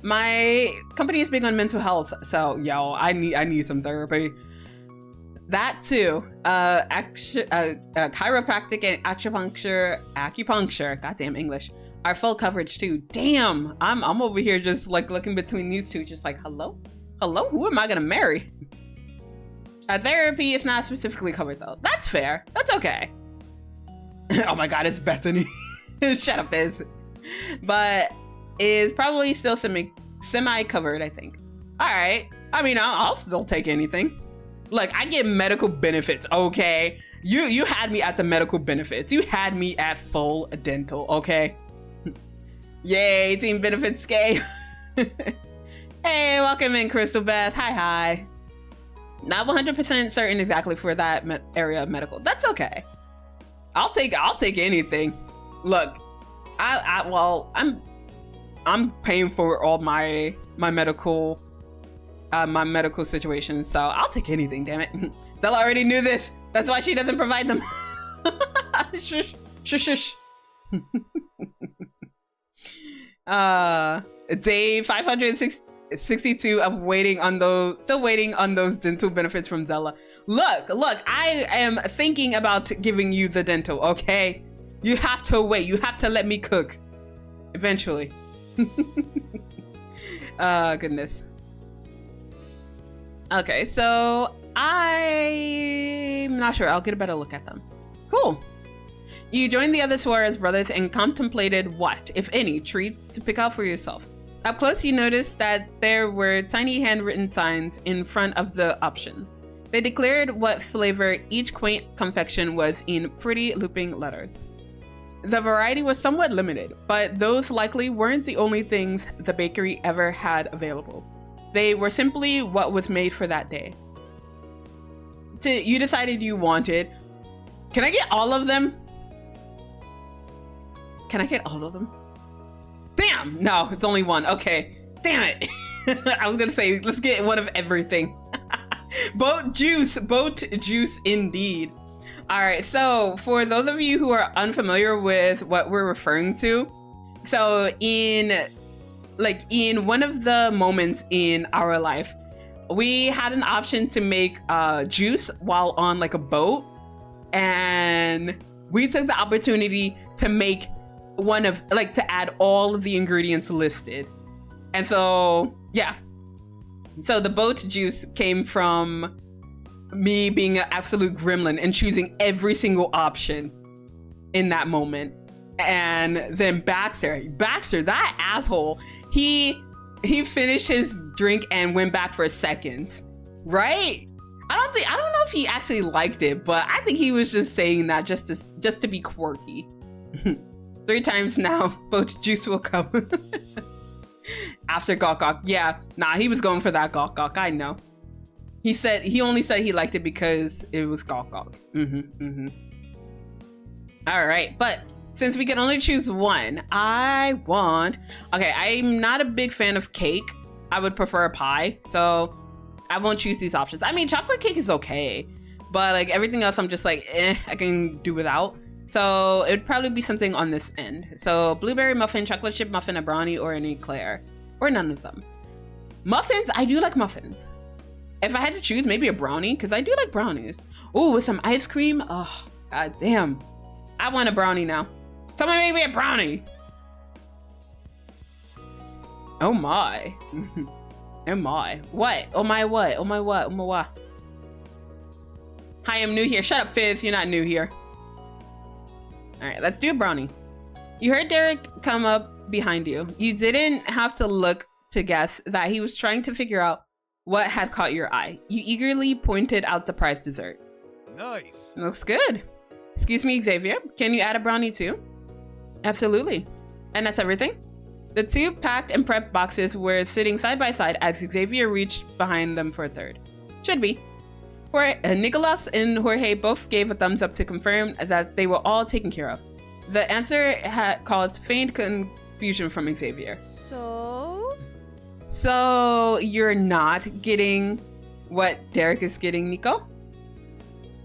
My company is big on mental health, so yo, I need some therapy. That too. Chiropractic and acupuncture, goddamn English, are full coverage too. Damn, I'm over here just like looking between these two, just like hello, who am I gonna marry? Therapy is not specifically covered though. That's fair. That's okay. Oh my god, it's Bethany. Shut up, Biz. But is probably still semi-covered, I think. All right. I mean, I'll still take anything. Look, I get medical benefits, okay? You had me at the medical benefits. You had me at full dental, okay? Yay, team benefits scale. Hey, welcome in, Crystal Beth. Hi. Not 100% certain exactly for that area of medical. That's okay. I'll take anything. Look, I'm paying for all my medical situations, so I'll take anything. Damn it, Zela already knew this. That's why she doesn't provide them. Shush. Day 562 of still waiting on those dental benefits from Zela. Look, I am thinking about giving you the dental, okay? You have to wait. You have to let me cook. Eventually. Goodness. Okay, so I'm not sure. I'll get a better look at them. Cool. You joined the other Suarez brothers and contemplated what, if any, treats to pick out for yourself. Up close, you noticed that there were tiny handwritten signs in front of the options. They declared what flavor each quaint confection was in pretty looping letters. The variety was somewhat limited, but those likely weren't the only things the bakery ever had available. They were simply what was made for that day. You decided you wanted... Can I get all of them? Can I get all of them? Damn! No, it's only one. Okay. Damn it. I was gonna say, let's get one of everything. Boat juice indeed. All right, so for those of you who are unfamiliar with what we're referring to, so in one of the moments in our life, we had an option to make juice while on like a boat, and we took the opportunity to make to add all of the ingredients listed. And so, yeah. So the boat juice came from me being an absolute gremlin and choosing every single option in that moment. And then Baxter, that asshole, he finished his drink and went back for a second, right? I don't know if he actually liked it, but I think he was just saying that just to be quirky. 3 times now, boat juice will come. After Gawk Gawk. Yeah, nah, he was going for that Gawk Gawk, I know. He only said he liked it because it was Gawk Gawk. All right, but since we can only choose one, I'm not a big fan of cake. I would prefer a pie, so I won't choose these options. I mean, chocolate cake is okay, but like everything else, I'm just like, I can do without. So it would probably be something on this end. So blueberry muffin, chocolate chip muffin, a brownie, or an eclair, or none of them. Muffins, I do like muffins. If I had to choose, maybe a brownie, because I do like brownies. Oh, with some ice cream. Oh, god damn. I want a brownie now. Someone make me a brownie. Oh my. Oh my. What? Oh my what? Oh my what? Oh my what? Hi, I'm new here. Shut up, Fizz. You're not new here. All right, let's do a brownie. You heard Derek come up behind you. You didn't have to look to guess that he was trying to figure out what had caught your eye. You eagerly pointed out the prize dessert. Nice. Looks good. Excuse me, Xavier. Can you add a brownie too? Absolutely. And that's everything? The 2 packed and prepped boxes were sitting side by side as Xavier reached behind them for a third. Should be. Nicolas and Jorge both gave a thumbs up to confirm that they were all taken care of. The answer had caused faint confusion from Xavier. So you're not getting what Derek is getting, Nico?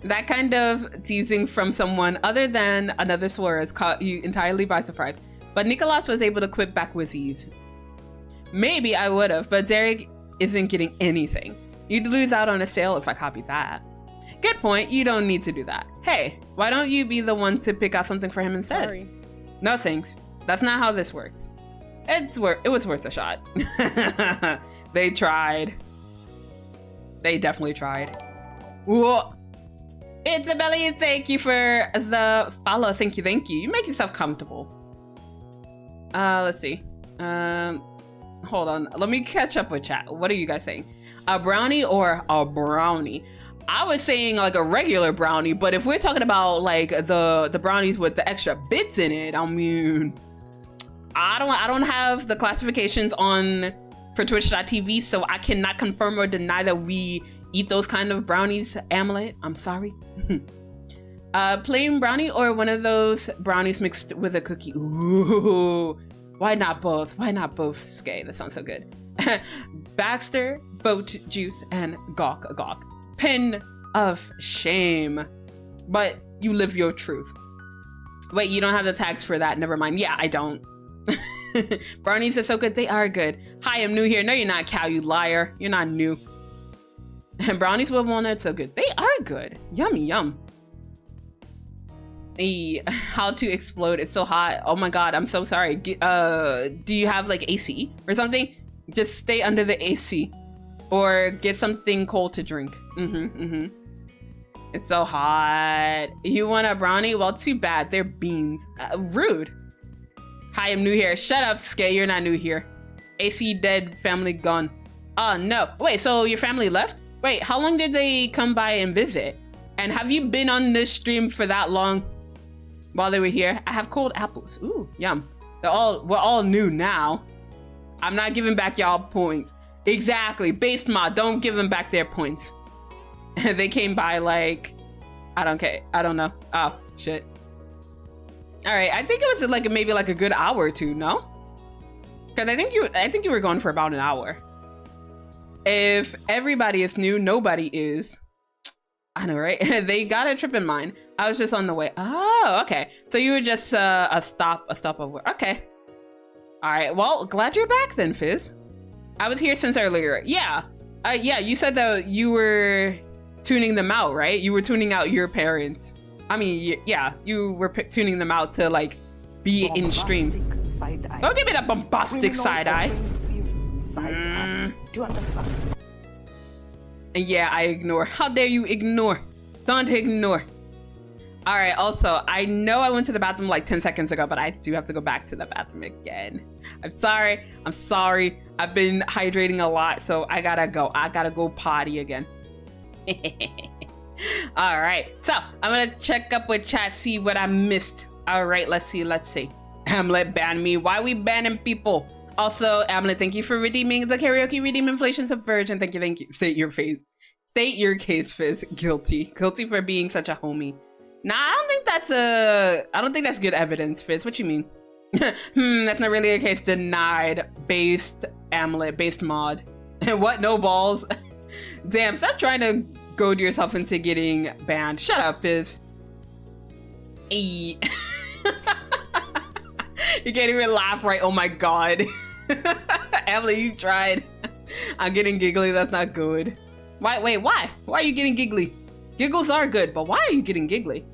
That kind of teasing from someone other than another Suarez caught you entirely by surprise, but Nicolas was able to quip back with ease. Maybe I would have, but Derek isn't getting anything. You'd lose out on a sale if I copied that. Good point, you don't need to do that. Hey, why don't you be the one to pick out something for him instead? Sorry. No thanks. That's not how this works. It was worth a shot. They tried. They definitely tried. Whoa. It's a belly. Thank you for the follow. Thank you. Thank you. You make yourself comfortable. Let's see. Hold on. Let me catch up with chat. What are you guys saying? A brownie or a brownie? I was saying like a regular brownie, but if we're talking about like the brownies with the extra bits in it, I mean, I don't have the classifications on for Twitch.tv, so I cannot confirm or deny that we eat those kind of brownies. Amulet, I'm sorry. Plain brownie or one of those brownies mixed with a cookie? Ooh, why not both? Why not both? Skay, that sounds so good. Baxter, boat juice, and gawk gawk. Pin of shame. But you live your truth. Wait, you don't have the tags for that. Never mind. Yeah, I don't. Brownies are so good. They are good. Hi, I'm new here. No, you're not, Cow, you liar. You're not new. And brownies with walnuts so good. They are good. Yummy, yum. How to explode. It's so hot. Oh my god, I'm so sorry. Do you have like AC or something? Just stay under the AC. Or get something cold to drink. It's so hot. You want a brownie? Well, too bad. They're beans. Rude. Hi, I'm new here. Shut up, Skay. You're not new here. AC dead, family gone. Oh, no. Wait, so your family left? Wait, how long did they come by and visit? And have you been on this stream for that long while they were here? I have cold apples. Ooh, yum. We're all new now. I'm not giving back y'all points. Exactly. Based mod, don't give them back their points. They came by like, I don't care. I don't know. Oh, shit. All right, I think it was like maybe like a good hour or two, no? Because I think you were gone for about an hour. If everybody is new, nobody is. I know, right? They got a trip in mind. I was just on the way. Oh, okay. So you were just a stopover. Okay. All right. Well, glad you're back then, Fizz. I was here since earlier. Yeah. Yeah. You said that you were tuning them out, right? You were tuning out your parents. I mean, yeah, you were tuning them out to like be in stream. Don't give me that bombastic side eye. Do you understand? Yeah, I ignore. How dare you ignore? Don't ignore. All right, also, I know I went to the bathroom like 10 seconds ago, but I do have to go back to the bathroom again. I'm sorry. I'm sorry. I've been hydrating a lot, so I gotta go. I gotta go potty again. All right, so I'm gonna check up with chat, see what I missed. All right, let's see. Hamlet banned me. Why we banning people? Also, Hamlet, thank you for redeeming the karaoke redeem inflations of Virgin. Thank you. State your case, Fizz. Guilty for being such a homie. Nah, I don't think that's good evidence, Fizz. What you mean? That's not really a case. Denied. Based Hamlet, based mod. What? No balls. Damn, stop trying to goad yourself into getting banned. Shut up, Fizz. Hey. You can't even laugh right. Oh my god. Emily, you tried. I'm getting giggly. That's not good. Wait, why? Why are you getting giggly? Giggles are good, but why are you getting giggly?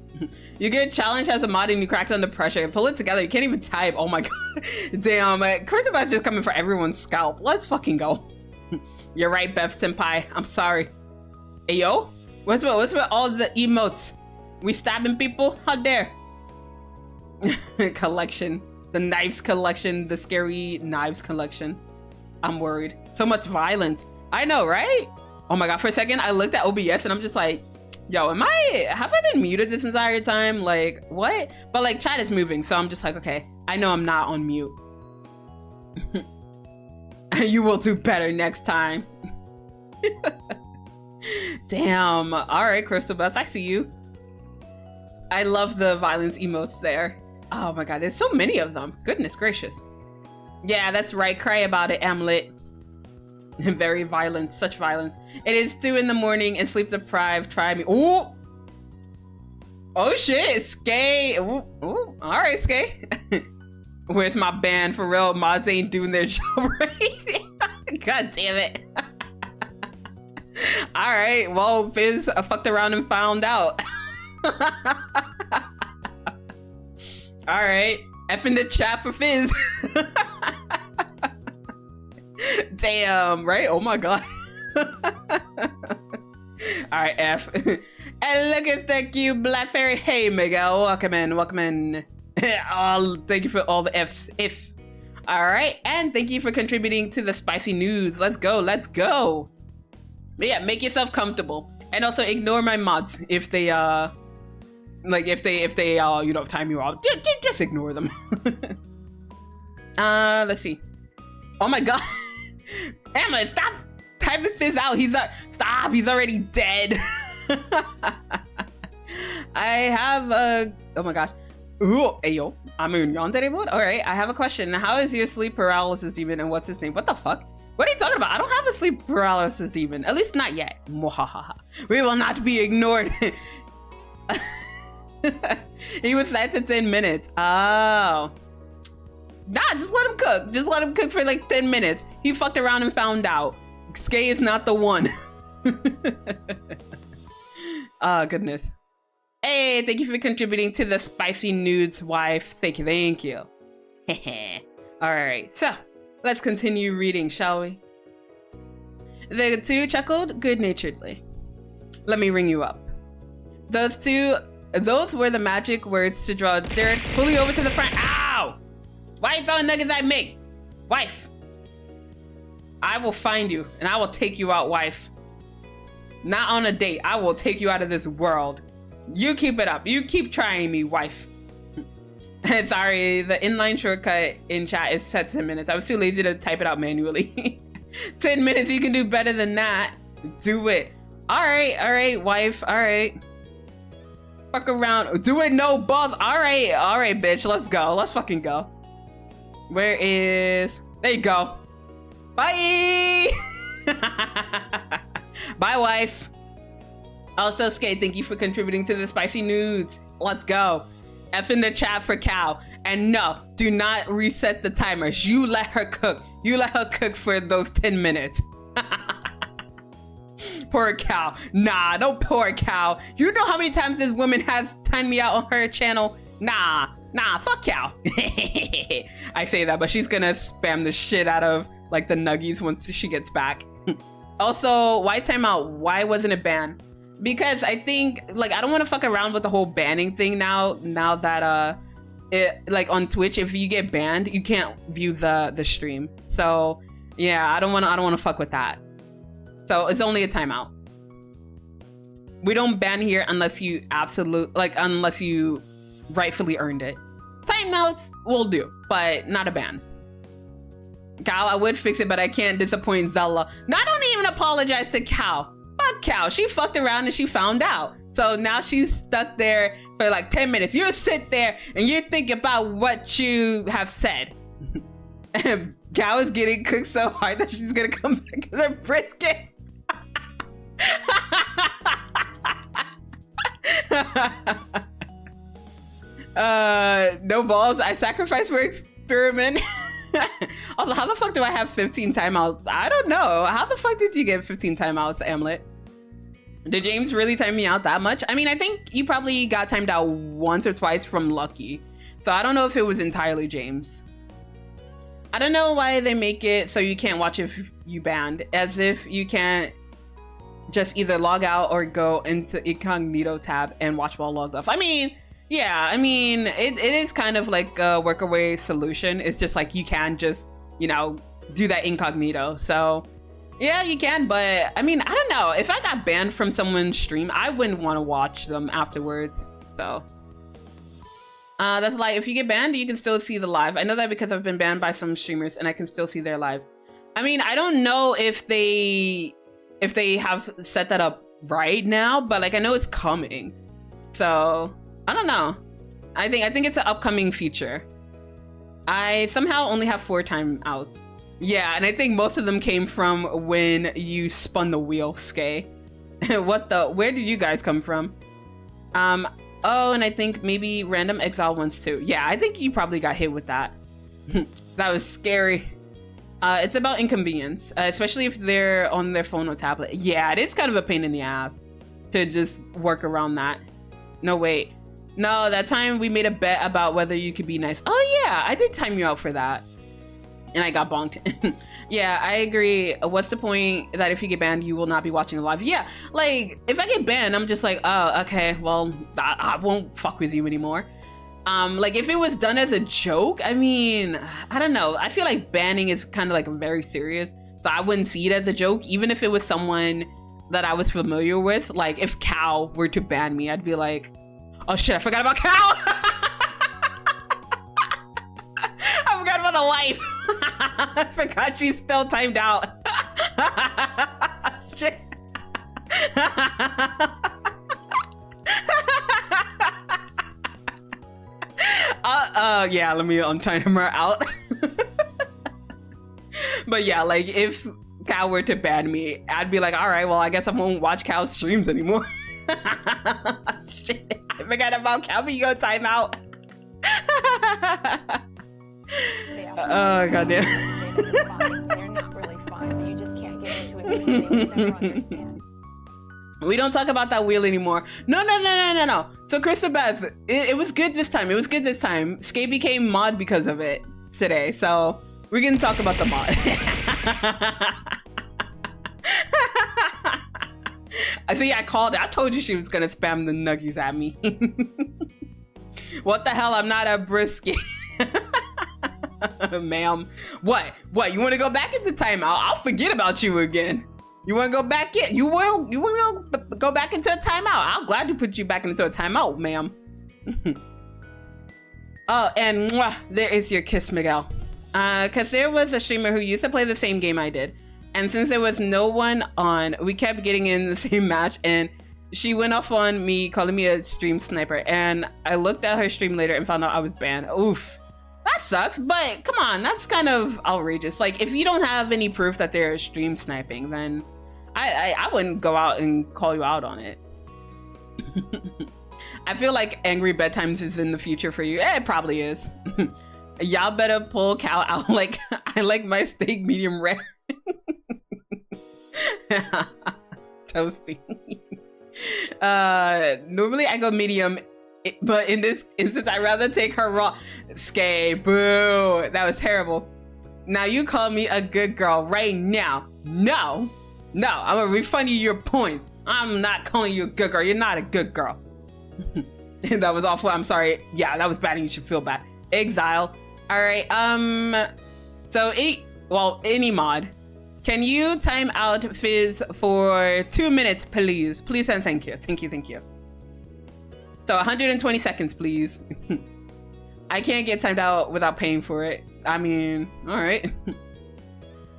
You get challenged as a mod and you cracked under pressure. Pull it together. You can't even type. Oh my god. Damn. Crucified just coming for everyone's scalp. Let's fucking go. You're right, Beth Senpai. I'm sorry. Hey, yo. What's with all the emotes? We stabbing people? How dare? Collection. The knives collection. The scary knives collection. I'm worried. So much violence. I know, right? Oh my god. For a second, I looked at OBS and I'm just like, yo, have I been muted this entire time? Like, what? But like, chat is moving. So I'm just like, okay, I know I'm not on mute. You will do better next time. Damn. All right, Crystal Beth, I see you. I love the violence emotes there. Oh my god, there's so many of them. Goodness gracious. Yeah, that's right. Cry about it, Amlet. Very violent. Such violence. It is 2 in the morning and sleep deprived. Try me. Ooh. Oh shit. Skay. Ooh. Ooh. All right, Skay. Where's my band? For real, mods ain't doing their job right. God damn it. All right. Well, Fizz fucked around and found out. All right. F in the chat for Fizz. Damn, right? Oh my god. All right, F. And look at the cute black fairy. Hey, Miguel. Welcome in. Welcome in. Oh, thank you for all the F's. If. All right. And thank you for contributing to the spicy news. Let's go. Let's go. But yeah, make yourself comfortable. And also ignore my mods if they, if they you know, time you out. Just ignore them. Let's see. Oh my god. Emma, stop typing Fizz out. Stop. He's already dead. I have oh my gosh. Ooh, ayo. I'm in yandere mode. All right, I have a question. How is your sleep paralysis demon and what's his name? What the fuck? What are you talking about? I don't have a sleep paralysis demon. At least not yet. Mwahaha. We will not be ignored. He was set to 10 minutes. Oh. Nah, just let him cook. Just let him cook for like 10 minutes. He fucked around and found out. Skay is not the one. Oh, goodness. Hey, thank you for contributing to the spicy nudes, wife. Thank you, thank you. All right, so let's continue reading, shall we? The two chuckled good-naturedly. Let me ring you up. Those were the magic words to draw Derek fully over to the front. Ow! Why are you throwing nuggets at me? Wife! I will find you, and I will take you out, wife. Not on a date. I will take you out of this world. You keep it up. You keep trying me, wife. Sorry, the inline shortcut in chat is set to 10 minutes. I was too lazy to type it out manually. 10 minutes, you can do better than that. Do it. All right, wife. All right. Fuck around. Do it, no balls. All right, bitch. Let's go. Let's fucking go. Where is... There you go. Bye. Bye, wife. Also, Skate, thank you for contributing to the spicy nudes. Let's go. F in the chat for Cal. And no, do not reset the timers. You let her cook. You let her cook for those 10 minutes. Poor cow. Nah, don't poor cow. You know how many times this woman has timed me out on her channel? Nah, fuck cow. I say that, but she's gonna spam the shit out of like the nuggies once she gets back. Also, why timeout? Why wasn't it banned? Because I think, like, I don't want to fuck around with the whole banning thing now that it, like, on Twitch, if you get banned, you can't view the stream. So yeah, I don't want to fuck with that. So it's only a timeout. We don't ban here unless you unless you rightfully earned it. Timeouts will do, but not a ban. Cal, I would fix it, but I can't disappoint Zela. No, I don't even apologize to Cal. Fuck Cal. She fucked around and she found out. So now she's stuck there for like 10 minutes. You sit there and you think about what you have said. And Cal is getting cooked so hard that she's gonna come back to the brisket. No balls. I sacrificed for experiment. Also, how the fuck do I have 15 timeouts? I don't know. How the fuck did you get 15 timeouts, Amlet? Did James really time me out that much? I mean, I think you probably got timed out once or twice from Lucky. So I don't know if it was entirely James. I don't know why they make it so you can't watch if you banned, as if you can't just either log out or go into incognito tab and watch while logged off. I mean, yeah, I mean, it is kind of like a workaway solution. It's just like you can just, you know, do that incognito. So yeah, you can, but I mean, I don't know. If I got banned from someone's stream, I wouldn't want to watch them afterwards. So that's like, if you get banned, you can still see the live. I know that because I've been banned by some streamers and I can still see their lives. I mean, I don't know if they have set that up right now, but like I know it's coming. So I don't know. I think it's an upcoming feature. I somehow only have 4 timeouts. Yeah, and I think most of them came from when you spun the wheel, Skay. Where did you guys come from? Oh, and I think maybe Random Exile once too. Yeah, I think you probably got hit with that. That was scary. It's about inconvenience, especially if they're on their phone or tablet. Yeah, it is kind of a pain in the ass to just work around that. No, wait. No, that time we made a bet about whether you could be nice. Oh yeah, I did time you out for that. and I got bonked. Yeah, I agree. What's the point that if you get banned, you will not be watching live? Yeah, like if I get banned, I'm just like, oh, okay, well, I won't fuck with you anymore. Like if it was done as a joke, I mean, I don't know. I feel like banning is kind of like very serious. So I wouldn't see it as a joke, even if it was someone that I was familiar with. Like if Cal were to ban me, I'd be like, oh shit, I forgot about Cal. I forgot about the wife. I forgot she's still timed out. Shit. Yeah, let me untime her out. But yeah, like if Cal were to ban me, I'd be like, all right, well, I guess I won't watch Cal's streams anymore. Shit, I forgot about Cal, but you go time out. Oh, goddamn. They're not really fun. You just can't get into it because they would never understand. We don't talk about that wheel anymore. No. So Krista Beth, it was good this time. It was good this time. Skate became mod because of it today. So we can talk about the mod. See, I called it. I told you she was gonna spam the nuggies at me. What the hell? I'm not a brisket. Ma'am. What? You want to go back into timeout? I'll forget about you again. You want to go back in? You want to go back into a timeout? I'm glad to put you back into a timeout, ma'am. Oh, and mwah, there is your kiss, Miguel. Because there was a streamer who used to play the same game I did. And since there was no one on, we kept getting in the same match. And she went off on me, calling me a stream sniper. And I looked at her stream later and found out I was banned. Oof. That sucks, but come on, that's kind of outrageous. Like, if you don't have any proof that they're stream sniping, then I wouldn't go out and call you out on it. I feel like angry bedtimes is in the future for you. It probably is. Y'all better pull Cal out like I like my steak medium rare. Toasty. Normally I go medium, but in this instance I'd rather take her raw. Skay, boo. That was terrible. Now you call me a good girl right now. No, I'm gonna refund you your points. I'm not calling you a good girl. You're not a good girl. That was awful. I'm sorry. Yeah, that was bad and you should feel bad. Exile. All right. So any mod, can you time out Fizz for 2 minutes, please? Please and thank you. Thank you. So 120 seconds, please. I can't get timed out without paying for it. I mean, all right.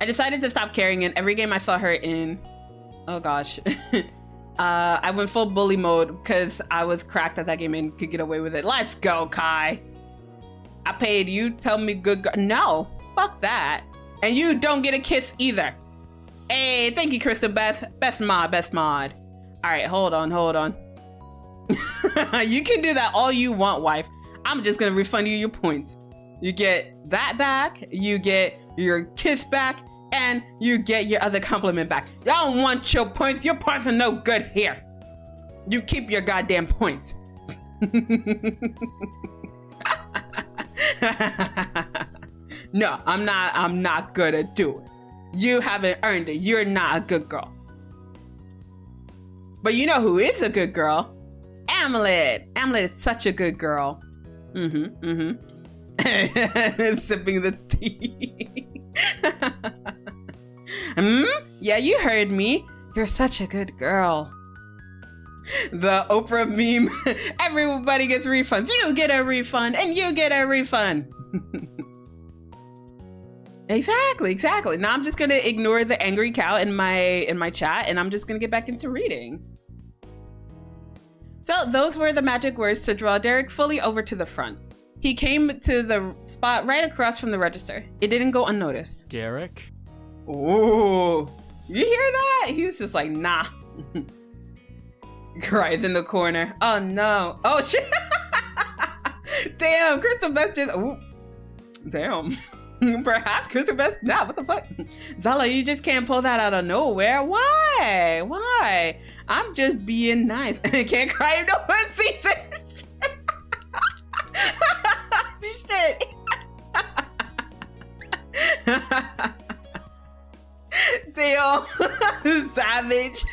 I decided to stop caring in every game I saw her in. Oh gosh. I went full bully mode because I was cracked at that game and could get away with it. Let's go, Kai. I paid you. Tell me good girl. No, fuck that. And you don't get a kiss either. Hey, thank you, Crystal Beth. Best mod. All right, hold on. You can do that all you want, wife. I'm just gonna refund you your points. You get that back, you get your kiss back, and you get your other compliment back. Y'all don't want your points. Your points are no good here. You keep your goddamn points. No, I'm not gonna do it. You haven't earned it. You're not a good girl. But you know who is a good girl? Amulet. Amulet is such a good girl. Sipping the tea. Yeah, you heard me. You're such a good girl. The Oprah meme. Everybody gets refunds. You get a refund and you get a refund. Exactly. Now I'm just gonna ignore the angry cow in my chat and I'm just gonna get back into reading. So those were the magic words to draw Derek fully over to the front. He came to the spot right across from the register. It didn't go unnoticed. Garrick? Ooh, you hear that? He was just like, nah. Cries in the corner. Oh no. Oh shit. Damn, Crystal Beth just, ooh. Damn. Perhaps Crystal Beth, nah, what the fuck? Zela, you just can't pull that out of nowhere. Why? I'm just being nice. Can't cry if no one sees it. Shit. Damn. Savage.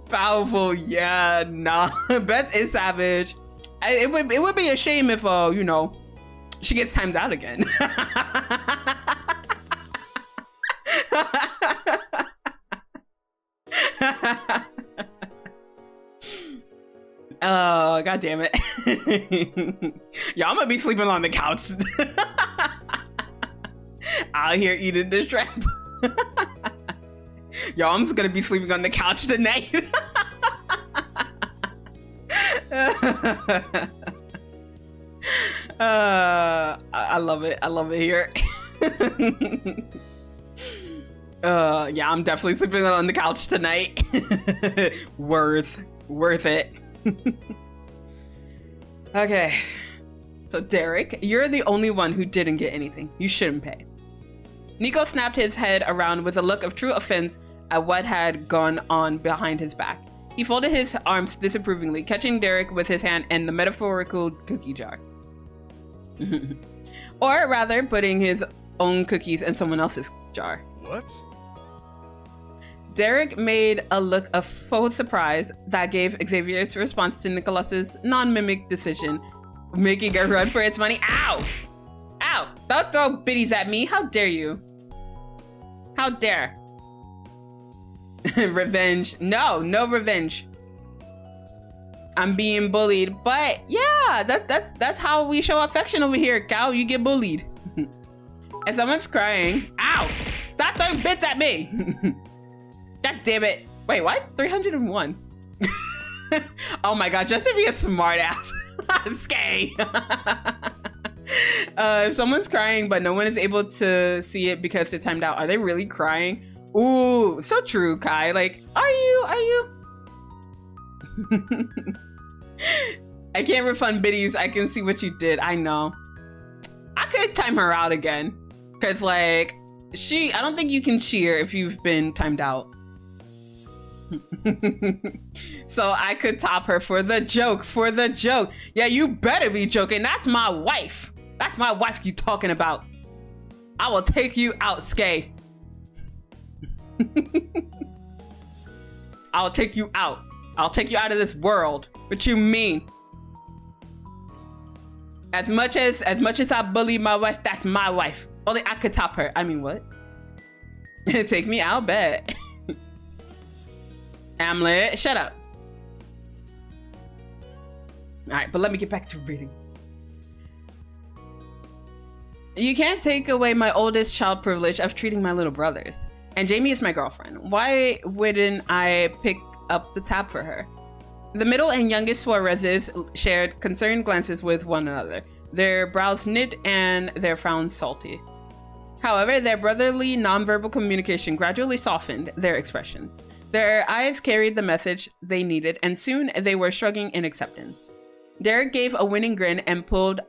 Powerful. Yeah, nah. Beth is savage. It would be a shame if you know, she gets times out again. Oh, god damn it. Y'all, I'm gonna be sleeping on the couch. Out here eating this trap. Y'all, I'm just gonna be sleeping on the couch tonight. I love it. I love it here. Yeah, I'm definitely sleeping on the couch tonight. Worth it. Okay. So Derek, you're the only one who didn't get anything. You shouldn't pay. Nico snapped his head around with a look of true offense at what had gone on behind his back. He folded his arms disapprovingly, catching Derek with his hand in the metaphorical cookie jar. Or rather, putting his own cookies in someone else's jar. What? Derek made a look of faux surprise that gave Xavier's response to Nicholas's non-mimic decision, making a run for its money. Ow! Ow! Don't throw biddies at me! How dare you? How dare? Revenge. No revenge. I'm being bullied, but yeah, that's how we show affection over here, Cal. You get bullied. And someone's crying. Ow! Stop throwing bits at me! God damn it. Wait, what? 301. Oh my god, just to be a smart ass. Skay. If someone's crying but no one is able to see it because they're timed out, are they really crying? Ooh, so true, Kai. Like, are you? I can't refund biddies. I can see what you did. I know. I could time her out again. Cause like, I don't think you can cheer if you've been timed out. So I could top her for the joke. Yeah, you better be joking. That's my wife. That's my wife you talking about. I will take you out, Skay. I'll take you out. I'll take you out of this world. What you mean? As much as I bully my wife, that's my wife. Only I could top her. I mean, what? Take me out, bet. Hamlet, shut up. All right, but let me get back to reading. You can't take away my oldest child privilege of treating my little brothers. And Jamie is my girlfriend. Why wouldn't I pick up the tab for her? The middle and youngest Suarezes shared concerned glances with one another, their brows knit and their frowns salty. However, their brotherly nonverbal communication gradually softened their expressions. Their eyes carried the message they needed, and soon they were shrugging in acceptance. Derek gave a winning grin and pulled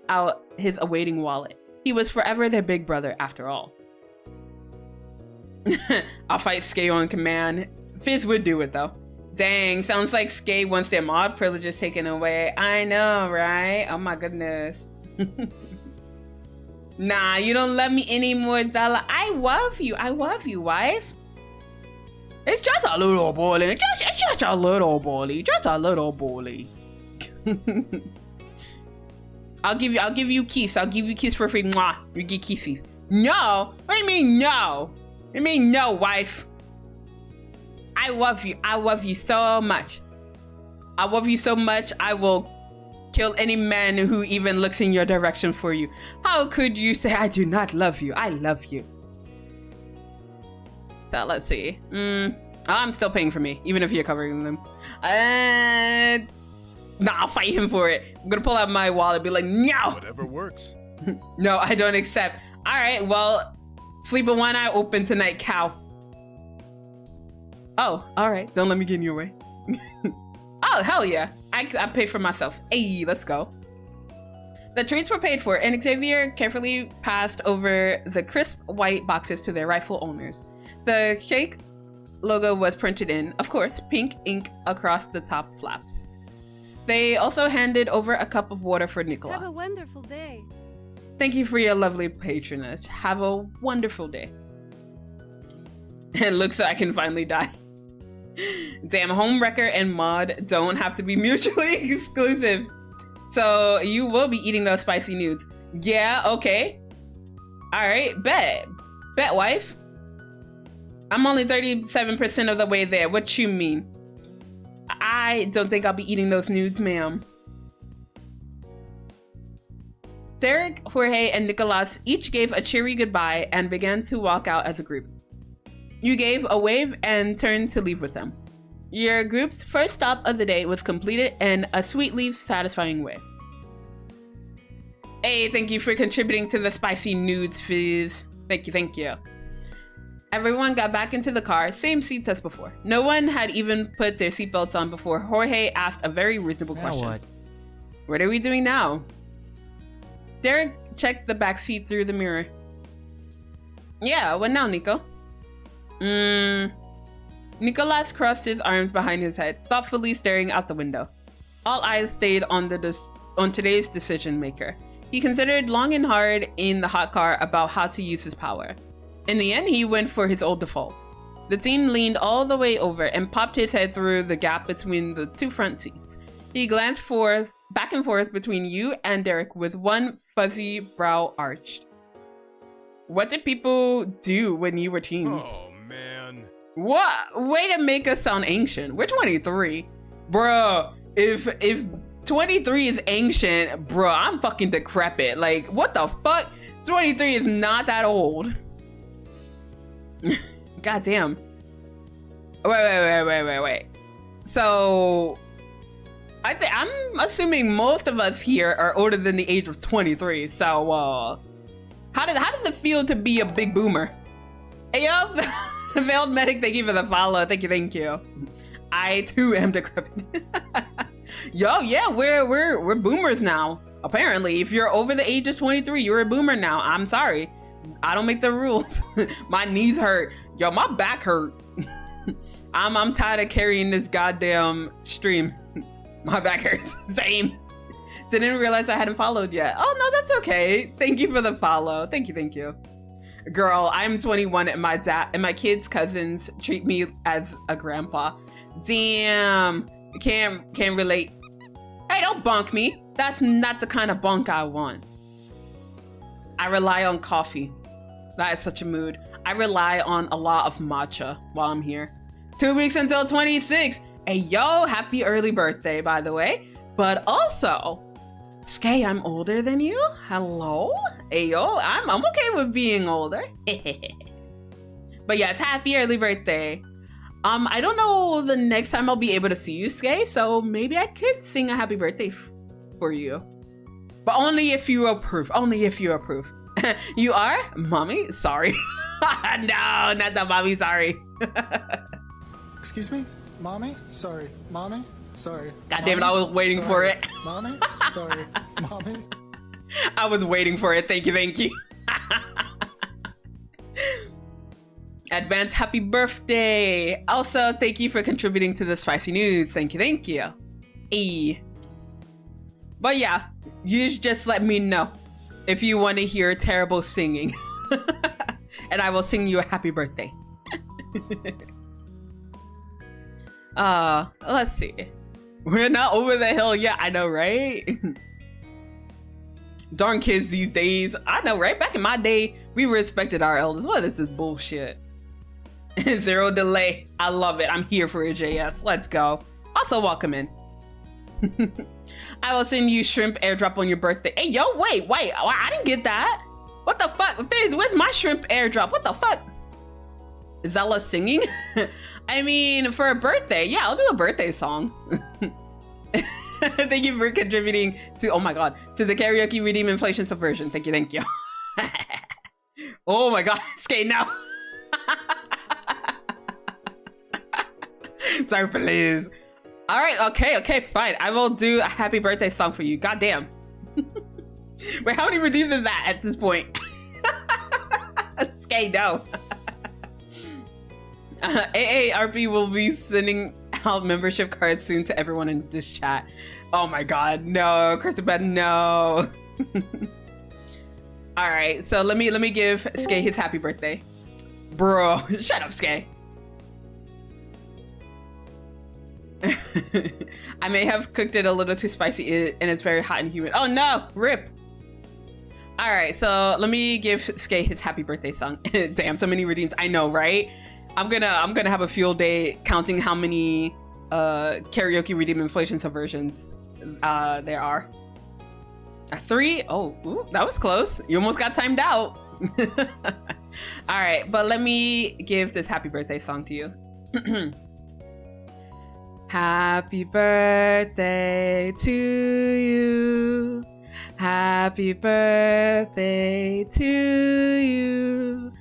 out his awaiting wallet. He was forever their big brother after all. I'll fight Skay on command. Fizz would do it though. Dang, sounds like Skay wants their mod privileges taken away. I know, right? Oh my goodness. Nah, you don't love me anymore, Zela. I love you, wife. It's just a little bully. It's just a little bully. Just a little bully. I'll give you kiss. I'll give you kiss for free. Mwah. You get kisses. No. What do you mean no? What do you mean no, wife? I love you. I love you so much. I love you so much. I will kill any man who even looks in your direction for you. How could you say I do not love you? I love you. So let's see. I'm still paying for me, even if you're covering them. Nah, I'll fight him for it. I'm gonna pull out my wallet and be like, no! Whatever works. No, I don't accept. All right, well, sleep with one eye open tonight, cow. Oh, all right. Don't let me get in your way. Oh, hell yeah. I pay for myself. Hey, let's go. The treats were paid for, and Xavier carefully passed over the crisp white boxes to their rightful owners. The shake logo was printed in, of course, pink ink across the top flaps. They also handed over a cup of water for Nicholas. Have a wonderful day. Thank you for your lovely patronage. Have a wonderful day. It looks like I can finally die. Damn, Homewrecker and Mod don't have to be mutually exclusive. So you will be eating those spicy nudes. Yeah, okay. Alright, bet. Bet, wife. I'm only 37% of the way there. What you mean? I don't think I'll be eating those nudes, ma'am. Derek, Jorge, and Nicolas each gave a cheery goodbye and began to walk out as a group. You gave a wave and turned to leave with them. Your group's first stop of the day was completed in a sweetly satisfying way. Hey, thank you for contributing to the spicy nudes, fizz. Thank you, thank you. Everyone got back into the car, same seats as before. No one had even put their seatbelts on before Jorge asked a very reasonable question. What are we doing now? Derek checked the back seat through the mirror. Yeah, what now, Nico? Nicolas crossed his arms behind his head, thoughtfully staring out the window. All eyes stayed on today's decision maker. He considered long and hard in the hot car about how to use his power. In the end, he went for his old default. The teen leaned all the way over and popped his head through the gap between the two front seats. He glanced back and forth between you and Derek with one fuzzy brow arched. What did people do when you were teens? Oh, man. What? Way to make us sound ancient. We're 23. Bruh, if 23 is ancient, bruh, I'm fucking decrepit. Like, what the fuck? 23 is not that old. God damn. Wait. So, I'm assuming most of us here are older than the age of 23. So, how does it feel to be a big boomer? Hey, yo, Failed Medic, thank you for the follow. Thank you. I too am decrepit. Yo, yeah, we're boomers now. Apparently, if you're over the age of 23, you're a boomer now. I'm sorry. I don't make the rules. My knees hurt. Yo, my back hurt. I'm tired of carrying this goddamn stream. My back hurts. Same. Didn't realize I hadn't followed yet. Oh, no, that's okay. Thank you for the follow. Thank you. Girl, I'm 21 and my dad and my kids' cousins treat me as a grandpa. Damn. Can't relate. Hey, don't bunk me. That's not the kind of bunk I want. I rely on coffee. That is such a mood. I rely on a lot of matcha while I'm here. 2 weeks until 26. Hey, yo, happy early birthday, by the way. But also, Skay, I'm older than you. Hello? Hey, yo, I'm okay with being older. But yes, happy early birthday. I don't know the next time I'll be able to see you, Skay, so maybe I could sing a happy birthday for you. But only if you approve. You are? Mommy? Sorry. No, not the mommy, sorry. Excuse me? Mommy? Sorry. Mommy? Sorry. God damn it, I was waiting for it. Mommy? Sorry. Mommy? I was waiting for it. Thank you. Advance happy birthday. Also, thank you for contributing to the spicy news. Thank you. Hey. But yeah, you just let me know if you want to hear terrible singing. And I will sing you a happy birthday. Let's see. We're not over the hill yet. I know, right? Darn kids these days. I know, right? Back in my day, we respected our elders. What is this bullshit? 0 delay. I love it. I'm here for a JS. Let's go. Also, welcome in. I will send you shrimp airdrop on your birthday. Hey, yo, wait. I didn't get that. What the fuck? Fizz, where's my shrimp airdrop? What the fuck? Zela singing? I mean, for a birthday, yeah, I'll do a birthday song. Thank you for contributing to, oh my god, to the karaoke redeem inflation subversion. Thank you. Oh my god, skate now. Sorry, please. All right, okay, fine. I will do a happy birthday song for you. Goddamn. Wait, how many redeems is that at this point? Skate, no. AARP will be sending out membership cards soon to everyone in this chat. Oh my god, no. Christopher, no. All right, so let me give Skay his happy birthday. Bro, shut up, Skay. I may have cooked it a little too spicy and it's very hot and humid. Oh no, rip. All right, so let me give Skay his happy birthday song. Damn, so many redeems. I know, right? I'm gonna have a field day counting how many karaoke redeem inflation subversions there are. 3? Oh, ooh, that was close. You almost got timed out. All right, but let me give this happy birthday song to you. Happy birthday to you. Happy birthday to you.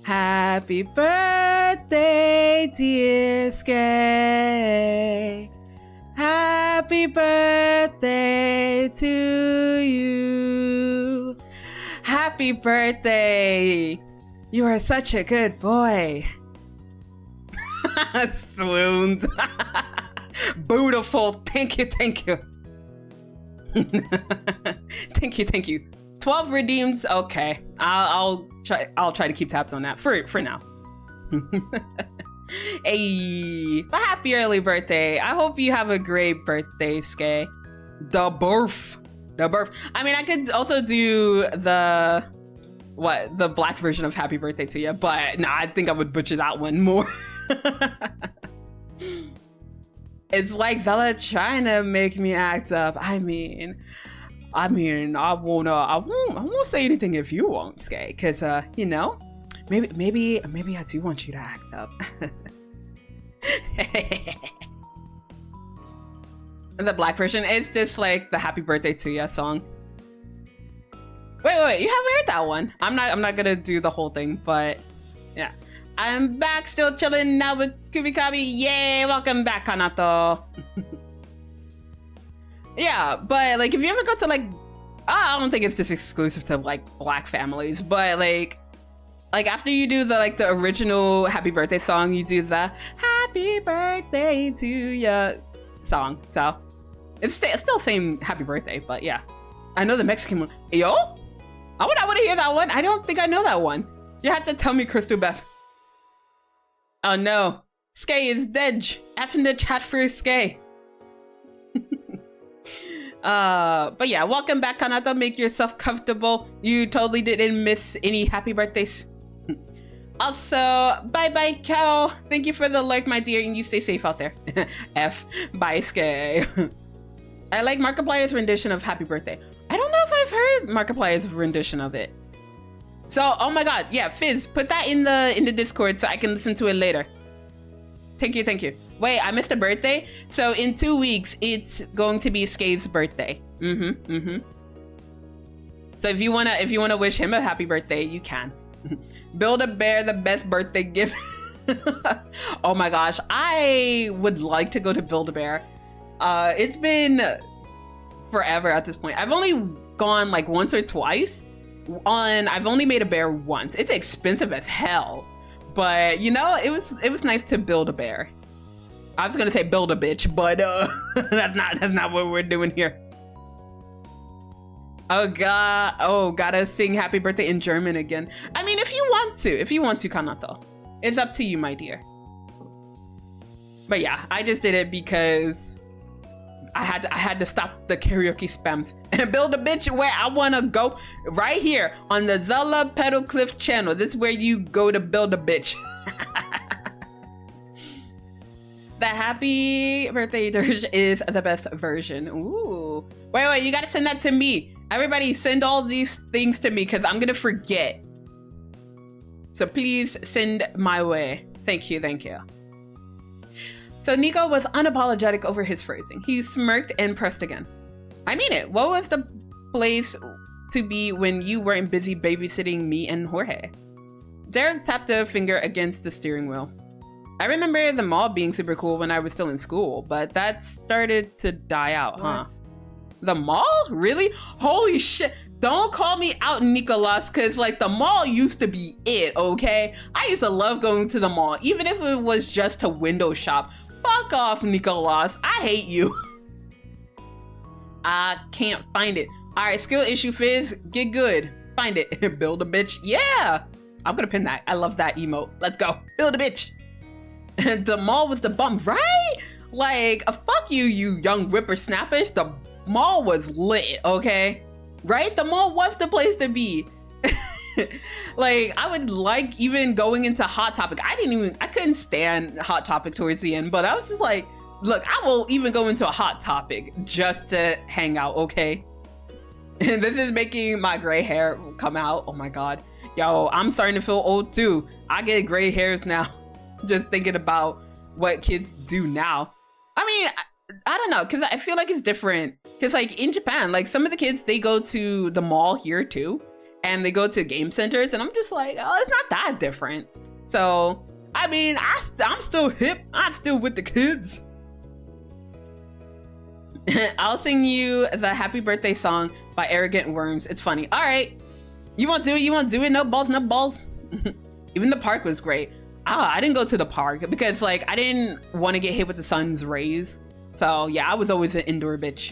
Happy birthday, dear Skay. Happy birthday to you. Happy birthday. You are such a good boy. Swoons. Beautiful. Thank you. Thank you. Thank you. 12 redeems. Okay. I'll try to keep tabs on that for now. Hey, but happy early birthday. I hope you have a great birthday, Skay. The birth. I mean, I could also do the black version of happy birthday to you, but nah, I think I would butcher that one more. It's like Zela trying to make me act up. I mean, I won't say anything if you won't, Skay, because you know, maybe I do want you to act up. The black version is just like the happy birthday to you song. Wait, you haven't heard that one. I'm not gonna do the whole thing, but yeah. I'm back, still chilling now with Kubikabi. Yay, welcome back, Kanato. Yeah, but like if you ever go to like, I don't think it's just exclusive to like black families, but like after you do the original happy birthday song, you do the happy birthday to ya song. So it's still same happy birthday, but yeah. I know the Mexican one. Yo, I want to hear that one. I don't think I know that one. You have to tell me, Crystal Beth. Oh no, Skay is dead. F in the chat for Skay. But yeah, welcome back, Kanata. Make yourself comfortable. You totally didn't miss any happy birthdays. Also, bye Cal. Thank you for the like, my dear, and you stay safe out there. F. Bye, Skay. I like Markiplier's rendition of Happy Birthday. I don't know if I've heard Markiplier's rendition of it. So, oh my god, yeah, Fizz, put that in the Discord so I can listen to it later. Thank you. Wait, I missed a birthday? So in 2 weeks, it's going to be Skay's birthday. So if you wanna wish him a happy birthday, you can. Build-A-Bear, the best birthday gift. Oh my gosh, I would like to go to Build-A-Bear. It's been forever at this point. I've only gone like once or twice. I've only made a bear once. It's expensive as hell, but you know, it was nice to build a bear. I was gonna say build a bitch, but that's not what we're doing here. Oh god, gotta sing happy birthday in German again. I mean, if you want to, Kanato, it's up to you, my dear. But yeah, I just did it because I had to stop the karaoke spams and build a bitch where I want to go, right here on the Zela Petalcliff channel. This is where you go to build a bitch. The happy birthday dirge is the best version. Ooh. Wait, you gotta send that to me. Everybody send all these things to me because I'm gonna forget. So please send my way. Thank you. So Nico was unapologetic over his phrasing. He smirked and pressed again. I mean it. What was the place to be when you weren't busy babysitting me and Jorge? Derek tapped a finger against the steering wheel. I remember the mall being super cool when I was still in school, but that started to die out, huh? The mall? Really? Holy shit. Don't call me out, Nicolas, because like the mall used to be it, okay? I used to love going to the mall, even if it was just to window shop. Fuck off, Nicolas. I hate you. I can't find it. All right, skill issue, Fizz. Get good. find it. Build a bitch. Yeah. I'm gonna pin that. I love that emote. Let's go. Build a bitch. And the mall was the bum, right? Like, fuck you, you young whippersnappers. The mall was lit, okay? Right? The mall was the place to be. Like, I would like even going into Hot Topic. I couldn't stand Hot Topic towards the end, but I was just like, look, I will even go into a Hot Topic just to hang out, okay? And this is making my gray hair come out. Oh my God. Yo, I'm starting to feel old too. I get gray hairs now. Just thinking about what kids do now. I mean, I don't know, because I feel like it's different. Because like in Japan, like some of the kids, they go to the mall here too. And they go to game centers. And I'm just like, oh, it's not that different. So, I mean, I'm still hip. I'm still with the kids. I'll sing you the happy birthday song by Arrogant Worms. It's funny. All right. You won't do it. You won't do it. No balls, no balls. Even the park was great. I didn't go to the park because like I didn't want to get hit with the sun's rays. So yeah, I was always an indoor bitch.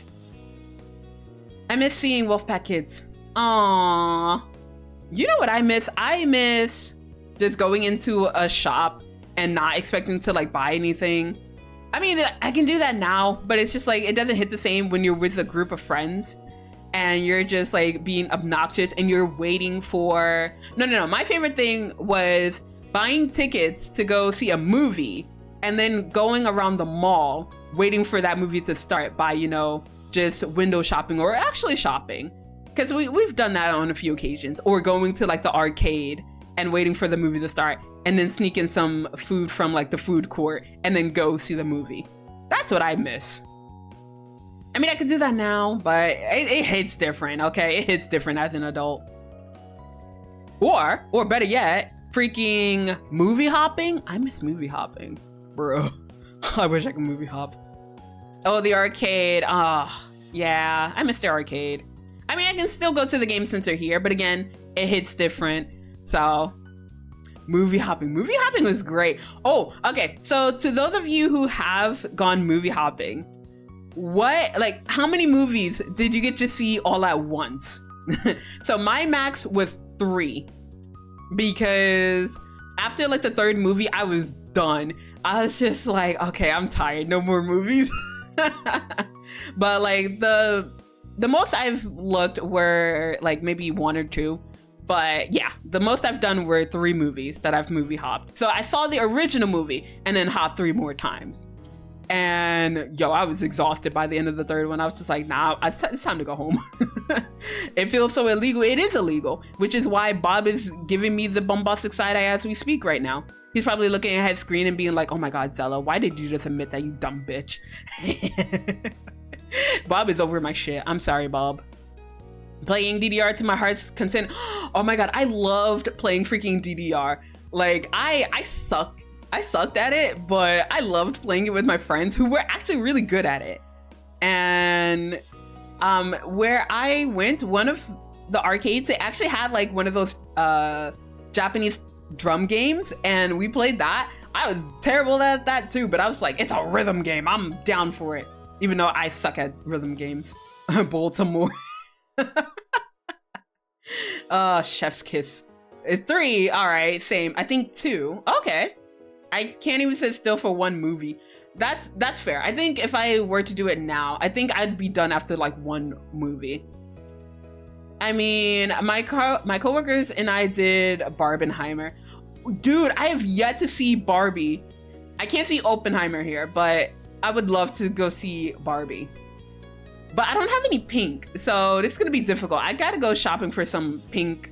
I miss seeing Wolfpack kids. Aww. You know what I miss? I miss just going into a shop and not expecting to like buy anything. I mean, I can do that now, but it's just like, it doesn't hit the same when you're with a group of friends and you're just like being obnoxious and you're waiting for, no. My favorite thing was buying tickets to go see a movie and then going around the mall, waiting for that movie to start by, you know, just window shopping or actually shopping. Because we've done that on a few occasions, or going to like the arcade and waiting for the movie to start and then sneak in some food from like the food court and then go see the movie. That's what I miss. I mean, I could do that now, but it hits different, okay? It hits different as an adult. Or better yet, freaking movie hopping. I miss movie hopping, bro. I wish I could movie hop. Oh, the arcade. Yeah, I miss the arcade. I mean, I can still go to the game center here, but again, it hits different. So, movie hopping. Movie hopping was great. Oh, okay. So to those of you who have gone movie hopping, how many movies did you get to see all at once? So my max was 3 because after like the 3rd movie, I was done. I was just like, okay, I'm tired. No more movies. But like the most I've looked were like maybe 1 or 2. But yeah, the most I've done were 3 movies that I've movie hopped. So I saw the original movie and then hopped 3 more times. And yo, I was exhausted by the end of the 3rd one. I was just like, nah, it's time to go home. It feels so illegal. It is illegal, which is why Bob is giving me the bombastic side eye as we speak right now. He's probably looking at his screen and being like, oh my God, Zela, why did you just admit that, you dumb bitch? Bob is over my shit. I'm sorry, Bob. Playing DDR to my heart's content. Oh my God, I loved playing freaking DDR. Like, I sucked at it, but I loved playing it with my friends who were actually really good at it. And where I went, one of the arcades, it actually had like one of those Japanese drum games, and we played that. I was terrible at that too, but I was like, it's a rhythm game. I'm down for it. Even though I suck at rhythm games. Baltimore. Chef's kiss. 3, all right, same. I think 2. Okay. I can't even sit still for 1 movie. That's fair. I think if I were to do it now, I think I'd be done after like 1 movie. I mean, my coworkers and I did Barbenheimer. Dude, I have yet to see Barbie. I can't see Oppenheimer here, but I would love to go see Barbie. But I don't have any pink, so this is gonna be difficult. I gotta go shopping for some pink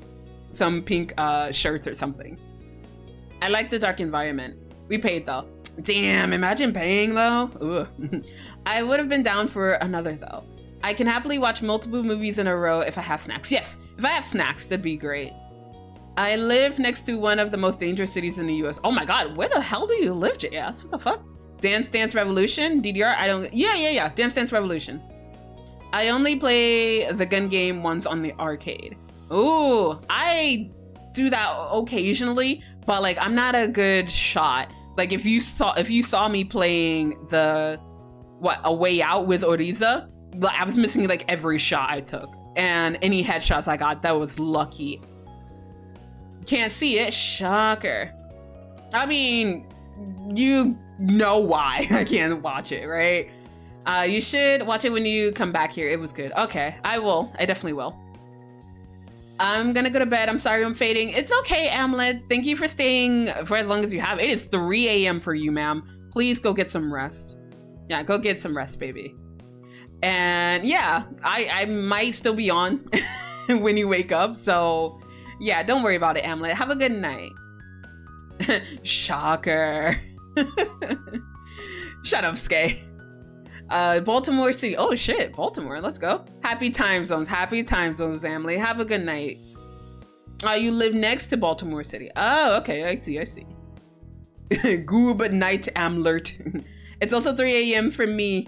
shirts or something. I like the dark environment. We paid though. Damn, imagine paying though. Ugh. I would have been down for another though. I can happily watch multiple movies in a row if I have snacks. Yes, if I have snacks, that'd be great. I live next to one of the most dangerous cities in the US. Oh my God, where the hell do you live, JS? What the fuck? Dance Dance Revolution? DDR? I don't, yeah. Dance Dance Revolution. I only play the gun game once on the arcade. Ooh, I do that occasionally, but like I'm not a good shot. Like if you saw me playing A Way Out with Oriza, I was missing like every shot I took. And any headshots I got, that was lucky. Can't see it, shocker. I mean, you know why I can't watch it, right? You should watch it when you come back here. It was good. Okay, I will. I definitely will. I'm gonna go to bed. I'm sorry I'm fading. It's okay, Amlet. Thank you for staying for as long as you have. It is 3 a.m. for you, ma'am. Please go get some rest. Yeah, go get some rest, baby. And yeah, I might still be on when you wake up. So yeah, don't worry about it, Amlet. Have a good night. Shocker. Shut up, Skay. Baltimore City. Oh shit, Baltimore. Let's go. Happy time zones, family. Have a good night. You live next to Baltimore City. Oh, okay. I see. Goob night amlert. It's also 3 a.m. for me.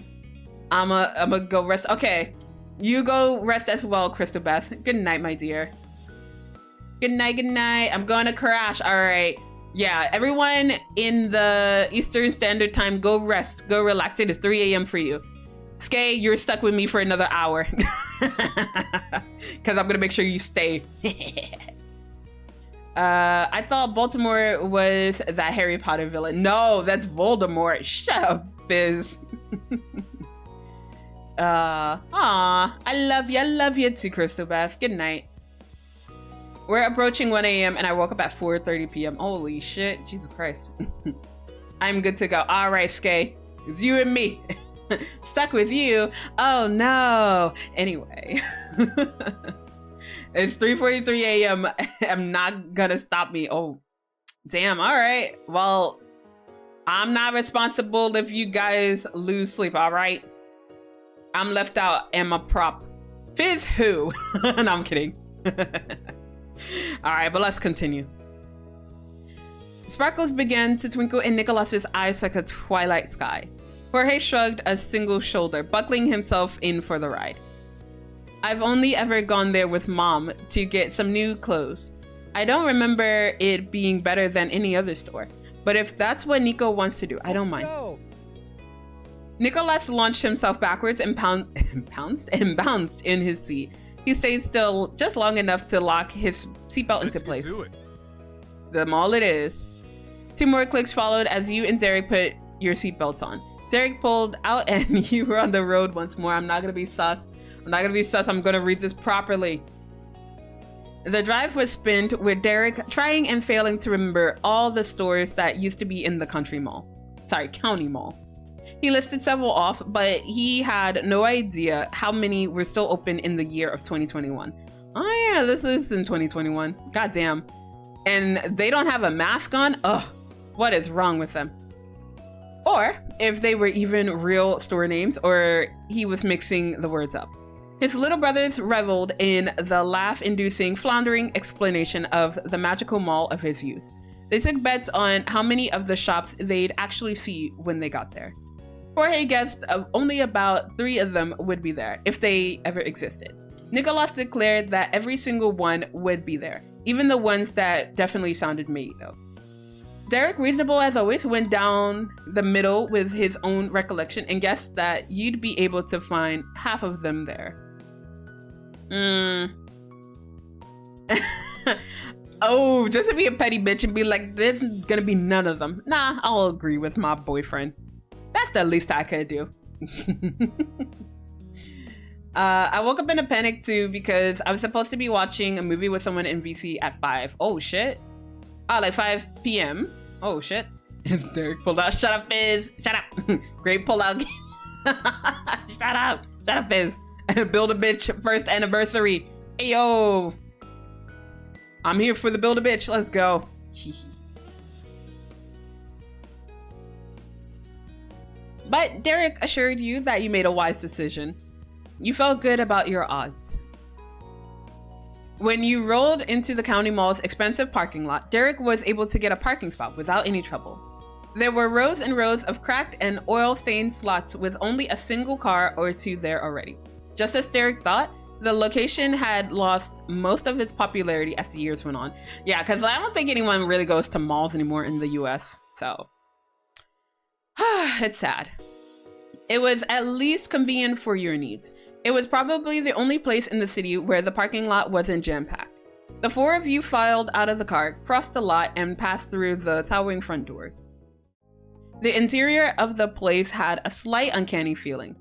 I'ma go rest. Okay, you go rest as well, Crystal Beth. Good night, my dear. Good night. I'm gonna crash. All right. Yeah, everyone in the Eastern Standard Time, go rest, go relax. It is 3 a.m. for you. Skay, you're stuck with me for another hour. Because I'm going to make sure you stay. I thought Baltimore was that Harry Potter villain. No, that's Voldemort. Shut up, Biz. I love you too, Crystal Beth. Good night. We're approaching 1 a.m. and I woke up at 4:30 p.m. Holy shit, Jesus Christ. I'm good to go. All right, Skay, it's you and me. Stuck with you. Oh no. Anyway, it's 3:43 a.m. I'm not gonna stop me. Oh, damn. All right. Well, I'm not responsible if you guys lose sleep. All right. I'm left out and my prop. Fizz who? No, I'm kidding. All right, but let's continue. Sparkles began to twinkle in Nicholas's eyes like a twilight sky. Jorge shrugged a single shoulder, buckling himself in for the ride. I've only ever gone there with Mom to get some new clothes. I don't remember it being better than any other store, but if that's what Nico wants to do, I don't mind. Nicholas launched himself backwards and bounced in his seat. He stayed still just long enough to lock his seatbelt into place. Them all it is. 2 more clicks followed as you and Derek put your seatbelts on. Derek pulled out and you were on the road once more. I'm not gonna be sus. I'm gonna read this properly. The drive was spent with Derek trying and failing to remember all the stores that used to be in the county mall. He listed several off, but he had no idea how many were still open in the year of 2021. Oh yeah, this is in 2021. Goddamn. And they don't have a mask on? Ugh, what is wrong with them? Or if they were even real store names, or he was mixing the words up. His little brothers reveled in the laugh-inducing, floundering explanation of the magical mall of his youth. They took bets on how many of the shops they'd actually see when they got there. Jorge guessed only about 3 of them would be there, if they ever existed. Nicholas declared that every single one would be there, even the ones that definitely sounded me, though. Derek, reasonable as always, went down the middle with his own recollection and guessed that you'd be able to find half of them there. Oh, just to be a petty bitch and be like, there's gonna be none of them. Nah, I'll agree with my boyfriend. That's the least I could do. I woke up in a panic too because I was supposed to be watching a movie with someone in VC at 5. Oh shit. Oh, like 5 p.m. Oh shit. It's Derek pulled out. Shut up, Fizz. Shut up. Great pullout. Shut up. Shut up, Fizz. Build a bitch first anniversary. Hey yo. I'm here for the build a bitch. Let's go. But Derek assured you that you made a wise decision. You felt good about your odds. When you rolled into the county mall's expensive parking lot, Derek was able to get a parking spot without any trouble. There were rows and rows of cracked and oil-stained slots with only a single car or 2 there already. Just as Derek thought, the location had lost most of its popularity as the years went on. Yeah, because I don't think anyone really goes to malls anymore in the US, so... it's sad. It was at least convenient for your needs. It was probably the only place in the city where the parking lot wasn't jam-packed. The four of you filed out of the car, crossed the lot, and passed through the towering front doors. The interior of the place had a slight uncanny feeling.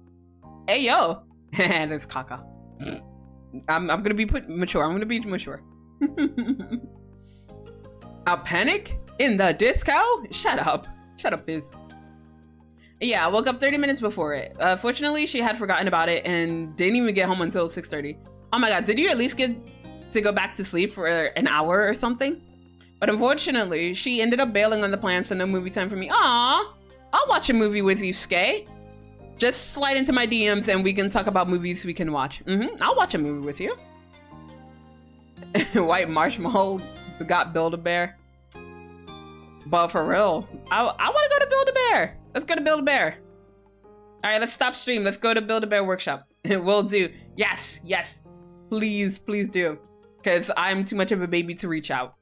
Hey, yo! There's caca. I'm gonna be mature. I'm gonna be mature. A panic? In the disco? Shut up. Shut up, Biz. Yeah, I woke up 30 minutes before it. Fortunately, she had forgotten about it and didn't even get home until 6:30. Oh my god, did you at least get to go back to sleep for an hour or something? But unfortunately, she ended up bailing on the plan, so no movie time for me. Aw, I'll watch a movie with you, Skay. Just slide into my DMs and we can talk about movies we can watch. I'll watch a movie with you. White Marshmallow got Build-A-Bear. But for real, I want to go to Build-A-Bear. Let's go to Build-A-Bear. All right, let's stop stream. Let's go to Build-A-Bear workshop. We'll do. Yes, yes. Please, please do. Because I'm too much of a baby to reach out.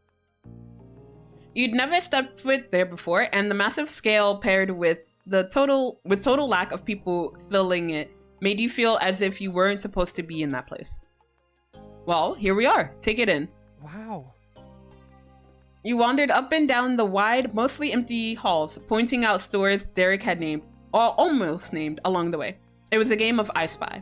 You'd never stepped foot there before, and the massive scale paired with the total lack of people filling it made you feel as if you weren't supposed to be in that place. Well, here we are. Take it in. Wow. You wandered up and down the wide, mostly empty halls, pointing out stores Derek had named, or almost named, along the way. It was a game of I Spy.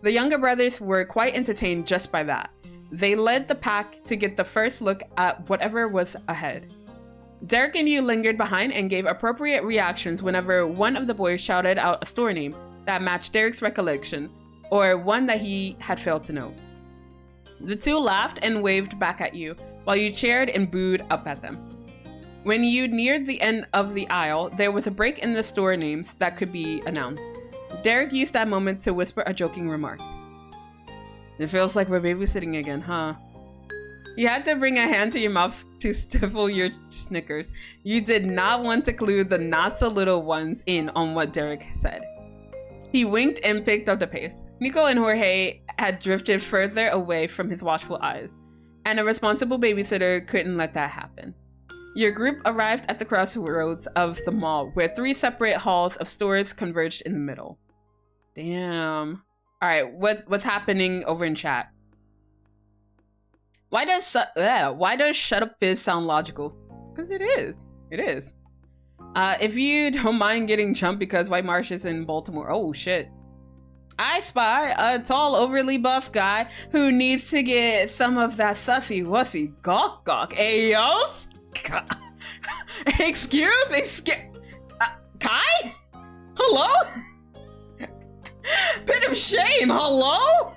The younger brothers were quite entertained just by that. They led the pack to get the first look at whatever was ahead. Derek and you lingered behind and gave appropriate reactions whenever one of the boys shouted out a store name that matched Derek's recollection, or one that he had failed to know. The two laughed and waved back at you, while you cheered and booed up at them. When you neared the end of the aisle, there was a break in the store names that could be announced. Derek used that moment to whisper a joking remark. It feels like we're babysitting again, huh? You had to bring a hand to your mouth to stifle your snickers. You did not want to clue the not-so-little ones in on what Derek said. He winked and picked up the pace. Nico and Jorge had drifted further away from his watchful eyes, and a responsible babysitter couldn't let that happen. Your group arrived at the crossroads of the mall, where three separate halls of stores converged in the middle. Damn. All right, what's happening over in chat? Why does Shut Up Fizz sound logical? Because it is. It is. If you don't mind getting jumped because White Marsh is in Baltimore. Oh, shit. I spy a tall, overly buff guy who needs to get some of that sussy wussy gawk gawk. Ayos? Excuse me? Kai? Hello? Bit of shame. Hello?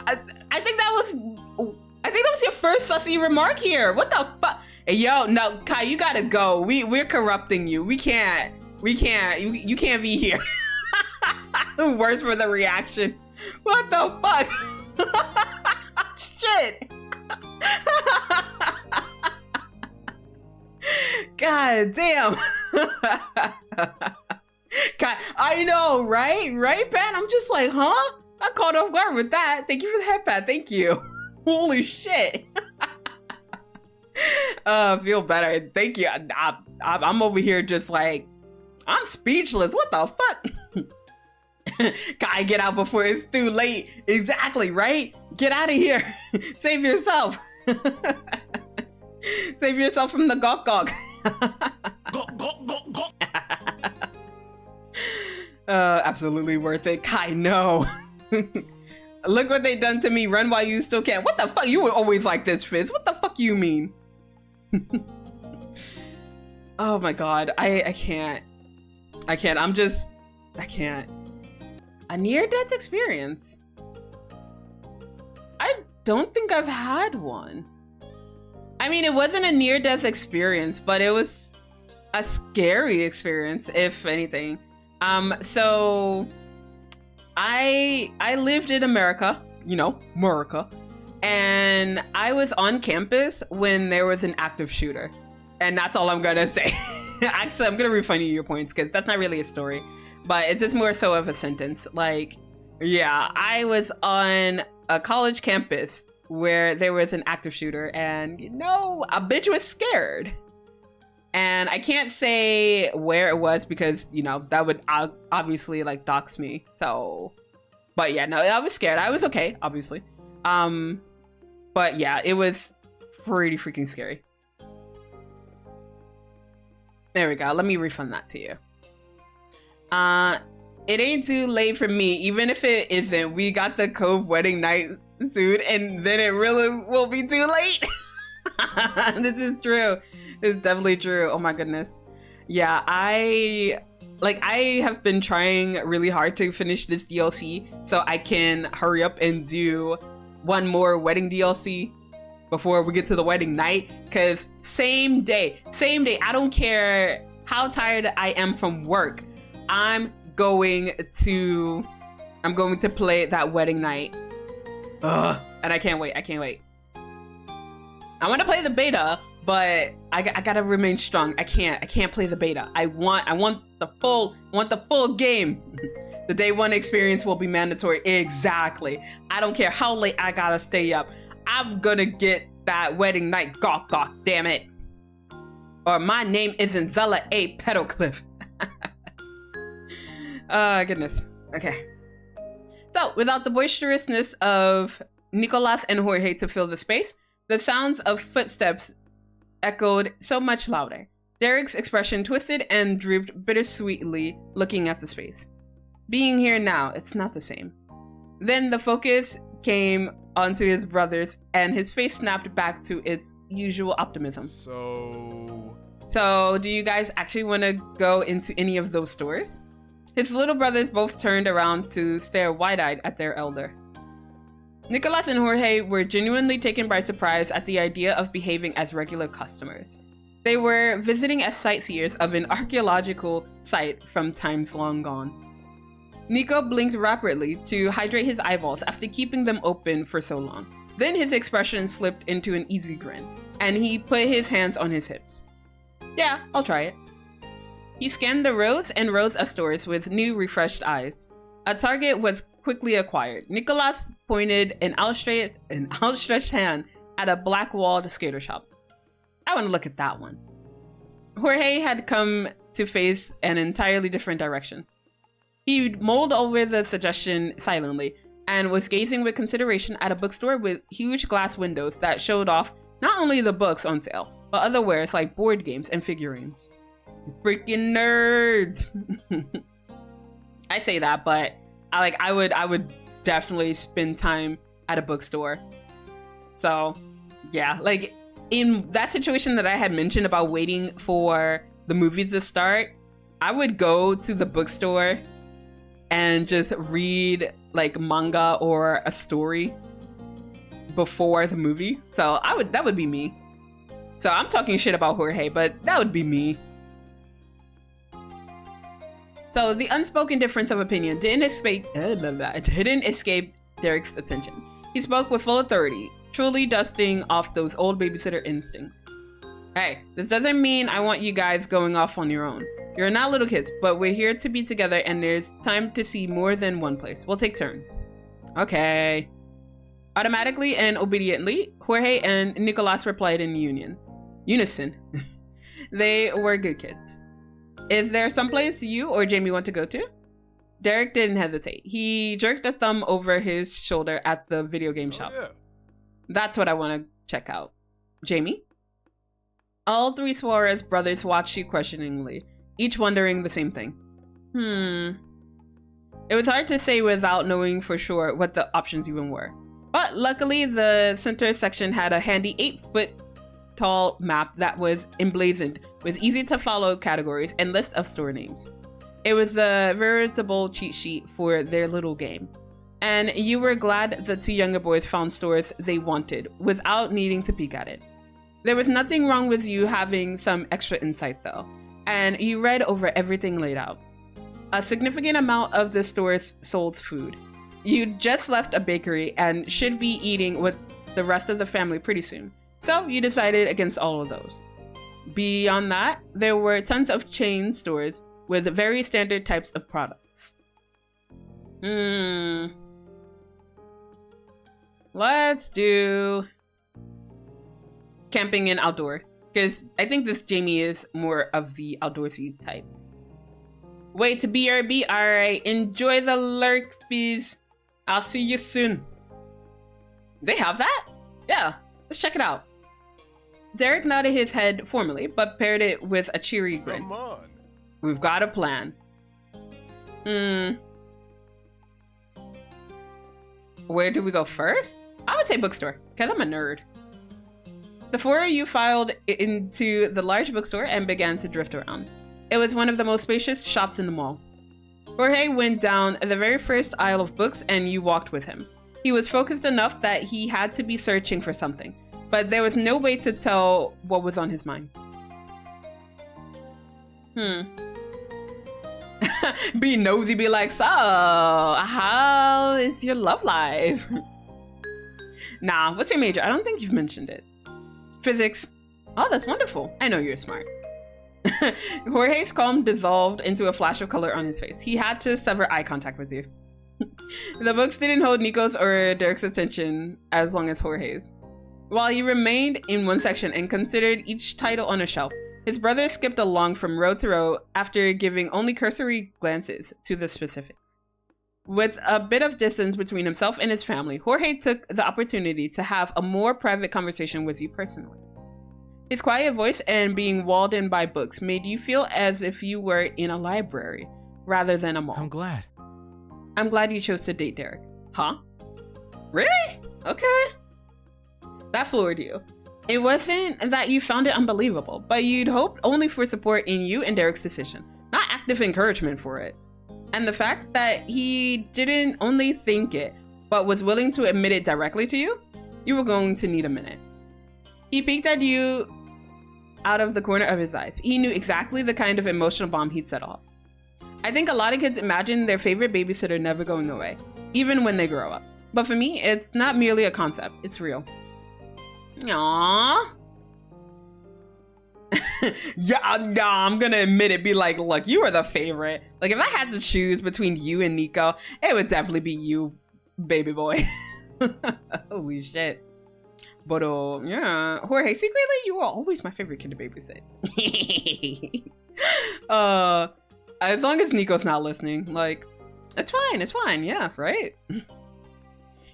I think that was your first sussy remark here. What the fuck? Hey, yo, no, Kai, you gotta go. We're corrupting you. We can't. You can't be here. Words for the reaction. What the fuck? Shit. God damn. God, I know, right? Right, Pat? I'm just like, huh? I caught off guard with that. Thank you for the head pat. Thank you. Holy shit. Feel better. Thank you. I'm over here just like, I'm speechless. What the fuck? Gotta get out before it's too late. Exactly, right? Get out of here. Save yourself. Save yourself from the gawk gawk. Absolutely worth it. Kai, no. Look what they done to me. Run while you still can. What the fuck? You were always like this, Fizz. What the fuck you mean? Oh my god. I can't. I can't. I can't. A near-death experience? I don't think I've had one. I mean, it wasn't a near-death experience, but it was a scary experience, if anything. So I lived in America, you know, America, and I was on campus when there was an active shooter. And that's all I'm gonna say. Actually, I'm gonna refund you your points because that's not really a story, but it's just more so of a sentence. Like, yeah, I was on a college campus where there was an active shooter and, you know, a bitch was scared. And I can't say where it was because, you know, that would obviously like dox me. So But yeah, no, I was scared. I was okay, obviously. But yeah, it was pretty freaking scary. There we go. Let me refund that to you. It ain't too late for me. Even if it isn't, we got the Cove wedding night soon, and then it really will be too late. This is true. It's definitely true. Oh my goodness. Yeah, I have been trying really hard to finish this DLC so I can hurry up and do one more wedding DLC before we get to the wedding night, because same day, I don't care how tired I am from work, I'm going to play that wedding night. Ugh, and I can't wait. I want to play the beta, but I gotta remain strong. I can't play the beta. I want the full game. The day one experience will be mandatory. Exactly. I don't care how late I gotta stay up. I'm gonna get that wedding night. Gawk, damn it. Or my name isn't Zela A. Petalcliff. Goodness. Okay. So, without the boisterousness of Nicolas and Jorge to fill the space, the sounds of footsteps echoed so much louder. Derek's expression twisted and drooped bittersweetly, looking at the space. Being here now, it's not the same. Then the focus came onto his brothers, and his face snapped back to its usual optimism. So, do you guys actually want to go into any of those stores? His little brothers both turned around to stare wide-eyed at their elder. Nicolas and Jorge were genuinely taken by surprise at the idea of behaving as regular customers. They were visiting as sightseers of an archaeological site from times long gone. Nico blinked rapidly to hydrate his eyeballs after keeping them open for so long. Then his expression slipped into an easy grin, and he put his hands on his hips. Yeah, I'll try it. He scanned the rows and rows of stores with new, refreshed eyes. A target was quickly acquired. Nicolas pointed an outstretched hand at a black-walled skater shop. I want to look at that one. Jorge had come to face an entirely different direction. He mulled over the suggestion silently and was gazing with consideration at a bookstore with huge glass windows that showed off not only the books on sale, but other wares like board games and figurines. Freaking nerds! I say that, but I would definitely spend time at a bookstore. So yeah, like in that situation that I had mentioned about waiting for the movies to start, I would go to the bookstore and just read like manga or a story before the movie. So that would be me. So I'm talking shit about Jorge, but that would be me. So the unspoken difference of opinion didn't escape Derek's attention. He spoke with full authority, truly dusting off those old babysitter instincts. Hey, this doesn't mean I want you guys going off on your own. You're not little kids, but we're here to be together and there's time to see more than one place. We'll take turns. Okay. Automatically and obediently, Jorge and Nicolas replied in unison. They were good kids. Is there someplace you or Jamie want to go to? Derek didn't hesitate. He jerked a thumb over his shoulder at the video game shop. Yeah. That's what I want to check out. Jamie? All three Suarez brothers watched you questioningly, each wondering the same thing. It was hard to say without knowing for sure what the options even were. But luckily, the center section had a handy 8-foot-tall map that was emblazoned with easy-to-follow categories and lists of store names. It was a veritable cheat sheet for their little game. And you were glad the two younger boys found stores they wanted without needing to peek at it. There was nothing wrong with you having some extra insight though, and you read over everything laid out. A significant amount of the stores sold food. You just left a bakery and should be eating with the rest of the family pretty soon, so you decided against all of those. Beyond that, there were tons of chain stores with very standard types of products. Let's do camping and outdoor, because I think this Jamie is more of the outdoorsy type. Wait to BRB, alright, enjoy the lurk, please. I'll see you soon. They have that? Yeah, let's check it out. Derek nodded his head formally, but paired it with a cheery grin. Come on. We've got a plan. Where do we go first? I would say bookstore, because I'm a nerd. The four of you filed into the large bookstore and began to drift around. It was one of the most spacious shops in the mall. Jorge went down the very first aisle of books and you walked with him. He was focused enough that he had to be searching for something, but there was no way to tell what was on his mind. Be nosy, be like, so, how is your love life? Nah, what's your major? I don't think you've mentioned it. Physics. Oh, that's wonderful. I know you're smart. Jorge's calm dissolved into a flash of color on his face. He had to sever eye contact with you. The books didn't hold Nico's or Derek's attention as long as Jorge's. While he remained in one section and considered each title on a shelf, his brother skipped along from row to row after giving only cursory glances to the specifics. With a bit of distance between himself and his family, Jorge took the opportunity to have a more private conversation with you personally. His quiet voice and being walled in by books made you feel as if you were in a library rather than a mall. I'm glad you chose to date Derek. Huh? Really? Okay. That floored you. It wasn't that you found it unbelievable, but you'd hoped only for support in you and Derek's decision, not active encouragement for it. And the fact that he didn't only think it, but was willing to admit it directly to you, you were going to need a minute. He peeked at you out of the corner of his eyes. He knew exactly the kind of emotional bomb he'd set off. I think a lot of kids imagine their favorite babysitter never going away, even when they grow up. But for me, it's not merely a concept, it's real. Aww. Yeah, nah, I'm gonna admit it, be like, look, you are the favorite. Like, if I had to choose between you and Nico, it would definitely be you, baby boy. Holy shit. But, yeah, Jorge, secretly, you were always my favorite kid to babysit. As long as Nico's not listening, like, it's fine, yeah, right?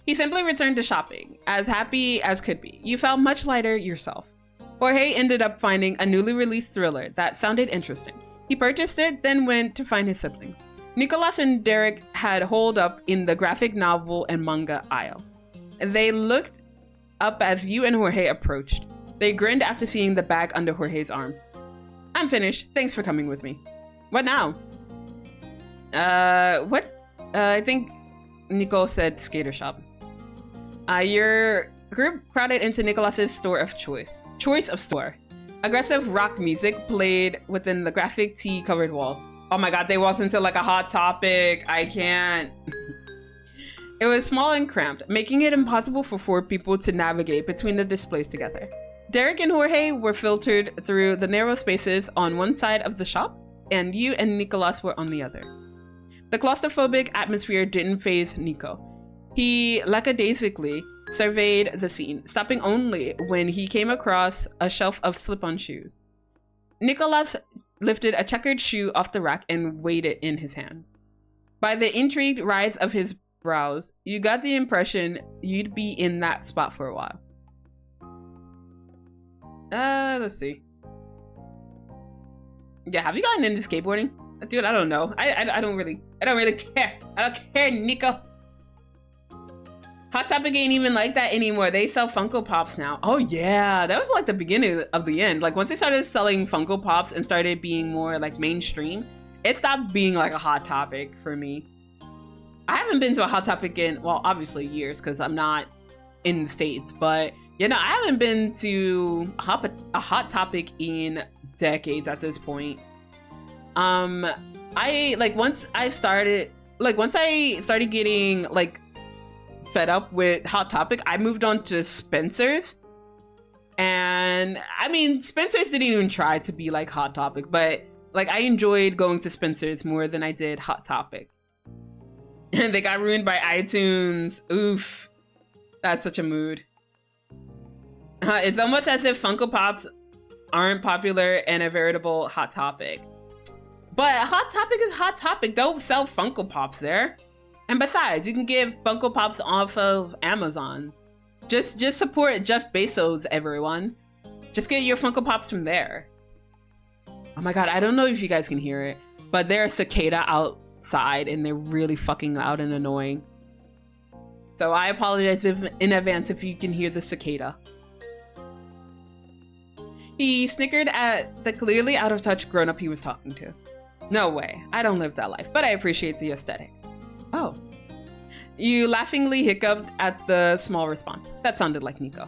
He simply returned to shopping, as happy as could be. You felt much lighter yourself. Jorge ended up finding a newly released thriller that sounded interesting. He purchased it, then went to find his siblings. Nicholas and Derek had holed up in the graphic novel and manga aisle. They looked up as you and Jorge approached. They grinned after seeing the bag under Jorge's arm. I'm finished. Thanks for coming with me. What now? I think Nico said skater shop. Your group crowded into Nicholas's store of choice. Choice of store. Aggressive rock music played within the graphic tee covered walls. Oh my god, they walked into like a Hot Topic. I can't. It was small and cramped, making it impossible for 4 people to navigate between the displays together. Derek and Jorge were filtered through the narrow spaces on one side of the shop, and you and Nicholas were on the other. The claustrophobic atmosphere didn't faze Nico. He lackadaisically surveyed the scene, stopping only when he came across a shelf of slip-on shoes. Nicholas lifted a checkered shoe off the rack and weighed it in his hands. By the intrigued rise of his brows, you got the impression you'd be in that spot for a while. Let's see. Yeah, have you gotten into skateboarding? Dude, I don't know. I don't really care. I don't care, Nico. Hot Topic ain't even like that anymore. They sell Funko Pops now. Oh yeah, that was like the beginning of the end. Like once they started selling Funko Pops and started being more like mainstream, it stopped being like a Hot Topic for me. I haven't been to a Hot Topic in, well, obviously years because I'm not in the States, but you know, I haven't been to a Hot Topic in decades at this point. Once I started getting like fed up with Hot Topic, I moved on to Spencer's. And I mean, Spencer's didn't even try to be like Hot Topic, but like I enjoyed going to Spencer's more than I did Hot Topic. And they got ruined by iTunes. Oof. That's such a mood. It's almost as if Funko Pops aren't popular and a veritable Hot Topic. But Hot Topic is Hot Topic. Don't sell Funko Pops there. And besides, you can get Funko Pops off of Amazon. Just support Jeff Bezos, everyone. Just get your Funko Pops from there. Oh my god, I don't know if you guys can hear it, but there's a cicada outside and they're really fucking loud and annoying. So I apologize in advance if you can hear the cicada. He snickered at the clearly out of touch grown-up he was talking to. No way, I don't live that life, but I appreciate the aesthetic. Oh. You laughingly hiccuped at the small response. That sounded like Nico.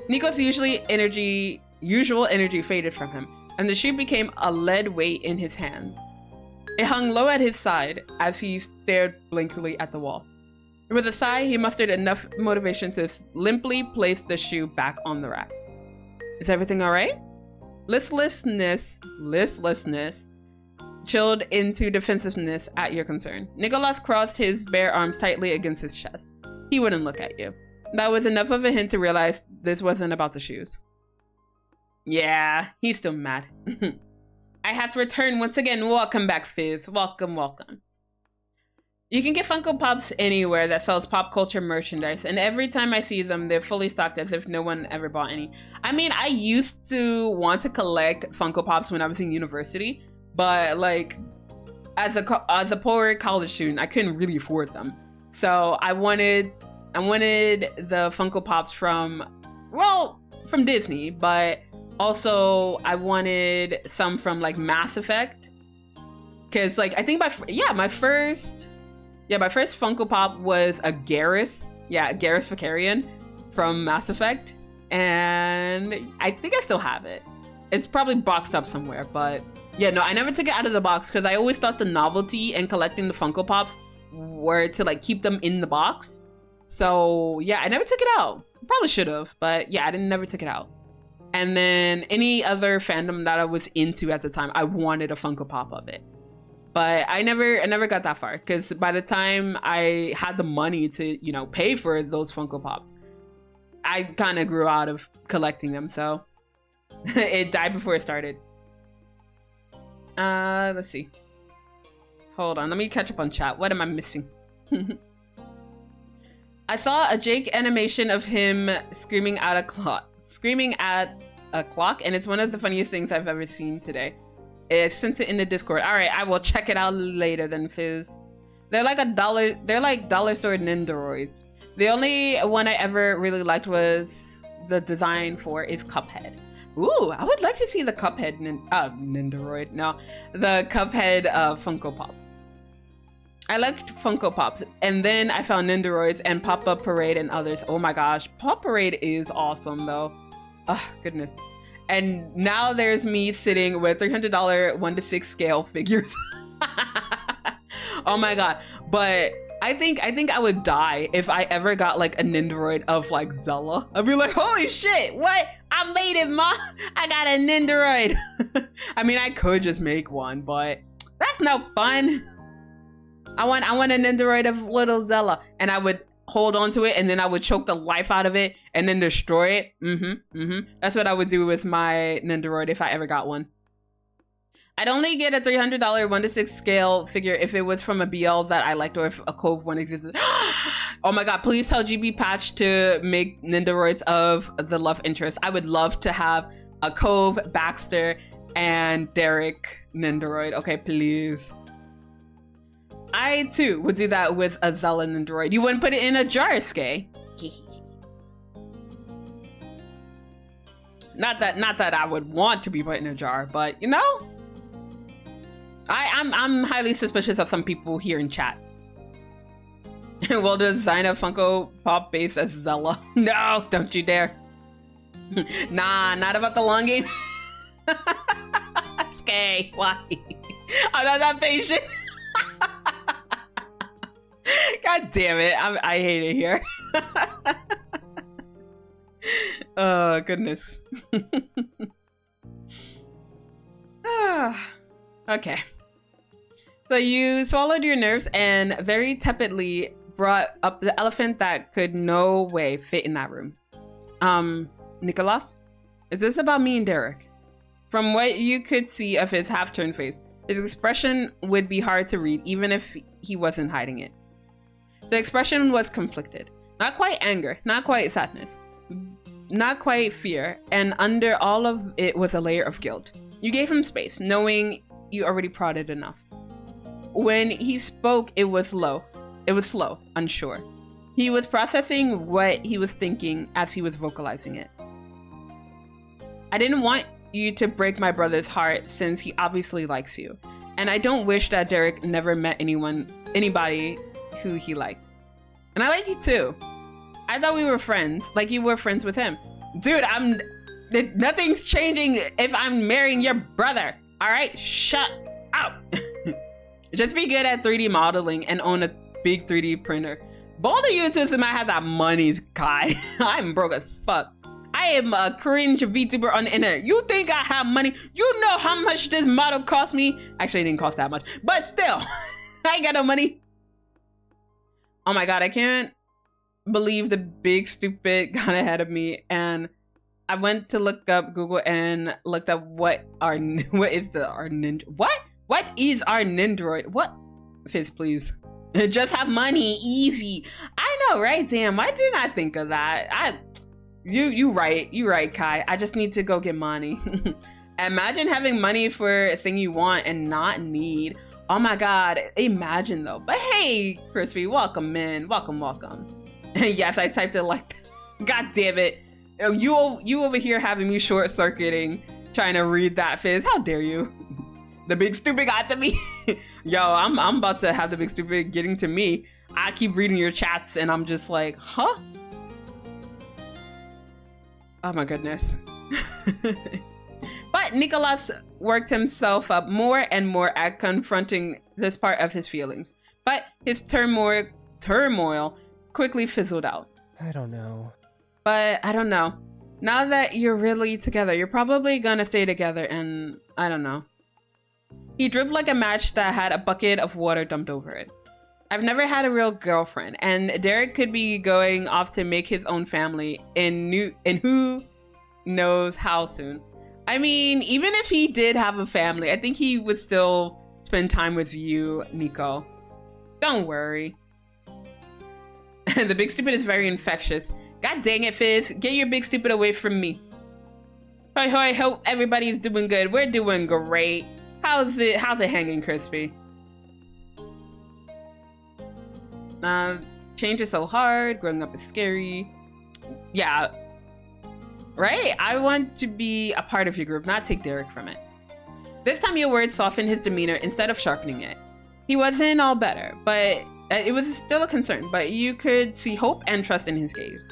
Nico's usual energy faded from him, and the shoe became a lead weight in his hands. It hung low at his side as he stared blankly at the wall. With a sigh, he mustered enough motivation to limply place the shoe back on the rack. Is everything all right? Listlessness chilled into defensiveness at your concern. Nicholas crossed his bare arms tightly against his chest. He wouldn't look at you. That was enough of a hint to realize this wasn't about the shoes. Yeah, he's still mad. I have returned once again. Welcome back, Fizz. Welcome, welcome. You can get Funko Pops anywhere that sells pop culture merchandise, and every time I see them, they're fully stocked as if no one ever bought any. I mean, I used to want to collect Funko Pops when I was in university, but like, as a poor college student, I couldn't really afford them. So I wanted the Funko Pops from Disney, but also I wanted some from like Mass Effect, because like I think my first Funko Pop was a Garrus Vakarian from Mass Effect, and I think I still have it. It's probably boxed up somewhere, but yeah, no, I never took it out of the box because I always thought the novelty in collecting the Funko Pops were to like keep them in the box. So yeah, I never took it out. Probably should have, but yeah, I never took it out. And then any other fandom that I was into at the time, I wanted a Funko Pop of it. But I never got that far because by the time I had the money to, you know, pay for those Funko Pops, I kind of grew out of collecting them. So it died before it started. Let's see. Hold on, let me catch up on chat. What am I missing? I saw a Jake animation of him screaming at a clock, and it's one of the funniest things I've ever seen today. It sent it in the Discord. All right, I will check it out later then, Fizz. They're like dollar store Nindoroids. The only one I ever really liked was the design for is Cuphead. Ooh, I would like to see the Cuphead Nindoroid. No, the Cuphead Funko Pop. I liked Funko Pops, and then I found Nindoroids and Pop-Up Parade and others. Oh my gosh, Pop Parade is awesome though. Oh, goodness. And now there's me sitting with $300 1:6 scale figures. Oh my god. But I think I would die if I ever got like a Nindoroid of like Zela. I'd be like, holy shit, what? I made it, ma! I got a Nindoroid. I mean, I could just make one, but that's no fun. I want a Nindoroid of little Zela, and I would hold on to it, and then I would choke the life out of it, and then destroy it. That's what I would do with my Nindoroid if I ever got one. I'd only get a $300 1:6 scale figure if it was from a BL that I liked, or if a Cove one existed. Oh my god, please tell GB Patch to make Nindoroids of the love interest. I would love to have a Cove, Baxter, and Derek Nindoroid. Okay, please. I too would do that with a Zela Nindoroid. You wouldn't put it in a jar, Skay. Not that I would want to be put in a jar, but you know, I'm highly suspicious of some people here in chat. Will the design of Funko Pop base as Zela? No, don't you dare. Nah, not about the long game. Skay, why? I'm not that patient. God damn it, I hate it here. Oh, goodness. Okay. So you swallowed your nerves and very tepidly brought up the elephant that could no way fit in that room. Nicholas? Is this about me and Derek? From what you could see of his half-turned face, his expression would be hard to read even if he wasn't hiding it. The expression was conflicted. Not quite anger, not quite sadness, not quite fear, and under all of it was a layer of guilt. You gave him space, knowing you already prodded enough. When he spoke, it was low. It was slow, unsure. He was processing what he was thinking as he was vocalizing it. I didn't want you to break my brother's heart since he obviously likes you. And I don't wish that Derek never met anybody who he liked. And I like you too. I thought we were friends, like you were friends with him. Dude, nothing's changing if I'm marrying your brother. All right, shut up. Just be good at 3D modeling and own a big 3D printer. Both of you two might have that money, Kai. I'm broke as fuck. I am a cringe VTuber on the internet. You think I have money? You know how much this model cost me? Actually, it didn't cost that much, but still, I ain't got no money. Oh my God, I can't believe the big stupid got ahead of me. And I went to look up Google and looked up what is our Nindroid? What? Fizz, please. Just have money, easy. I know, right? Damn, why didn't I think of that? You right, Kai. I just need to go get money. Imagine having money for a thing you want and not need. Oh my God, imagine though. But hey, Crispy, welcome in. Welcome. Yes, I typed it like that. God damn it. You over here having me short circuiting, trying to read that, Fizz. How dare you? The big stupid got to me. Yo, I'm about to have the big stupid getting to me. I keep reading your chats and I'm just like, huh? Oh my goodness. But Nicholas worked himself up more and more at confronting this part of his feelings. But his turmoil quickly fizzled out. I don't know. But I don't know. Now that you're really together, you're probably gonna stay together and I don't know. He dripped like a match that had a bucket of water dumped over it. I've never had a real girlfriend, and Derek could be going off to make his own family in who knows how soon. I mean, even if he did have a family, I think he would still spend time with you, Nico. Don't worry. The big stupid is very infectious. God dang it, Fizz. Get your big stupid away from me. Hoi, hope everybody's doing good. We're doing great. How's it hanging, Crispy? Change is so hard. Growing up is scary. Yeah. Right? I want to be a part of your group, not take Derek from it. This time your words softened his demeanor instead of sharpening it. He wasn't all better, but it was still a concern, but you could see hope and trust in his gaze.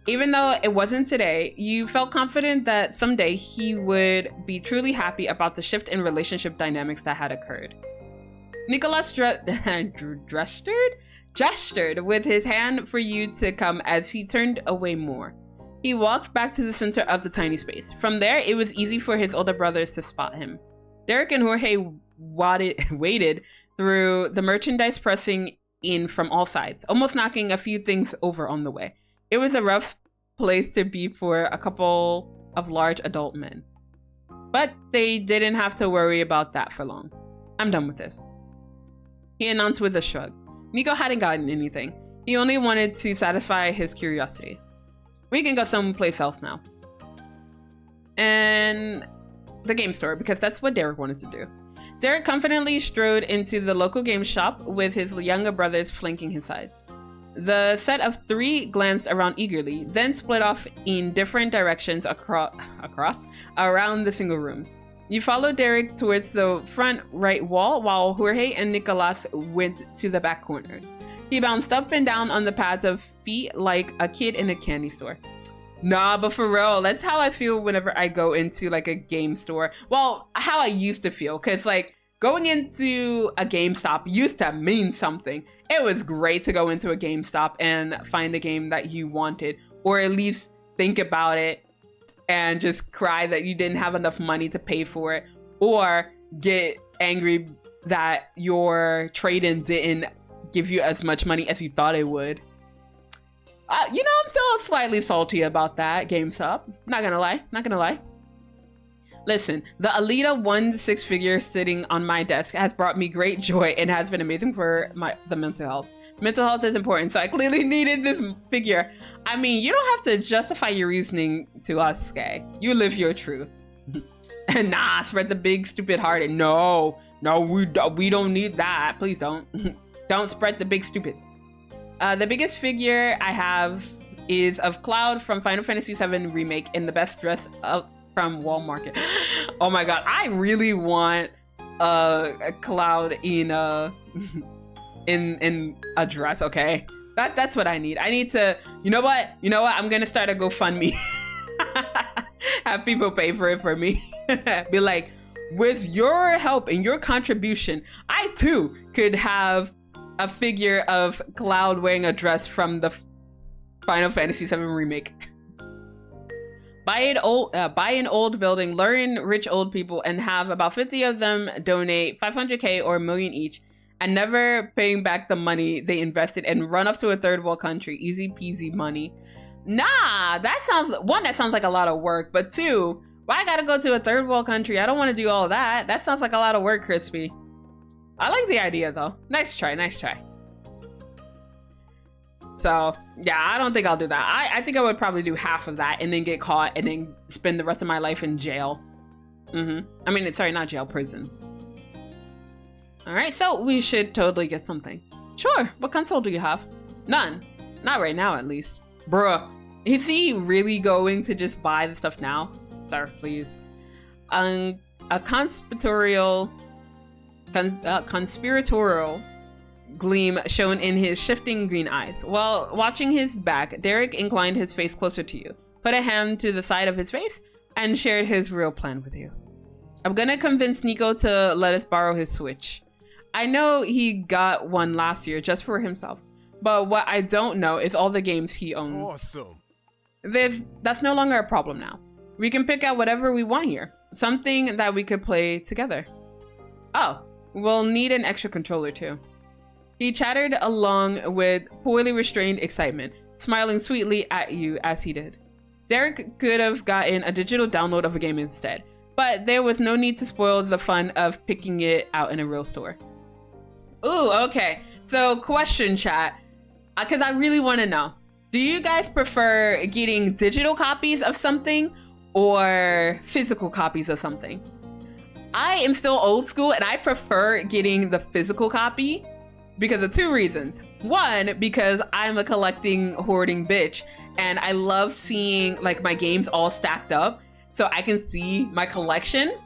Even though it wasn't today, you felt confident that someday he would be truly happy about the shift in relationship dynamics that had occurred. Nicholas gestured with his hand for you to come as he turned away more. He walked back to the center of the tiny space. From there, it was easy for his older brothers to spot him. Derek and Jorge waded through the merchandise pressing in from all sides, almost knocking a few things over on the way. It was a rough place to be for a couple of large adult men. But they didn't have to worry about that for long. I'm done with this, he announced with a shrug. Nico hadn't gotten anything. He only wanted to satisfy his curiosity. We can go someplace else now. And the game store, because that's what Derek wanted to do. Derek confidently strode into the local game shop with his younger brothers flanking his sides. The set of three glanced around eagerly, then split off in different directions around the single room. You followed Derek towards the front right wall while Jorge and Nicolas went to the back corners. He bounced up and down on the pads of feet like a kid in a candy store. Nah, but for real, that's how I feel whenever I go into like a game store. Well, how I used to feel, because like going into a GameStop used to mean something. It was great to go into a GameStop and find a game that you wanted, or at least think about it and just cry that you didn't have enough money to pay for it, or get angry that your trade-in didn't give you as much money as you thought it would. You know, I'm still slightly salty about that, GameStop. Not gonna lie. Listen, the Alita 1 6-figure sitting on my desk has brought me great joy and has been amazing for the mental health. Mental health is important, so I clearly needed this figure. I mean, you don't have to justify your reasoning to us, Skye. You live your truth. And nah, spread the big stupid heart. And no, we don't need that. Please don't. Don't spread the big stupid. The biggest figure I have is of Cloud from Final Fantasy VII Remake in the best dress up from Wall Market. Oh my god, I really want a Cloud in a dress. Okay, that's what I need. I need to. You know what? I'm gonna start a GoFundMe. Have people pay for it for me. Be like, with your help and your contribution, I too could have a figure of Cloud wearing a dress from the Final Fantasy VII Remake. Buy an old building, lure in rich old people, and have about 50 of them donate 500k or $1 million each, and never paying back the money they invested, and run off to a third world country. Easy peasy money. Nah, that sounds like a lot of work, but two, why I gotta go to a third world country? I don't want to do all that. That sounds like a lot of work, Crispy. I like the idea though. Nice try. So yeah, I don't think I'll do that. I think I would probably do half of that and then get caught and then spend the rest of my life in jail. I mean, sorry, not jail, prison. All right, so we should totally get something. Sure, what console do you have? None. Not right now, at least. Bruh, is he really going to just buy the stuff now? Sir, please. A conspiratorial gleam shone in his shifting green eyes. While watching his back, Derek inclined his face closer to you, put a hand to the side of his face, and shared his real plan with you. I'm gonna convince Nico to let us borrow his Switch. I know he got one last year just for himself, but what I don't know is all the games he owns. Awesome. That's no longer a problem now. We can pick out whatever we want here. Something that we could play together. Oh, we'll need an extra controller too. He chattered along with poorly restrained excitement, smiling sweetly at you as he did. Derek could have gotten a digital download of a game instead, but there was no need to spoil the fun of picking it out in a real store. Ooh, okay. So question, chat, because I really want to know. Do you guys prefer getting digital copies of something or physical copies of something? I am still old school and I prefer getting the physical copy because of two reasons. One, because I'm a collecting, hoarding bitch and I love seeing like my games all stacked up so I can see my collection.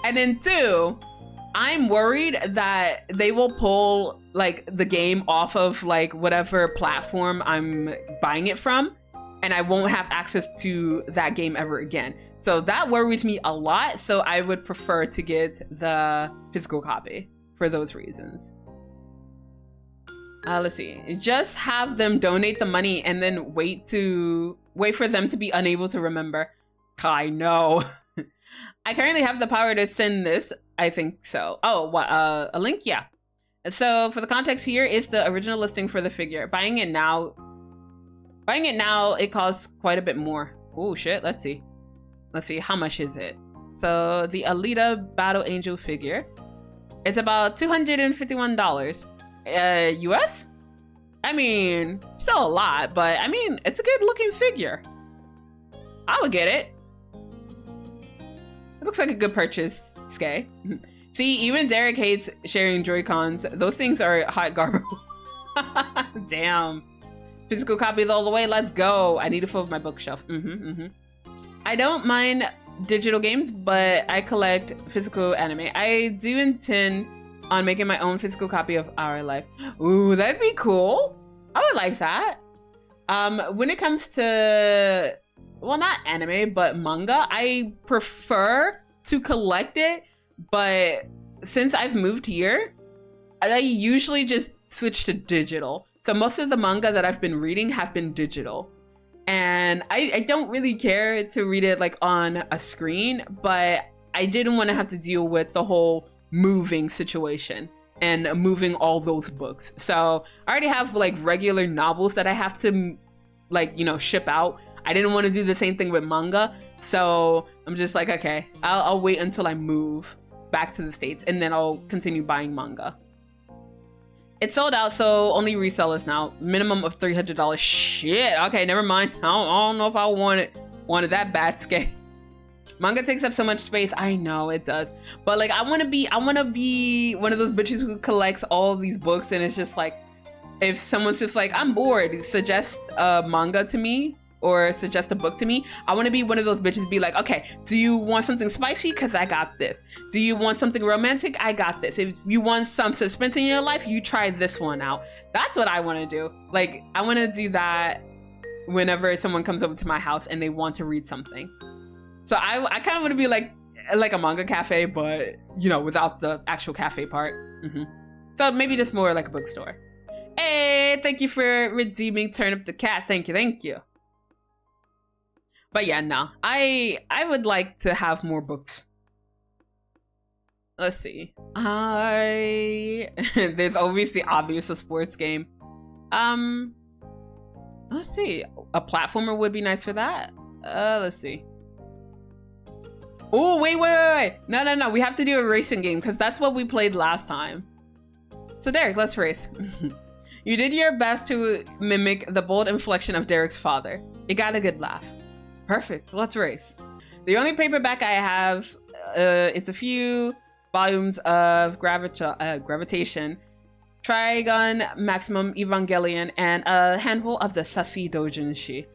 And then two, I'm worried that they will pull like the game off of like whatever platform I'm buying it from and I won't have access to that game ever again. So that worries me a lot. So I would prefer to get the physical copy for those reasons. Let's see. Just have them donate the money and then wait for them to be unable to remember. I know. I currently have the power to send this. I think so. Oh, what? A link? Yeah. So for the context, here is the original listing for the figure. Buying it now, it costs quite a bit more. Oh shit. Let's see. How much is it? So the Alita Battle Angel figure, it's about $251. US? I mean, still a lot, but I mean, it's a good looking figure. I would get it. It looks like a good purchase, Skye. See, even Derek hates sharing Joy-Cons. Those things are hot garbage. Damn. Physical copies all the way. Let's go. I need to fill my bookshelf. I don't mind digital games, but I collect physical anime. I do intend on making my own physical copy of Our Life. Ooh, that'd be cool. I would like that. When it comes to, well, not anime, but manga, I prefer to collect it, but since I've moved here, I usually just switch to digital. So most of the manga that I've been reading have been digital. And I don't really care to read it like on a screen, but I didn't want to have to deal with the whole moving situation and moving all those books. So I already have like regular novels that I have to like, you know, ship out. I didn't want to do the same thing with manga. So I'm just like, okay, I'll wait until I move back to the States and then I'll continue buying manga. It's sold out, so only resellers now. Minimum of $300. Shit. Okay, never mind. I don't know if I wanted that bad scale. Manga takes up so much space. I know it does, but like I want to be one of those bitches who collects all these books, and it's just like, if someone's just like, I'm bored, suggest a manga to me or suggest a book to me. I want to be one of those bitches, be like, okay, do you want something spicy? Because I got this. Do you want something romantic? I got this. If you want some suspense in your life, you try this one out. That's what I want to do. Like, I want to do that whenever someone comes over to my house and they want to read something. So I kind of want to be like a manga cafe, but you know, without the actual cafe part. So maybe just more like a bookstore. Hey, thank you for redeeming Turnip the Cat. Thank you. But yeah, no, I would like to have more books. Let's see. There's always the obvious, a sports game. Let's see. A platformer would be nice for that. Let's see. Oh, wait. No. We have to do a racing game because that's what we played last time. So Derek, let's race. You did your best to mimic the bold inflection of Derek's father. You got a good laugh. Perfect. Let's race. The only paperback I have, it's a few volumes of Gravitation, Trigun Maximum Evangelion, and a handful of the Sassy Doujinshi.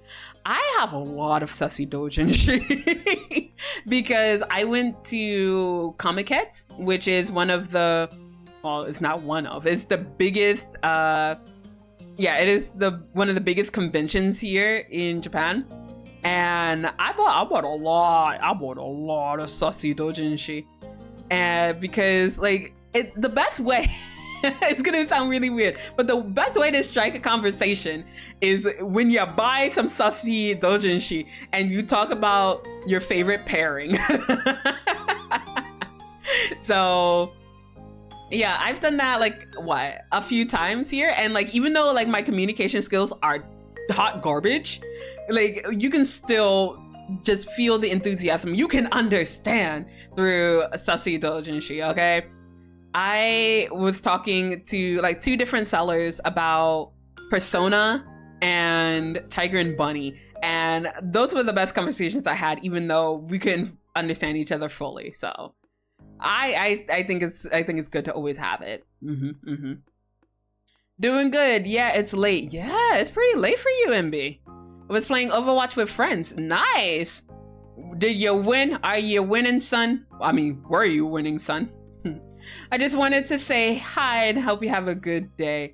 I have a lot of Sassy Doujinshi because I went to Comiket, which is one of the, well, it's not one of, it's the biggest, it is one of the biggest conventions here in Japan. And I bought a lot of Sassy Doujinshi. And because like the best way, it's gonna sound really weird, but the best way to strike a conversation is when you buy some Sassy Doujinshi and you talk about your favorite pairing. So yeah, I've done that like a few times here, and like even though like my communication skills are hot garbage, like you can still just feel the enthusiasm. You can understand through Sassy Doujinshi, okay? I was talking to like 2 different sellers about Persona and Tiger and Bunny, and those were the best conversations I had, even though we couldn't understand each other fully. So I think it's good to always have it. Doing good. Yeah, it's late. Yeah, it's pretty late for you, MB. I was playing Overwatch with friends. Nice. Did you win? Are you winning, son? I mean, were you winning, son? I just wanted to say hi and hope you have a good day.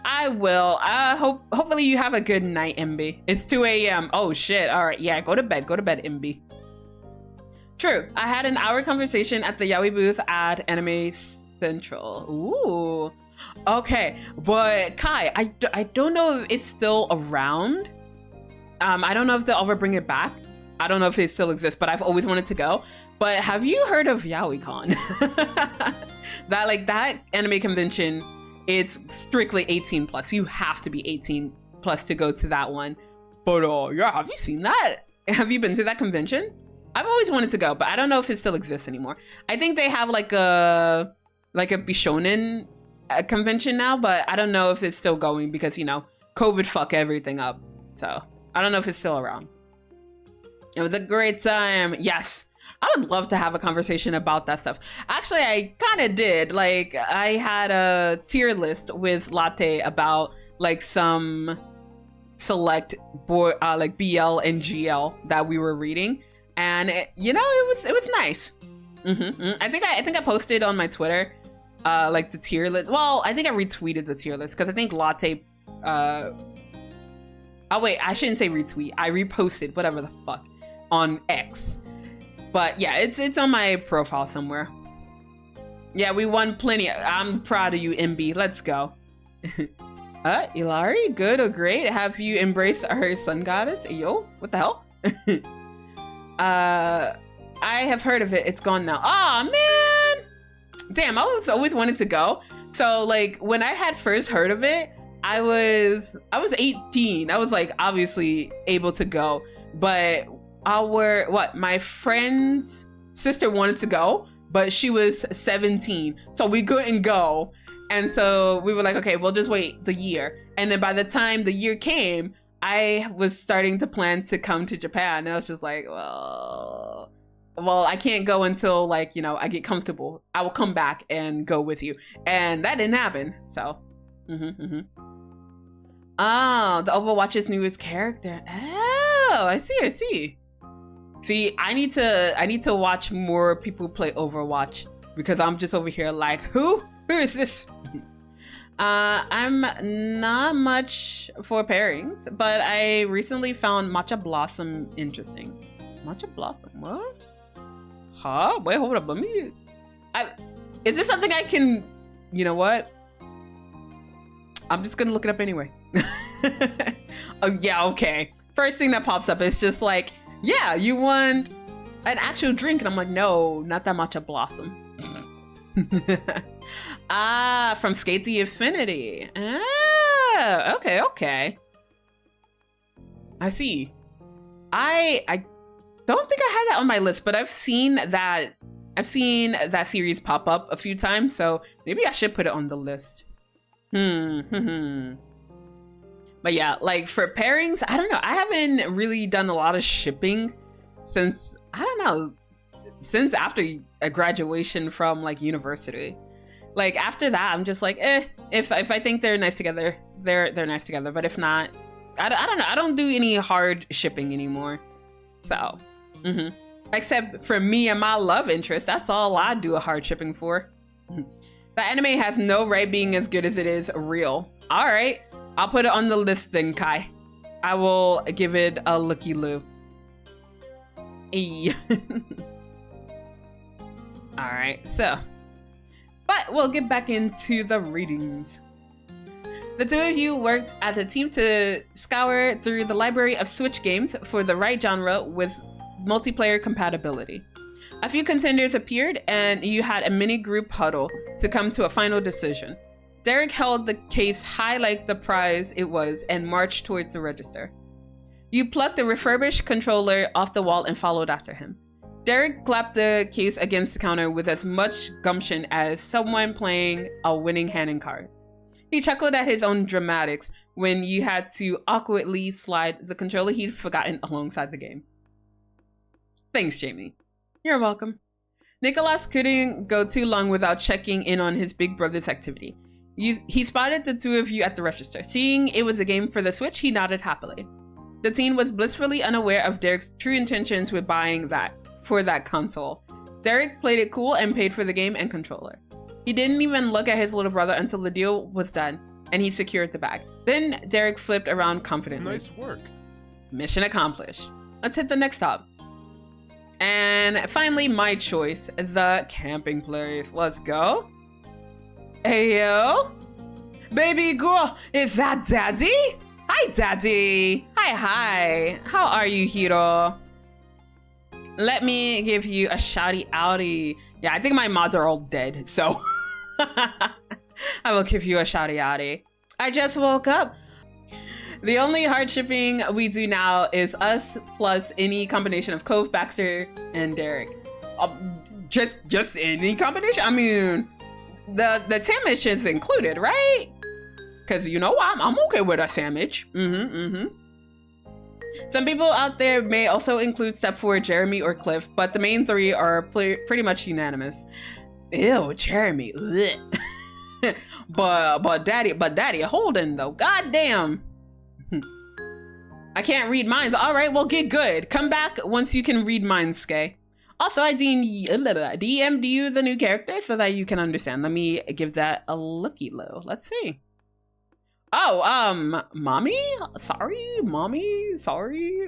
I will. Hopefully you have a good night, MB. It's 2 a.m. Oh shit. All right. Yeah, go to bed, MB. True. I had an hour conversation at the Yaoi booth at Anime Central. Ooh. Okay, but Kai, I don't know if it's still around. I don't know if they'll ever bring it back. I don't know if it still exists, but I've always wanted to go. But have you heard of YaoiCon? that anime convention, it's strictly 18 plus. You have to be 18 plus to go to that one. But yeah, have you seen that? Have you been to that convention? I've always wanted to go, but I don't know if it still exists anymore. I think they have like a Bishonen convention now, but I don't know if it's still going because, you know, COVID fuck everything up. So I don't know if it's still around. It was a great time. Yes. I would love to have a conversation about that stuff. Actually, I kind of did. Like, I had a tier list with Latte about like some select like BL and GL that we were reading, and it was nice. I think I posted on my Twitter like the tier list. Well, I think I retweeted the tier list because I think Latte. Oh wait, I shouldn't say retweet. I reposted, whatever the fuck, on X. But yeah, it's on my profile somewhere. Yeah, we won plenty. I'm proud of you, MB. Let's go. Ilari, good or great? Have you embraced our sun goddess? Yo, what the hell? I have heard of it. It's gone now. Aw, man! Damn, I was always wanted to go. So like when I had first heard of it, I was 18. I was like obviously able to go, but my friend's sister wanted to go, but she was 17, so we couldn't go. And so we were like, okay, we'll just wait the year. And then by the time the year came, I was starting to plan to come to Japan. And I was just like, well, I can't go until like, you know, I get comfortable. I will come back and go with you. And that didn't happen. So, Oh, the Overwatch's newest character. Oh, I see. See, I need to watch more people play Overwatch because I'm just over here like, who is this? I'm not much for pairings, but I recently found Matcha Blossom interesting. Matcha Blossom, what? Huh? Wait, hold up. Is this something I can, you know what? I'm just gonna look it up anyway. Oh, yeah, okay. First thing that pops up is just like, yeah, you want an actual drink? And I'm like, no, not that Matcha Blossom. Ah, from Skate the Affinity. Ah, okay. I see. I don't think I had that on my list, but I've seen that series pop up a few times, so maybe I should put it on the list. But yeah, like for pairings, I don't know. I haven't really done a lot of shipping since, I don't know, since after a graduation from like university. Like after that, I'm just like, if I think they're nice together, they're nice together. But if not, I don't know. I don't do any hard shipping anymore. So, except for me and my love interest, that's all I do a hard shipping for. The anime has no right being as good as it is real. All right, I'll put it on the list then, Kai. I will give it a looky-loo. All right, so. But we'll get back into the readings. The two of you worked as a team to scour through the library of Switch games for the right genre with multiplayer compatibility. A few contenders appeared, and you had a mini group huddle to come to a final decision. Derek held the case high like the prize it was and marched towards the register. You plucked the refurbished controller off the wall and followed after him. Derek clapped the case against the counter with as much gumption as someone playing a winning hand in cards. He chuckled at his own dramatics when you had to awkwardly slide the controller he'd forgotten alongside the game. Thanks, Jamie. You're welcome. Nicholas couldn't go too long without checking in on his big brother's activity. He spotted the two of you at the register. Seeing it was a game for the Switch, he nodded happily. The teen was blissfully unaware of Derek's true intentions with buying that for that console. Derek played it cool and paid for the game and controller. He didn't even look at his little brother until the deal was done and he secured the bag. Then Derek flipped around confidently. Nice work. Mission accomplished. Let's hit the next stop. And finally, my choice, the camping place. Let's go. Heyo. Baby girl, is that Daddy? Hi, Daddy. Hi. How are you, Hiro? Let me give you a shouty outy. Yeah, I think my mods are all dead, so I will give you a shouty outy. I just woke up. The only hard shipping we do now is us plus any combination of Cove, Baxter, and Derek. Just any combination? I mean, the sandwich is included, right? Because you know I'm okay with a sandwich. Some people out there may also include step 4 Jeremy or Cliff, but the main three are pretty much unanimous. Ew, Jeremy. but daddy Holden though. Goddamn. I can't read minds. All right, well, get good. Come back once you can read minds, Skay. Also, I DM'd you the new character so that you can understand. Let me give that a looky-loo. Let's see. Oh, mommy? Sorry,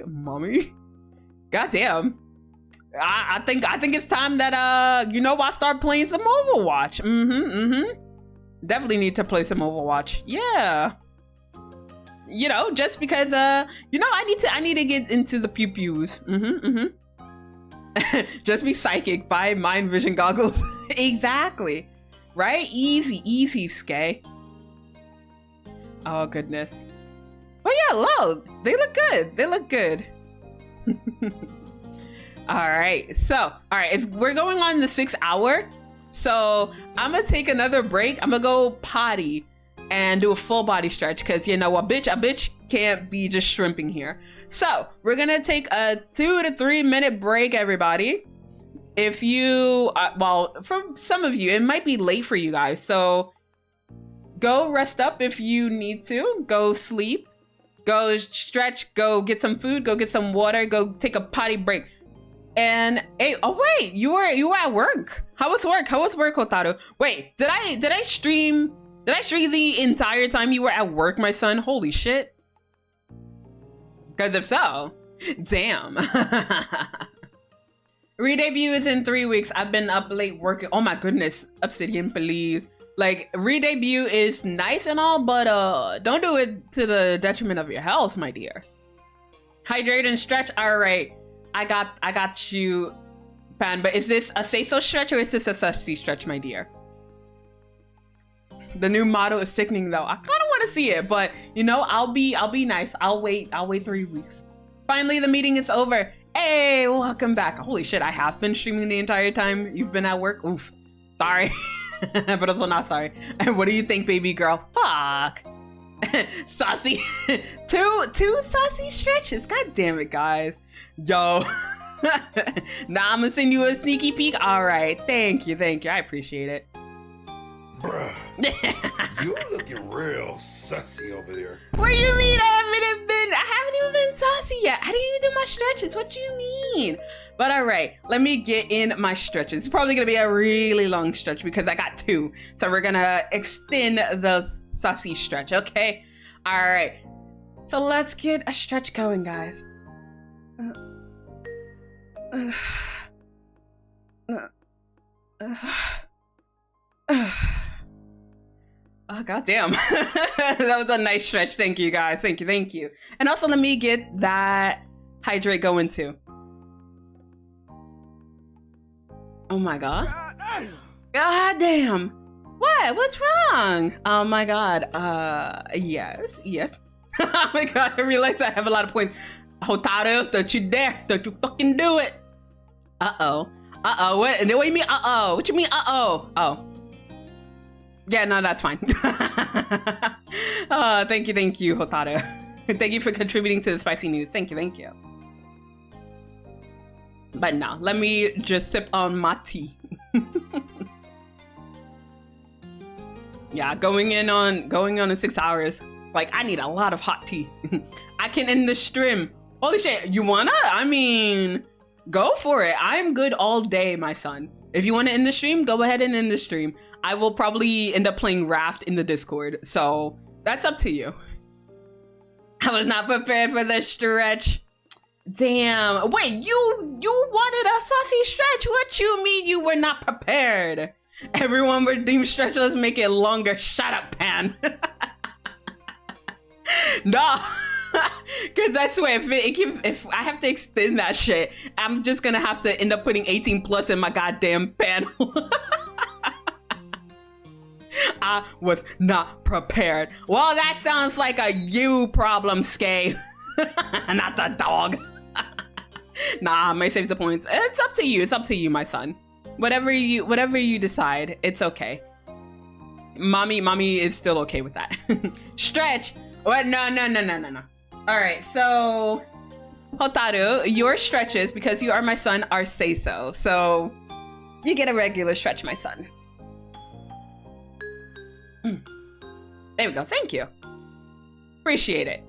mommy. Goddamn. I think it's time that, I start playing some Overwatch. Definitely need to play some Overwatch. Yeah. Just because, I need to get into the pew-pews. Just be psychic, buy mind vision goggles. Exactly. Right? Easy, Skay. Oh, goodness. Oh, yeah, lol. They look good. All right. So, we're going on the 6 hour. So I'm gonna take another break. I'm gonna go potty and do a full body stretch because you know a bitch can't be just shrimping here. So we're gonna take a 2 to 3 minute break, everybody. If you, well, for some of you, it might be late for you guys. So go rest up if you need to. Go sleep. Go stretch. Go get some food. Go get some water. Go take a potty break. And hey, oh wait, you were at work. How was work? How was work, Hotaru? Wait, did I stream the entire time you were at work, my son? Holy shit. Because if so, damn. Re-debut is in 3 weeks. I've been up late working. Oh my goodness, Obsidian, please. Like, re-debut is nice and all, but don't do it to the detriment of your health, my dear. Hydrate and stretch. All right, I got you, Pan. But is this a say-so stretch or is this a sussy stretch, my dear? The new motto is sickening though. I kind of want to see it, but you know, I'll be nice. I'll wait 3 weeks. Finally, the meeting is over. Hey, welcome back. Holy shit, I have been streaming the entire time you've been at work. Oof. Sorry. But also not sorry. And what do you think, baby girl? Fuck. Saucy. two saucy stretches. God damn it, guys. Yo. Now I'm gonna send you a sneaky peek. All right. Thank you. I appreciate it. Bruh, you looking real sussy over there. What do you mean I haven't even been saucy yet? I didn't even do my stretches. What do you mean? But all right, let me get in my stretches. It's probably gonna be a really long stretch because I got 2. So we're gonna extend the saucy stretch, okay? All right, so let's get a stretch going, guys. Oh, goddamn. That was a nice stretch. Thank you, guys. Thank you. And also, let me get that hydrate going, too. Oh, my God. God damn. What? What's wrong? Oh, my God. Yes. Oh, my God. I realized I have a lot of points. Hotaru, don't you dare. Don't you fucking do it. Uh-oh. What do you mean, uh-oh? What you mean, uh-oh? Oh. Yeah, no, that's fine. Thank you, Hotaru. Thank you for contributing to the spicy news. Thank you. But now, let me just sip on my tea. Yeah, going on in 6 hours. Like, I need a lot of hot tea. I can end the stream. Holy shit, you wanna? I mean, go for it. I'm good all day, my son. If you want to end the stream, go ahead and end the stream. I will probably end up playing Raft in the Discord, so that's up to you. I was not prepared for the stretch. Damn. Wait, you wanted a saucy stretch? What you mean you were not prepared? Everyone redeemed stretch. Let's make it longer. Shut up, Pan. No. Because I swear, if I have to extend that shit, I'm just gonna have to end up putting 18 plus in my goddamn panel. I was not prepared. Well, that sounds like a you problem, Skay. Not the dog. Nah, I may save the points. It's up to you. It's up to you, my son. Whatever you decide, it's okay. Mommy is still okay with that. Stretch. What? No. All right, so Hotaru, your stretches, because you are my son, are say-so. So you get a regular stretch, my son. There we go. Thank you. Appreciate it.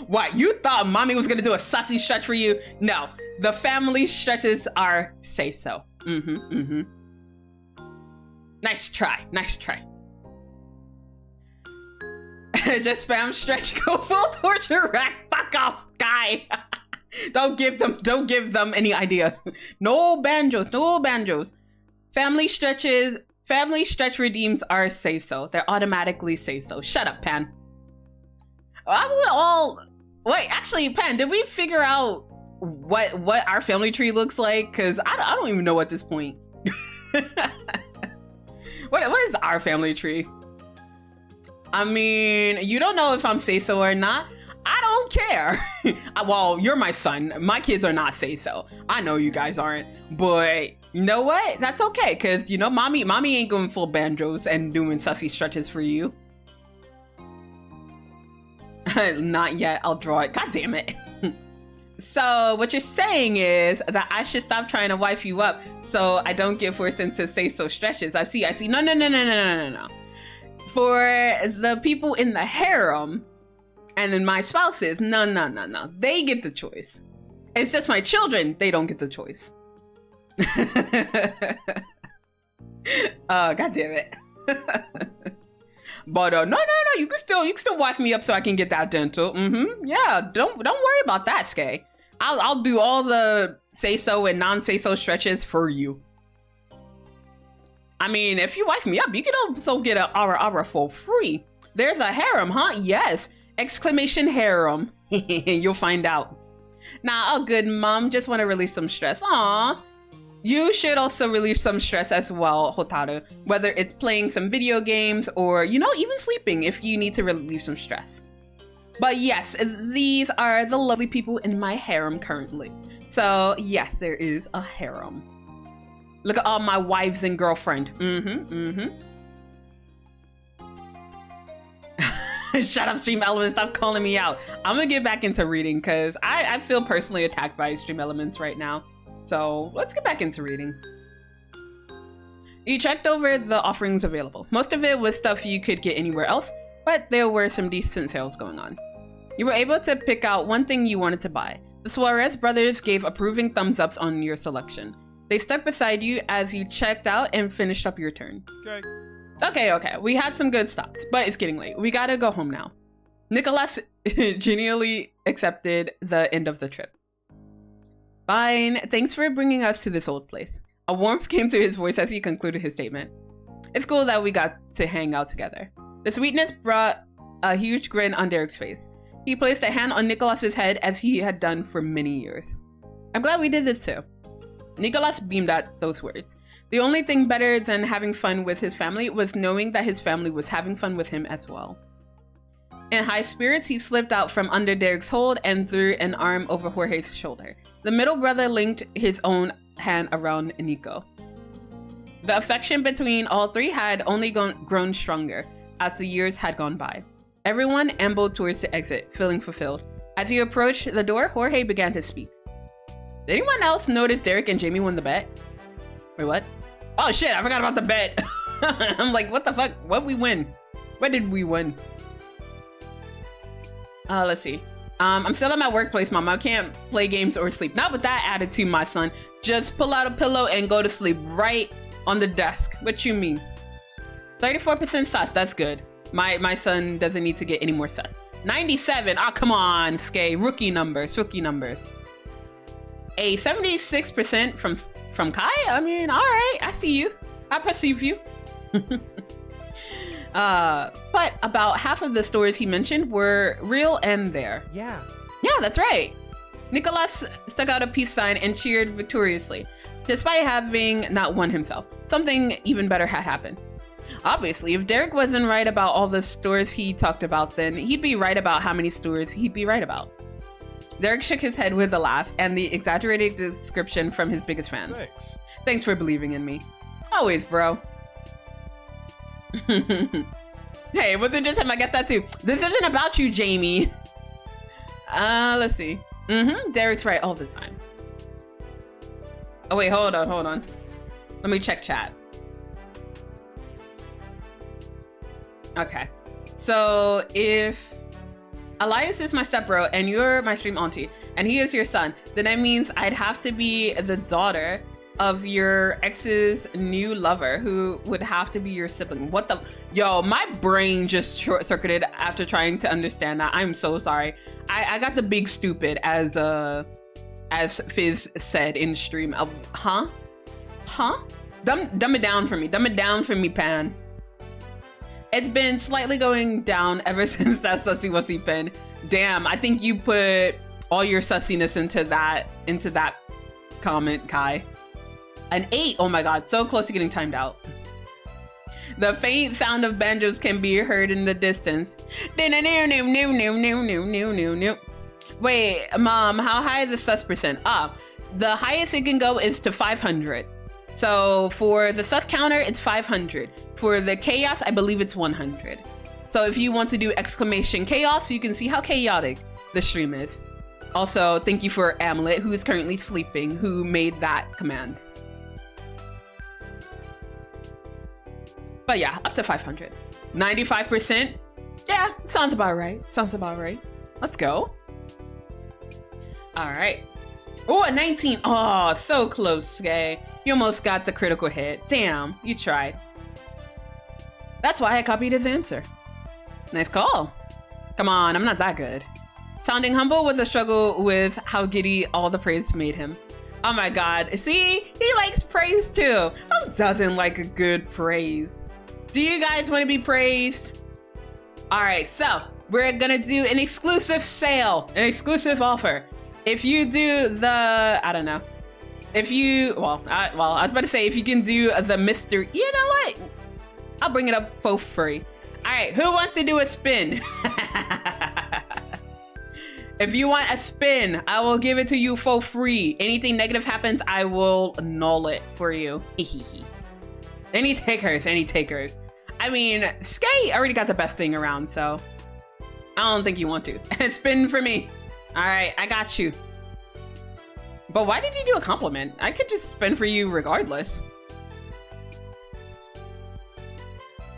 What? You thought mommy was gonna do a sussy stretch for you? No, the family stretches are say-so. Nice try. Just spam stretch, go full torture rack. Fuck off, guy. Don't give them any ideas. No banjos. Family stretch redeems are say-so. They're automatically say-so. Shut up, Pan. Wait, actually, Pan, did we figure out what our family tree looks like? Because I don't even know at this point. What is our family tree? I mean, you don't know if I'm say-so or not. I don't care. Well, you're my son. My kids are not say so. I know you guys aren't, but you know what? That's okay, because, you know, mommy ain't going full banjos and doing sussy stretches for you. Not yet. I'll draw it. God damn it. So what you're saying is that I should stop trying to wife you up so I don't get forced into say-so stretches. I see. No. For the people in the harem and then my spouses, no. They get the choice. It's just my children, they don't get the choice. God damn it. But no, you can still wife me up so I can get that dental. Yeah, don't worry about that, Skay. I'll do all the say-so and non-say-so stretches for you. I mean, if you wife me up, you can also get an aura for free. There's a harem, huh? Yes! Exclamation harem. You'll find out. Nah, all good, mom. Just want to release some stress. Aw. You should also relieve some stress as well, Hotaru. Whether it's playing some video games or, you know, even sleeping if you need to relieve some stress. But yes, these are the lovely people in my harem currently. So yes, there is a harem. Look at all my wives and girlfriend. Shut up, Stream Elements. Stop calling me out. I'm gonna get back into reading because I feel personally attacked by Stream Elements right now. So let's get back into reading. You checked over the offerings available. Most of it was stuff you could get anywhere else, but there were some decent sales going on. You were able to pick out one thing you wanted to buy. The Suarez brothers gave approving thumbs ups on your selection. They stuck beside you as you checked out and finished up your turn. Okay. We had some good stops, but it's getting late. We gotta go home now. Nicholas genially accepted the end of the trip. Fine, thanks for bringing us to this old place. A warmth came to his voice as he concluded his statement. It's cool that we got to hang out together. The sweetness brought a huge grin on Derek's face. He placed a hand on Nicholas's head as he had done for many years. I'm glad we did this too. Nicholas beamed at those words. The only thing better than having fun with his family was knowing that his family was having fun with him as well. In high spirits, he slipped out from under Derek's hold and threw an arm over Jorge's shoulder. The middle brother linked his own hand around Nico. The affection between all three had only grown stronger as the years had gone by. Everyone ambled towards the exit, feeling fulfilled. As he approached the door, Jorge began to speak. Did anyone else notice Derek and Jamie won the bet? Wait, what? Oh shit, I forgot about the bet. I'm like, what the fuck? What we win? What did we win? Let's see. I'm still at my workplace, Mom. I can't play games or sleep. Not with that attitude, my son. Just pull out a pillow and go to sleep right on the desk. What you mean? 34% sus. That's good. My son doesn't need to get any more sus. 97. Ah, come on, Skay. Rookie numbers. A 76% from Kai? I mean, all right. I see you. I perceive you. But about half of the stores he mentioned were real and there. Yeah, that's right. Nicholas stuck out a peace sign and cheered victoriously, despite having not won himself. Something even better had happened. Obviously, if Derek wasn't right about all the stores he talked about, then he'd be right about how many stores he'd be right about. Derek shook his head with a laugh and the exaggerated description from his biggest fan. Thanks for believing in me. Always, bro. Hey, it wasn't just him, I guess that too. This isn't about you, Jamie. Let's see. Derek's right all the time. Oh wait, hold on. Let me check chat. Okay. So if Elias is my stepbro and you're my stream auntie and he is your son, then that means I'd have to be the daughter of your ex's new lover who would have to be your sibling. What the? Yo, my brain just short-circuited after trying to understand that. I'm so sorry. I got the big stupid as Fizz said in stream. Huh? Dumb it down for me, Pan. It's been slightly going down ever since that sussy wussy pen. Damn, I think you put all your sussiness into that comment, Kai. An 8, oh my god, so close to getting timed out. The faint sound of banjos can be heard in the distance. Wait, Mom, how high is the sus percent? The highest it can go is to 500. So for the sus counter, it's 500. For the chaos, I believe it's 100. So if you want to do exclamation chaos, you can see how chaotic the stream is. Also, thank you for Amulet, who is currently sleeping, who made that command. But yeah, up to 500. 95%. Yeah, sounds about right. Sounds about right. Let's go. All right. Oh, a 19. Oh, so close, Skay. You almost got the critical hit. Damn, you tried. That's why I copied his answer. Nice call. Come on, I'm not that good. Sounding humble was a struggle with how giddy all the praise made him. Oh my God. See, he likes praise too. Who doesn't like a good praise? Do you guys want to be praised? All right, so we're gonna do an exclusive sale, an exclusive offer. If you do the, I don't know. If you, I was about to say, if you can do the mystery, you know what? I'll bring it up for free. All right, who wants to do a spin? If you want a spin, I will give it to you for free. Anything negative happens, I will null it for you. Any takers, any takers. I mean, Skay already got the best thing around, so I don't think you want to. Spin for me. All right, I got you. But why did you do a compliment? I could just spin for you regardless.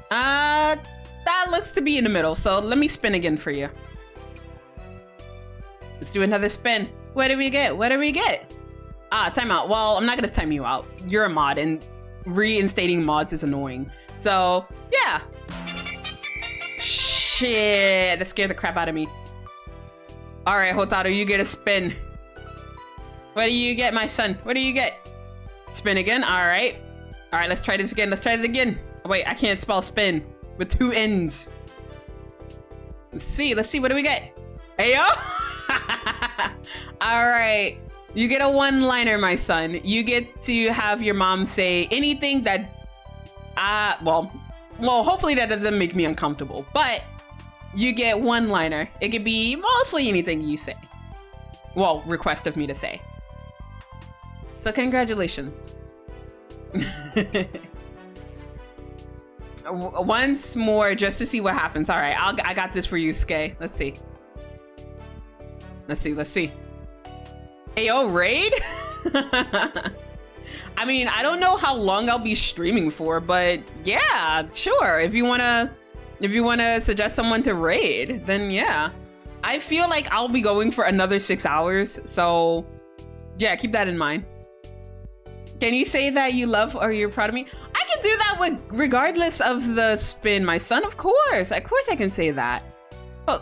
That looks to be in the middle, so let me spin again for you. Let's do another spin. What do we get? What do we get? Timeout. Well, I'm not gonna time you out. You're a mod, and reinstating mods is annoying. So, yeah. Shit, that scared the crap out of me. All right, Hotaru, you get a spin. What do you get, my son? What do you get? Spin again? All right. All right, let's try this again. Let's try it again. Oh, wait, I can't spell spin with 2 N's. Let's see. What do we get? Ayo! All right. You get a one-liner, my son. You get to have your mom say anything that, well, hopefully that doesn't make me uncomfortable, but you get one-liner. It could be mostly anything you say. Well, request of me to say. So congratulations. Once more, just to see what happens. All right, I got this for you, Skay. Let's see. Let's see. Ayo, raid? I mean, I don't know how long I'll be streaming for, but yeah, sure. If you wanna suggest someone to raid, then yeah. I feel like I'll be going for another 6 hours, so yeah, keep that in mind. Can you say that you love or you're proud of me? I can do that with regardless of the spin, my son. Of course I can say that. Oh.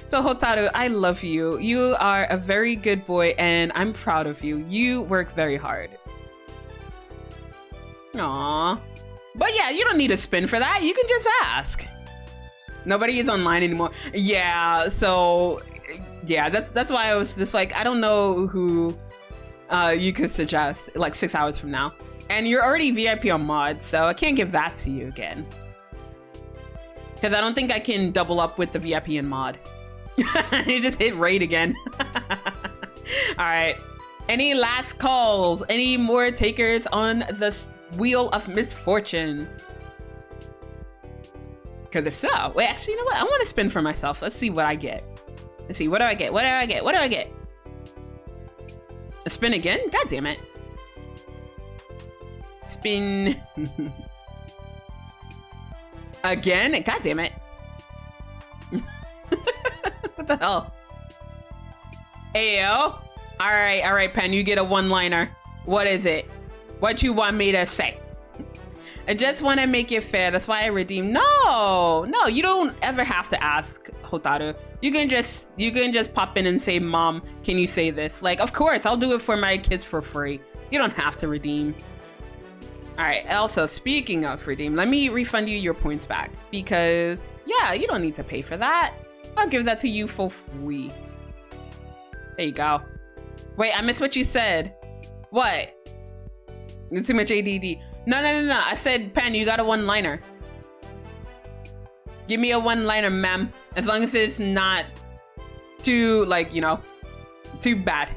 So Hotaru, I love you. You are a very good boy and I'm proud of you. You work very hard. Aww. But yeah, you don't need a spin for that. You can just ask. Nobody is online anymore. Yeah, so yeah, that's why I was just like, I don't know who you could suggest like 6 hours from now. And you're already VIP on mod, so I can't give that to you again. Because I don't think I can double up with the VIP and mod. You just hit raid again. All right. Any last calls? Any more takers on the wheel of misfortune? Because if so, wait, actually, you know what? I want to spin for myself. Let's see what I get. Let's see. What do I get? What do I get? What do I get? A spin again? God damn it. Spin. Again? God damn it. What the hell? Ayo. All right, Pen, you get a one-liner. What is it? What you want me to say? I just want to make it fair. That's why I redeemed. No, you don't ever have to ask, Hotaru. You can just pop in and say, Mom, can you say this? Like, of course, I'll do it for my kids for free. You don't have to redeem. All right, also, speaking of redeem, let me refund you your points back because, yeah, you don't need to pay for that. I'll give that to you for free. There you go. Wait, I missed what you said. What? Too much ADD. No. I said, Pen, you got a one-liner. Give me a one-liner, ma'am. As long as it's not too, like, you know, too bad.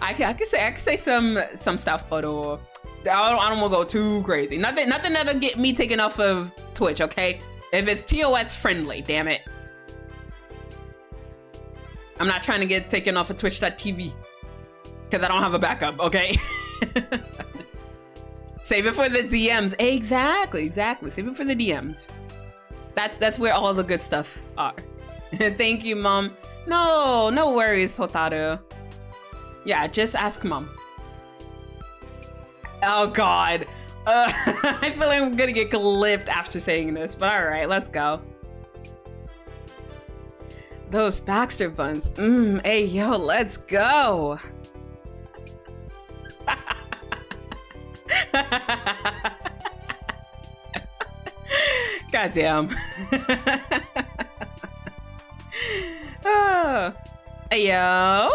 I could say some stuff, but I don't want to go too crazy. Nothing that'll get me taken off of Twitch, okay? If it's TOS friendly, damn it. I'm not trying to get taken off of Twitch.tv because I don't have a backup, okay? Save it for the DMs. Exactly. Save it for the DMs. That's where all the good stuff are. Thank you, Mom. No worries, Hotaru. Yeah, just ask Mom. Oh God. I feel like I'm gonna get clipped after saying this, but all right, let's go. Those Baxter buns. Hey, yo, let's go. Goddamn. Oh. Hey, yo.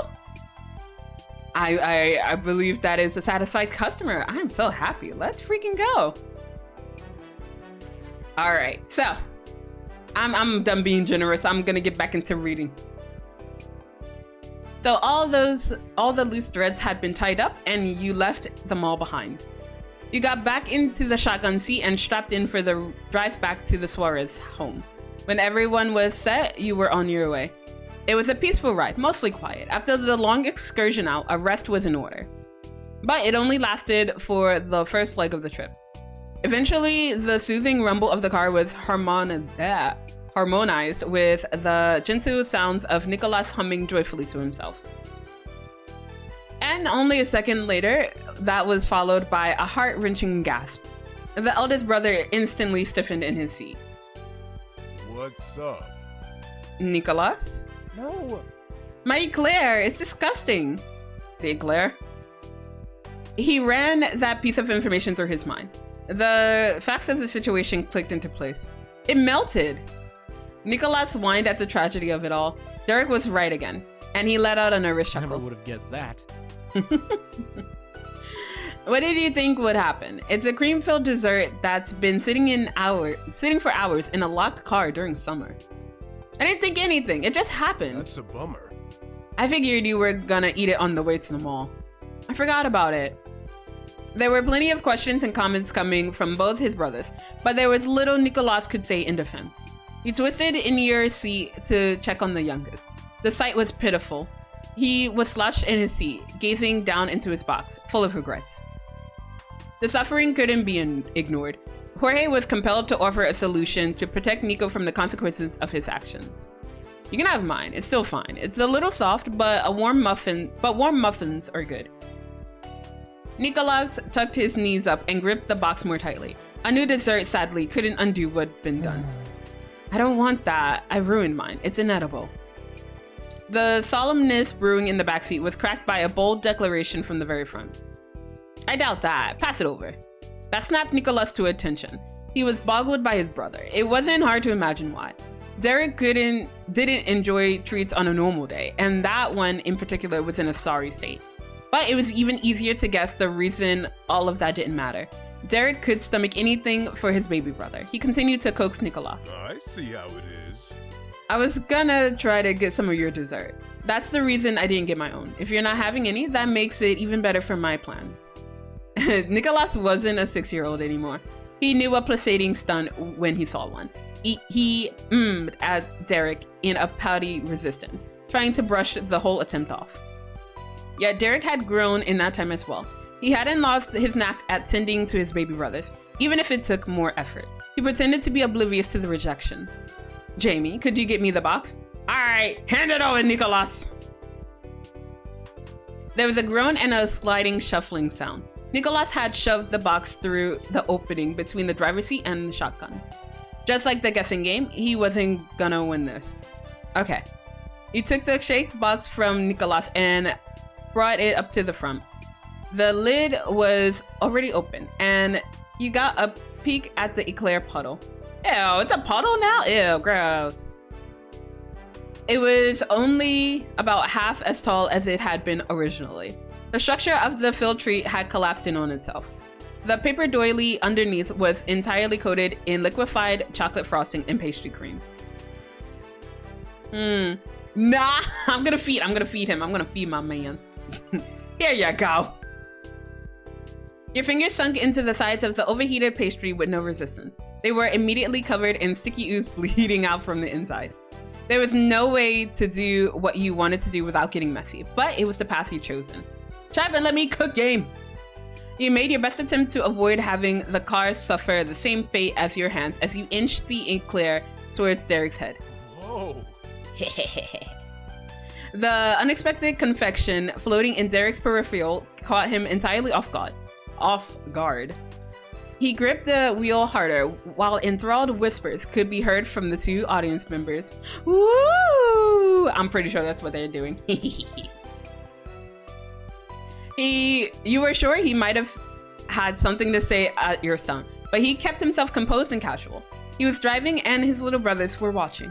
I believe that is a satisfied customer. I'm so happy. Let's freaking go. All right, so I'm done being generous. I'm gonna get back into reading. So all the loose threads had been tied up and you left them all behind. You got back into the shotgun seat and strapped in for the drive back to the Suarez home. When everyone was set, you were on your way. It was a peaceful ride, mostly quiet. After the long excursion out, a rest was in order. But it only lasted for the first leg of the trip. Eventually, the soothing rumble of the car was harmonized with the gentle sounds of Nicholas humming joyfully to himself. And only a second later, that was followed by a heart-wrenching gasp. The eldest brother instantly stiffened in his seat. What's up? Nicholas? No. Marie-Claire, it's disgusting. Marie-Claire? He ran that piece of information through his mind. The facts of the situation clicked into place. It melted. Nicholas whined at the tragedy of it all. Derek was right again, and he let out a nervous chuckle. Never would have guessed that. What did you think would happen? It's a cream-filled dessert that's been sitting for hours in a locked car during summer. I didn't think anything. It just happened. That's a bummer. I figured you were gonna eat it on the way to the mall. I forgot about it. There were plenty of questions and comments coming from both his brothers, but there was little Nicholas could say in defense. He twisted in your seat to check on the youngest. The sight was pitiful. He was slouched in his seat, gazing down into his box, full of regrets. The suffering couldn't be ignored. Jorge was compelled to offer a solution to protect Nico from the consequences of his actions. You can have mine, it's still fine. It's a little soft, but warm muffins are good. Nicholas tucked his knees up and gripped the box more tightly. A new dessert, sadly, couldn't undo what'd been done. I don't want that. I ruined mine. It's inedible. The solemnness brewing in the backseat was cracked by a bold declaration from the very front. I doubt that. Pass it over. That snapped Nicholas to attention. He was boggled by his brother. It wasn't hard to imagine why. Derek didn't enjoy treats on a normal day, and that one in particular was in a sorry state. But it was even easier to guess the reason all of that didn't matter. Derek could stomach anything for his baby brother. He continued to coax Nicholas. I see how it is. I was gonna try to get some of your dessert. That's the reason I didn't get my own. If you're not having any, that makes it even better for my plans. Nicholas wasn't a 6-year-old anymore. He knew a placating stunt when he saw one. He at Derek in a pouty resistance, trying to brush the whole attempt off. Yet Derek had grown in that time as well. He hadn't lost his knack at tending to his baby brothers, even if it took more effort. He pretended to be oblivious to the rejection. Jamie, could you get me the box? All right, hand it over, Nicholas. There was a groan and a sliding, shuffling sound. Nicholas had shoved the box through the opening between the driver's seat and the shotgun. Just like the guessing game, he wasn't gonna win this. Okay. He took the shake box from Nicholas and brought it up to the front. The lid was already open, and you got a peek at the eclair puddle. Ew, it's a puddle now? Ew, gross. It was only about half as tall as it had been originally. The structure of the field treat had collapsed in on itself. The paper doily underneath was entirely coated in liquefied chocolate frosting and pastry cream. Nah, I'm gonna feed him. I'm gonna feed my man. Here you go. Your fingers sunk into the sides of the overheated pastry with no resistance. They were immediately covered in sticky ooze bleeding out from the inside. There was no way to do what you wanted to do without getting messy, but it was the path you'd chosen. Shut up and let me cook game. You made your best attempt to avoid having the car suffer the same fate as your hands as you inched the eclair towards Derek's head. Whoa. The unexpected confection floating in Derek's peripheral caught him entirely off guard. He gripped the wheel harder, while enthralled whispers could be heard from the two audience members. Woo! I'm pretty sure that's what they're doing. You were sure he might have had something to say at your stunt, but he kept himself composed and casual. He was driving and his little brothers were watching.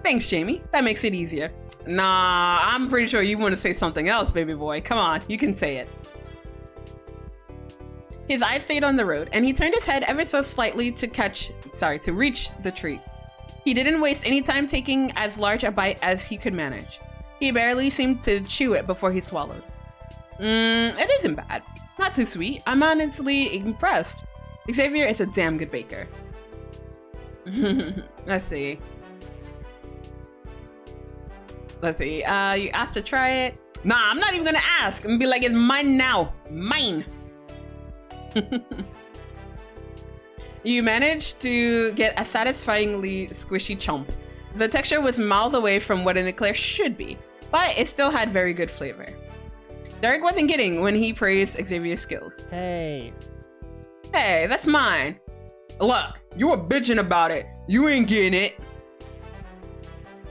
Thanks, Jamie. That makes it easier. Nah, I'm pretty sure you want to say something else, baby boy. Come on, you can say it. His eyes stayed on the road, and he turned his head ever so slightly to reach the treat. He didn't waste any time taking as large a bite as he could manage. He barely seemed to chew it before he swallowed. It isn't bad. Not too sweet. I'm honestly impressed. Xavier is a damn good baker. Let's see. You asked to try it. Nah, I'm not even gonna ask. I'm gonna be like, it's mine now. Mine. You managed to get a satisfyingly squishy chomp. The texture was miles away from what an eclair should be, but it still had very good flavor. Derek wasn't kidding when he praised Xavier's skills. Hey, that's mine. Look, you were bitching about it. You ain't getting it.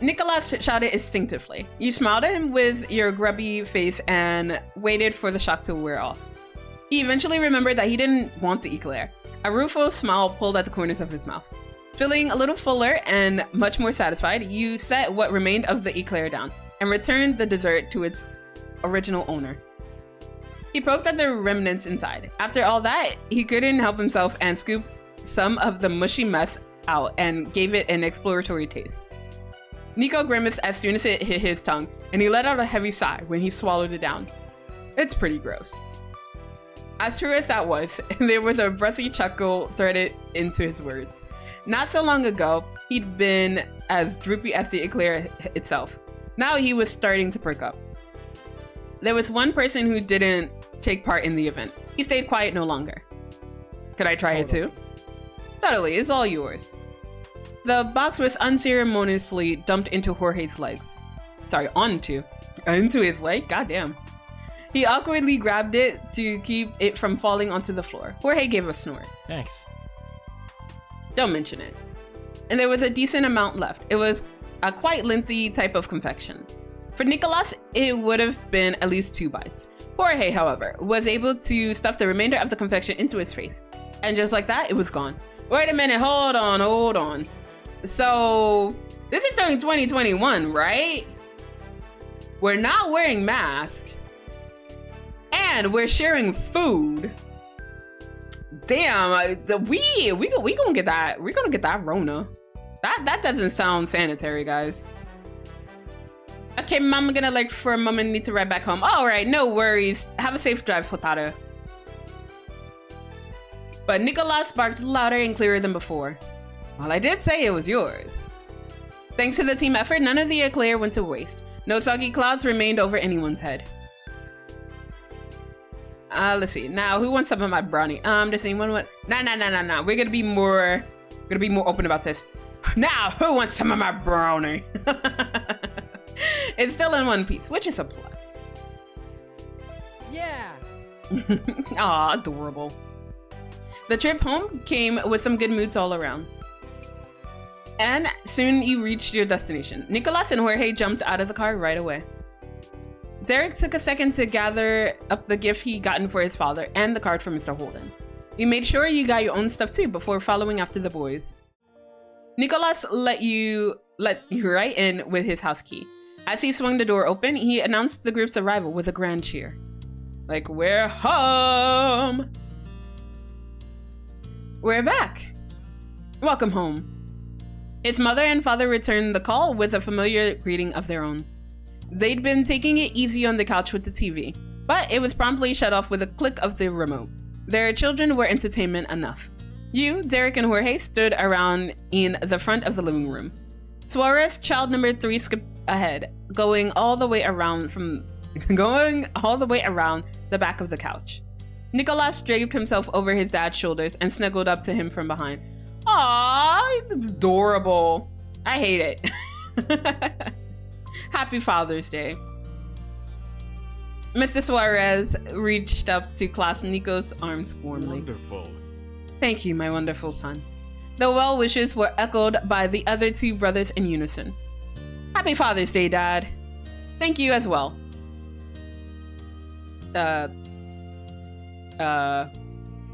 Nicholas shouted instinctively. You smiled at him with your grubby face and waited for the shock to wear off. He eventually remembered that he didn't want the eclair. A rueful smile pulled at the corners of his mouth. Feeling a little fuller and much more satisfied, you set what remained of the eclair down and returned the dessert to its original owner. He poked at the remnants inside. After all that, he couldn't help himself and scooped some of the mushy mess out and gave it an exploratory taste. Nico grimaced as soon as it hit his tongue, and he let out a heavy sigh when he swallowed it down. It's pretty gross. As true as that was, there was a breathy chuckle threaded into his words. Not so long ago, he'd been as droopy as the eclair itself. Now he was starting to perk up. There was one person who didn't take part in the event. He stayed quiet no longer. Could I try it too? Totally, it's all yours. The box was unceremoniously dumped into Jorge's legs. Sorry, into his leg? Goddamn. He awkwardly grabbed it to keep it from falling onto the floor. Jorge gave a snort. thanks. Don't mention it. And there was a decent amount left. It was a quite lengthy type of confection. For Nicolas, it would have been at least 2 bites. Jorge, however, was able to stuff the remainder of the confection into his face. And just like that, it was gone. Wait a minute, hold on. So, this is during 2021, right? We're not wearing masks. And we're sharing food. Damn, we gonna get that. We're gonna get that Rona. That doesn't sound sanitary, guys. Okay, Mom, gonna like for a moment need to ride back home. All right, no worries. Have a safe drive, Hotaru. But Nicolas barked louder and clearer than before. Well, I did say it was yours. Thanks to the team effort, none of the eclair went to waste. No soggy clouds remained over anyone's head. Let's see. Now, who wants some of my brownie? Does anyone want? Nah. We're gonna be more open about this. Now, who wants some of my brownie? It's still in one piece, which is a plus. Yeah. Aw, adorable. The trip home came with some good moods all around. And soon you reached your destination. Nicolas and Jorge jumped out of the car right away. Derek took a second to gather up the gift he'd gotten for his father and the card for Mr. Holden. You made sure you got your own stuff too before following after the boys. Nicolas let you right in with his house key. As he swung the door open, he announced the group's arrival with a grand cheer. Like, we're home! We're back. Welcome home. His mother and father returned the call with a familiar greeting of their own. They'd been taking it easy on the couch with the TV, but it was promptly shut off with a click of the remote. Their children were entertainment enough. You, Derek, and Jorge stood around in the front of the living room. Suarez, child number 3, skipped ahead, going all the way around the back of the couch. Nicolas draped himself over his dad's shoulders and snuggled up to him from behind. Aww, it's adorable. I hate it. Happy Father's Day. Mr. Suarez reached up to clasp Nico's arms warmly. Wonderful. Thank you, my wonderful son. The well wishes were echoed by the other 2 brothers in unison. Happy Father's Day, Dad. Thank you as well.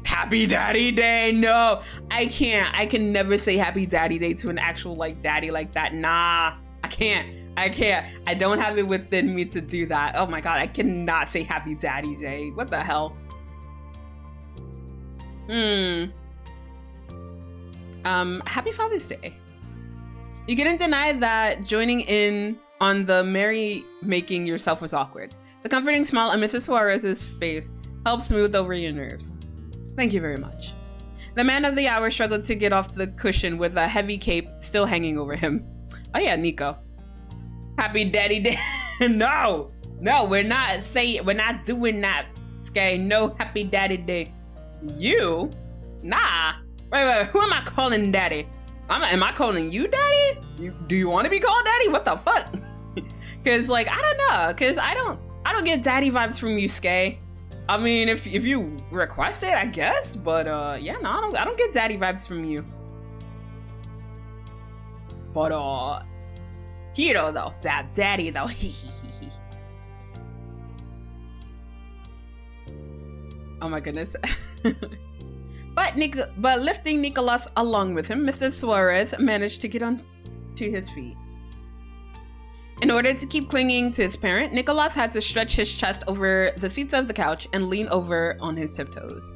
Happy Daddy Day. No, I can't. I can never say Happy Daddy Day to an actual like daddy like that. Nah, I can't. I don't have it within me to do that. Oh my god, I cannot say Happy Daddy Day. What the hell? Happy Father's Day. You couldn't deny that joining in on the merry making yourself was awkward. The comforting smile on Mrs. Suarez's face helped smooth over your nerves. Thank you very much. The man of the hour struggled to get off the cushion with a heavy cape still hanging over him. Oh yeah, Nico. Happy Daddy Day. No, we're not doing that. Sky, no Happy Daddy Day. You? Nah. Wait, who am I calling Daddy? Am I calling you Daddy? Do you want to be called Daddy? What the fuck? Cause like I don't know. Cause I don't get Daddy vibes from you, Skay. I mean, if you request it, I guess. But yeah, no, I don't get Daddy vibes from you. But Hero though, that Daddy though. Oh my goodness. But lifting Nicolas along with him, Mr. Suarez managed to get on to his feet. In order to keep clinging to his parent, Nicolas had to stretch his chest over the seats of the couch and lean over on his tiptoes.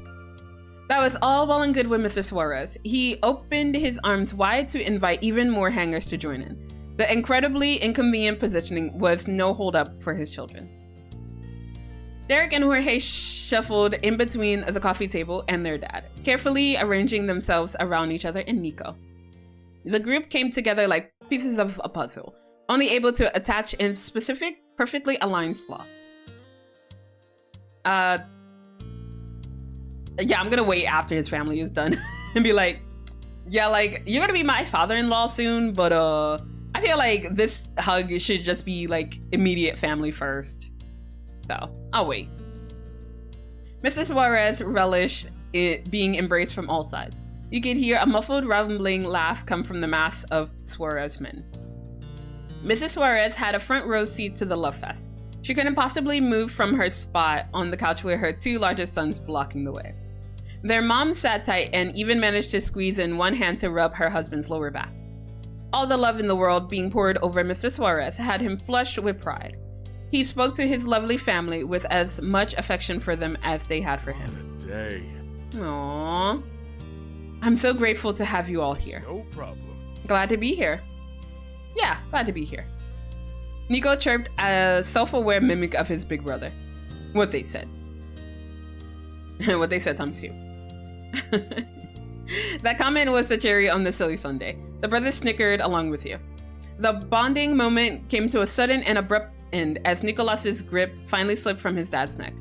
That was all well and good with Mr. Suarez. He opened his arms wide to invite even more hangers to join in. The incredibly inconvenient positioning was no holdup for his children. Derek and Jorge shuffled in between the coffee table and their dad, carefully arranging themselves around each other and Nico. The group came together like pieces of a puzzle, only able to attach in specific, perfectly aligned slots. Yeah, I'm gonna wait after his family is done and be like, yeah, like, you're gonna be my father-in-law soon, but I feel like this hug should just be like immediate family first. So, I'll wait. Mr. Suarez relished it being embraced from all sides. You could hear a muffled, rumbling laugh come from the mass of Suarez men. Mrs. Suarez had a front row seat to the love fest. She couldn't possibly move from her spot on the couch with her 2 largest sons blocking the way. Their mom sat tight and even managed to squeeze in one hand to rub her husband's lower back. All the love in the world being poured over Mr. Suarez had him flushed with pride. He spoke to his lovely family with as much affection for them as they had for him. What a day. Aww. I'm so grateful to have you all here. No problem. Glad to be here. Yeah, glad to be here. Nico chirped, a self-aware mimic of his big brother. What they said. What they said times 2. That comment was the cherry on the silly sundae. The brothers snickered along with you. The bonding moment came to a sudden and abrupt end as Nicolas's grip finally slipped from his dad's neck.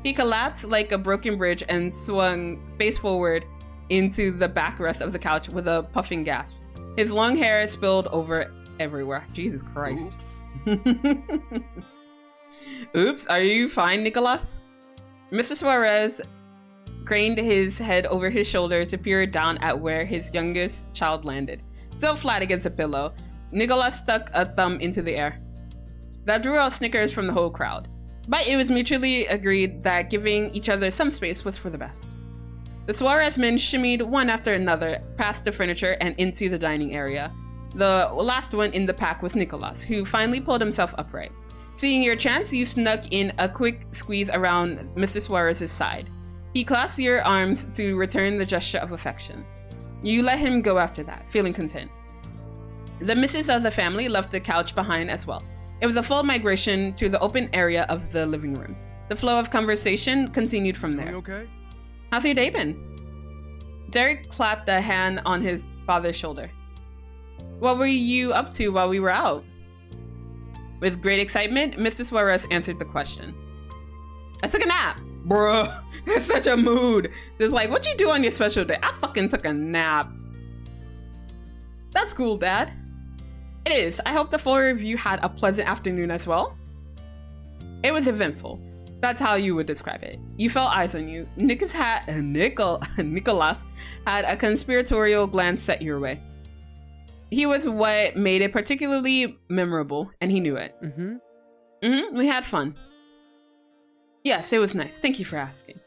He collapsed like a broken bridge and swung face forward into the backrest of the couch with a puffing gasp. His long hair spilled over everywhere. Jesus Christ. Oops. Oops, are you fine, Nicolas? Mr. Suarez craned his head over his shoulder to peer down at where his youngest child landed. Still flat against a pillow, Nicolas stuck a thumb into the air. That drew out snickers from the whole crowd, but it was mutually agreed that giving each other some space was for the best. The Suarez men shimmied one after another past the furniture and into the dining area. The last one in the pack was Nicolas, who finally pulled himself upright. Seeing your chance, you snuck in a quick squeeze around Mr. Suarez's side. He clasped your arms to return the gesture of affection. You let him go after that, feeling content. The missus of the family left the couch behind as well. It was a full migration to the open area of the living room. The flow of conversation continued from there. Okay? How's your day been? Derek clapped a hand on his father's shoulder. What were you up to while we were out? With great excitement, Mr. Suarez answered the question. I took a nap. Bruh, it's such a mood. It's like, what'd you do on your special day? I fucking took a nap. That's cool, Dad. It is. I hope the four of you had a pleasant afternoon as well. It was eventful. That's how you would describe it. You felt eyes on you. Nicholas had a conspiratorial glance set your way. He was what made it particularly memorable, and he knew it. We had fun. Yes, it was nice. Thank you for asking.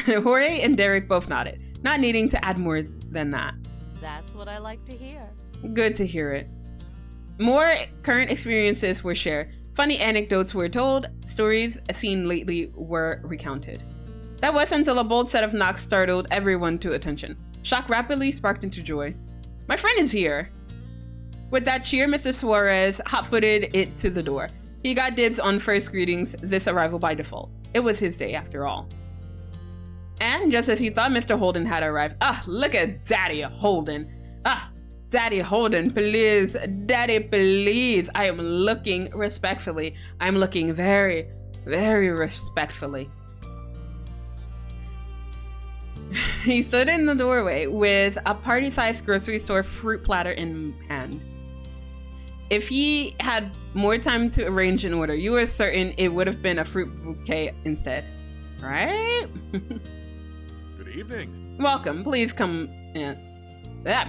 Jorge and Derek both nodded, not needing to add more than that. That's what I like to hear. Good to hear it. More current experiences were shared. Funny anecdotes were told. Stories seen lately were recounted. That was until a bold set of knocks startled everyone to attention. Shock rapidly sparked into joy. My friend is here. With that cheer, Mr. Suarez hot-footed it to the door. He got dibs on first greetings, this arrival by default. It was his day after all. And just as he thought, Mr. Holden had arrived. Ah, look at Daddy Holden. Ah, Daddy Holden, please. Daddy, please. I am looking respectfully. I'm looking very, very respectfully. He stood in the doorway with a party-sized grocery store fruit platter in hand. If he had more time to arrange an order, you were certain it would have been a fruit bouquet instead. Right? Good evening. Welcome. Please come in.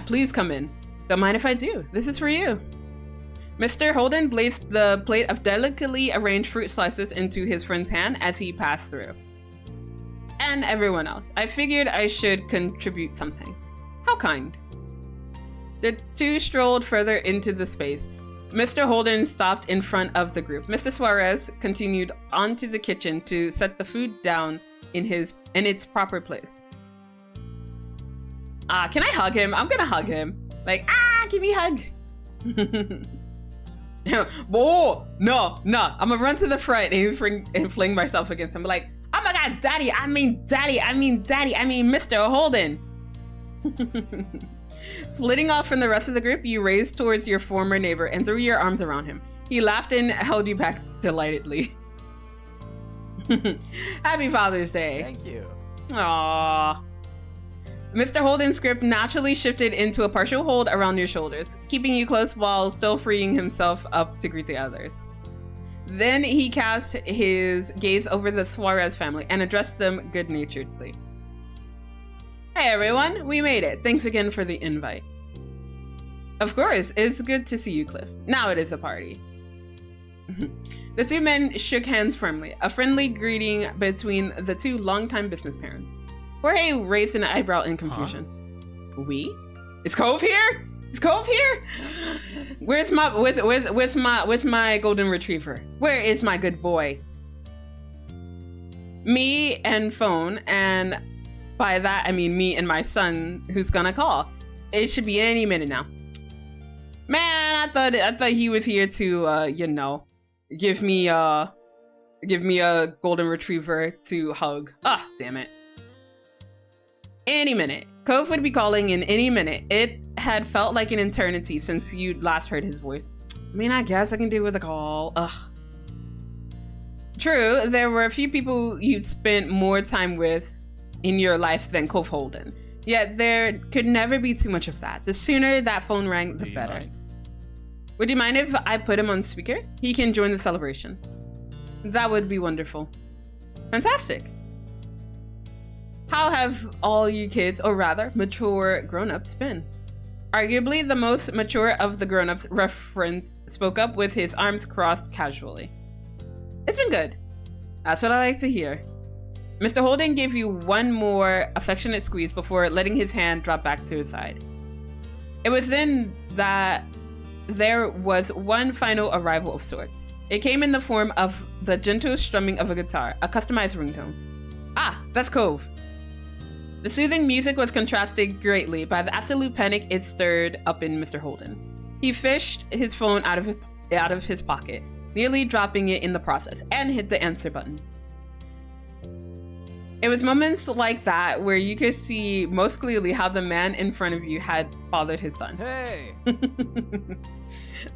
Please come in. Don't mind if I do. This is for you. Mr. Holden placed the plate of delicately arranged fruit slices into his friend's hand as he passed through. And everyone else. I figured I should contribute something. How kind. The two strolled further into the space. Mr. Holden stopped in front of the group. Mr. Suarez continued onto the kitchen to set the food down in its proper place. Can I hug him? I'm gonna hug him. Like, give me a hug. Whoa, no. I'm gonna run to the front and fling myself against him. Like, oh my God, Daddy, I mean Mr. Holden. Splitting off from the rest of the group, you raced towards your former neighbor and threw your arms around him. He laughed and held you back delightedly. Happy Father's Day. Thank you. Aww. Mr. Holden's grip naturally shifted into a partial hold around your shoulders, keeping you close while still freeing himself up to greet the others. Then he cast his gaze over the Suarez family and addressed them good-naturedly. Hey everyone, we made it. Thanks again for the invite. Of course, it's good to see you, Cliff. Now it is a party. The two men shook hands firmly, a friendly greeting between the two longtime business parents. Jorge raised an eyebrow in confusion. We? Is Cove here? Is Cove here? Where's my golden retriever? Where is my good boy? Me and phone, and by that I mean me and my son, who's gonna call. It should be any minute now. Man, I thought he was here to give me a golden retriever to hug. Ah, damn it. Any minute. Cove would be calling in any minute. It had felt like an eternity since you'd last heard his voice. I mean, I guess I can do with a call. Ugh. True, there were a few people you'd spent more time with in your life than Cove Holden. Yet there could never be too much of that. The sooner that phone rang, the better. Mind? Would you mind if I put him on speaker? He can join the celebration. That would be wonderful. Fantastic. How have all you kids, or rather, mature grown-ups been? Arguably, the most mature of the grown-ups referenced spoke up with his arms crossed casually. It's been good. That's what I like to hear. Mr. Holden gave you one more affectionate squeeze before letting his hand drop back to his side. It was then that there was one final arrival of sorts. It came in the form of the gentle strumming of a guitar, a customized ringtone. Ah, that's Cove. The soothing music was contrasted greatly by the absolute panic it stirred up in Mr. Holden. He fished his phone out of his pocket, nearly dropping it in the process, and hit the answer button. It was moments like that where you could see most clearly how the man in front of you had fathered his son. Hey!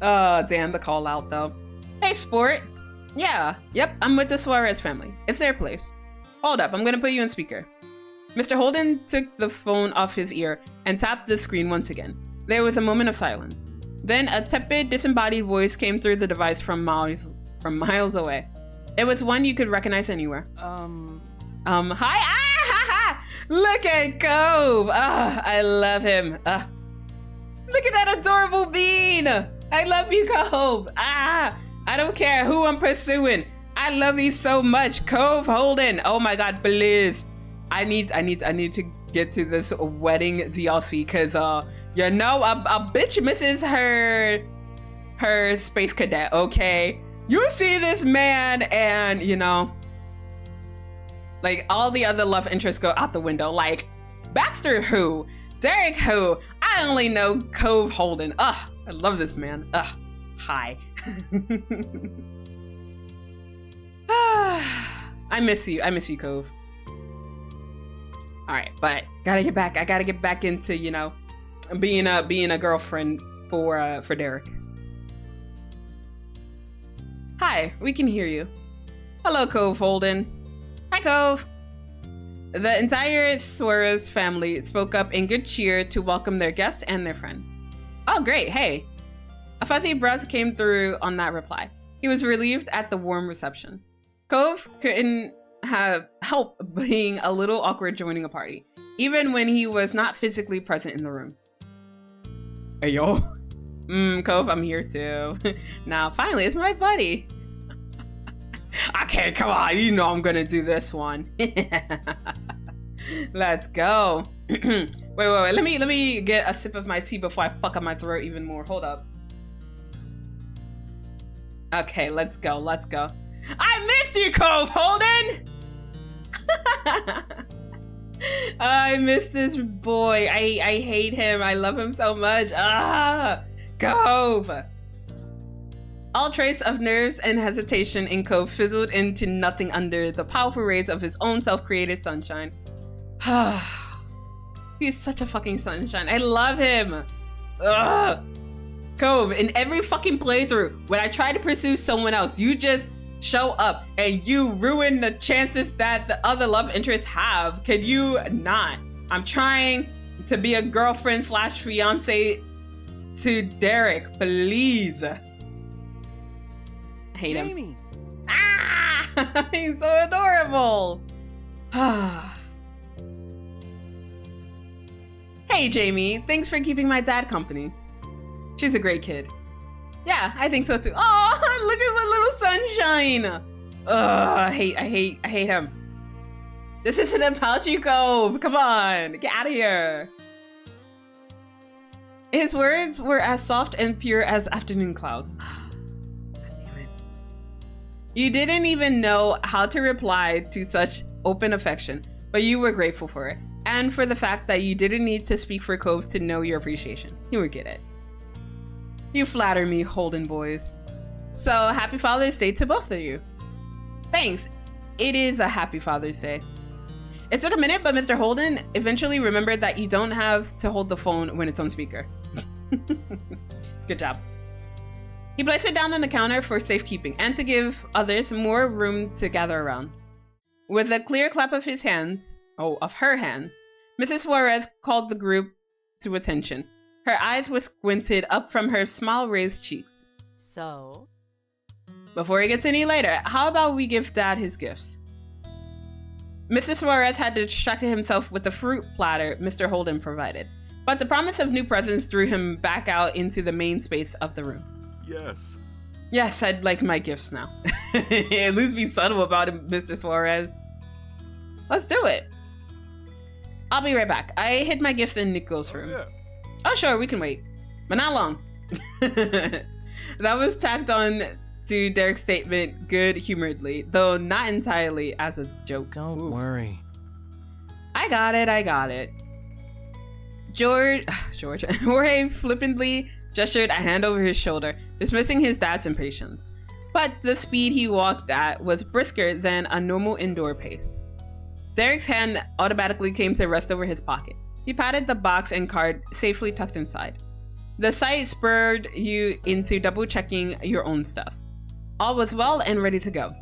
Oh, damn the call out though. Hey, sport. Yeah, yep, I'm with the Suarez family. It's their place. Hold up, I'm gonna put you on speaker. Mr. Holden took the phone off his ear and tapped the screen once again. There was a moment of silence. Then a tepid, disembodied voice came through the device from miles away. It was one you could recognize anywhere. Hi. Ah, ha, ha. Look at Cove. Ah, I love him. Look at that adorable bean. I love you, Cove. Ah, I don't care who I'm pursuing. I love you so much, Cove Holden. Oh my God, please. I need to get to this wedding DLC because you know a bitch misses her space cadet. Okay, you see this man and you know, like all the other love interests go out the window. Like Baxter who, Derek who. I only know Cove Holden. Ugh, I love this man. Ugh, hi. I miss you, Cove. All right, but I gotta get back into, you know, being a girlfriend for Derek. Hi, we can hear you. Hello, Cove Holden. Hi, Cove. The entire Suarez family spoke up in good cheer to welcome their guest and their friend. Oh, great, hey. A fuzzy breath came through on that reply. He was relieved at the warm reception. Cove couldn't have help being a little awkward joining a party, even when he was not physically present in the room. Hey, yo. Cove, I'm here too. Now, finally, it's my buddy. Okay, come on, you know I'm gonna do this one. Let's go. wait, let me get a sip of my tea before I fuck up my throat even more. Hold up. Okay, let's go. I missed you, Cove Holden! I miss this boy. I hate him. I love him so much. Cove! All trace of nerves and hesitation in Cove fizzled into nothing under the powerful rays of his own self-created sunshine. He's such a fucking sunshine. I love him. Cove, in every fucking playthrough, when I try to pursue someone else, you just show up and you ruin the chances that the other love interests have. Can you not? I'm trying to be a girlfriend / fiance to Derek, please. I hate him. He's so adorable. Hey Jamie, thanks for keeping my dad company. She's a great kid. Yeah, I think so too. Oh, look at my little sunshine. I hate him. This isn't about you, Cove. Come on, get out of here. His words were as soft and pure as afternoon clouds. You didn't even know how to reply to such open affection, but you were grateful for it. And for the fact that you didn't need to speak for Cove to know your appreciation. You would get it. You flatter me, Holden boys. So, happy Father's Day to both of you. Thanks. It is a happy Father's Day. It took a minute, but Mr. Holden eventually remembered that you don't have to hold the phone when it's on speaker. Good job. He placed it down on the counter for safekeeping and to give others more room to gather around. With a clear clap of his hands, of her hands, Mrs. Suarez called the group to attention. Her eyes were squinted up from her smile-raised cheeks. So? Before it gets any later, how about we give Dad his gifts? Mr. Suarez had distracted himself with the fruit platter Mr. Holden provided, but the promise of new presents drew him back out into the main space of the room. Yes. Yes, I'd like my gifts now. At least be subtle about it, Mr. Suarez. Let's do it. I'll be right back. I hid my gifts in Nico's room. Yeah. Oh, sure, we can wait. But not long. That was tacked on to Derek's statement good-humoredly, though not entirely as a joke. Don't Ooh. worry. I got it. Jorge flippantly gestured a hand over his shoulder, dismissing his dad's impatience. But the speed he walked at was brisker than a normal indoor pace. Derek's hand automatically came to rest over his pocket. He patted the box and card safely tucked inside. The sight spurred you into double-checking your own stuff. All was well and ready to go.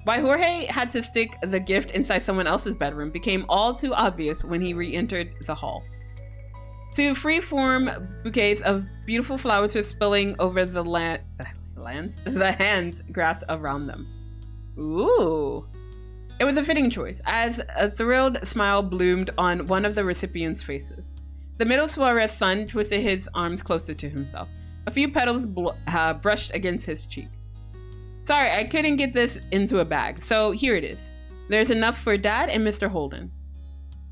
Why Jorge had to stick the gift inside someone else's bedroom became all too obvious when he re-entered the hall. Two free-form bouquets of beautiful flowers were spilling over the hands grass around them. Ooh. It was a fitting choice, as a thrilled smile bloomed on one of the recipients' faces. The middle Suarez son twisted his arms closer to himself. A few petals brushed against his cheek. Sorry, I couldn't get this into a bag, so here it is. There's enough for Dad and Mr. Holden.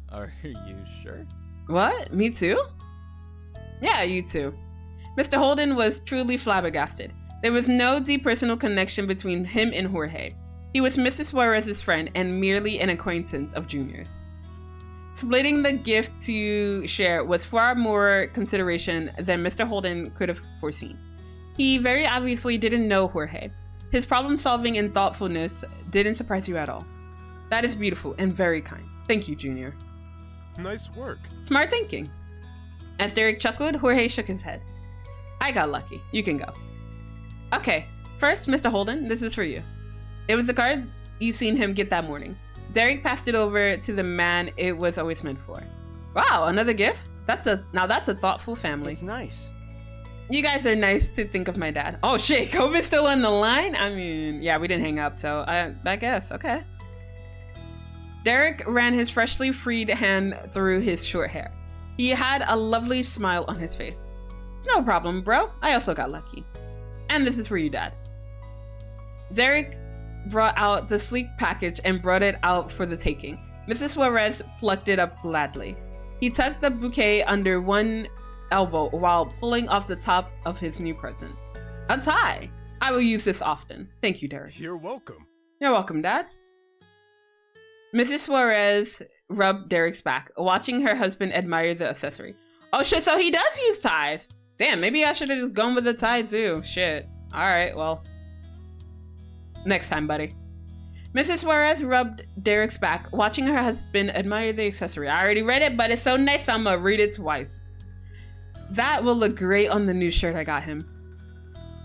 Are you sure? What? Me too? Yeah, you too. Mr. Holden was truly flabbergasted. There was no deep personal connection between him and Jorge. He was Mr. Suarez's friend and merely an acquaintance of Junior's. Splitting the gift to share was far more consideration than Mr. Holden could have foreseen. He very obviously didn't know Jorge. His problem-solving and thoughtfulness didn't surprise you at all. That is beautiful and very kind. Thank you, Junior. Nice work. Smart thinking. As Derek chuckled, Jorge shook his head. I got lucky. You can go. Okay, first, Mr. Holden, this is for you. It was the card you seen him get that morning. Derek passed it over to the man it was always meant for. Wow, another gift? That's a thoughtful family. It's nice. You guys are nice to think of my dad. Oh shit, COVID's still on the line? I mean, yeah, we didn't hang up, so I guess, okay. Derek ran his freshly freed hand through his short hair. He had a lovely smile on his face. It's no problem, bro. I also got lucky. And this is for you, Dad. Derek brought out the sleek package and brought it out for the taking. Mrs. Suarez plucked it up gladly. He tucked the bouquet under one elbow while pulling off the top of his new present. A tie! I will use this often. Thank you, Derek. You're welcome. You're welcome, Dad. Mrs. Suarez rubbed Derek's back, watching her husband admire the accessory. Oh shit, so he does use ties! Damn, maybe I should have just gone with the tie too. Shit. Alright, well. Next time, buddy. Mrs. Suarez rubbed Derek's back, watching her husband admire the accessory. I already read it, but it's so nice I'm gonna read it twice. That will look great on the new shirt I got him.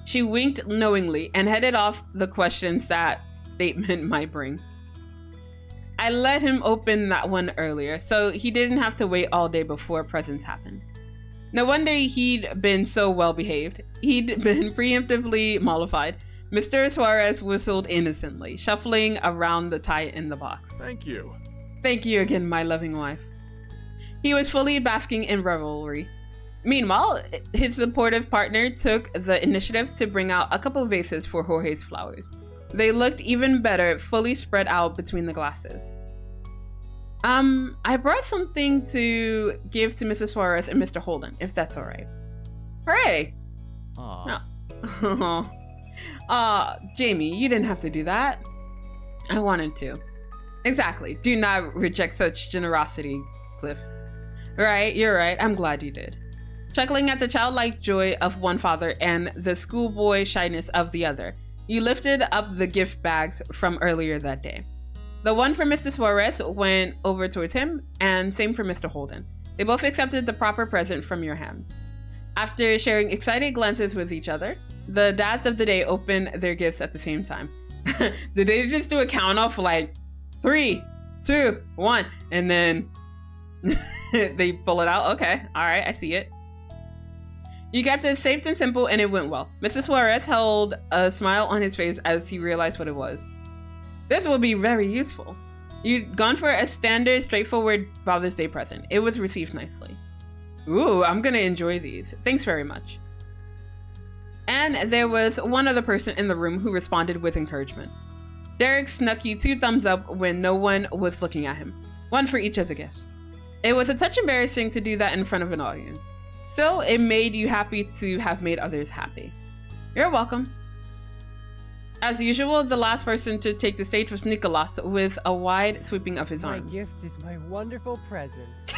She winked knowingly and headed off the questions that statement might bring. I let him open that one earlier, so he didn't have to wait all day before presents happened. No wonder he'd been so well behaved. He'd been preemptively mollified. Mr. Suarez whistled innocently, shuffling around the tie in the box. Thank you. Thank you again, my loving wife. He was fully basking in revelry. Meanwhile, his supportive partner took the initiative to bring out a couple vases for Jorge's flowers. They looked even better, fully spread out between the glasses. I brought something to give to Mrs. Suarez and Mr. Holden, if that's alright. Hooray! Aw. No. Jamie, you didn't have to do that. I wanted to. Exactly. Do not reject such generosity, Cliff. Right, you're right. I'm glad you did. Chuckling at the childlike joy of one father and the schoolboy shyness of the other, you lifted up the gift bags from earlier that day. The one for Mr. Suarez went over towards him, and same for Mr. Holden. They both accepted the proper present from your hands. After sharing excited glances with each other, the dads of the day opened their gifts at the same time. Did they just do a count off like 3, 2, 1, and then they pull it out? Okay, all right, I see it. You got this safe and simple, and it went well. Mr. Suarez held a smile on his face as he realized what it was. This will be very useful. You'd gone for a standard, straightforward Father's Day present. It was received nicely. Ooh, I'm gonna enjoy these. Thanks very much. And there was one other person in the room who responded with encouragement. Derek snuck you 2 thumbs up when no one was looking at him. One for each of the gifts. It was a touch embarrassing to do that in front of an audience. Still, it made you happy to have made others happy. You're welcome. As usual, the last person to take the stage was Nicholas with a wide sweeping of his arms. My gift is my wonderful presence.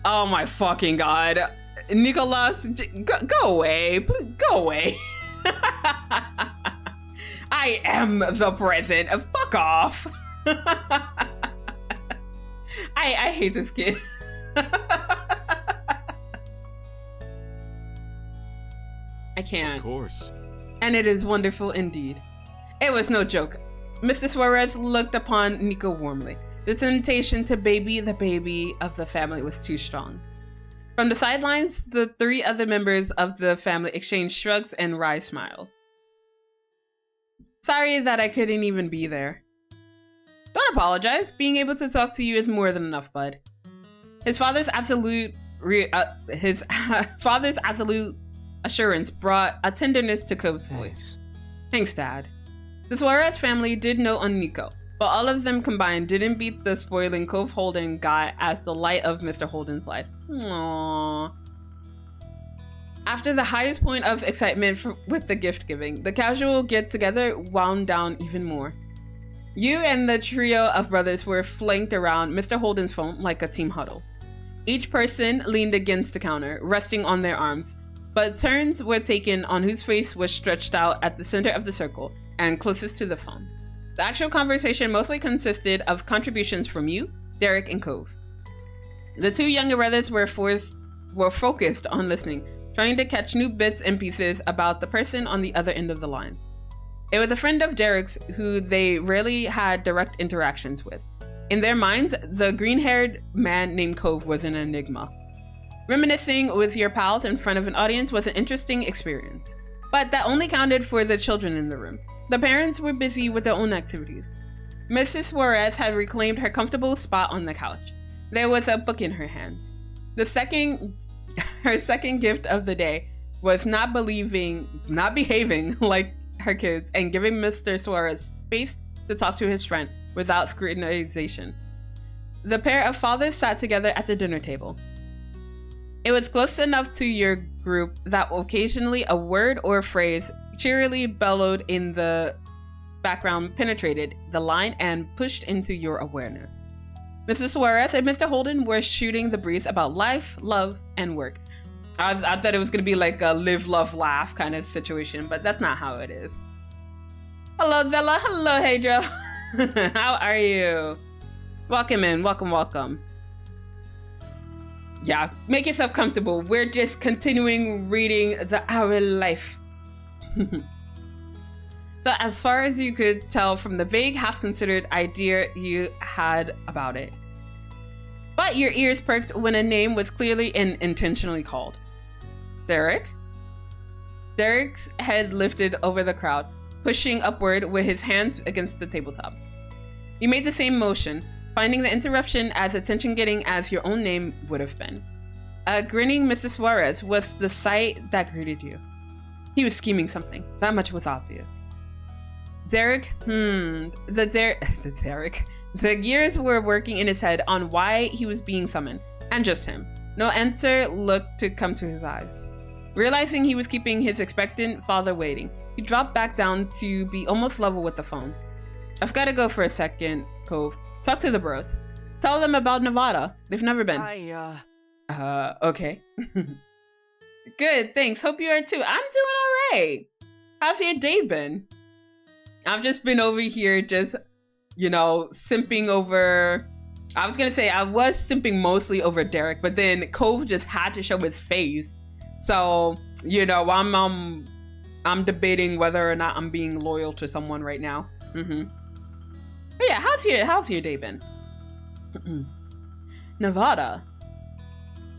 Oh my fucking god. Nicholas, go away. Please, go away. I am the present. Fuck off. I hate this kid. I can't. Of course. And it is wonderful indeed. It was no joke. Mr. Suarez looked upon Nico warmly. The temptation to baby the baby of the family was too strong. From the sidelines, the three other members of the family exchanged shrugs and wry smiles. Sorry that I couldn't even be there. Don't apologize. Being able to talk to you is more than enough, bud. His father's absolute assurance brought a tenderness to Cove's voice. Thanks, Dad. The Suarez family did know on Nico, but all of them combined didn't beat the spoiling Cove Holden guy as the light of Mr. Holden's life. Aww. After the highest point of excitement with the gift giving, the casual get-together wound down even more. You and the trio of brothers were flanked around Mr. Holden's phone like a team huddle. Each person leaned against the counter, resting on their arms, but turns were taken on whose face was stretched out at the center of the circle and closest to the phone. The actual conversation mostly consisted of contributions from you, Derek, and Cove. The two younger brothers were focused on listening, trying to catch new bits and pieces about the person on the other end of the line. It was a friend of Derek's who they rarely had direct interactions with. In their minds, the green-haired man named Cove was an enigma. Reminiscing with your pals in front of an audience was an interesting experience, but that only counted for the children in the room. The parents were busy with their own activities. Mrs. Suarez had reclaimed her comfortable spot on the couch. There was a book in her hands. Her second gift of the day was not behaving like her kids and giving Mr. Suarez space to talk to his friend without scrutinization. The pair of fathers sat together at the dinner table. It was close enough to your group that occasionally a word or phrase cheerily bellowed in the background penetrated the line and pushed into your awareness. Mr. Suarez and Mr. Holden were shooting the breeze about life, love, and work. I thought it was going to be like a live, love, laugh kind of situation, but that's not how it is. Hello, Zela. Hello, Hadro. How are you? Welcome in. Welcome. Yeah, make yourself comfortable. We're just continuing reading Our Life. So as far as you could tell from the vague, half-considered idea you had about it. But your ears perked when a name was clearly and intentionally called. Derek? Derek's head lifted over the crowd, pushing upward with his hands against the tabletop. You made the same motion, finding the interruption as attention-getting as your own name would have been. A grinning Mr. Suarez was the sight that greeted you. He was scheming something. That much was obvious. Derek? The gears were working in his head on why he was being summoned, and just him. No answer looked to come to his eyes. Realizing he was keeping his expectant father waiting, he dropped back down to be almost level with the phone. I've got to go for a second, Cove. Talk to the bros. Tell them about Nevada. They've never been. Okay. Good, thanks. Hope you are too. I'm doing alright. How's your day been? I've just been over here just, simping over... I was simping mostly over Derek, but then Cove just had to show his face. So, I'm debating whether or not I'm being loyal to someone right now. But yeah, how's your day been? Nevada.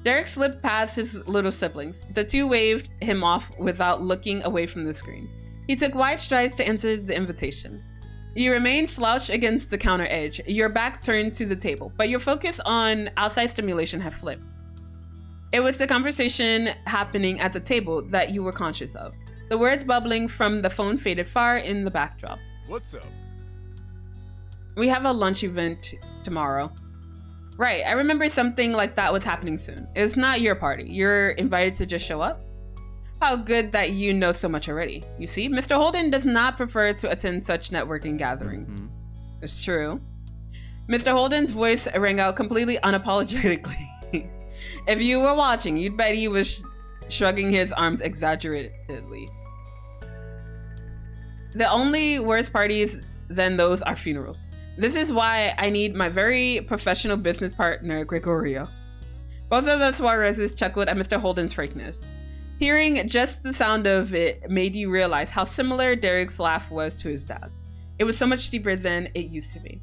Derek slipped past his little siblings. The two waved him off without looking away from the screen. He took wide strides to enter the invitation. You remained slouched against the counter edge, your back turned to the table, but your focus on outside stimulation had flipped. It was the conversation happening at the table that you were conscious of. The words bubbling from the phone faded far in the backdrop. What's up? We have a lunch event tomorrow. Right, I remember something like that was happening soon. It's not your party. You're invited to just show up? How good that you know so much already. You see, Mr. Holden does not prefer to attend such networking gatherings. Mhm. It's true. Mr. Holden's voice rang out completely unapologetically. If you were watching, you'd bet he was shrugging his arms exaggeratedly. The only worse parties than those are funerals. This is why I need my very professional business partner, Gregorio. Both of the Suarezes chuckled at Mr. Holden's frankness. Hearing just the sound of it made you realize how similar Derek's laugh was to his dad's. It was so much deeper than it used to be.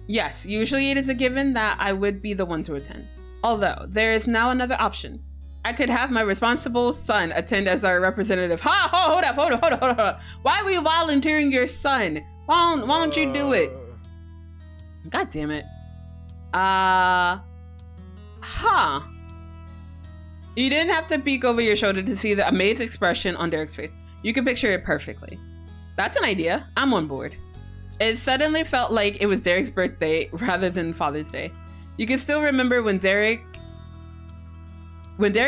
Yes, usually it is a given that I would be the one to attend. Although, there is now another option. I could have my responsible son attend as our representative. Hold up. Why are we volunteering your son? Why don't you do it? God damn it. You didn't have to peek over your shoulder to see the amazed expression on Derek's face. You can picture it perfectly. That's an idea. I'm on board. It suddenly felt like it was Derek's birthday rather than Father's Day. You can still remember when Derek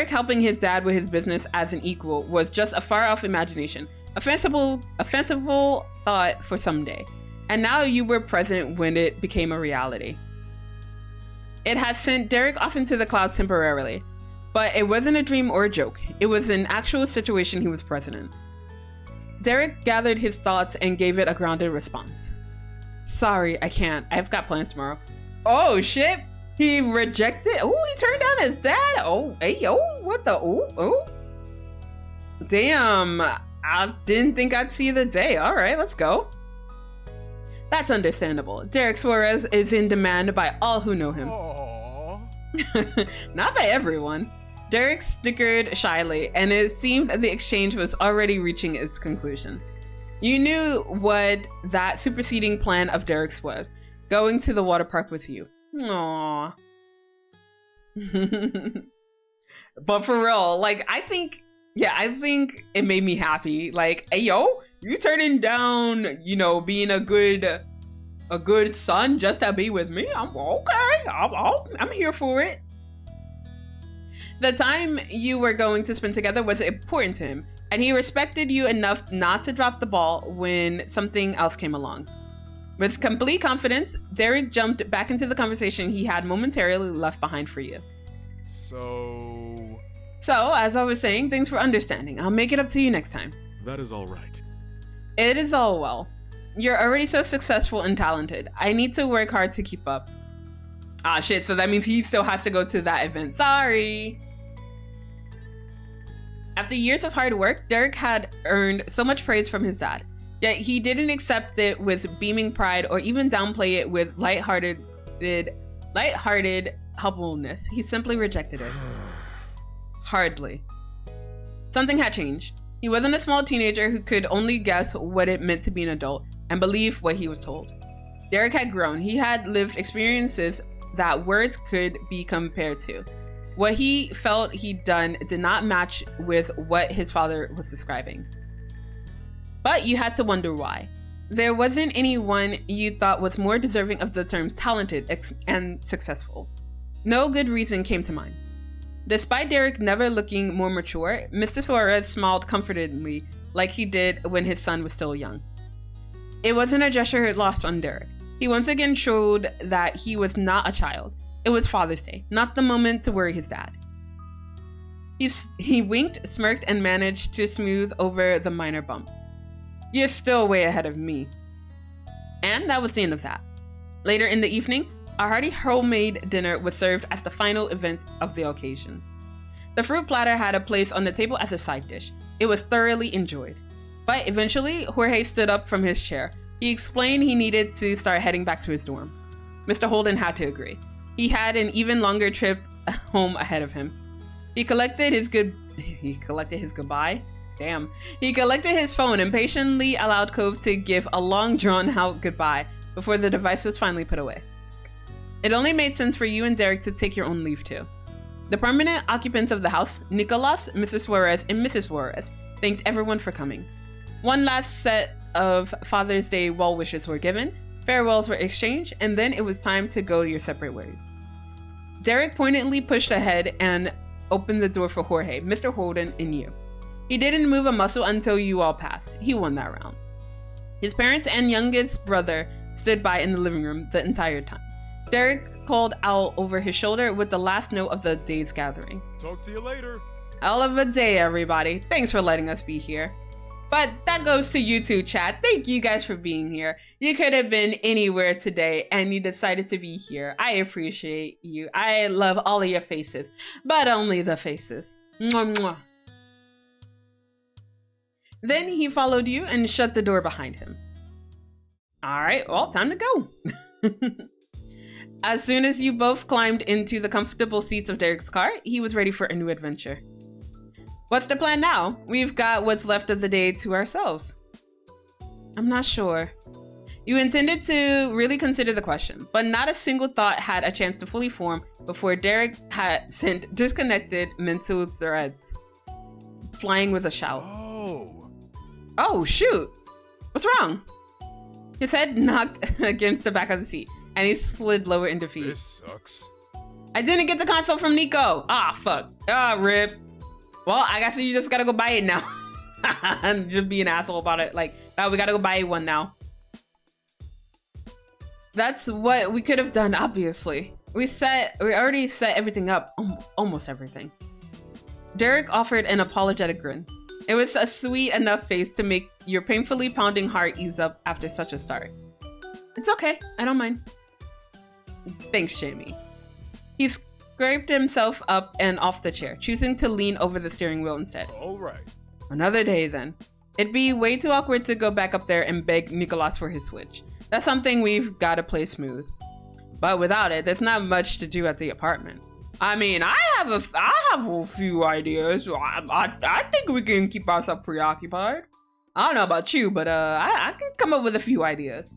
helping his dad with his business as an equal was just a far-off imagination, a fanciful thought for someday. And now you were present when it became a reality. It had sent Derek off into the clouds temporarily, but it wasn't a dream or a joke. It was an actual situation he was present in. Derek gathered his thoughts and gave it a grounded response. Sorry, I can't. I've got plans tomorrow. Oh shit! He rejected? Oh, he turned down his dad? Oh, hey, oh, what the? Oh. Damn, I didn't think I'd see the day. All right, let's go. That's understandable. Derek Suarez is in demand by all who know him. Not by everyone. Derek snickered shyly, and it seemed the exchange was already reaching its conclusion. You knew what that superseding plan of Derek's was, going to the water park with you. Aww. But for real, like, I think it made me happy. Like, hey, yo, you turning down, being a good son just to be with me? I'm okay. I'm here for it. The time you were going to spend together was important to him, and he respected you enough not to drop the ball when something else came along. With complete confidence, Derek jumped back into the conversation he had momentarily left behind for you. So, as I was saying, thanks for understanding. I'll make it up to you next time. that is all right. It is all well. You're already so successful and talented. I need to work hard to keep up. Ah, shit, so that means he still has to go to that event. Sorry. After years of hard work, Derek had earned so much praise from his dad. Yet he didn't accept it with beaming pride or even downplay it with lighthearted helpfulness. He simply rejected it. Hardly. Something had changed. He wasn't a small teenager who could only guess what it meant to be an adult and believe what he was told. Derek had grown. He had lived experiences that words could be compared to. What he felt he'd done did not match with what his father was describing. But you had to wonder why. There wasn't anyone you thought was more deserving of the terms talented and successful. No good reason came to mind. Despite Derek never looking more mature, Mr. Suarez smiled comfortingly like he did when his son was still young. It wasn't a gesture lost on Derek. He once again showed that he was not a child. It was Father's Day, not the moment to worry his dad. He winked, smirked, and managed to smooth over the minor bump. You're still way ahead of me. And that was the end of that. Later in the evening, a hearty homemade dinner was served as the final event of the occasion. The fruit platter had a place on the table as a side dish. It was thoroughly enjoyed. But eventually, Jorge stood up from his chair. He explained he needed to start heading back to his dorm. Mr. Holden had to agree. He had an even longer trip home ahead of him. He collected his goodbye. Damn. He collected his phone and patiently allowed Cove to give a long drawn-out goodbye before the device was finally put away. It only made sense for you and Derek to take your own leave too. The permanent occupants of the house, Nicolas, Mrs. Suarez, and Mrs. Suarez, thanked everyone for coming. One last set of Father's Day well wishes were given, farewells were exchanged, and then it was time to go your separate ways. Derek pointedly pushed ahead and opened the door for Jorge, Mr. Holden, and you. He didn't move a muscle until you all passed. He won that round. His parents and youngest brother stood by in the living room the entire time. Derek called out over his shoulder with the last note of the day's gathering. Talk to you later. Hell of a day, everybody. Thanks for letting us be here. But that goes to you too, chat. Thank you guys for being here. You could have been anywhere today and you decided to be here. I appreciate you. I love all of your faces, but only the faces. Mwah, mwah. Then he followed you and shut the door behind him. All right, well, time to go. As soon as you both climbed into the comfortable seats of Derek's car, he was ready for a new adventure. What's the plan now? We've got what's left of the day to ourselves. I'm not sure. You intended to really consider the question, but not a single thought had a chance to fully form before Derek had sent disconnected mental threads, flying with a shout. Oh, shoot. What's wrong? His head knocked against the back of the seat, and he slid lower in defeat. This sucks. I didn't get the console from Nico. Ah, fuck. Ah, rip. Well, I guess you just gotta go buy it now. And just be an asshole about it. Like, oh, we gotta go buy one now. That's what we could have done, obviously. We already set everything up. Almost everything. Derek offered an apologetic grin. It was a sweet enough face to make your painfully pounding heart ease up after such a start. It's okay. I don't mind. Thanks, Jamie. He scraped himself up and off the chair, choosing to lean over the steering wheel instead. All right. Another day, then. It'd be way too awkward to go back up there and beg Nicholas for his Switch. That's something we've got to play smooth. But without it, there's not much to do at the apartment. I mean, I have a few ideas. I think we can keep ourselves preoccupied. I don't know about you, but I can come up with a few ideas.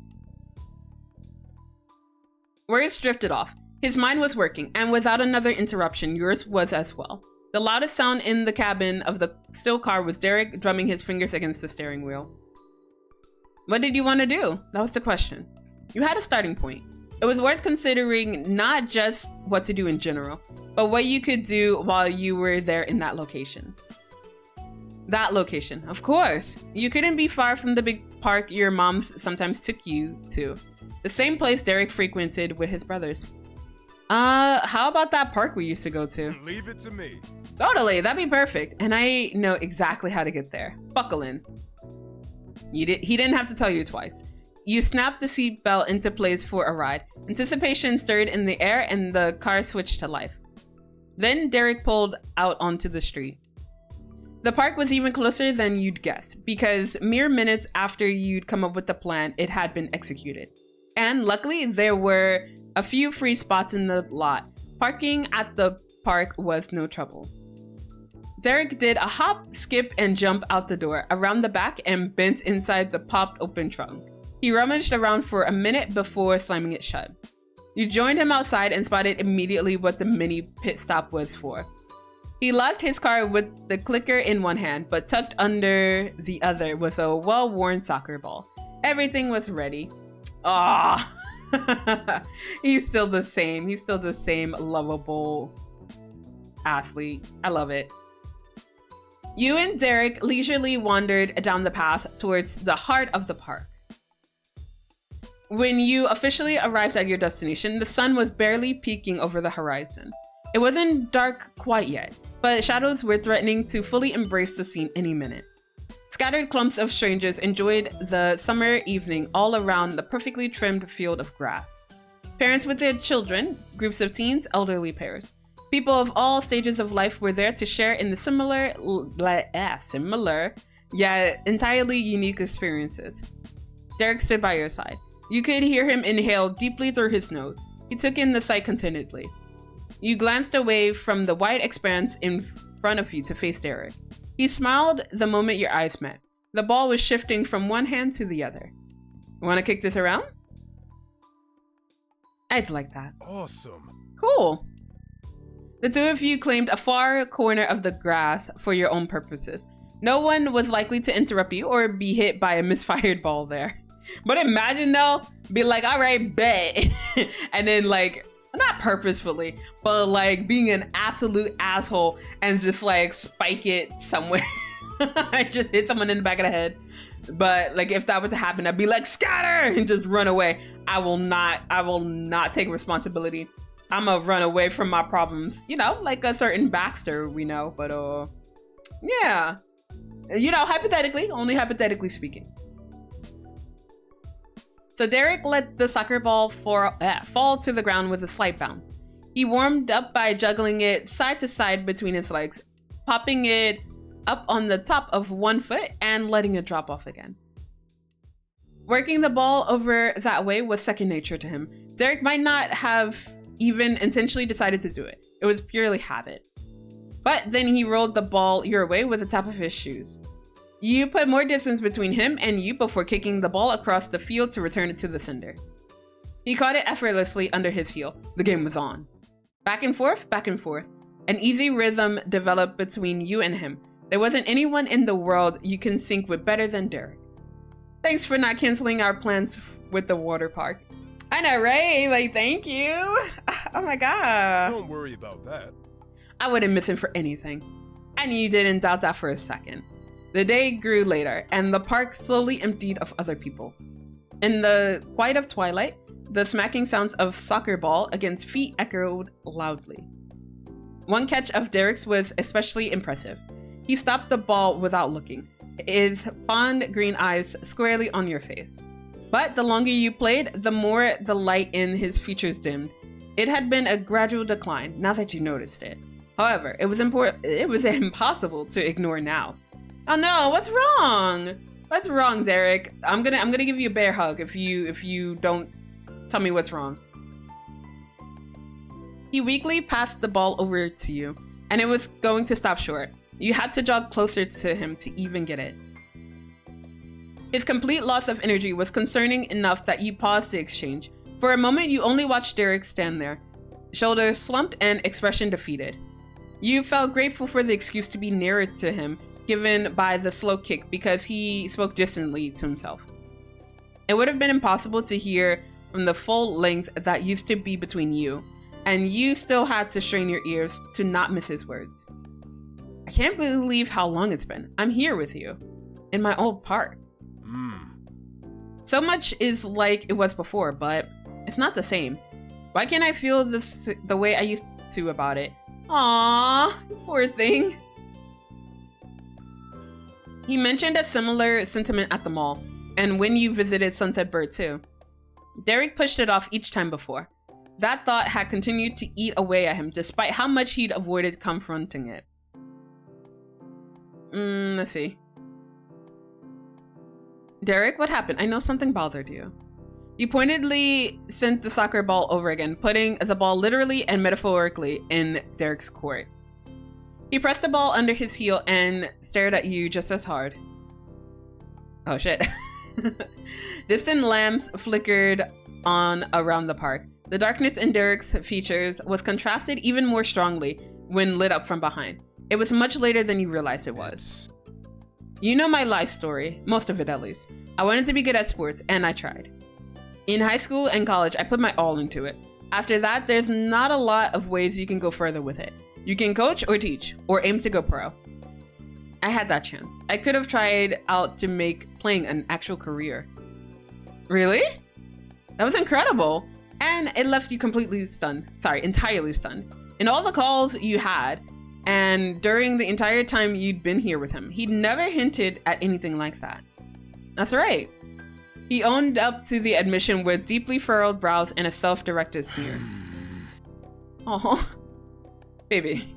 Words drifted off. His mind was working, and without another interruption, yours was as well. The loudest sound in the cabin of the still car was Derek drumming his fingers against the steering wheel. What did you want to do? That was the question. You had a starting point. It was worth considering not just what to do in general, but what you could do while you were there in that location. That location, of course. You couldn't be far from the big park your moms sometimes took you to. The same place Derek frequented with his brothers. How about that park we used to go to? Leave it to me. Totally, that'd be perfect. And I know exactly how to get there. Buckle in. He didn't have to tell you twice. You snapped the seatbelt into place for a ride. Anticipation stirred in the air and the car switched to life. Then Derek pulled out onto the street. The park was even closer than you'd guess, because mere minutes after you'd come up with the plan, it had been executed. And luckily, there were a few free spots in the lot. Parking at the park was no trouble. Derek did a hop, skip, and jump out the door, around the back, and bent inside the popped open trunk. He rummaged around for a minute before slamming it shut. You joined him outside and spotted immediately what the mini pit stop was for. He locked his car with the clicker in one hand, but tucked under the other was a well-worn soccer ball. Everything was ready. Ah, he's still the same. He's still the same lovable athlete. I love it. You and Derek leisurely wandered down the path towards the heart of the park. When you officially arrived at your destination, the sun was barely peeking over the horizon. It wasn't dark quite yet, but shadows were threatening to fully embrace the scene any minute. Scattered clumps of strangers enjoyed the summer evening all around the perfectly trimmed field of grass. Parents with their children, groups of teens, elderly pairs. People of all stages of life were there to share in the similar yet entirely unique experiences. Derek stood by your side. You could hear him inhale deeply through his nose. He took in the sight contentedly. You glanced away from the wide expanse in front of you to face Derek. He smiled the moment your eyes met. The ball was shifting from one hand to the other. Want to kick this around? I'd like that. Awesome. Cool. The two of you claimed a far corner of the grass for your own purposes. No one was likely to interrupt you or be hit by a misfired ball there. But imagine though, be like, all right, bet. And then like, not purposefully, but like being an absolute asshole and just like spike it somewhere. I just hit someone in the back of the head. But like if that were to happen, I'd be like, scatter and just run away. I will not take responsibility. I'm gonna run away from my problems. You know, like a certain Baxter we know, but yeah. You know, hypothetically, only hypothetically speaking. So Derek let the soccer ball fall to the ground with a slight bounce. He warmed up by juggling it side to side between his legs, popping it up on the top of one foot and letting it drop off again. Working the ball over that way was second nature to him. Derek might not have even intentionally decided to do it. It was purely habit. But then he rolled the ball your way with the top of his shoes. You put more distance between him and you before kicking the ball across the field to return it to the sender. He caught it effortlessly under his heel. The game was on. Back and forth, back and forth. An easy rhythm developed between you and him. There wasn't anyone in the world you can sync with better than Derek. Thanks for not canceling our plans with the water park. I know, right? Like, thank you. Oh my god. Don't worry about that. I wouldn't miss him for anything. I knew you didn't doubt that for a second. The day grew later, and the park slowly emptied of other people. In the quiet of twilight, the smacking sounds of soccer ball against feet echoed loudly. One catch of Derek's was especially impressive. He stopped the ball without looking, his fond green eyes squarely on your face. But the longer you played, the more the light in his features dimmed. It had been a gradual decline, now that you noticed it. However, it was impossible to ignore now. Oh no, what's wrong? What's wrong, Derek? I'm gonna give you a bear hug if you don't tell me what's wrong. He weakly passed the ball over to you, and it was going to stop short. You had to jog closer to him to even get it. His complete loss of energy was concerning enough that you paused to exchange. For a moment, you only watched Derek stand there, shoulders slumped and expression defeated. You felt grateful for the excuse to be nearer to him, given by the slow kick, because he spoke distantly to himself. It would have been impossible to hear from the full length that used to be between you, and you still had to strain your ears to not miss his words. I can't believe how long it's been. I'm here with you, in my old park. So much is like it was before, but it's not the same. Why can't I feel this the way I used to about it? Aww, poor thing. He mentioned a similar sentiment at the mall, and when you visited Sunset Bird too. Derek pushed it off each time before. That thought had continued to eat away at him, despite how much he'd avoided confronting it. Let's see. Derek, what happened? I know something bothered you. You pointedly sent the soccer ball over again, putting the ball literally and metaphorically in Derek's court. He pressed the ball under his heel and stared at you just as hard. Oh shit. Distant lamps flickered on around the park. The darkness in Derek's features was contrasted even more strongly when lit up from behind. It was much later than you realized it was. You know my life story, most of it at least. I wanted to be good at sports, and I tried. In high school and college, I put my all into it. After that, there's not a lot of ways you can go further with it. You can coach or teach, or aim to go pro. I had that chance. I could have tried out to make playing an actual career. Really? That was incredible. And it left you completely stunned. Sorry, entirely stunned. In all the calls you had, and during the entire time you'd been here with him, he'd never hinted at anything like that. That's right. He owned up to the admission with deeply furrowed brows and a self-directed sneer. Oh, baby.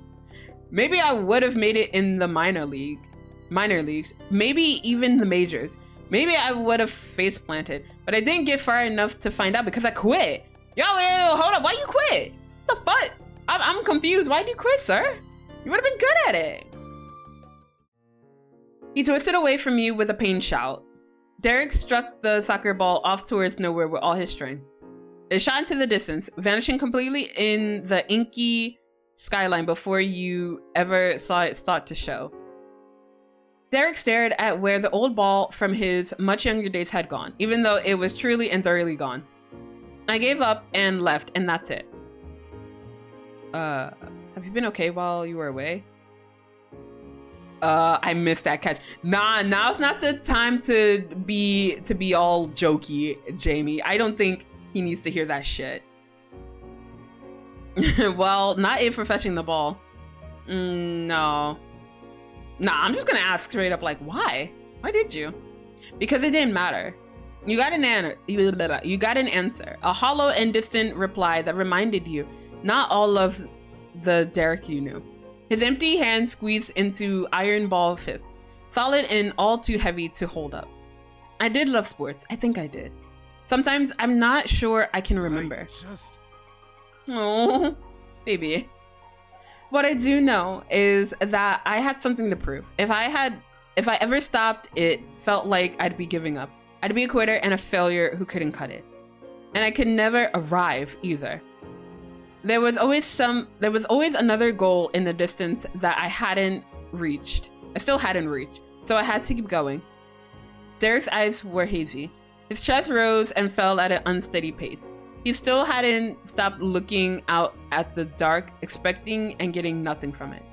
Maybe I would have made it in the minor leagues, maybe even the majors. Maybe I would have face planted, but I didn't get far enough to find out because I quit. Yo, hold up, why you quit? What the fuck? I'm confused. Why'd you quit, sir? You would have been good at it. He twisted away from you with a pained shout. Derek struck the soccer ball off towards nowhere with all his strength. It shot into the distance, vanishing completely in the inky skyline before you ever saw it start to show. Derek stared at where the old ball from his much younger days had gone, even though it was truly and thoroughly gone. I gave up and left, and that's it. Have you been okay while you were away? I missed that catch. Nah, now's not the time to be all jokey, Jamie. I don't think he needs to hear that shit. Well, not if we're fetching the ball. No. Nah, I'm just gonna ask straight up, like, why? Why did you? Because it didn't matter. You got an answer. A hollow and distant reply that reminded you not all of the Derek you knew. His empty hand squeezed into iron ball fist, solid and all too heavy to hold up. I did love sports. I think I did. Sometimes I'm not sure I can remember. Oh, baby. What I do know is that I had something to prove. If I ever stopped, it felt like I'd be giving up. I'd be a quitter and a failure who couldn't cut it. And I could never arrive either. There was always another goal in the distance that I hadn't reached. I still hadn't reached, so I had to keep going. Derek's eyes were hazy. His chest rose and fell at an unsteady pace. He still hadn't stopped looking out at the dark, expecting and getting nothing from it.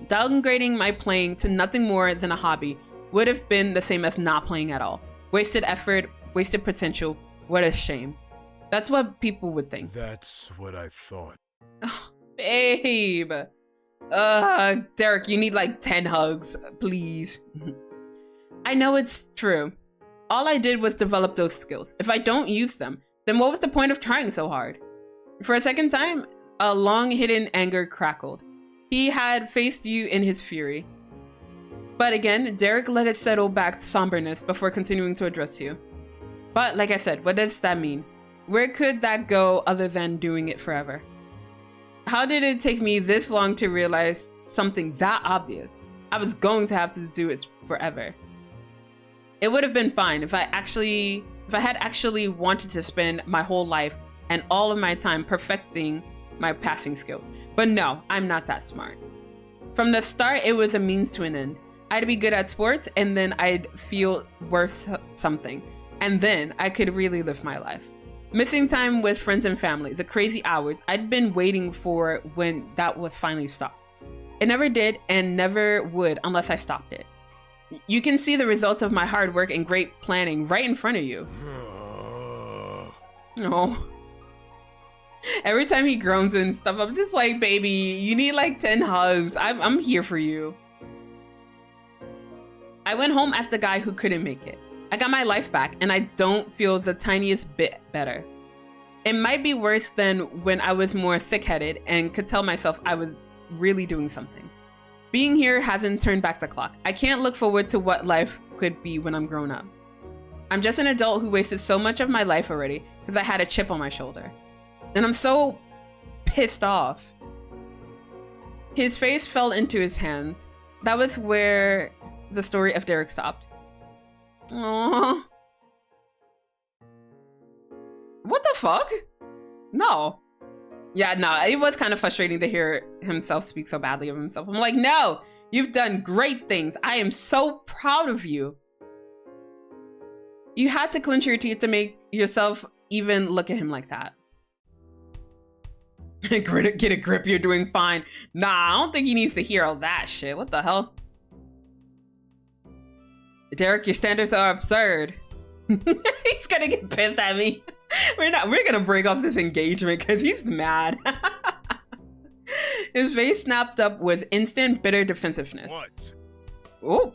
Downgrading my playing to nothing more than a hobby would have been the same as not playing at all. Wasted effort, wasted potential. What a shame. That's what people would think. That's what I thought. Oh, babe. Derek, you need like 10 hugs, please. I know it's true. All I did was develop those skills. If I don't use them, then what was the point of trying so hard? For a second time, a long hidden anger crackled. He had faced you in his fury. But again, Derek let it settle back to somberness before continuing to address you. But like I said, what does that mean? Where could that go other than doing it forever? How did it take me this long to realize something that obvious? I was going to have to do it forever. It would have been fine if I had actually wanted to spend my whole life and all of my time perfecting my passing skills. But no, I'm not that smart. From the start, it was a means to an end. I'd be good at sports and then I'd feel worth something. And then I could really live my life. Missing time with friends and family, the crazy hours I'd been waiting for when that would finally stop. It never did and never would unless I stopped it. You can see the results of my hard work and great planning right in front of you. Oh. Every time he groans and stuff, I'm just like, baby, you need like 10 hugs. I'm here for you. I went home as the guy who couldn't make it. I got my life back and I don't feel the tiniest bit better. It might be worse than when I was more thick-headed and could tell myself I was really doing something. Being here hasn't turned back the clock. I can't look forward to what life could be when I'm grown up. I'm just an adult who wasted so much of my life already because I had a chip on my shoulder. And I'm so pissed off. His face fell into his hands. That was where the story of Derek stopped. Aww. What the fuck? No. Yeah, no, it was kind of frustrating to hear himself speak so badly of himself. I'm like, no, you've done great things. I am so proud of you. You had to clench your teeth to make yourself even look at him like that. Get a grip, you're doing fine. Nah, I don't think he needs to hear all that shit. What the hell? Derek, your standards are absurd. He's gonna get pissed at me. We're gonna break off this engagement because he's mad. His face snapped up with instant bitter defensiveness. What? Oh.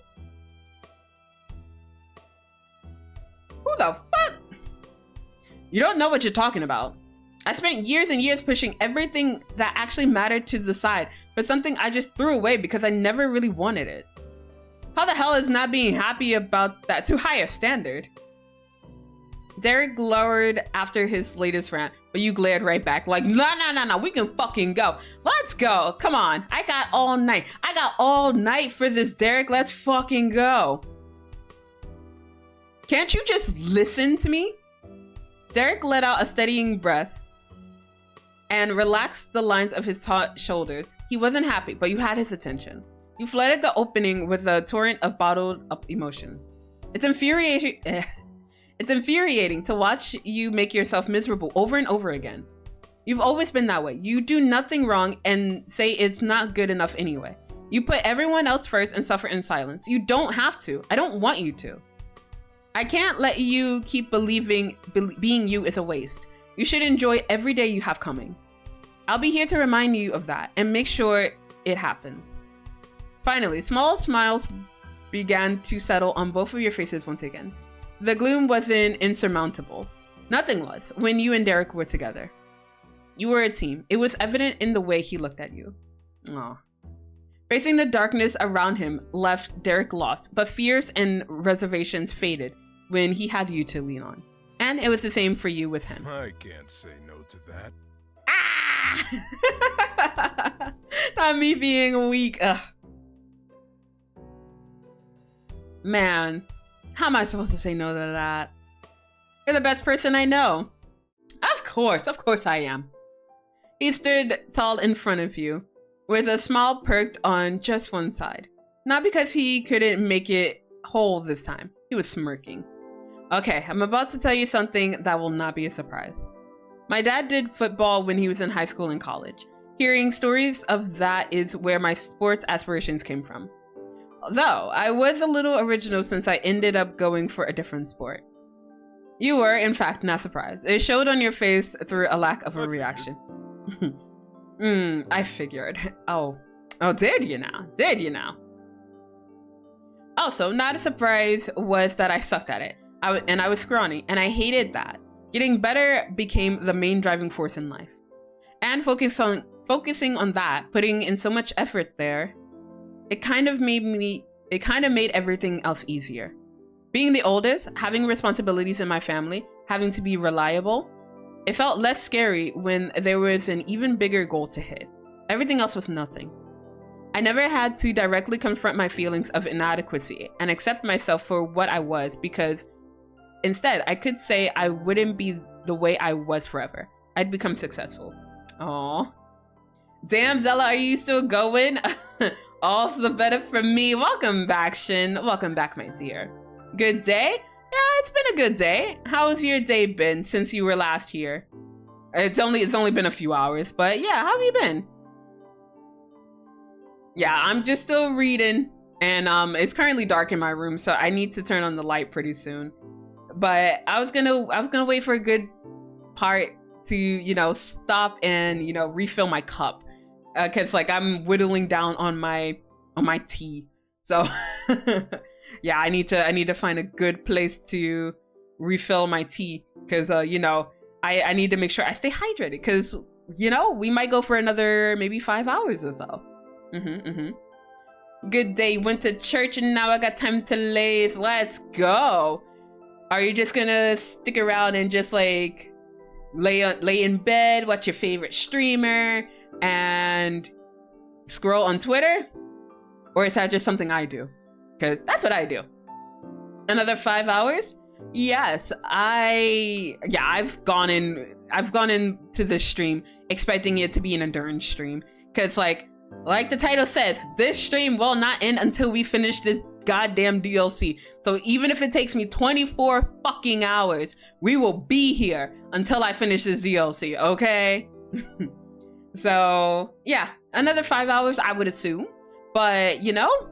Who the fuck? You don't know what you're talking about. I spent years and years pushing everything that actually mattered to the side for something I just threw away because I never really wanted it. How the hell is not being happy about that too high a standard? Derek glowered after his latest rant, but you glared right back like, no, we can fucking go. Let's go. Come on. I got all night. I got all night for this, Derek. Let's fucking go. Can't you just listen to me? Derek let out a steadying breath and relaxed the lines of his taut shoulders. He wasn't happy, but you had his attention. You flooded the opening with a torrent of bottled up emotions. It's infuriating to watch you make yourself miserable over and over again. You've always been that way. You do nothing wrong and say it's not good enough anyway. You put everyone else first and suffer in silence. You don't have to. I don't want you to. I can't let you keep believing being you is a waste. You should enjoy every day you have coming. I'll be here to remind you of that and make sure it happens. Finally, small smiles began to settle on both of your faces once again. The gloom wasn't insurmountable. Nothing was when you and Derek were together. You were a team. It was evident in the way he looked at you. Aw. Facing the darkness around him left Derek lost, but fears and reservations faded when he had you to lean on. And it was the same for you with him. I can't say no to that. Ah! Not me being weak. Ugh. Man, how am I supposed to say no to that? You're the best person I know. Of course I am. He stood tall in front of you, with a smile perked on just one side. Not because he couldn't make it whole this time. He was smirking. Okay, I'm about to tell you something that will not be a surprise. My dad did football when he was in high school and college. Hearing stories of that is where my sports aspirations came from. Though, I was a little original since I ended up going for a different sport. You were, in fact, not surprised. It showed on your face through a lack of a reaction. I figured. Oh, did you now? Did you now? Also, not a surprise was that I sucked at it. I was scrawny, and I hated that. Getting better became the main driving force in life. And focusing on that, putting in so much effort there, it kind of made everything else easier. Being the oldest, having responsibilities in my family, having to be reliable, it felt less scary when there was an even bigger goal to hit. Everything else was nothing. I never had to directly confront my feelings of inadequacy and accept myself for what I was, because instead I could say I wouldn't be the way I was forever. I'd become successful. Aww. Damn, Zela, are you still going? All the better for me. Welcome back, Shin. Welcome back, my dear. Good day? Yeah, it's been a good day. How's your day been since you were last here? It's only been a few hours, but yeah, how have you been? Yeah, I'm just still reading, and it's currently dark in my room, so I need to turn on the light pretty soon. But I was gonna wait for a good part to, stop and, refill my cup, cause like I'm whittling down on my tea. So yeah, I need to find a good place to refill my tea, cause I need to make sure I stay hydrated, cause we might go for another maybe 5 hours or so. Good day. Went to church and now I got time to laze. Let's go. Are you just gonna stick around and just like lay in bed, watch your favorite streamer, and scroll on Twitter? Or is that just something I do? Because that's what I do. Another 5 hours? Yes, I've gone into this stream expecting it to be an endurance stream. Because like the title says, this stream will not end until we finish this goddamn DLC. So even if it takes me 24 fucking hours, we will be here until I finish this DLC, okay? So yeah, another 5 hours I would assume, but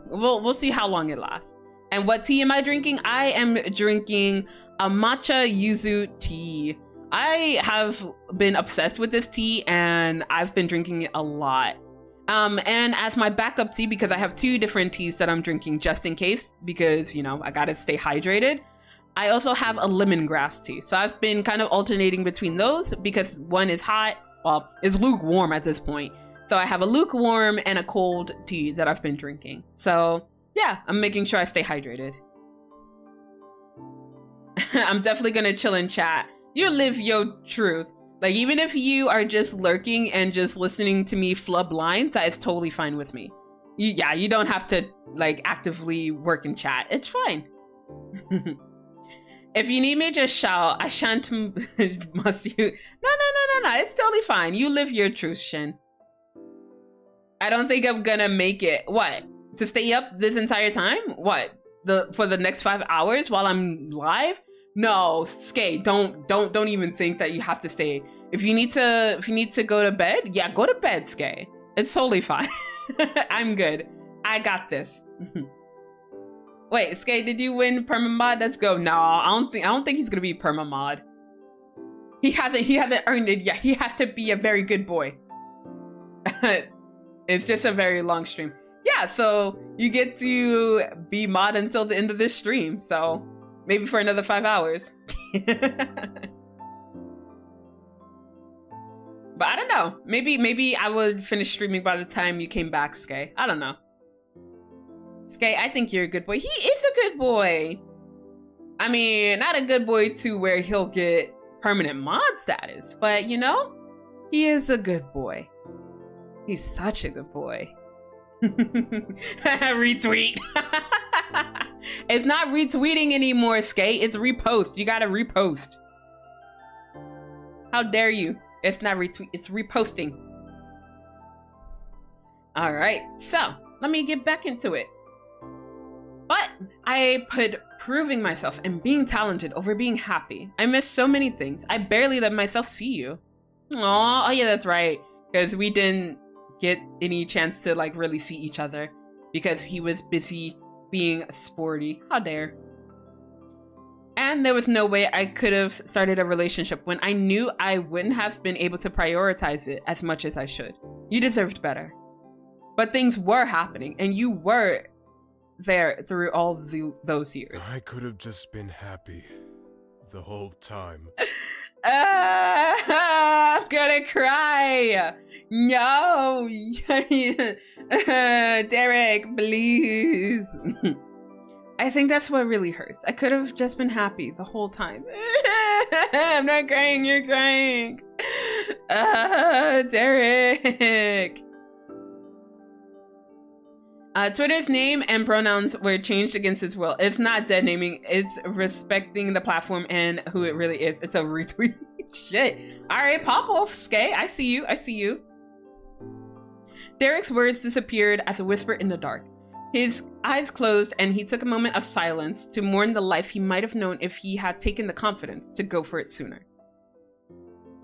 we'll see how long it lasts. And what tea am I drinking? I am drinking a matcha yuzu tea. I have been obsessed with this tea and I've been drinking it a lot. And as my backup tea, because I have 2 different teas that I'm drinking just in case, because, I gotta stay hydrated, I also have a lemongrass tea. So I've been kind of alternating between those because one is hot, well, it's lukewarm at this point. So I have a lukewarm and a cold tea that I've been drinking. So yeah, I'm making sure I stay hydrated. I'm definitely gonna chill and chat. You live your truth. Like, even if you are just lurking and just listening to me flub lines, that is totally fine with me. You don't have to, like, actively work in chat. It's fine. If you need me, just shout. I shan't must you. No. It's totally fine. You live your truth, Shin. I don't think I'm gonna make it. What? To stay up this entire time? What? For the next 5 hours while I'm live? No, Skay, don't even think that you have to stay. If you need to go to bed, yeah, go to bed, Skay. It's totally fine. I'm good. I got this. Wait, Skate, did you win permamod? Let's go. No, I don't think he's gonna be permamod. He hasn't earned it yet. He has to be a very good boy. It's just a very long stream. Yeah, so you get to be mod until the end of this stream. So maybe for another 5 hours. But I don't know. Maybe I would finish streaming by the time you came back, Skay. I don't know. Skay, I think you're a good boy. He is a good boy. I mean, not a good boy to where he'll get permanent mod status, but you know, he is a good boy. He's such a good boy. Retweet. It's not retweeting anymore, Skate. It's repost. You gotta repost. How dare you? It's not retweet, it's reposting. All right, so let me get back into it. But I put proving myself and being talented over being happy. I missed so many things. I barely let myself see you. Aw, oh yeah, that's right. Because we didn't get any chance to like really see each other because he was busy being sporty. How dare. And there was no way I could have started a relationship when I knew I wouldn't have been able to prioritize it as much as I should. You deserved better. But things were happening and you were there through all those years. I could have just been happy the whole time. I'm gonna cry. No. Derek, please. I think that's what really hurts. I could have just been happy the whole time. I'm not crying, you're crying. Derek. Twitter's name and pronouns were changed against his will. It's not dead naming, it's respecting the platform and who it really is. It's a retweet. Shit. Alright, pop off, Skay. I see you. I see you. Derek's words disappeared as a whisper in the dark. His eyes closed and he took a moment of silence to mourn the life he might have known if he had taken the confidence to go for it sooner.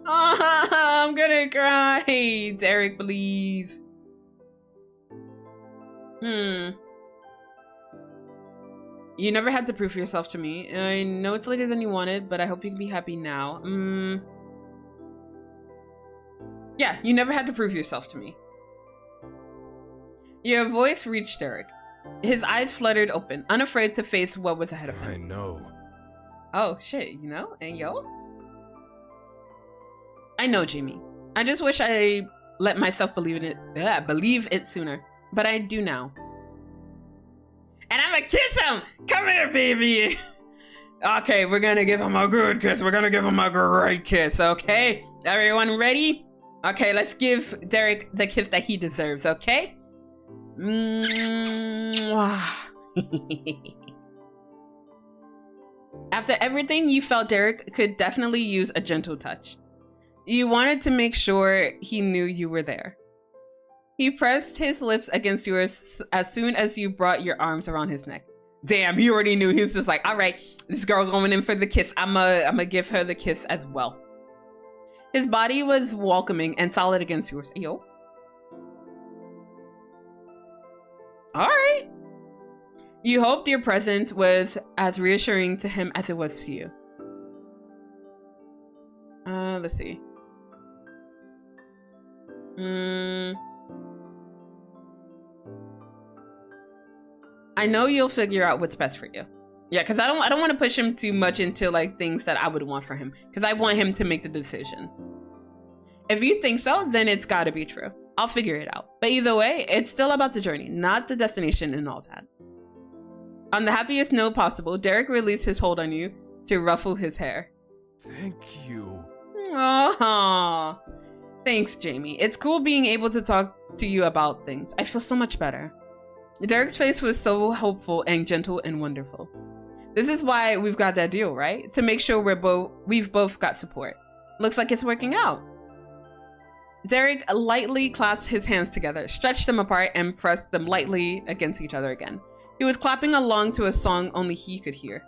Oh, I'm gonna cry. Derek, please. You never had to prove yourself to me. I know it's later than you wanted, but I hope you can be happy now. Yeah, you never had to prove yourself to me. Your voice reached Derek. His eyes fluttered open, unafraid to face what was ahead of him. I know. Oh, shit, you know? And yo? I know, Jamie. I just wish I let myself believe it sooner. But I do now. And I'm gonna kiss him! Come here, baby! Okay, we're gonna give him a good kiss. We're gonna give him a great kiss, okay? Everyone ready? Okay, let's give Derek the kiss that he deserves, okay? After everything, you felt Derek could definitely use a gentle touch. You wanted to make sure he knew you were there. He pressed his lips against yours as soon as you brought your arms around his neck. Damn, he already knew. He was just like, all right, this girl going in for the kiss. I'm gonna give her the kiss as well. His body was welcoming and solid against yours. Yo. All right. You hoped your presence was as reassuring to him as it was to you. Let's see. I know you'll figure out what's best for you. Yeah, because I don't want to push him too much into like things that I would want for him, because I want him to make the decision. If you think so, then it's got to be true. I'll figure it out. But either way, it's still about the journey, not the destination and all that. On the happiest note possible, Derek released his hold on you to ruffle his hair. Thank you. Aww. Thanks, Jamie. It's cool being able to talk to you about things. I feel so much better. Derek's face was so hopeful and gentle and wonderful. This is why we've got that deal, right? To make sure we've both got support. Looks like it's working out. Derek lightly clasped his hands together, stretched them apart, and pressed them lightly against each other again. He was clapping along to a song only he could hear.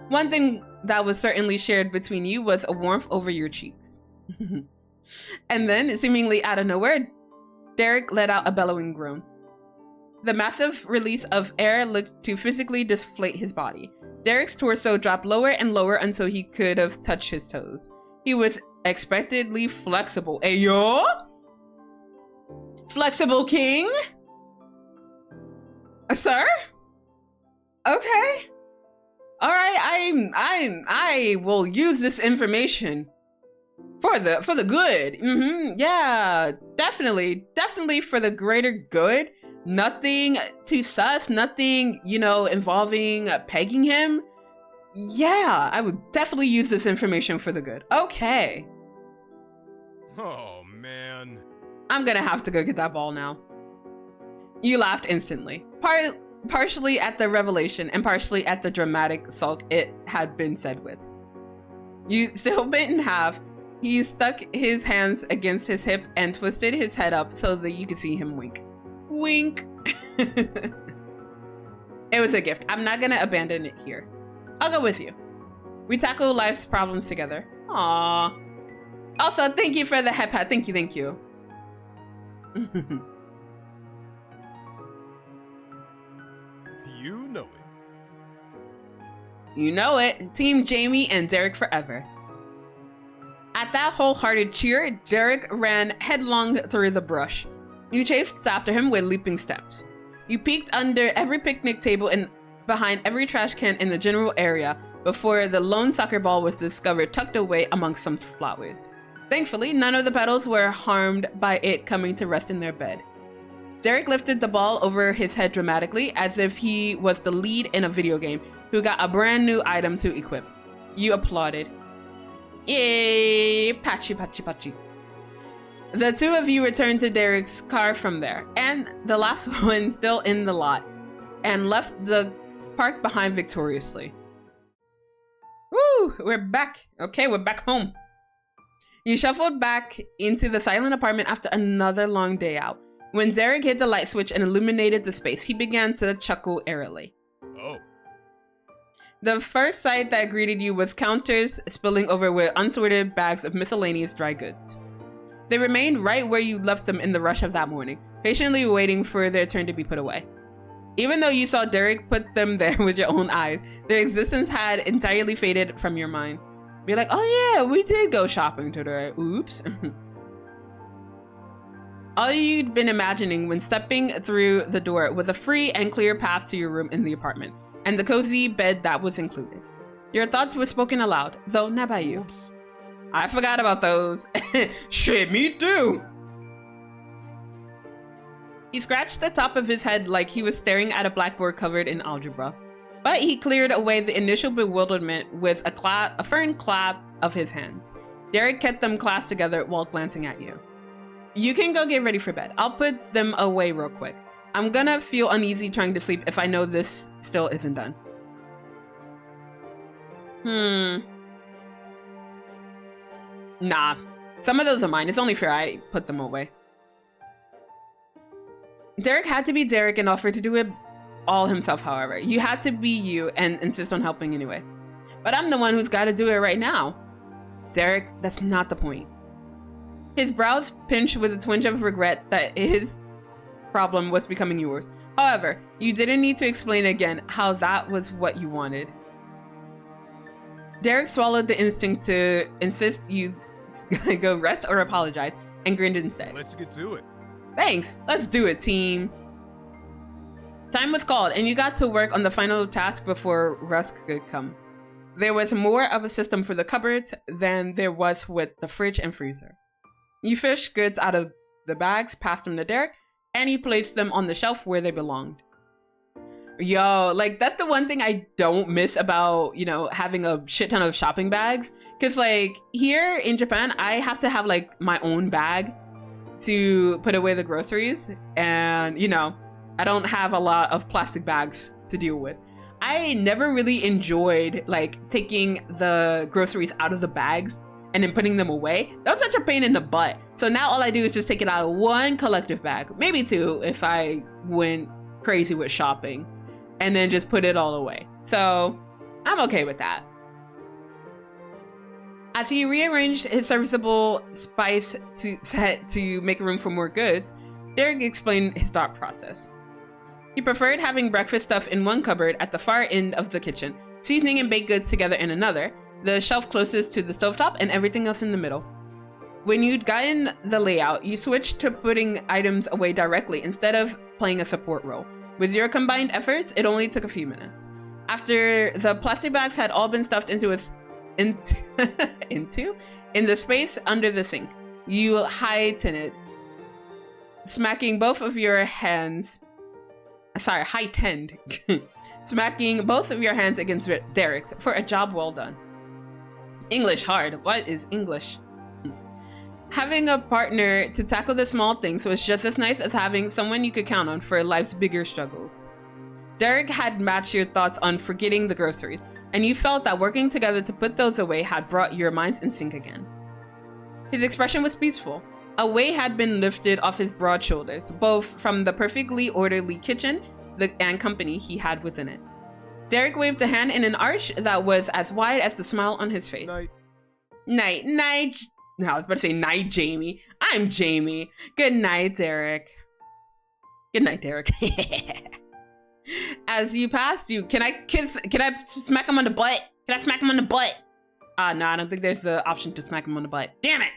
One thing that was certainly shared between you was a warmth over your cheeks. And then, seemingly out of nowhere, Derek let out a bellowing groan. The massive release of air looked to physically deflate his body. Derek's torso dropped lower and lower until he could have touched his toes. He was expectedly flexible. Ayo? Flexible king? Sir? Okay. All right, I will use this information for the good. Yeah, definitely for the greater good. Nothing too sus, nothing, you know, involving pegging him. Yeah, I would definitely use this information for the good. Okay. Oh, man. I'm gonna have to go get that ball now. You laughed instantly. Partially at the revelation and partially at the dramatic sulk it had been said with. You still bit in half. He stuck his hands against his hip and twisted his head up so that you could see him wink. Wink. It was a gift. I'm not gonna abandon it here. I'll go with you. We tackle life's problems together. Aww. Also, thank you for the head pat. Thank you. You know it. You know it. Team Jamie and Derek forever. At that wholehearted cheer, Derek ran headlong through the brush. You chased after him with leaping steps. You peeked under every picnic table and behind every trash can in the general area before the lone soccer ball was discovered tucked away amongst some flowers. Thankfully, none of the petals were harmed by it coming to rest in their bed. Derek lifted the ball over his head dramatically, as if he was the lead in a video game who got a brand new item to equip. You applauded. Yay! Patchy. The two of you returned to Derek's car from there, and the last one still in the lot, and left the park behind victoriously. Woo! We're back. Okay, we're back home. You shuffled back into the silent apartment after another long day out. When Derek hit the light switch and illuminated the space, he began to chuckle airily. Oh. The first sight that greeted you was counters spilling over with unsorted bags of miscellaneous dry goods. They remained right where you left them in the rush of that morning, patiently waiting for their turn to be put away. Even though you saw Derek put them there with your own eyes, their existence had entirely faded from your mind. Be like, oh yeah, we did go shopping today. Oops. All you'd been imagining when stepping through the door was a free and clear path to your room in the apartment, and the cozy bed that was included. Your thoughts were spoken aloud, though not by you. Oops. I forgot about those. Shit, me too. He scratched the top of his head like he was staring at a blackboard covered in algebra. But he cleared away the initial bewilderment with a firm clap of his hands. Derek kept them clasped together while glancing at you. You can go get ready for bed. I'll put them away real quick. I'm gonna feel uneasy trying to sleep if I know this still isn't done. Nah. Some of those are mine. It's only fair I put them away. Derek had to be Derek and offered to do it all himself, however. You had to be you and insist on helping anyway. But I'm the one who's got to do it right now. Derek, that's not the point. His brows pinched with a twinge of regret that his problem was becoming yours. However, you didn't need to explain again how that was what you wanted. Derek swallowed the instinct to insist you go rest or apologize and grinned instead. Let's get to it. Thanks. Let's do it, team. Time was called, and you got to work on the final task before Rusk could come. There was more of a system for the cupboards than there was with the fridge and freezer. You fished goods out of the bags, passed them to Derek, and he placed them on the shelf where they belonged. Yo, like, that's the one thing I don't miss about, you know, having a shit ton of shopping bags. Because, like, here in Japan, I have to have, like, my own bag to put away the groceries. And, you know, I don't have a lot of plastic bags to deal with. I never really enjoyed, like, taking the groceries out of the bags and then putting them away. That was such a pain in the butt. So now all I do is just take it out of one collective bag, maybe two if I went crazy with shopping, and then just put it all away. So I'm okay with that. As he rearranged his serviceable spice to make room for more goods, Derek explained his thought process. You preferred having breakfast stuff in one cupboard at the far end of the kitchen, seasoning and baked goods together in another, the shelf closest to the stovetop, and everything else in the middle. When you'd gotten the layout, you switched to putting items away directly instead of playing a support role. With your combined efforts, it only took a few minutes. After the plastic bags had all been stuffed into in the space under the sink, you heightened, smacking both of your hands. Sorry, heightened, smacking both of your hands against Derek's for a job well done. English hard. What is English? Having a partner to tackle the small things was just as nice as having someone you could count on for life's bigger struggles. Derek had matched your thoughts on forgetting the groceries, and you felt that working together to put those away had brought your minds in sync again. His expression was peaceful. A weight had been lifted off his broad shoulders, both from the perfectly orderly kitchen and company he had within it. Derek waved a hand in an arch that was as wide as the smile on his face. Night. No, I was about to say night, Jamie. I'm Jamie. Good night, Derek. Good night, Derek. As you passed you, can I smack him on the butt? Can I smack him on the butt? No, I don't think there's the option to smack him on the butt. Damn it.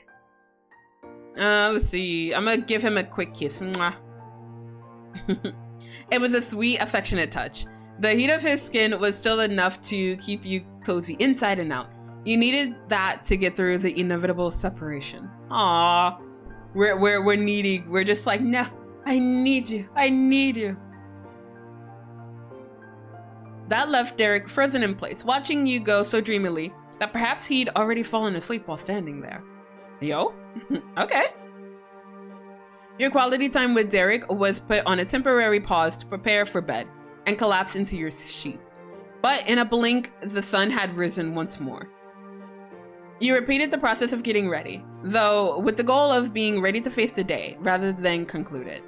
Let's see. I'm gonna give him a quick kiss. Mwah. It was a sweet, affectionate touch. The heat of his skin was still enough to keep you cozy inside and out. You needed that to get through the inevitable separation. Aww. We're needy. We're just like, no, I need you. I need you. That left Derek frozen in place, watching you go so dreamily that perhaps he'd already fallen asleep while standing there. Yo? Okay. Your quality time with Derek was put on a temporary pause to prepare for bed and collapse into your sheets. But in a blink, the sun had risen once more. You repeated the process of getting ready, though with the goal of being ready to face the day rather than conclude it.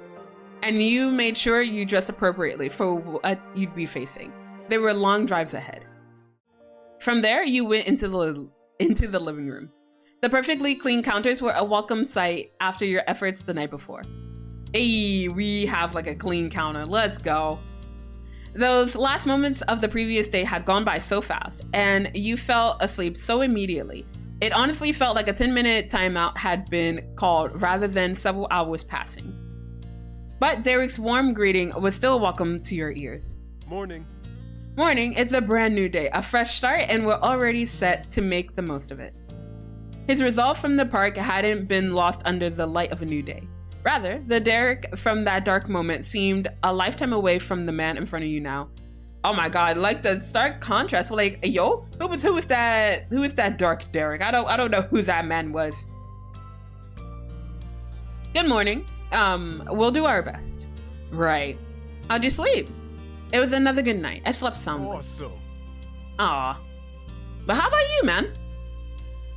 And you made sure you dressed appropriately for what you'd be facing. There were long drives ahead. From there, you went into the living room. The perfectly clean counters were a welcome sight after your efforts the night before. Hey, we have like a clean counter. Let's go. Those last moments of the previous day had gone by so fast, and you fell asleep so immediately. It honestly felt like a 10-minute timeout had been called rather than several hours passing. But Derek's warm greeting was still welcome to your ears. Morning. Morning, it's a brand new day, a fresh start, and we're already set to make the most of it. His resolve from the park hadn't been lost under the light of a new day. Rather, the Derek from that dark moment seemed a lifetime away from the man in front of you now. Oh my god, like the stark contrast. Like, yo, who was that dark Derek? I don't know who that man was. Good morning. We'll do our best. Right. How'd you sleep? It was another good night. I slept soundly. Awesome. Aw. But how about you, man?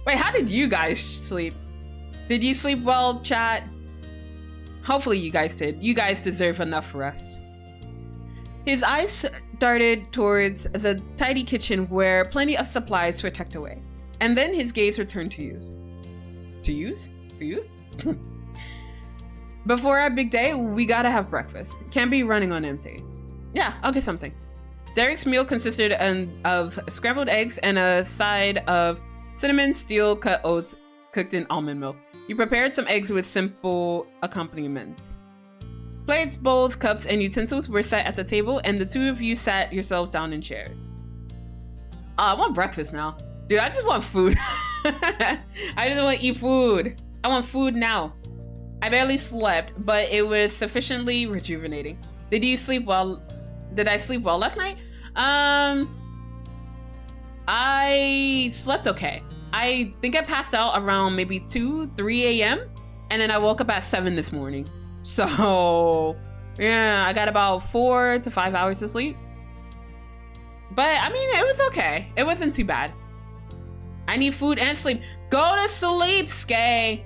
Wait, how did you guys sleep? Did you sleep well, chat? Hopefully you guys did. You guys deserve enough rest. His eyes darted towards the tidy kitchen where plenty of supplies were tucked away. And then his gaze returned to you. To use? Before our big day, we gotta have breakfast. Can't be running on empty. Yeah, I'll get something. Derek's meal consisted of scrambled eggs and a side of cinnamon steel-cut oats cooked in almond milk. You prepared some eggs with simple accompaniments. Plates, bowls, cups, and utensils were set at the table, and the two of you sat yourselves down in chairs. I want breakfast now. Dude, I just want food. I just want to eat food. I want food now. I barely slept, but it was sufficiently rejuvenating. Did you sleep well? Did I sleep well last night? I slept okay. I think I passed out around maybe 2, 3 a.m. and then I woke up at 7 this morning. So yeah, I got about 4 to 5 hours of sleep. But I mean, it was okay. It wasn't too bad. I need food and sleep. Go to sleep, Skay.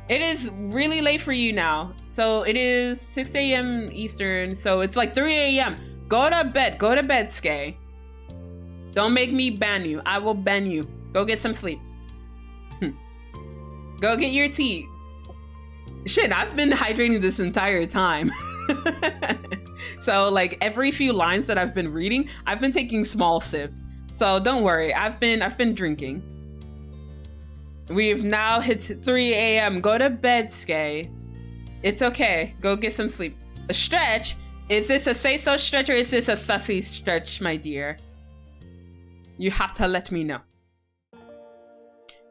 It is really late for you now. So it is 6 a.m. Eastern. So it's like 3 a.m. Go to bed. Go to bed, Skay. Don't make me ban you. I will ban you. Go get some sleep. Go get your tea. Shit, I've been hydrating this entire time. So like every few lines that I've been reading, I've been taking small sips. So don't worry, I've been drinking. We've now hit 3 a.m. Go to bed, Skay. It's okay. Go get some sleep. A stretch? Is this a say-so stretch or is this a sussy stretch, my dear? You have to let me know.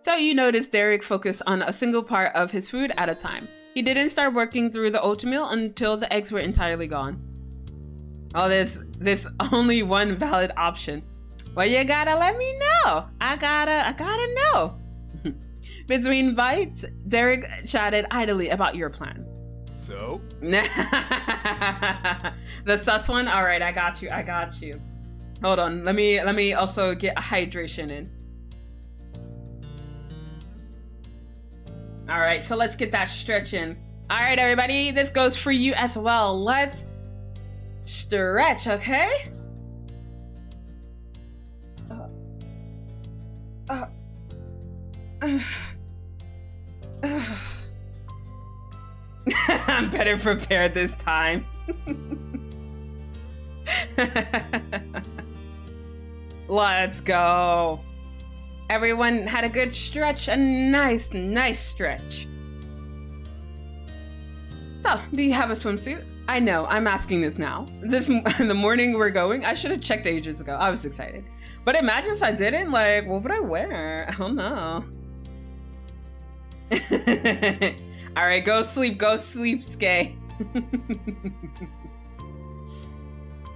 So you notice Derek focused on a single part of his food at a time. He didn't start working through the oatmeal until the eggs were entirely gone. Oh, there's only one valid option. Well, you gotta let me know. I gotta know. Between bites, Derek chatted idly about your plans. So? The sus one? All right, I got you. Hold on, let me also get a hydration in. All right, so let's get that stretch in. All right, everybody, this goes for you as well. Let's stretch, okay? I'm better prepared this time. Let's go. Everyone had a good stretch, a nice stretch. So, do you have a swimsuit? I know, I'm asking this now. The morning we're going, I should have checked ages ago. I was excited. But imagine if I didn't, like, what would I wear? I don't know. All right, go sleep, Skay.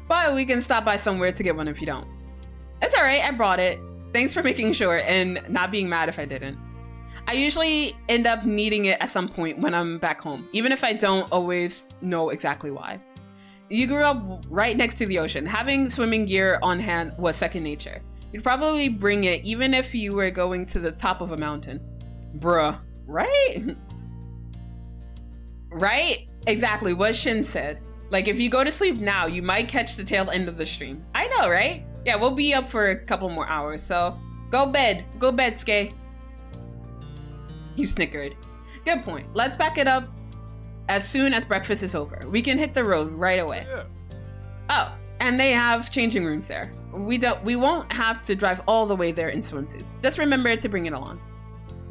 But we can stop by somewhere to get one if you don't. It's all right, I brought it. Thanks for making sure and not being mad if I didn't. I usually end up needing it at some point when I'm back home, even if I don't always know exactly why. You grew up right next to the ocean. Having swimming gear on hand was second nature. You'd probably bring it even if you were going to the top of a mountain. Bruh, right? Right? Exactly what Shin said. Like, if you go to sleep now, you might catch the tail end of the stream. I know, right? Yeah, we'll be up for a couple more hours, so go bed, Skay. You snickered. Good point. Let's back it up as soon as breakfast is over. We can hit the road right away. Yeah. Oh, and they have changing rooms there. We won't have to drive all the way there in swimsuits. Just remember to bring it along.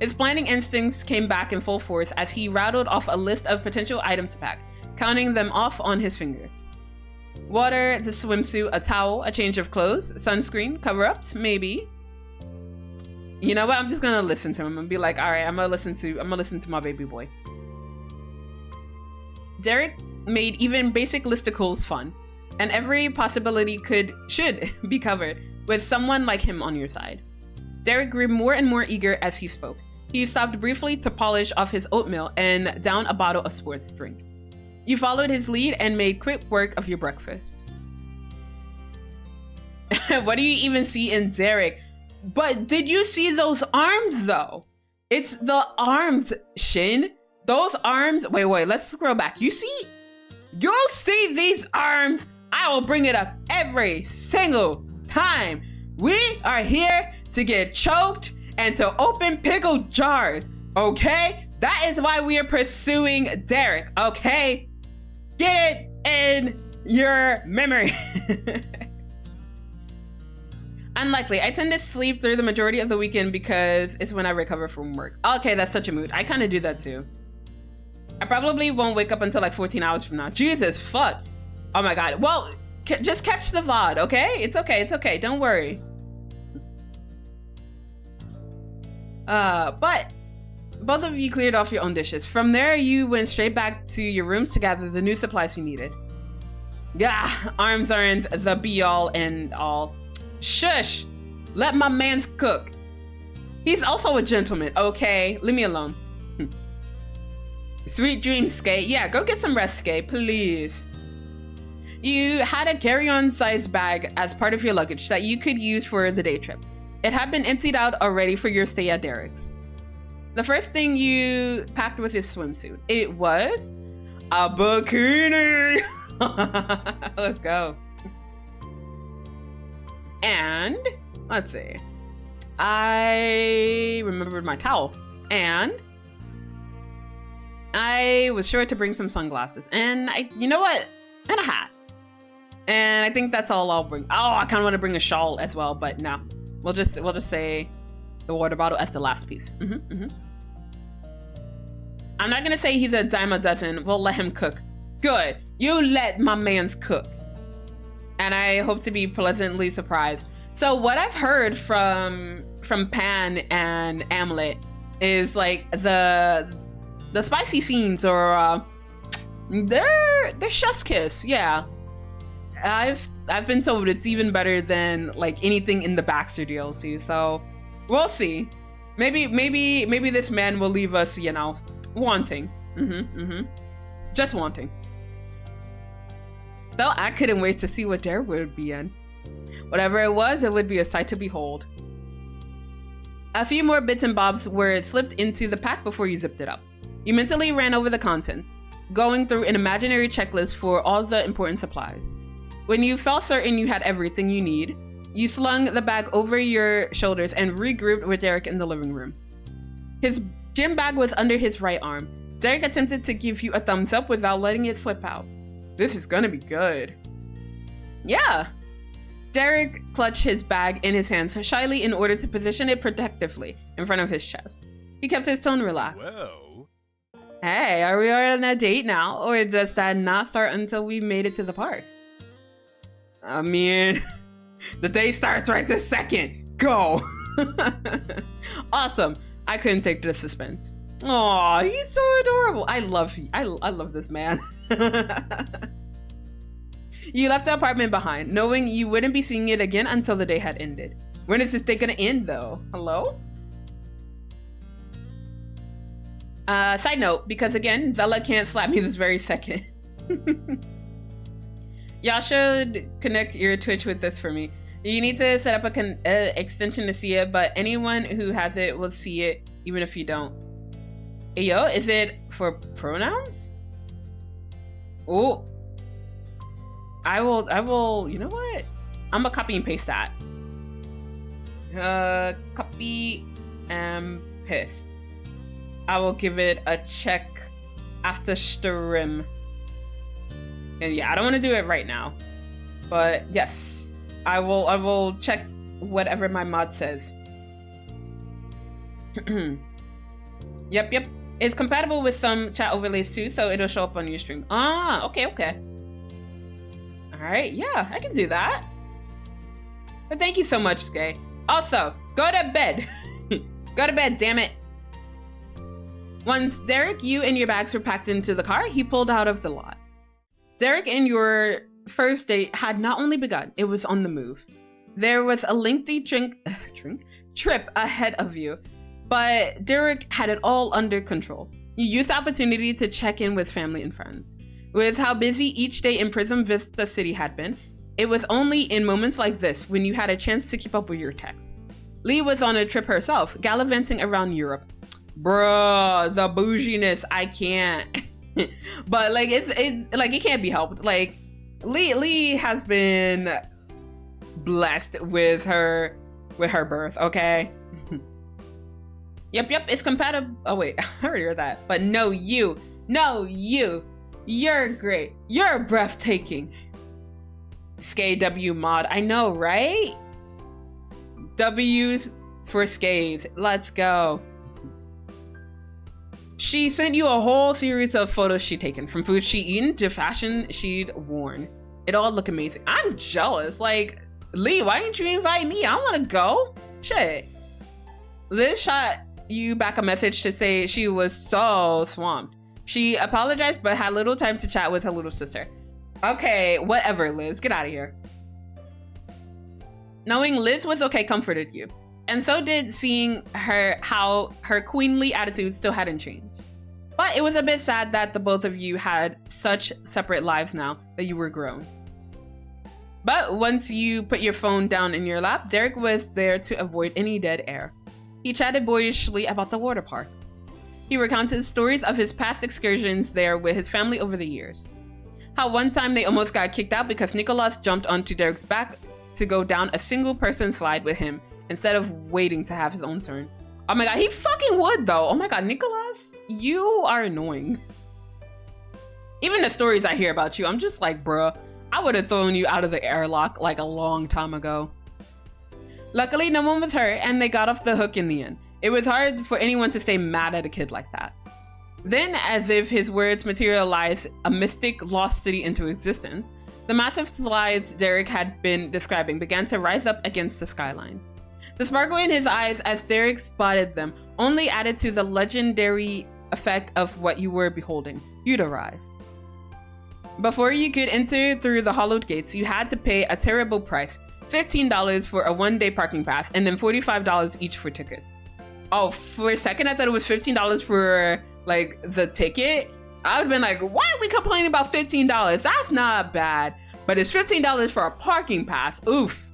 His planning instincts came back in full force as he rattled off a list of potential items to pack, counting them off on his fingers. Water, the swimsuit, a towel, a change of clothes, sunscreen, cover-ups, maybe. You know what? I'm just gonna listen to him and be like, all right, I'm gonna listen to my baby boy. Derek made even basic listicles fun, and every possibility should be covered with someone like him on your side. Derek grew more and more eager as he spoke. He stopped briefly to polish off his oatmeal and down a bottle of sports drink. You followed his lead and made quick work of your breakfast. What do you even see in Derek? But did you see those arms though? It's the arms, Shin. Those arms, wait, let's scroll back. You see these arms? I will bring it up every single time. We are here to get choked and to open pickle jars, okay? That is why we are pursuing Derek, okay? Get it in your memory. Unlikely. I tend to sleep through the majority of the weekend because it's when I recover from work. Okay, that's such a mood. I kind of do that too. I probably won't wake up until like 14 hours from now. Jesus, fuck. Oh my God. Well, just catch the VOD, okay? It's okay. Don't worry. But both of you cleared off your own dishes. From there, you went straight back to your rooms to gather the new supplies you needed. Yeah, arms aren't the be-all and all. Shush! Let my mans cook. He's also a gentleman, okay? Leave me alone. Sweet dreams, Skay. Yeah, go get some rest, Skay, please. You had a carry-on size bag as part of your luggage that you could use for the day trip. It had been emptied out already for your stay at Derek's. The first thing you packed was your swimsuit. It was a bikini. Let's go. And let's see. I remembered my towel. And I was sure to bring some sunglasses. And you know what? And a hat. And I think that's all I'll bring. Oh, I kind of want to bring a shawl as well, but no. We'll just say the water bottle as the last piece. I'm not gonna say he's a dime a dozen. We'll let him cook. Good. You let my man's cook. And I hope to be pleasantly surprised. So what I've heard from Pan and Amulet is like the spicy scenes or they're chef's kiss. Yeah. I've been told it's even better than like anything in the Baxter DLC. So we'll see. Maybe this man will leave us, you know, wanting. Just wanting. So I couldn't wait to see what Derek would be in. Whatever it would be a sight to behold. A few more bits and bobs were slipped into the pack before you zipped it up. You mentally ran over the contents, going through an imaginary checklist for all the important supplies. When you felt certain you had everything you need, you slung the bag over your shoulders and regrouped with Derek in the living room. His gym bag was under his right arm. Derek attempted to give you a thumbs up without letting it slip out. This is gonna be good. Yeah. Derek clutched his bag in his hands shyly in order to position it protectively in front of his chest. He kept his tone relaxed. Well. Hey, are we on a date now? Or does that not start until we made it to the park? I mean, the day starts right this second. Go. Awesome. I couldn't take the suspense. Aw, he's so adorable. I love this man. You left the apartment behind, knowing you wouldn't be seeing it again until the day had ended. When is this day gonna end though? Hello? Side note, because again, Zela can't slap me this very second. Y'all should connect your Twitch with this for me. You need to set up a extension to see it, but anyone who has it will see it, even if you don't. Hey, yo, is it for pronouns? Oh, I will, you know what? I'm gonna copy and paste that. Copy and paste. I will give it a check after stream. And yeah, I don't want to do it right now, but yes, I will check whatever my mod says. Yep. It's compatible with some chat overlays too, so it'll show up on your stream. Ah, okay. All right, yeah, I can do that. But thank you so much, Skay. Also, go to bed. Go to bed, damn it. Once Derek, you and your bags were packed into the car, he pulled out of the lot. Derek and your first date had not only begun, it was on the move. There was a lengthy trip ahead of you, but Derek had it all under control. You used the opportunity to check in with family and friends. With how busy each day in Prism Vista City had been, it was only in moments like this when you had a chance to keep up with your text. Lee was on a trip herself, gallivanting around Europe. Bruh, the bouginess, I can't. But like it's like it can't be helped. Like Lee has been blessed with her birth, okay? Yep, it's compatible. Oh wait, I already heard that. But no, you're great. You're breathtaking. Skay W mod. I know, right? W's for Skays. Let's go. She sent you a whole series of photos she'd taken, from food she'd eaten to fashion she'd worn. It all looked amazing. I'm jealous. Like, Lee, why didn't you invite me? I want to go. Shit. Liz shot you back a message to say she was so swamped. She apologized but had little time to chat with her little sister. Okay, whatever, Liz. Get out of here. Knowing Liz was okay comforted you. And so did seeing how her queenly attitude still hadn't changed. But it was a bit sad that the both of you had such separate lives now that you were grown. But once you put your phone down in your lap, Derek was there to avoid any dead air. He chatted boyishly about the water park. He recounted stories of his past excursions there with his family over the years. How one time they almost got kicked out because Nicholas jumped onto Derek's back to go down a single person slide with him instead of waiting to have his own turn. Oh my god, he fucking would though. Oh my god, Nicholas, you are annoying. Even the stories I hear about you, I'm just like, bruh, I would have thrown you out of the airlock like a long time ago. Luckily, no one was hurt and they got off the hook in the end. It was hard for anyone to stay mad at a kid like that. Then, as if his words materialized a mystic lost city into existence, the massive slides Derek had been describing began to rise up against the skyline. The sparkle in his eyes as Derek spotted them only added to the legendary effect of what you were beholding. You'd arrived. Before you could enter through the hollowed gates, you had to pay a terrible price. $15 for a one-day parking pass, and then $45 each for tickets. Oh, for a second I thought it was $15 for like the ticket. I would have been like, why are we complaining about $15? That's not bad. But it's $15 for a parking pass. Oof.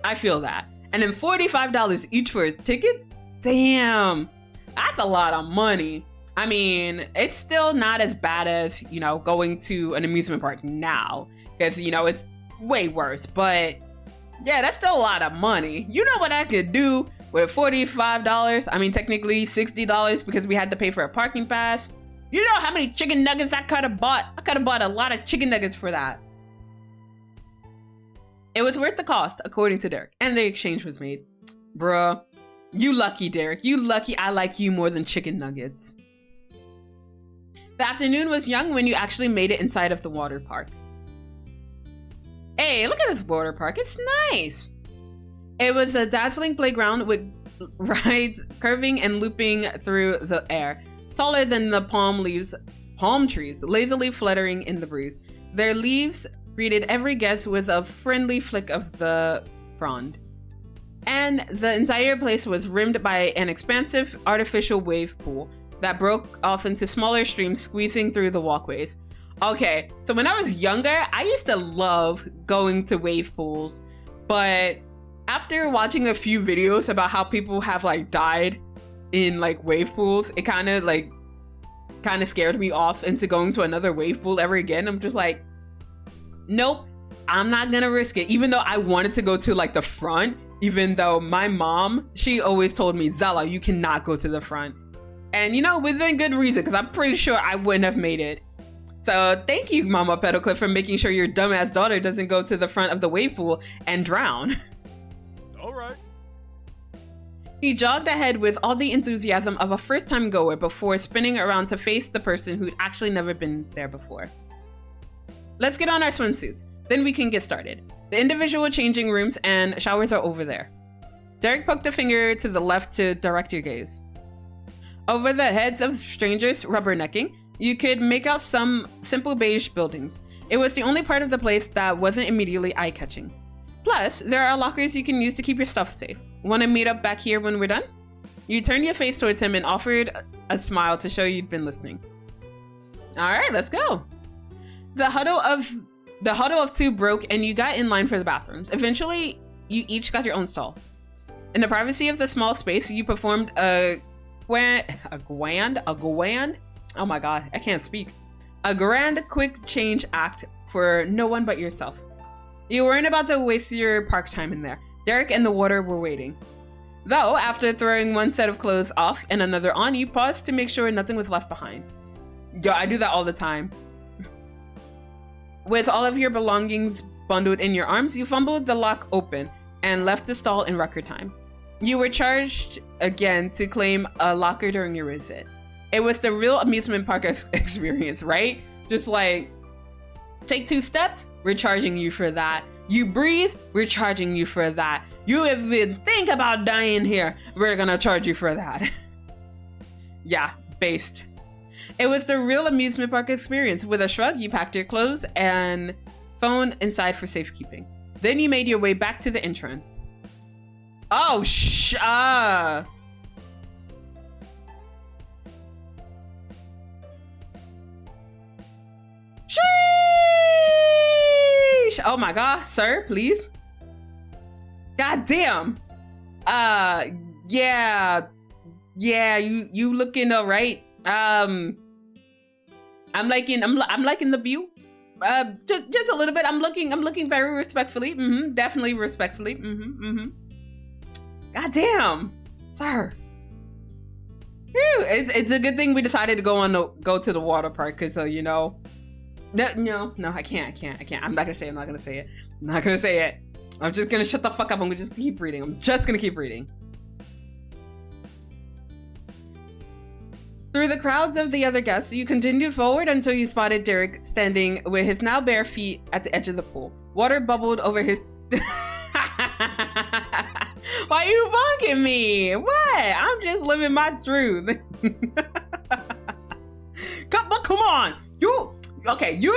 I feel that. And then $45 each for a ticket? Damn. That's a lot of money. I mean, it's still not as bad as, you know, going to an amusement park now. Because, you know, it's way worse. But yeah, that's still a lot of money. You know what I could do with $45? I mean, technically $60 because we had to pay for a parking pass. You know how many chicken nuggets I could have bought? I could have bought a lot of chicken nuggets for that. It was worth the cost, according to Derek, and the exchange was made. Bruh, you lucky, Derek. You lucky I like you more than chicken nuggets. The afternoon was young when you actually made it inside of the water park. Hey, look at this water park. It's nice. It was a dazzling playground with rides curving and looping through the air, taller than the palm trees, lazily fluttering in the breeze. Their leaves greeted every guest with a friendly flick of the frond. And the entire place was rimmed by an expansive artificial wave pool that broke off into smaller streams squeezing through the walkways. Okay, so when I was younger, I used to love going to wave pools, but after watching a few videos about how people have like died in like wave pools, it kind of scared me off into going to another wave pool ever again. I'm just like, nope, I'm not gonna risk it. Even though I wanted to go to like the front, even though my mom, she always told me, Zela, you cannot go to the front. And you know, within good reason, because I'm pretty sure I wouldn't have made it. So thank you, Mama Petalcliff, for making sure your dumbass daughter doesn't go to the front of the wave pool and drown. All right. He jogged ahead with all the enthusiasm of a first-time goer before spinning around to face the person who'd actually never been there before. Let's get on our swimsuits, then we can get started. The individual changing rooms and showers are over there. Derek poked a finger to the left to direct your gaze. Over the heads of strangers rubbernecking, you could make out some simple beige buildings. It was the only part of the place that wasn't immediately eye-catching. Plus, there are lockers you can use to keep your stuff safe. Want to meet up back here when we're done? You turned your face towards him and offered a smile to show you'd been listening. All right, let's go. The huddle of two broke and you got in line for the bathrooms. Eventually, you each got your own stalls. In the privacy of the small space, you performed a grand? Oh my god, I can't speak. A grand quick change act for no one but yourself. You weren't about to waste your park time in there. Derek and the water were waiting. Though, after throwing one set of clothes off and another on, you paused to make sure nothing was left behind. Yo, I do that all the time. With all of your belongings bundled in your arms, you fumbled the lock open and left the stall in record time. You were charged again to claim a locker during your visit. It was the real amusement park experience, right? Just like, take 2 steps, we're charging you for that. You breathe, we're charging you for that. You even think about dying here, we're gonna charge you for that. Yeah, based. It was the real amusement park experience. With a shrug, you packed your clothes and phone inside for safekeeping. Then you made your way back to the entrance. Oh, Sheesh! Oh my god, sir, please. God damn. Yeah, you looking alright. I'm liking the view. Just a little bit. I'm looking very respectfully. Definitely respectfully. God damn, sir. Whew, it's a good thing we decided to go to the water park, because you know, No, I can't. I'm not gonna say it. I'm not gonna say it. I'm just gonna shut the fuck up. I'm gonna just keep reading. Through the crowds of the other guests, you continued forward until you spotted Derek standing with his now bare feet at the edge of the pool. Water bubbled over his... Why you bonking me? What? I'm just living my truth. Come on. You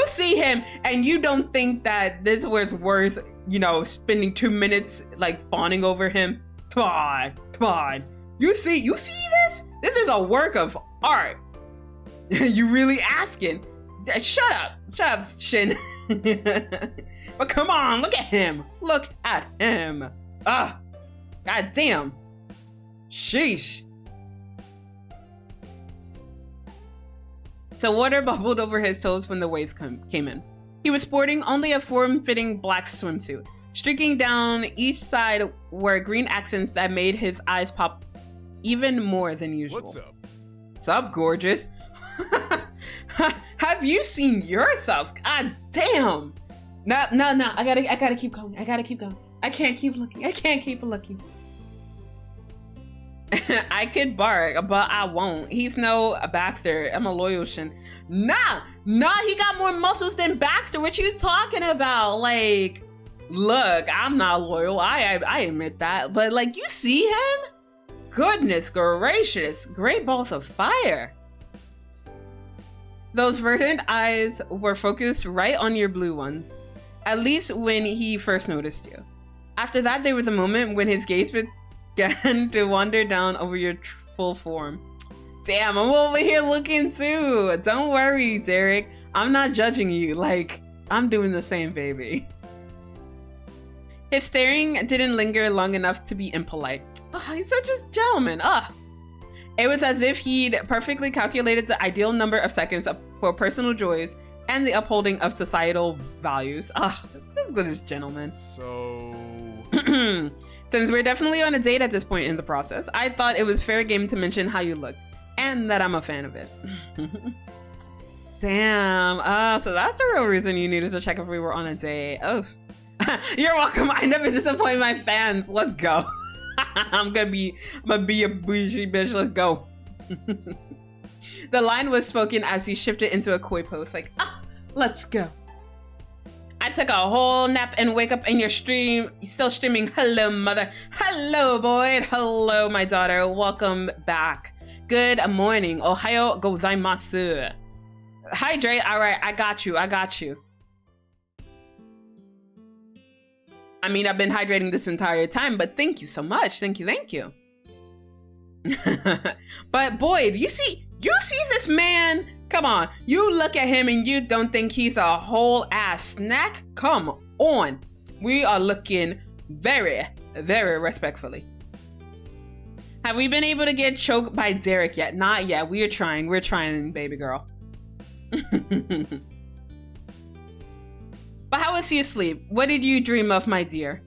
see him and you don't think that this was worth, spending 2 minutes like fawning over him? Come on. You see this? This is a work of art. You really asking? Shut up, Shin. But come on, look at him. Ah, god damn. Sheesh. So water bubbled over his toes when the waves came in. He was sporting only a form-fitting black swimsuit. Streaking down each side were green accents that made his eyes pop even more than usual. What's up? Sup, gorgeous? Have you seen yourself? God damn. No. I gotta keep going. I can't keep looking. I could bark, but I won't. He's no Baxter. I'm a loyal Shin. Nah, he got more muscles than Baxter. What you talking about? Like, look, I'm not loyal. I admit that. But like, you see him? Goodness gracious, great balls of fire. Those verdant eyes were focused right on your blue ones, at least when he first noticed you. After that, there was a moment when his gaze began to wander down over your full form. Damn, I'm over here looking too. Don't worry, Derek. I'm not judging you. Like, I'm doing the same, baby. His staring didn't linger long enough to be impolite. Oh, he's such a gentleman. It was as if he'd perfectly calculated the ideal number of seconds for personal joys and the upholding of societal values. This gentleman. So... Since we're definitely on a date at this point in the process, I thought it was fair game to mention how you look and that I'm a fan of it. Damn. So that's the real reason you needed to check if we were on a date. Oh, you're welcome. I never disappoint my fans. Let's go. I'm gonna be a bougie bitch. Let's go. The line was spoken as he shifted into a koi pose, like, let's go. I took a whole nap and wake up in your stream. You're still streaming. Hello, mother. Hello, Boyd. Hello, my daughter. Welcome back. Good morning. Ohayo gozaimasu. Hydrate. All right, I got you. I mean, I've been hydrating this entire time, but thank you so much. Thank you. But Boyd, you see this man? Come on, you look at him and you don't think he's a whole ass snack? Come on. We are looking very, very respectfully. Have we been able to get choked by Derek yet? Not yet. We're trying, baby girl. But how was your sleep? What did you dream of, my dear?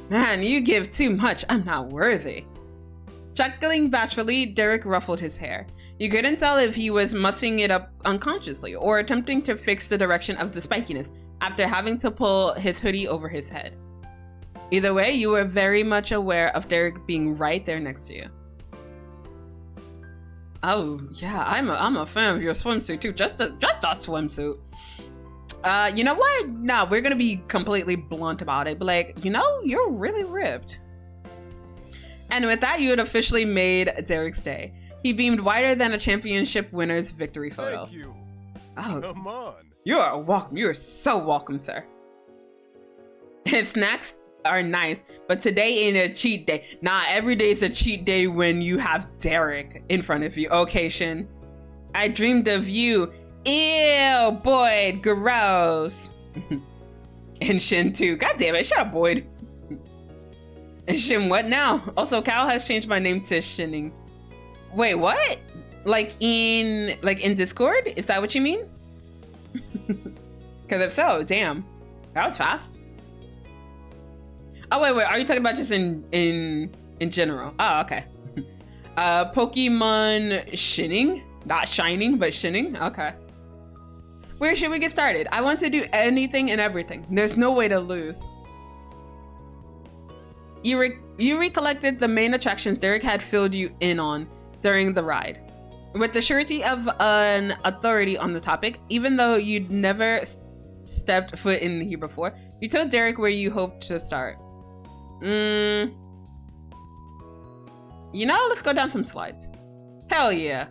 Man, you give too much. I'm not worthy. Chuckling bashfully, Derek ruffled his hair. You couldn't tell if he was mussing it up unconsciously or attempting to fix the direction of the spikiness after having to pull his hoodie over his head. Either way, you were very much aware of Derek being right there next to you. Oh, yeah, I'm a fan of your swimsuit too. Just a swimsuit. You know what? No, we're gonna be completely blunt about it, but like, you're really ripped. And with that, you had officially made Derek's day. He beamed wider than a championship winner's victory photo. Thank you. Oh, Come on. you are welcome. You are so welcome, sir. His snacks are nice, but today ain't a cheat day. Nah, every day is a cheat day when you have Derek in front of you. Okay, Shin. I dreamed of you. Ew, Boyd, gross. And Shin too. God damn it, shut up, Boyd. And Shin, what now? Also, Cal has changed my name to Shinning. Wait, what? Like in Discord? Is that what you mean? Because if so, damn, that was fast. Oh wait, are you talking about just in general? Oh, okay. Pokemon Shinning, not Shining, but Shinning. Okay. Where should we get started? I want to do anything and everything. There's no way to lose. You recollected the main attractions Derek had filled you in on during the ride. With the surety of an authority on the topic, even though you'd never stepped foot in here before, you told Derek where you hoped to start. You know, let's go down some slides. Hell yeah.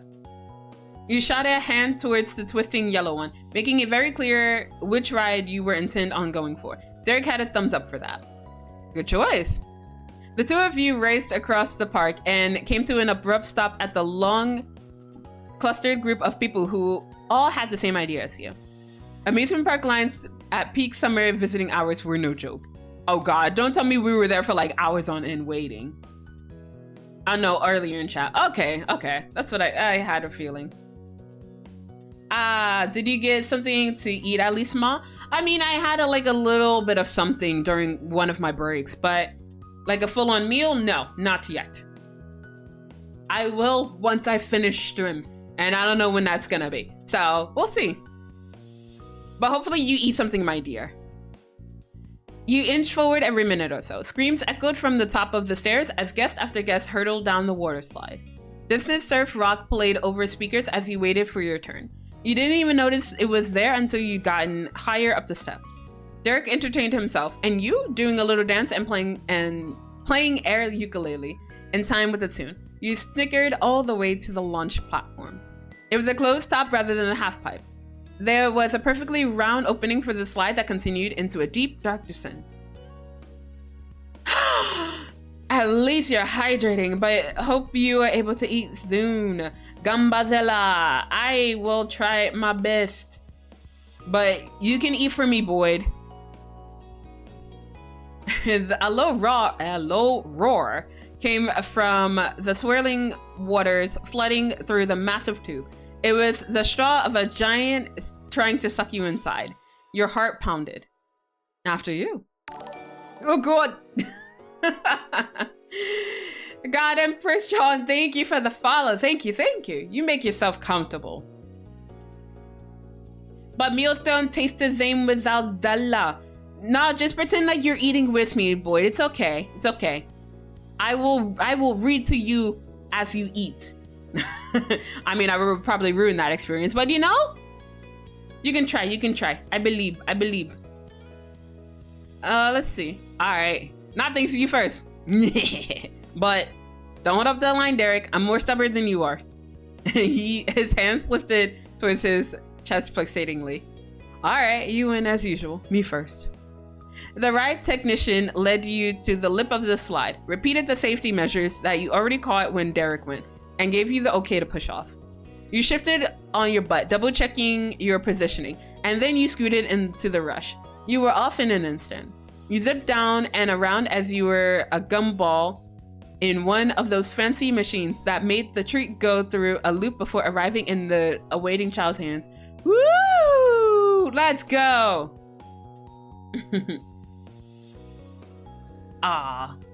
You shot a hand towards the twisting yellow one, making it very clear which ride you were intent on going for. Derek had a thumbs up for that. Good choice. The two of you raced across the park and came to an abrupt stop at the long, clustered group of people who all had the same idea as you. Amusement park lines at peak summer visiting hours were no joke. Oh god, don't tell me we were there for like hours on end waiting. I know, earlier in chat. Okay. That's what I had a feeling. Did you get something to eat at least, Ma? I mean, I had a little bit of something during one of my breaks, but like a full-on meal? No, not yet. I will once I finish stream, and I don't know when that's gonna be. So, we'll see. But hopefully you eat something, my dear. You inch forward every minute or so. Screams echoed from the top of the stairs as guest after guest hurtled down the water slide. Distant surf rock played over speakers as you waited for your turn. You didn't even notice it was there until you'd gotten higher up the steps. Derek entertained himself, and you doing a little dance and playing air ukulele in time with the tune. You snickered all the way to the launch platform. It was a closed top rather than a half pipe. There was a perfectly round opening for the slide that continued into a deep, dark descent. At least you're hydrating, but hope you are able to eat soon. Gamba Zela, I will try my best. But you can eat for me, Boyd. A low roar came from the swirling waters flooding through the massive tube. It was the straw of a giant trying to suck you inside. Your heart pounded. After you. Oh god. God, Empress John, thank you for the follow. Thank you. You make yourself comfortable. But meals don't taste the same without Zela. No, just pretend like you're eating with me, Boyd. It's okay. I will read to you as you eat. I mean, I would probably ruin that experience, but you know, you can try. I believe. Let's see. All right, not thanks to you first. But don't hold up the line, Derek. I'm more stubborn than you are. His hands lifted towards his chest pulsatingly. All right, you win as usual. Me first. The ride technician led you to the lip of the slide, repeated the safety measures that you already caught when Derek went, and gave you the okay to push off. You shifted on your butt, double checking your positioning, and then you scooted into the rush. You were off in an instant. You zipped down and around as you were a gumball in one of those fancy machines that made the treat go through a loop before arriving in the awaiting child's hands. Woo! Let's go!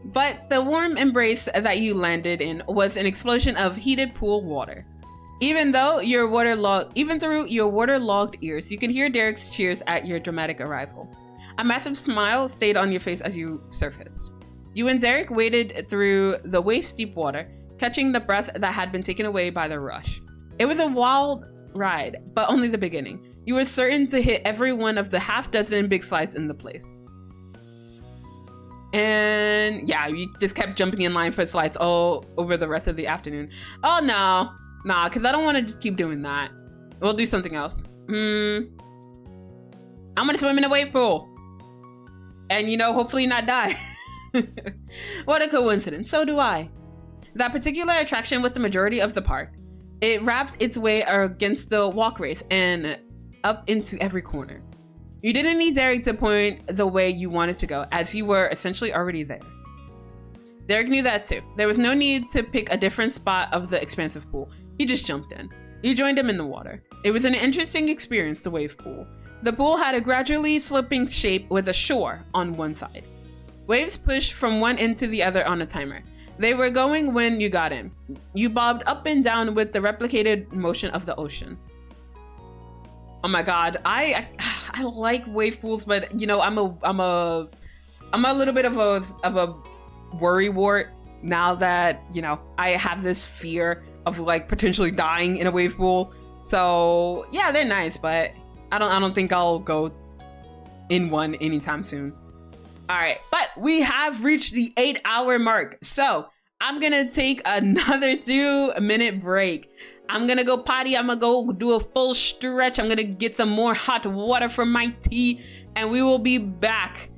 But the warm embrace that you landed in was an explosion of heated pool water. Even through your waterlogged ears, you could hear Derek's cheers at your dramatic arrival. A massive smile stayed on your face as you surfaced. You and Derek waded through the waist-deep water, catching the breath that had been taken away by the rush. It was a wild ride, but only the beginning. You were certain to hit every one of the half-dozen big slides in the place. And yeah, you just kept jumping in line for slides all over the rest of the afternoon. Oh no, nah, because I don't want to just keep doing that. We'll do something else. I'm gonna swim in a wave pool. And you know, hopefully not die. What a coincidence, so do I. That particular attraction was the majority of the park. It wrapped its way against the walk race and up into every corner. You didn't need Derek to point the way you wanted to go, as you were essentially already there. Derek knew that too. There was no need to pick a different spot of the expansive pool. He just jumped in. You joined him in the water. It was an interesting experience, the wave pool. The pool had a gradually sloping shape with a shore on one side. Waves pushed from one end to the other on a timer. They were going when you got in. You bobbed up and down with the replicated motion of the ocean. Oh my god, I like wave pools, but you know, I'm a little bit of a worry wart now that, you know, I have this fear of like potentially dying in a wave pool. So yeah, they're nice, but I don't think I'll go in one anytime soon. All right, but we have reached the 8-hour mark, so I'm gonna take another 2-minute break. I'm gonna go potty. I'm gonna go do a full stretch. I'm gonna get some more hot water for my tea, and we will be back